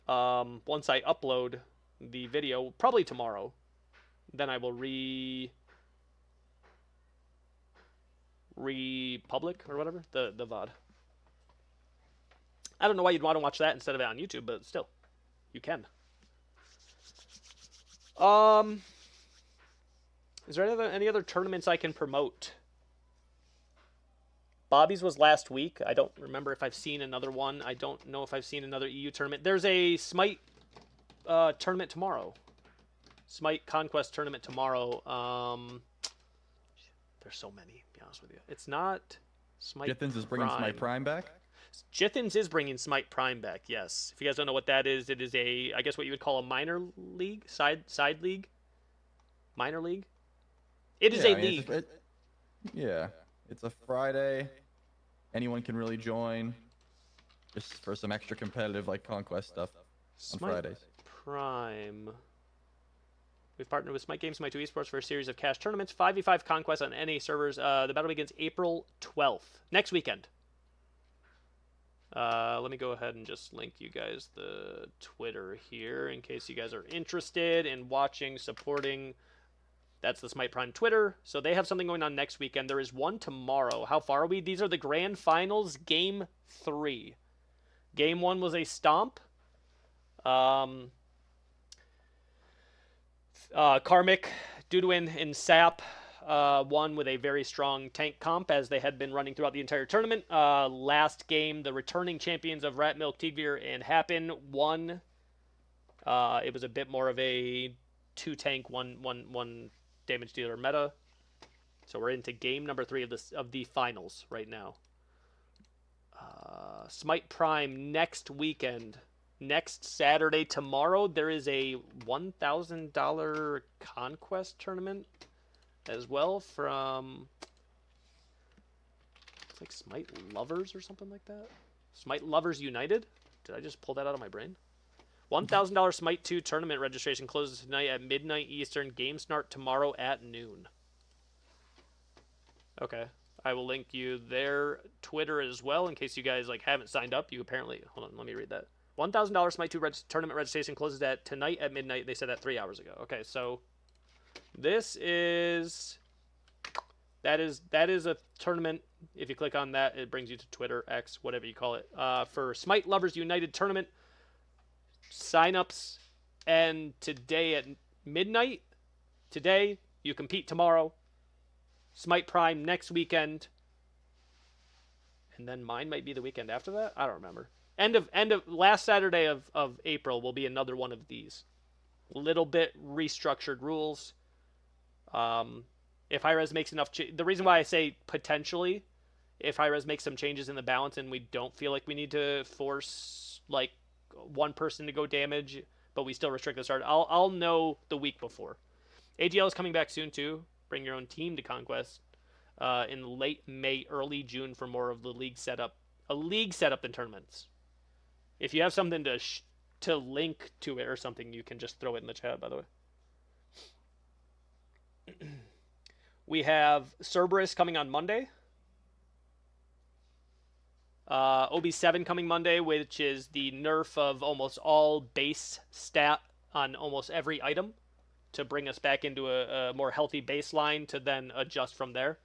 Once I upload the video, probably tomorrow, then I will republic or whatever the VOD. I don't know why you'd want to watch that instead of it on YouTube, but still, you can. Is there any other tournaments I can promote? Bobby's was last week. I don't remember if I've seen another one. I don't know if I've seen another EU tournament. There's a Smite tournament tomorrow. Smite Conquest tournament tomorrow. There's so many, to be honest with you. It's not Smite Jithins is bringing Smite Prime back? Jithins is bringing Smite Prime back, yes. If you guys don't know what that is, it is I guess what you would call a minor league? Side league? Minor league? It is a league. Yeah. It's a Friday. Anyone can really join. Just for some extra competitive, like, Conquest stuff on Smite Fridays. Prime. We've partnered with Smite Games, Smite 2 Esports for a series of cash tournaments. 5v5 Conquest on NA servers. The battle begins April 12th. Next weekend. Let me go ahead and just link you guys the Twitter here in case you guys are interested in watching, supporting. That's the Smite Prime Twitter. So they have something going on next weekend. There is one tomorrow. How far are we? These are the grand finals, game 3. Game 1 was a stomp. Karmic, Duduin, and Sap won with a very strong tank comp as they had been running throughout the entire tournament. Last game, the returning champions of Rat Milk, Tigvir, and Happen won. It was a bit more of a 2-tank, one damage dealer meta. So we're into game number 3 of the finals right now. Smite Prime next weekend. Next Saturday, tomorrow, there is a $1,000 Conquest tournament as well from, it's like Smite Lovers or something like that. Smite Lovers United? Did I just pull that out of my brain? $1,000 Smite 2 tournament registration closes tonight at midnight Eastern. Game start tomorrow at noon. Okay. I will link you their Twitter as well in case you guys haven't signed up. You apparently, hold on, let me read that. $1,000 Smite 2 tournament registration closes tonight at midnight. They said that 3 hours ago. Okay, so this is that is a tournament. If you click on that, it brings you to Twitter, X, whatever you call it. For Smite Lovers United tournament signups, and today at midnight. Today you compete tomorrow. Smite Prime next weekend, and then mine might be the weekend after that. I don't remember. End of last Saturday of April will be another one of these. Little bit restructured rules. If Hi-Rez makes enough, the reason why I say potentially, if Hi-Rez makes some changes in the balance and we don't feel like we need to force one person to go damage, but we still restrict the start, I'll know the week before. AGL is coming back soon too. Bring your own team to Conquest in late May, early June for more of the league setup. A league setup in tournaments. If you have something to link to it or something, you can just throw it in the chat, by the way. We have Cerberus coming on Monday. OB7 coming Monday, which is the nerf of almost all base stat on almost every item to bring us back into a more healthy baseline to then adjust from there.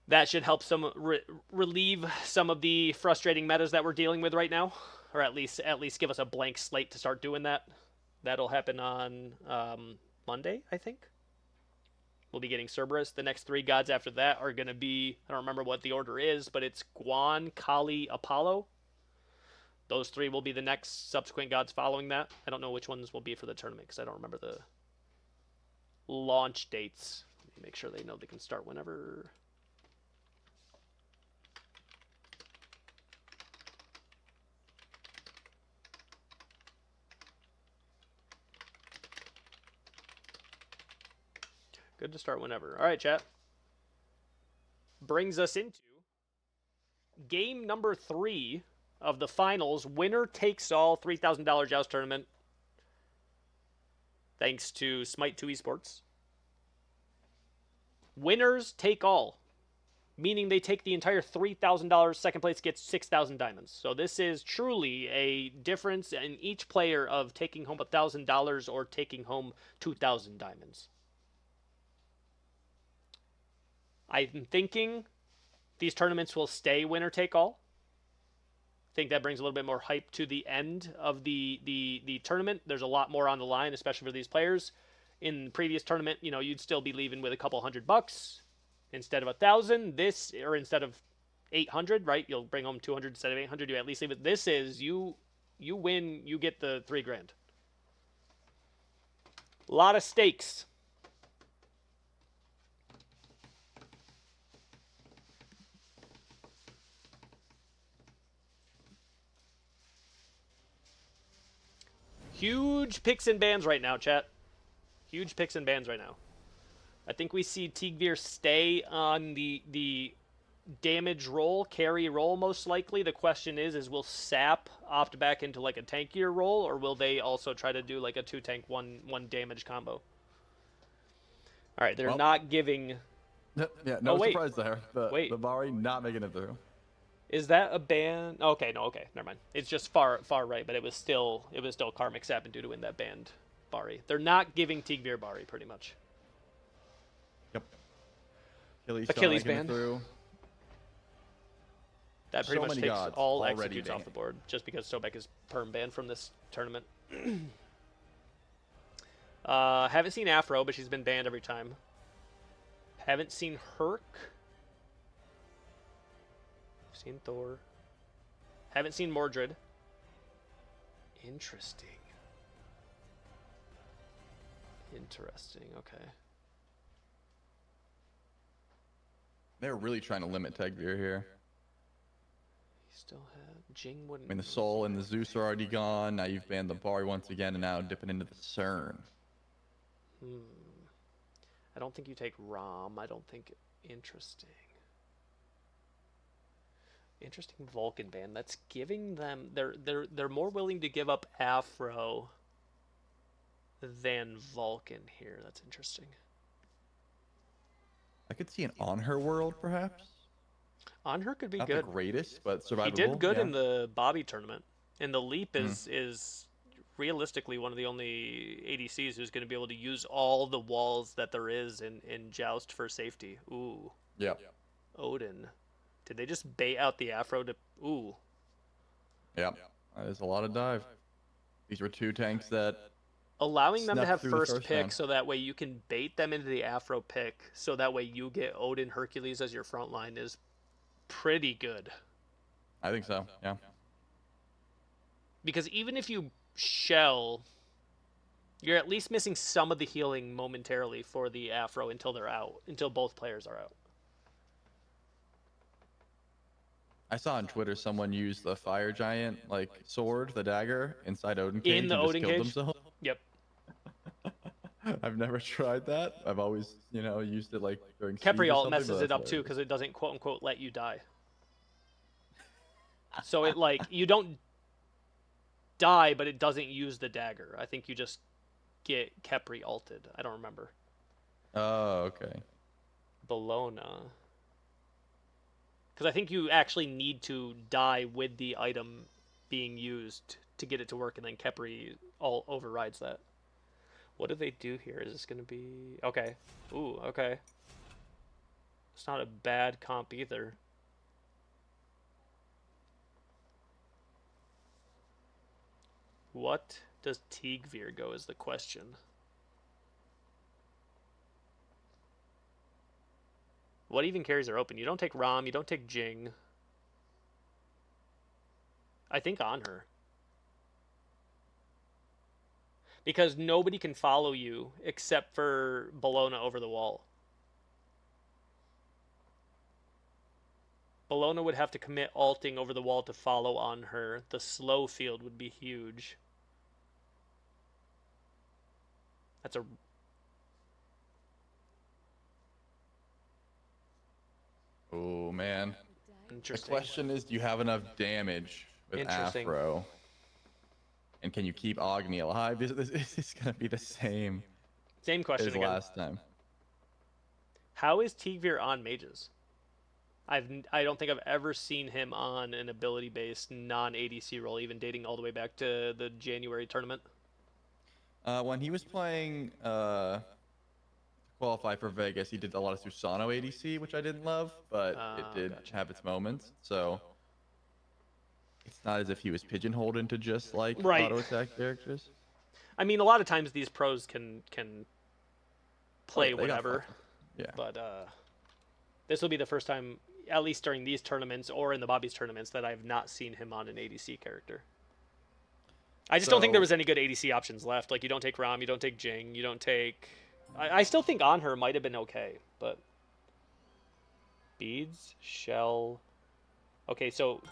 That should help relieve some of the frustrating metas that we're dealing with right now, or at least give us a blank slate to start doing that. That'll happen on Monday, I think. We'll be getting Cerberus. The next 3 gods after that are going to be, I don't remember what the order is, but it's Guan, Kali, Apollo. Those 3 will be the next subsequent gods following that. I don't know which ones will be for the tournament because I don't remember launch dates. Make sure they know they can start whenever. Good to start whenever. All right, chat. Brings us into game number 3 of the finals. Winner takes all $3,000 Joust tournament. Thanks to Smite 2 Esports. Winners take all, meaning they take the entire $3,000. Second place gets 6,000 diamonds. So this is truly a difference in each player of taking home $1,000 or taking home 2,000 diamonds. I'm thinking these tournaments will stay winner take all. I think that brings a little bit more hype to the end of the tournament. There's a lot more on the line, especially for these players. In the previous tournament, you know, you'd still be leaving with a couple $100 instead of 1,000. This, or instead of 800, right? You'll bring home 200 instead of 800. You at least leave it. This is you win, you get the $3,000. A lot of stakes. Huge picks and bans right now, chat. Huge picks and bans right now. I think we see Tigvir stay on the damage roll, carry roll most likely. The question is will Sap opt back into like a tankier role, or will they also try to do like a 2 tank, 1 damage combo? All right, they're not giving... Yeah, no wait. surprise there. Wait. The Bari not making it through. Is that a ban? Okay, no, okay, never mind. It's just far right, but it was still Karmic Sap and due to win that banned Bari. They're not giving Tigvir Bari pretty much. Yep. Achilles banned. Through. That pretty So much many takes gods all already executes banned. off the board, just because Sobek is perm banned from this tournament. Haven't seen Afro, but she's been banned every time. Haven't seen Herc. Seen Thor. Haven't seen Mordred. Interesting. Okay. They're really trying to limit Tigvir here. He still had Jing wouldn't. I mean, the Soul and the Zeus are already gone. Now you've banned the Bari once again, and now dipping into the CERN. I don't think you take Rom. I don't think interesting. Interesting Vulcan ban. That's giving them they're more willing to give up Afro than Vulcan here. That's interesting. I could see an On Her world, perhaps. On Her could be Not good. the greatest, but survivable. He did good yeah. in the Bobby tournament. And the Leap is realistically one of the only ADCs who's going to be able to use all the walls that there is in Joust for safety. Ooh. Yeah. Odin. Did they just bait out the Afro to... Ooh. Yeah. There's a lot of dive. These were 2 tanks that... Allowing them to snuck have through the first first pick round. so that way you can bait them into the Afro pick so that way you get Odin Hercules as your front line is pretty good. I think so, yeah. Because even if you shell, you're at least missing some of the healing momentarily for the Afro until they're out, until both players are out. I saw on Twitter someone use the Fire Giant, like, sword, the dagger, inside Odin Cage In the and just Odin killed Cage? themselves. Yep. I've never tried that. I've always, used it, like, during Siege Kepri or alt something, messes but it that's up too hilarious. because it doesn't quote unquote let you die. So it like you don't die, but it doesn't use the dagger. I think you just get Kepri alted. I don't remember. Oh, okay. Bologna. Because I think you actually need to die with the item being used to get it to work, and then Kepri all overrides that. What do they do here? Is this going to be... Okay. Ooh, okay. It's not a bad comp either. What does Tigvir go is the question. What even carries are open? You don't take Rom, you don't take Jing. I think on her. Because nobody can follow you except for Bologna over the wall. Bologna would have to commit ulting over the wall to follow on her. The slow field would be huge. That's a... Oh man. The Interesting. question is, do you have enough damage with Interesting. Afro? And can you keep Agni alive? This is gonna be the same Same question as again. last time. How is Tigveer on mages? I don't think I've ever seen him on an ability-based non-ADC role, even dating all the way back to the January tournament. When he was playing to qualify for Vegas, he did a lot of Susano ADC, which I didn't love, but it did Gotcha. have its moments. So it's not as if he was pigeonholed into just like Right. auto attack characters. I mean, a lot of times these pros can play They got whatever, fucked. Yeah. but this will be the first time, at least during these tournaments or in the Bobby's tournaments, that I've not seen him on an ADC character. I just don't think there was any good ADC options left. Like, you don't take Ram, you don't take Jing, you don't take... I still think On Her might have been okay, but... Beads, Shell... Okay, so...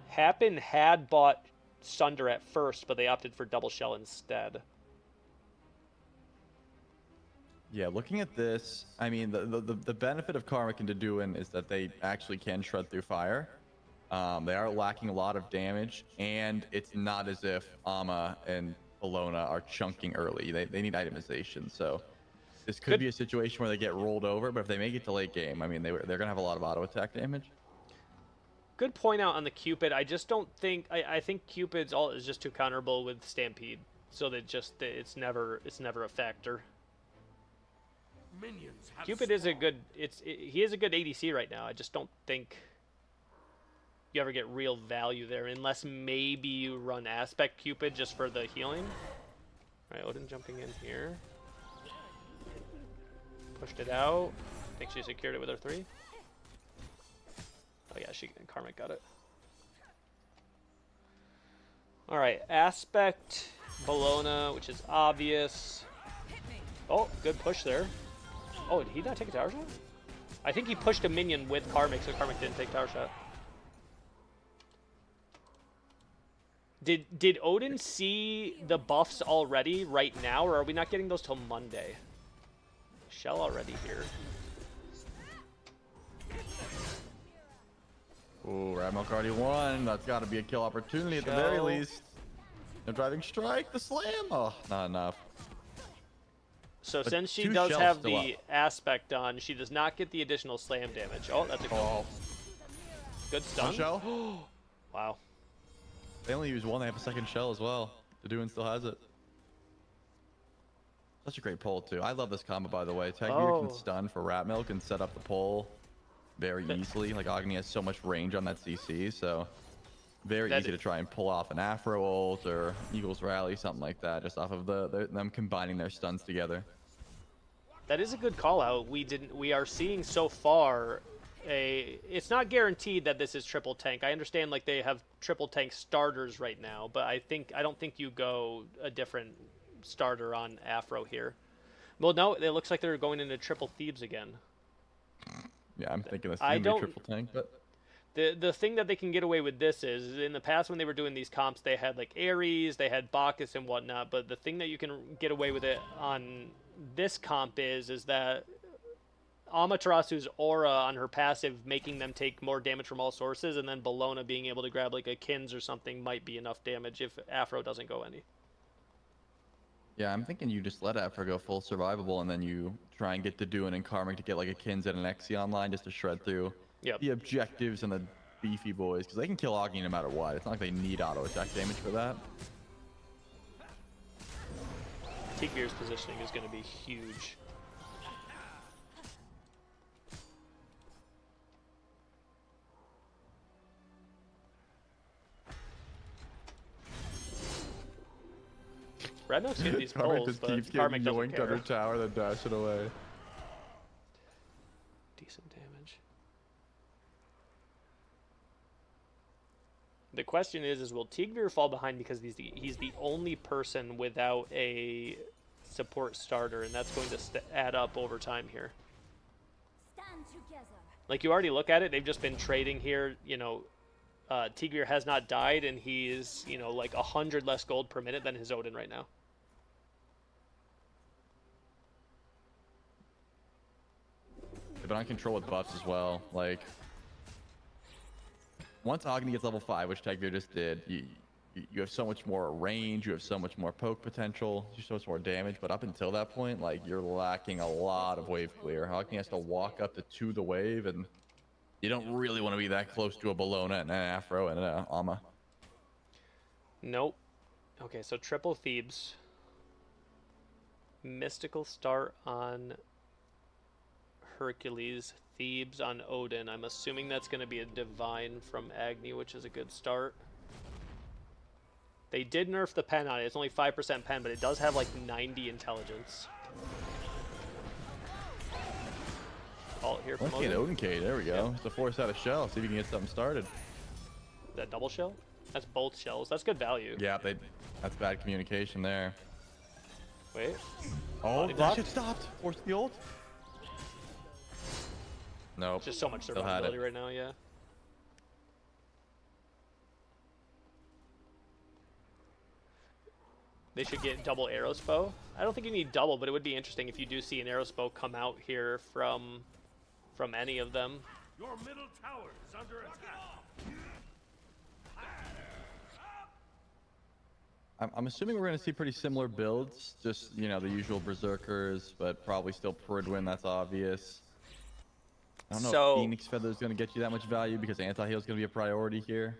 Happen had bought Sunder at first, but they opted for Double Shell instead. Yeah, looking at this, I mean, the benefit of Karmic into Duin is that they actually can shred through fire. They are lacking a lot of damage, and it's not as if Ama and Bologna are chunking early. They need itemization, so this could be a situation where they get rolled over, but if they make it to late game, I mean, they're going to have a lot of auto attack damage. Good point out on the Cupid. I just don't think... I think Cupid's ult is just too counterable with Stampede, so that it's never a factor. Minions have Cupid is a good... he is a good ADC right now. I just don't think you ever get real value there, unless maybe you run Aspect Cupid just for the healing. Alright, Odin jumping in here. Pushed it out. I think she secured it with her 3. Oh yeah, Karmic got it. Alright, Aspect, Bologna, which is obvious. Oh, good push there. Oh, did he not take a tower shot? I think he pushed a minion with Karmic, so Karmic didn't take tower shot. Did Odin see the buffs already right now, or are we not getting those till Monday? Shell already here. Ooh, Radmilk already won. That's got to be a kill opportunity at the very Shell. least. No driving strike, the slam. Oh, not enough. So But since she 2 does shells have still the up. aspect on, she does not get the additional slam damage. Oh, that's a Oh, good stun. one shell. Wow. They only use 1. They have a second shell as well. The Duin still has it. Such a great pull too. I love this combo, by the way. Tigveer can stun for Ratmilk and set up the pull very easily. Like Agni has so much range on that CC, so very easy to try and pull off an Afro ult or Eagles Rally, something like that, just off of them combining their stuns together. That is a good call out. We are seeing so far it's not guaranteed that this is triple tank. I understand like they have triple tank starters right now, but I don't think you go a different starter on Afro here. Well, no, it looks like they're going into triple Thebes again. Yeah, I'm thinking this is gonna be triple tank, but the thing that they can get away with this is in the past when they were doing these comps, they had like Ares, they had Bacchus and whatnot, but the thing that you can get away with it on this comp is that Amaterasu's aura on her passive making them take more damage from all sources, and then Bologna being able to grab like a Kins or something might be enough damage if Afro doesn't go any. yeah, I'm thinking you just let Afro go full survivable, and then you try and get the Duin and Karmic to get like a Kins and an Exion line just to shred through the objectives and the beefy boys, because they can kill Agni no matter what. It's not like they need auto attack damage for that. Tigveer's positioning is going to be huge. Radno's getting these Karmic pulls, just but keeps Karmic getting doesn't yoinked under care. tower, then dashing away. Decent damage. The question is will Tigreal fall behind because he's the only person without a support starter, and that's going to add up over time here. Like, you already look at it, they've just been trading here, you know. Tigreal has not died, and he is, you know, like 100 less gold per minute than his Odin right now. They've been on control with buffs as well. Like, once Agni gets level 5, which Tigreal just did, you have so much more range, you have so much more poke potential, you have so much more damage, but up until that point, like, you're lacking a lot of wave clear. Agni has to walk up to the wave, and you don't really want to be that close to a Bologna and an Afro and an Amma. Nope. Okay, so triple Thebes. Mystical start on Hercules. Thebes on Odin. I'm assuming that's going to be a Divine from Agni, which is a good start. They did nerf the pen on it. It's only 5% pen, but it does have like 90 intelligence. Alt here from Odin. Odin. Odin, there we go. It's a force out of shell. See if you can get something started. Is that double shell? That's both shells. That's good value. Yeah, that's bad communication there. Wait. Oh, that shit stopped. Force the ult. Nope. Just so much Still had survivability it. right now, yeah. They should get double Aerosbow. I don't think you need double, but it would be interesting if you do see an Aerosbow come out here from any of them. Your middle tower is under attack. I'm assuming we're going to see pretty similar builds. Just, you know, the usual Berserkers, but probably still Pridwin, that's obvious. I don't know if Phoenix Feather is going to get you that much value because anti-heal is going to be a priority here.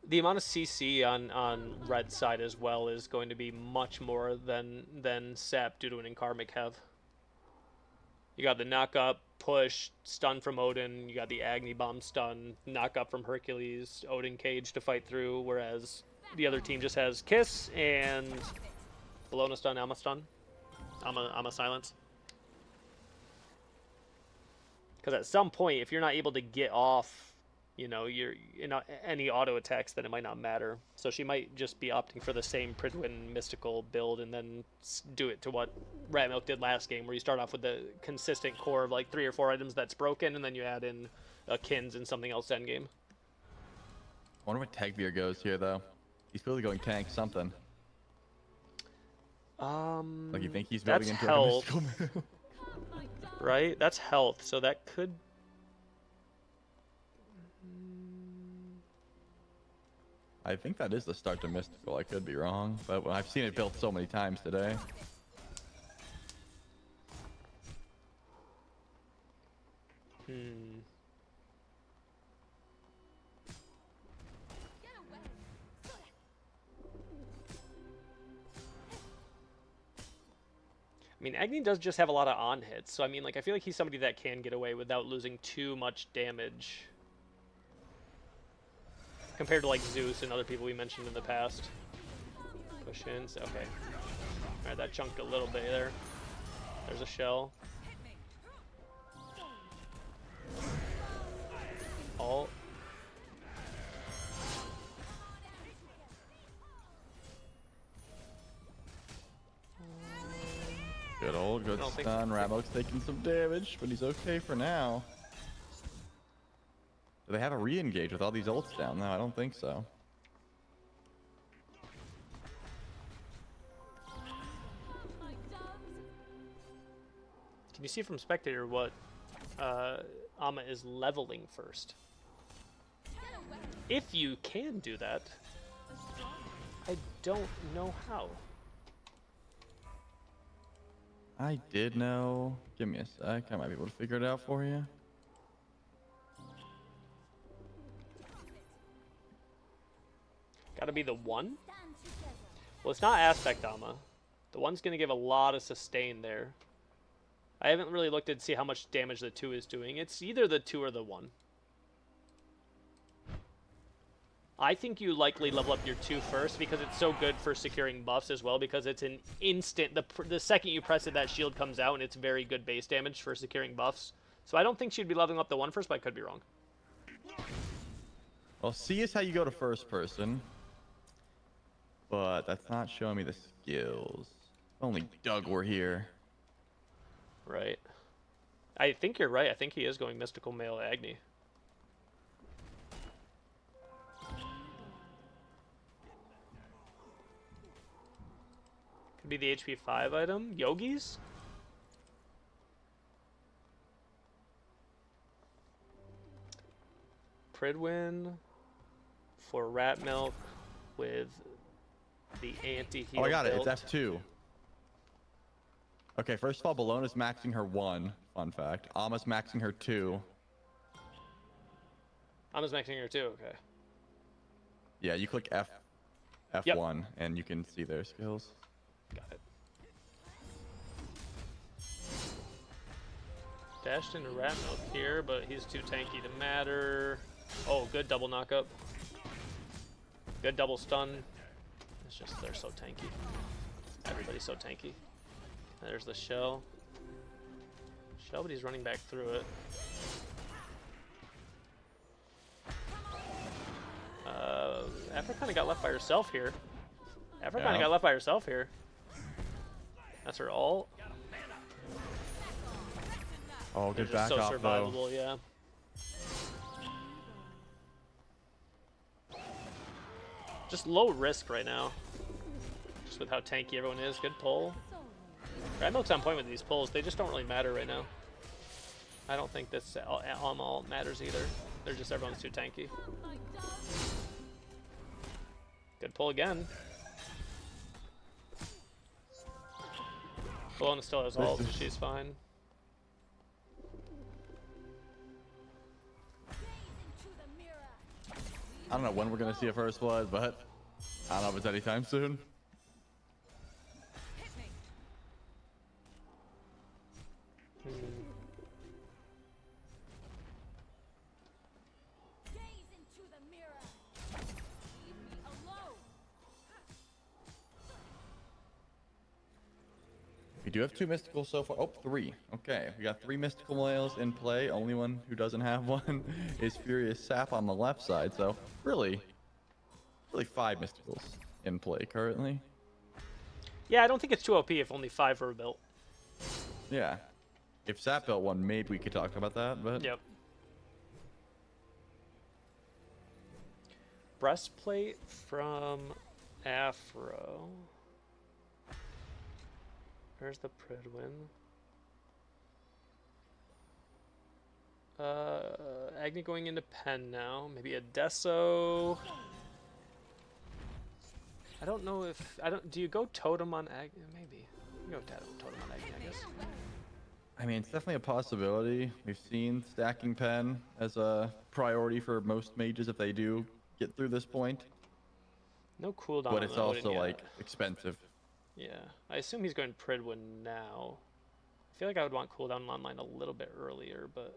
The amount of CC on red side as well is going to be much more than Sep due to an Inkarmic have. You got the knock up, push, stun from Odin, you got the Agni Bomb stun, knock up from Hercules, Odin Cage to fight through, whereas the other team just has Kiss and Bologna stun, Amma stun, Amma silence. Because at some point, if you're not able to get off, you know, any auto attacks, then it might not matter. So she might just be opting for the same Pridwin mystical build and then do it to what Rat Milk did last game, where you start off with the consistent core of like 3 or 4 items that's broken, and then you add in a Kins and something else endgame. I wonder what Tagbeer goes here, though. He's clearly going tank something. Like, you think he's building into a mystical move? Right? That's health, so that could... I think that is the start to mystical. I could be wrong, but I've seen it built so many times today. I mean, Agni does just have a lot of on hits, so I mean, like, I feel like he's somebody that can get away without losing too much damage compared to like Zeus and other people we mentioned in the past. Push ins, okay. Alright, that chunked a little bit there. There's a shell. Alt. Good old good stun. Ramok's taking some damage, but he's okay for now. Do they have a re-engage with all these ults down? No, I don't think so. Can you see from Spectator what Amma is leveling first? If you can do that, I don't know how. I did know. Give me a sec. I might be able to figure it out for you. Gotta be the 1? Well, it's not Aspect Amma. The 1's gonna give a lot of sustain there. I haven't really looked to see how much damage the 2 is doing. It's either the 2 or the 1. I think you likely level up your 2 first because it's so good for securing buffs as well, because it's an instant, the second you press it, that shield comes out and it's very good base damage for securing buffs. So I don't think she'd be leveling up the 1 first, but I could be wrong. Well, C is how you go to first person. But that's not showing me the skills. Only Doug were here. Right. I think you're right. I think he is going Mystical Male Agni. Could be the HP 5 item. Yogis? Pridwin for Rat Milk with the anti-heal. Oh, I got it. built. It's F2. Okay, first of all, Bellona's maxing her 1. Fun fact. Alma's maxing her 2. I'm just maxing her too. Okay. Yeah, you click F1 and you can see their skills. Got it. Dashed into Rat Milk here, but he's too tanky to matter. Oh, good double knockup. Good double stun. It's just they're so tanky. Everybody's so tanky. There's the shell. Shell, but he's running back through it. Afra kind of got left by herself here. Afra kind of got left by herself here. That's her ult. Oh, They're good just back so off survivable, though. yeah. Just low risk right now. Just with how tanky everyone is. Good pull. Rat Milk's on point with these pulls. They just don't really matter right now. I don't think this all matters either. They're just everyone's too tanky. Good pull again. Bellona still has ult, so she's fine. I don't know when we're going to see a first blood, but I don't know if it's anytime soon. We do have 2 mysticals so far. Oh, 3. Okay, we got 3 mystical males in play. Only one who doesn't have one is Furious Sap on the left side. So really 5 mysticals in play currently. Yeah, I don't think it's too OP if only 5 were built. Yeah. If Sap built one, maybe we could talk about that, but... Yep. Breastplate from Afro. Where's the Pridwin? Agni going into Pen now. Maybe a Deso. I don't know if... Do you go Totem on Agni? Maybe. You go Totem on Agni, I guess. I mean, it's definitely a possibility. We've seen stacking Pen as a priority for most mages if they do get through this point. No cooldown But on it's the Odin also, yet. like, expensive. Yeah. I assume he's going Pridwin now. I feel like I would want cooldown online a little bit earlier, but...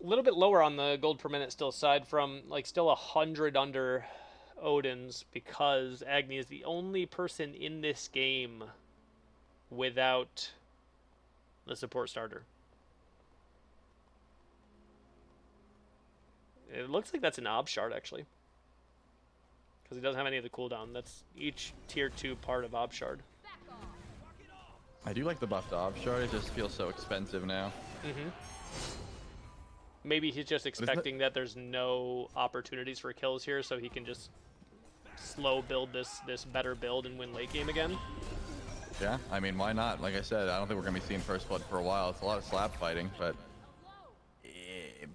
A little bit lower on the gold per minute still, aside from like still 100 under Odin's, because Agni is the only person in this game without the support starter. It looks like that's an Ob shard actually, because he doesn't have any of the cooldown. That's each tier 2 part of Ob shard. I do like the buff to Ob shard. It just feels so expensive now. Mm-hmm. Maybe he's just expecting that there's no opportunities for kills here, so he can just slow build this better build and win late game again. Yeah, I mean, why not? Like I said, I don't think we're going to be seeing first blood for a while. It's a lot of slap fighting, but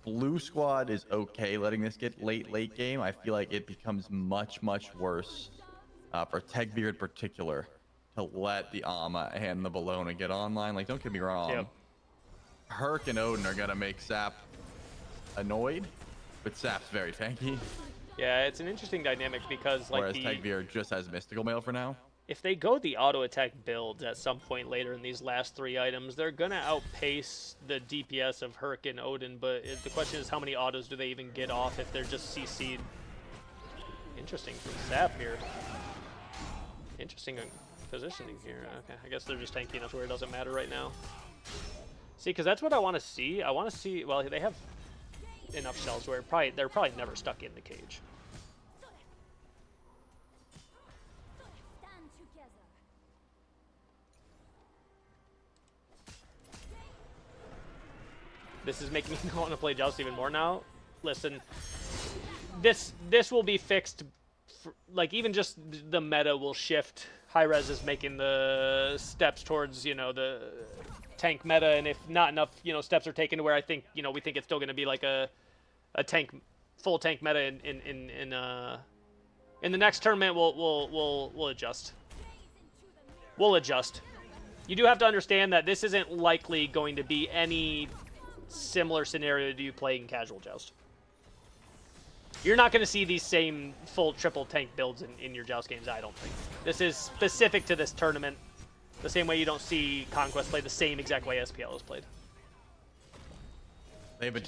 blue squad is okay letting this get late game. I feel like it becomes much worse for Tegbeer in particular to let the Ama and the Bellona get online. Like, don't get me wrong. Yep. Herc and Odin are going to make Sap annoyed, but Sap's very tanky. Yeah, it's an interesting dynamic because like Whereas Tegbeer just has Mystical Mail for now. if they go the auto attack builds at some point later in these last 3 items, they're gonna outpace the DPS of Herc and Odin. But the question is, how many autos do they even get off if they're just CC'd? Interesting from Sap here. Interesting positioning here. Okay, I guess they're just tanky enough where it doesn't matter right now. See, because that's what I want to see. I want to see. Well, they have enough shells where they're probably never stuck in the cage. This is making me want to play Joust even more now. Listen, this will be fixed. Like, even just the meta will shift. Hi-Rez is making the steps towards, you know, the tank meta, and if not enough, you know, steps are taken to where I think, you know, we think it's still going to be like a full tank meta in the next tournament. We'll adjust. We'll adjust. You do have to understand that this isn't likely going to be any similar scenario to you playing casual Joust. You're not going to see these same full triple tank builds in your Joust games, I don't think. This is specific to this tournament, the same way you don't see Conquest play the same exact way SPL is played. They've been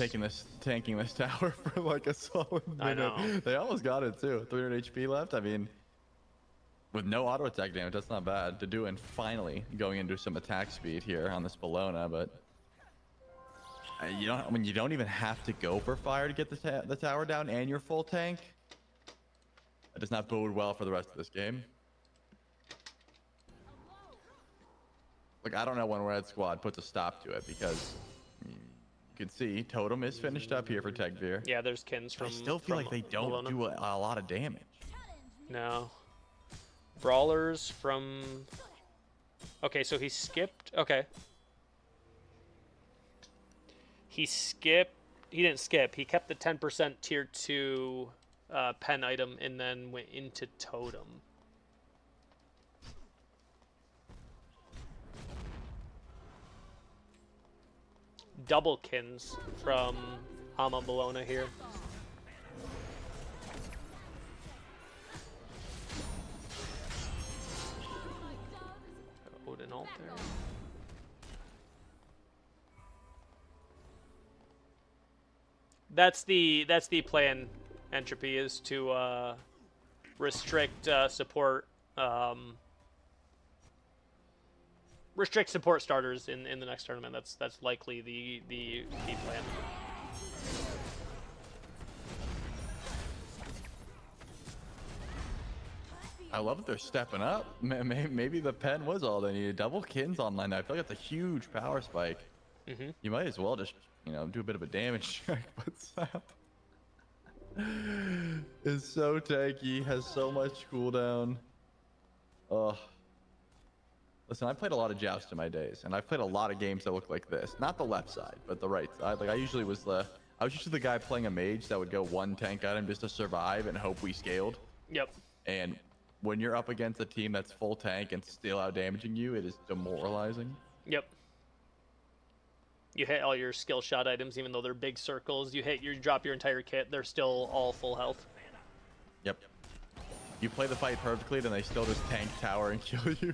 tanking this tower for like a solid minute. I know. They almost got it too. 300 HP left. I mean, with no auto attack damage, that's not bad to do. And finally going into some attack speed here on this Bologna, but you don't. I mean, you don't even have to go for fire to get the tower down, and you're full tank. That does not bode well for the rest of this game. Like, I don't know when Red Squad puts a stop to it, because you can see Totem is finished up here for Tegveer. Yeah, there's Kins from. I still feel like they don't Bologna. do a lot of damage. No. Brawlers from. Okay, so he skipped. Okay. He skipped. He didn't skip. He kept the 10% tier 2 pen item and then went into Totem. Double Kins from Hama Bologna here. Odin ult there. That's the plan. Entropy is to restrict support restrict support starters in the next tournament. That's likely the plan. I love that they're stepping up. Maybe the pen was all they needed. Double Kins online. I feel like that's a huge power spike. Mm-hmm. You might as well just, you know, do a bit of a damage check. But Sap is so tanky, has so much cooldown. Ugh. Listen, I played a lot of Joust in my days, and I've played a lot of games that look like this. Not the left side, but the right side. Like, I was usually the guy playing a mage that would go one tank item just to survive and hope we scaled. Yep. And when you're up against a team that's full tank and still out damaging you, it is demoralizing. Yep. You hit all your skill shot items, even though they're big circles. You drop your entire kit, they're still all full health. Yep. You play the fight perfectly, then they still just tank tower and kill you.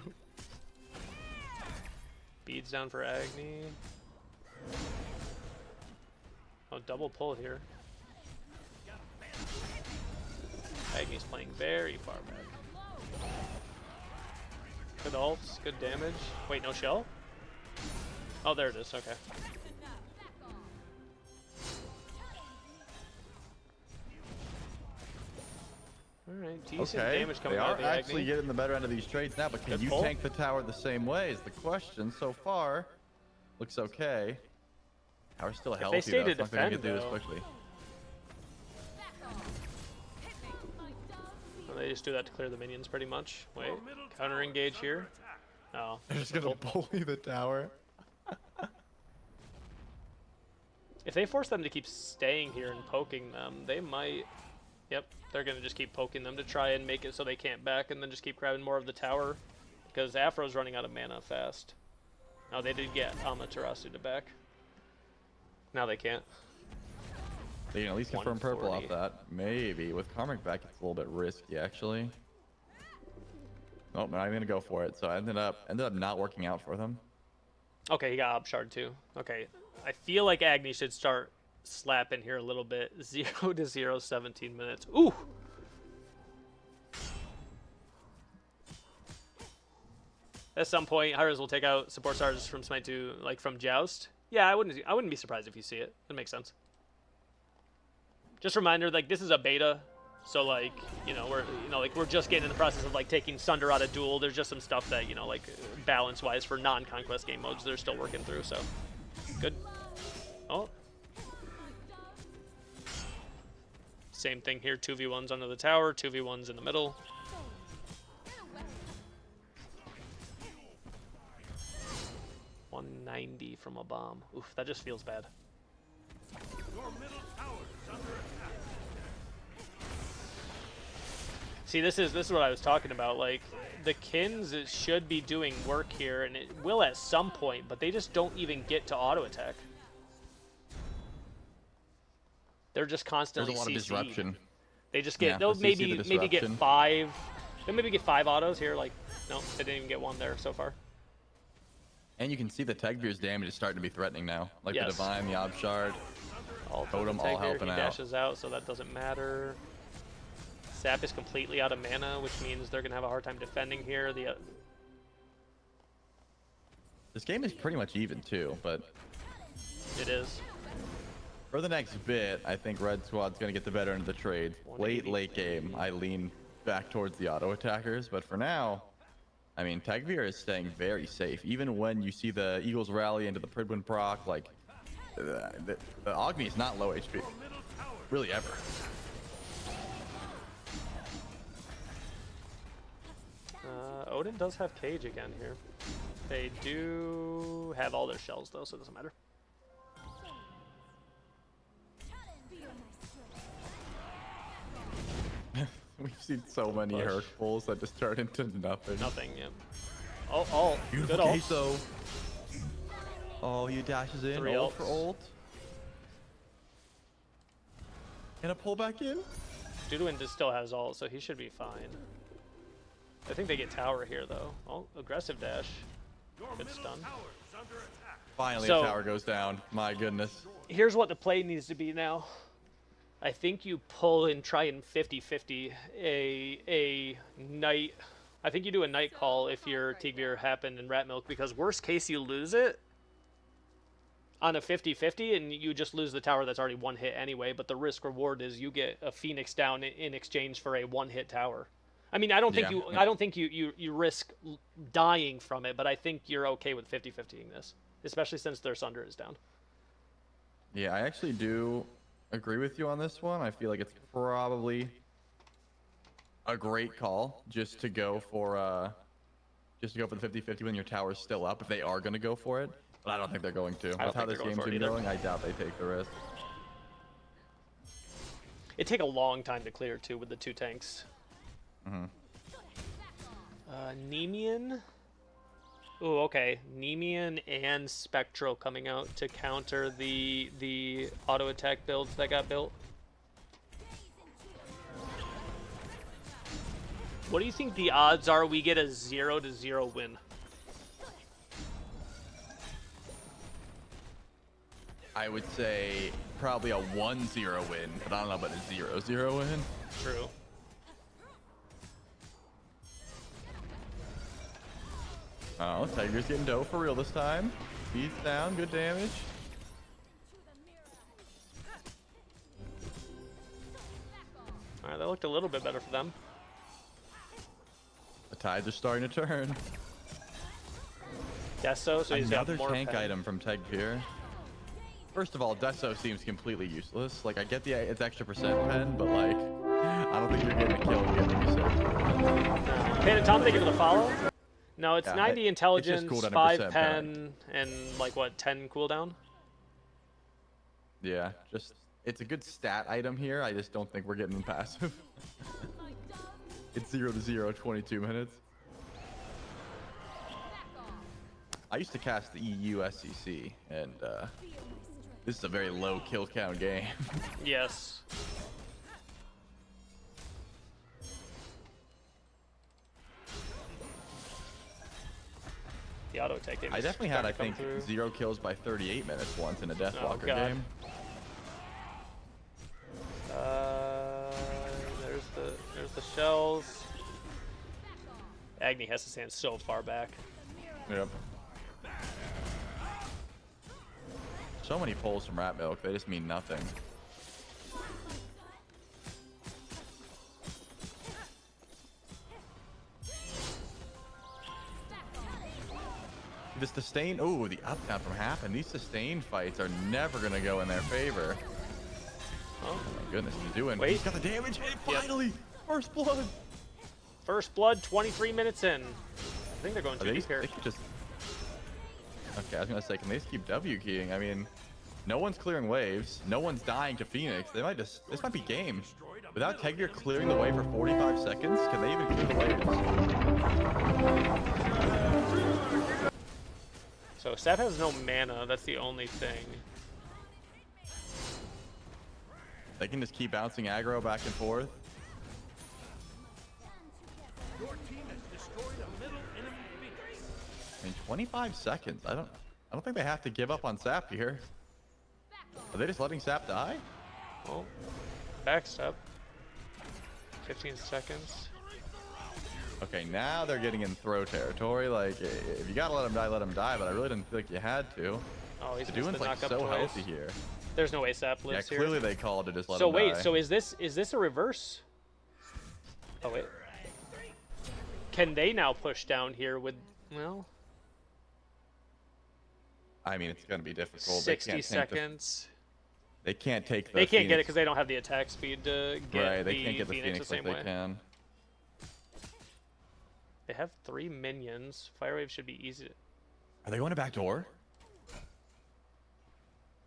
Beads down for Agni. Oh, double pull here. Agni's playing very far back. Good ults, good damage. Wait, no shell? Oh, there it is, okay. Alright, decent damage coming out of the They are actually Agni. getting the better end of these trades now, but can Good you pull. tank the tower the same way is the question. So far, looks okay. Tower's still healthy, stay though. to It's not gonna defend, get through this though. quickly. Oh, they just do that to clear the minions pretty much. Wait, counter engage here. Oh. They're just gonna bully the tower. If they force them to keep staying here and poking them, they might... Yep, they're going to just keep poking them to try and make it so they can't back and then just keep grabbing more of the tower. Because Afro's running out of mana fast. Now they did get Amaterasu to back. Now they can't. They can at least confirm purple off 140. that. Maybe. With Karmic back, it's a little bit risky, actually. Nope, not even gonna go for it. So I ended up not working out for them. Okay, he got Obshard too. Okay, I feel like Agni should start slapping here a little bit. 0-0, 17 minutes. Ooh! At some point, Hyras will take out support stars from Smite 2, like from Joust. Yeah, I wouldn't be surprised if you see it. It makes sense. Just a reminder, like this is a beta, so like we're just getting in the process of like taking Sunder out of Duel. There's just some stuff that like balance-wise for non-conquest game modes they're still working through. So good. Oh. Same thing here. 2v1s under the tower, 2v1s in the middle. $190 from a bomb. Oof, that just feels bad. Your middle tower is under attack. See, this is what I was talking about. Like, the Kins should be doing work here, and it will at some point, but they just don't even get to auto attack. They're just constantly There's a lot of CC'd. disruption. They just get Yeah, they'll the CC, maybe the maybe get disruption. 5. They'll maybe get 5 autos here. Like, no, they didn't even get 1 there so far. And you can see the Tegvir's damage is starting to be threatening now. Like Yes. the Divine, the Obshard. All Totem all Tag here, helping he out. dashes out, so that doesn't matter. Sap is completely out of mana, which means they're gonna have a hard time defending here. This game is pretty much even too, but It is. for the next bit, I think Red Squad's gonna get the better end of the trade. 180. Late game, I lean back towards the auto attackers, but for now, I mean, Tegvir is staying very safe. Even when you see the Eagles rally into the Pridwin proc, like the Agni is not low HP, really ever. Odin does have Cage again here. They do have all their shells though, so it doesn't matter. We've seen so many Push. Herc pulls that just turn into nothing. Nothing, yeah. Oh, Beautiful good ult. queso. Oh, he dashes in. 3 Ult for ults. ult. And a pull back in. Duduin still has ult, so he should be fine. I think they get tower here though. Oh, aggressive dash. Your Good middle stun. tower is under attack. Finally, So- a tower goes down. My goodness. Here's what the play needs to be now. I think you pull and try and 50-50 a knight. I think you do a night call if your Tigvir happened in Rat Milk, because worst case you lose it on a 50-50 and you just lose the tower that's already 1 hit anyway, but the risk reward is you get a Phoenix down in exchange for a 1-hit tower. I mean, I don't think you risk dying from it, but I think you're okay with 50-50ing this, especially since their Sunder is down. Yeah, I actually do agree with you on this one. I feel like it's probably a great call just to go for the 50-50 when your tower's still up if they are going to go for it. But I don't think they're going to. With don't how think this they're going game's for it been either. going, I doubt they take the risk. It'd take a long time to clear too with the 2 tanks. Mhm. Nemean. Oh, okay. Nemean and Spectral coming out to counter the auto attack builds that got built. What do you think the odds are we get a 0-0 win? I would say probably a 1-0 win, but I don't know about a 0-0 win. True. Oh, Tiger's getting dough for real this time. He's down, good damage. Alright, that looked a little bit better for them. The tides are starting to turn. Deso, so he's got Another more tank pen. item from Tegvir. First of all, Deso seems completely useless. Like, I get it's extra percent pen, but like, I don't think you're getting a kill and getting research. Panda Tom, thank you for the follow. No, it's Yeah, 90 it's just intelligence, cooldown 5 percent pen, and like what, 10 cooldown? Yeah, it's a good stat item here. I just don't think we're getting passive. It's 0-0, 22 minutes. I used to cast the EU SCC, and this is a very low kill count game. Yes. The auto attack game. I is definitely had, I starting to come think, through. 0 kills by 38 minutes once in a Deathwalker God. game. There's the shells. Agni has to stand so far back. Yep. So many pulls from Rat Milk, they just mean nothing. The sustain, oh, the up down from half, and these sustained fights are never gonna go in their favor. Oh My goodness, he's doing. Wait. He's got the damage hit finally. First blood. First blood, 23 minutes in. I think they're going too deep here. They could just. Okay, I was gonna say, can they just keep W keying? I mean, no one's clearing waves. No one's dying to Phoenix. They might just. This might be game. Without Tegir clearing the way for 45 seconds, can they even clear the waves? So Sap has no mana. That's the only thing. They can just keep bouncing aggro back and forth. Your team has destroyed a middle enemy Phoenix. I mean, 25 seconds. I don't think they have to give up on Sap here. Are they just letting Sap die? Oh, backstep. 15 seconds. Okay, now they're getting in throw territory. Like, if you gotta let him die, let him die. But I really didn't feel like you had to. Oh, he's Doing like knock up so twice. healthy here. There's no way Sap Yeah, lives here. clearly they called to just let So him wait, die. so is this a reverse? Oh wait. Can they now push down here with, well, I mean, it's gonna be difficult. 60 seconds? They can't take the They can't get it Phoenix. because they don't have the attack speed to get Right, they the can't get the Phoenix Phoenix the like same they way. can. They have 3 minions. Fire Wave should be easy. Are they going to back door?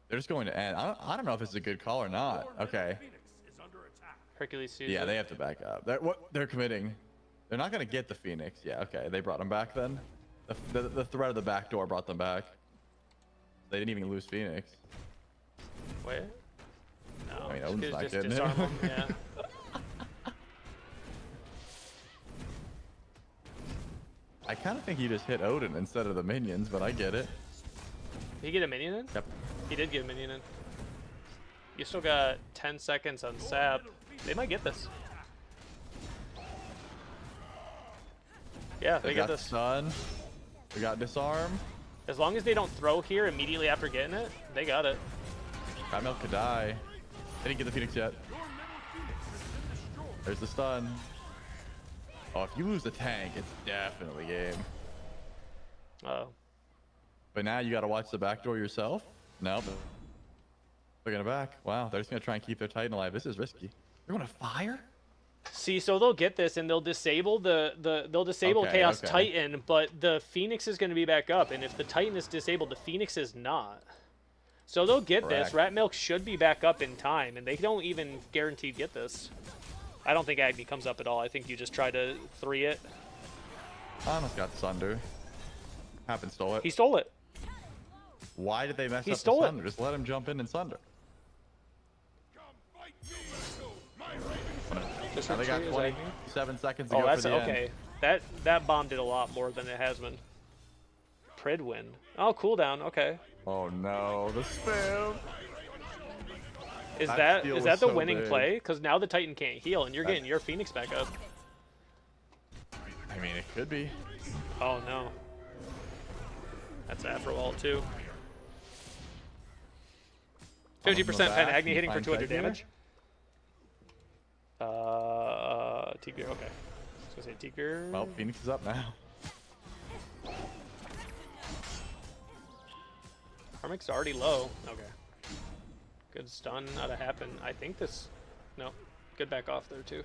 They're just going to end. I don't know if it's a good call or not. Okay. Phoenix is under attack. Hercules sees Yeah, it. they have to back up. They're committing. They're not going to get the Phoenix. Yeah, okay. They brought him back then. The threat of the back door brought them back. They didn't even lose Phoenix. Wait. No. I mean, Odin's not just getting disarm it. them. Yeah. I kind of think he just hit Odin instead of the minions, but I get it. Did he get a minion in? Yep. He did get a minion in. You still got 10 seconds on Sap. They might get this. Yeah, they get got this. stun. They got disarm. As long as they don't throw here immediately after getting it, they got it. Rat Milk could die. They didn't get the Phoenix yet. There's the stun. Oh, if you lose the tank, it's definitely game. Oh. But now you got to watch the back door yourself? Nope. They're going to back. Wow, they're just going to try and keep their Titan alive. This is risky. They're going to fire? See, so they'll get this and they'll disable they'll disable Okay, Chaos okay. Titan, but the Phoenix is going to be back up, and if the Titan is disabled, the Phoenix is not. So they'll get this. Correct. Rat Milk should be back up in time, and they don't even guaranteed get this. I don't think Agni comes up at all. I think you just try to 3 it. Almost got Sunder. Happen stole it. He stole it. Why did they mess He up stole the it. Sunder? Just let him jump in and Sunder. Come fight me. My ravens. Just Now they got retreat as Agni. 27 seconds to Oh, go that's for the okay. end. That bomb did a lot more than it has been. Prid win. Oh, cooldown. Okay. Oh no, the spam. Is That that steal is was that the so winning big. play? Because now the Titan can't heal, and you're That- getting your Phoenix back up. I mean, it could be. Oh no. That's Afro ult too. 50% pen back Agni and hitting for find 200 Tegir? damage. Tigger, okay. I was gonna say Tigger. Well, Phoenix is up now. Karmic's already low. Okay. Good stun ought to happen. I think this. No. Good back off there too.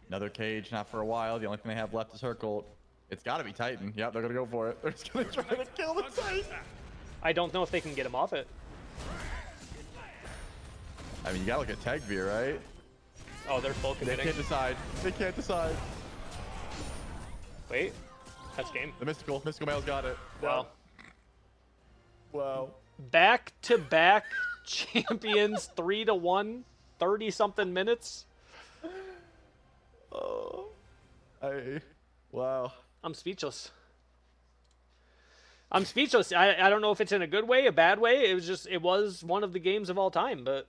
Another cage, not for a while. The only thing they have left is Hercult. It's got to be Titan. Yep, they're gonna go for it. They're just gonna try to kill the Titan. I don't know if they can get him off it. I mean, you gotta look at Tegvir, right? Oh, they're full They committing. can't decide. They can't decide. Wait. That's game. The mystical male's got it. Wow. Wow. Back-to-back champions 3-1, 30-something minutes. Oh. I Wow. I'm speechless. I'm speechless. I don't know if it's in a good way, a bad way. It was one of the games of all time, but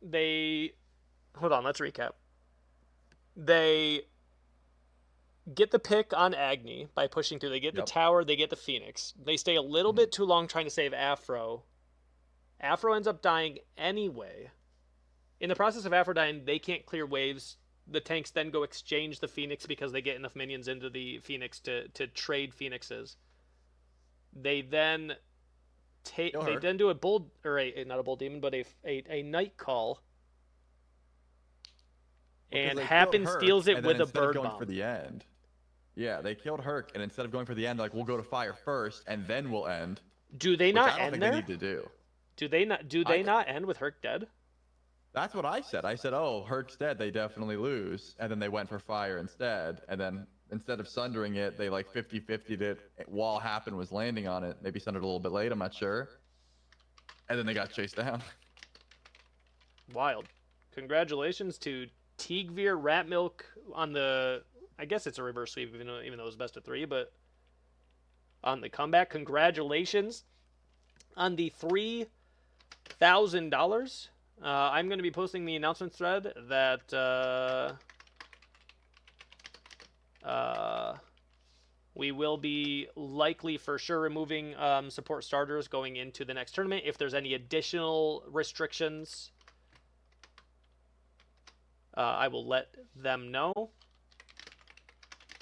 they hold on, let's recap. They get the pick on Agni by pushing through. They get the tower, they get the Phoenix. They stay a little bit too long trying to save Afro. Afro ends up dying anyway. In the process of Afro dying, they can't clear waves. The tanks then go exchange the Phoenix because they get enough minions into the Phoenix to trade Phoenixes. They then do a bold, or not a bold demon, but a night call. And Happen steals it with a bird bomb. For the end. Yeah, they killed Herc, and instead of going for the end, like, we'll go to fire first, and then we'll end. Do they not end there? They need to do. Do they not end with Herc dead? That's what I said. I said, oh, Herc's dead, they definitely lose. And then they went for fire instead. And then instead of sundering it, they like 50-50'd it while Happen was landing on it. Maybe sundered a little bit late, I'm not sure. And then they got chased down. Wild. Congratulations to Tigveer Ratmilk on the, I guess it's a reverse sweep even though it was best of 3, but on the comeback. Congratulations on the $3,000. I'm going to be posting the announcement thread that we will be likely for sure removing support starters going into the next tournament. If there's any additional restrictions, I will let them know.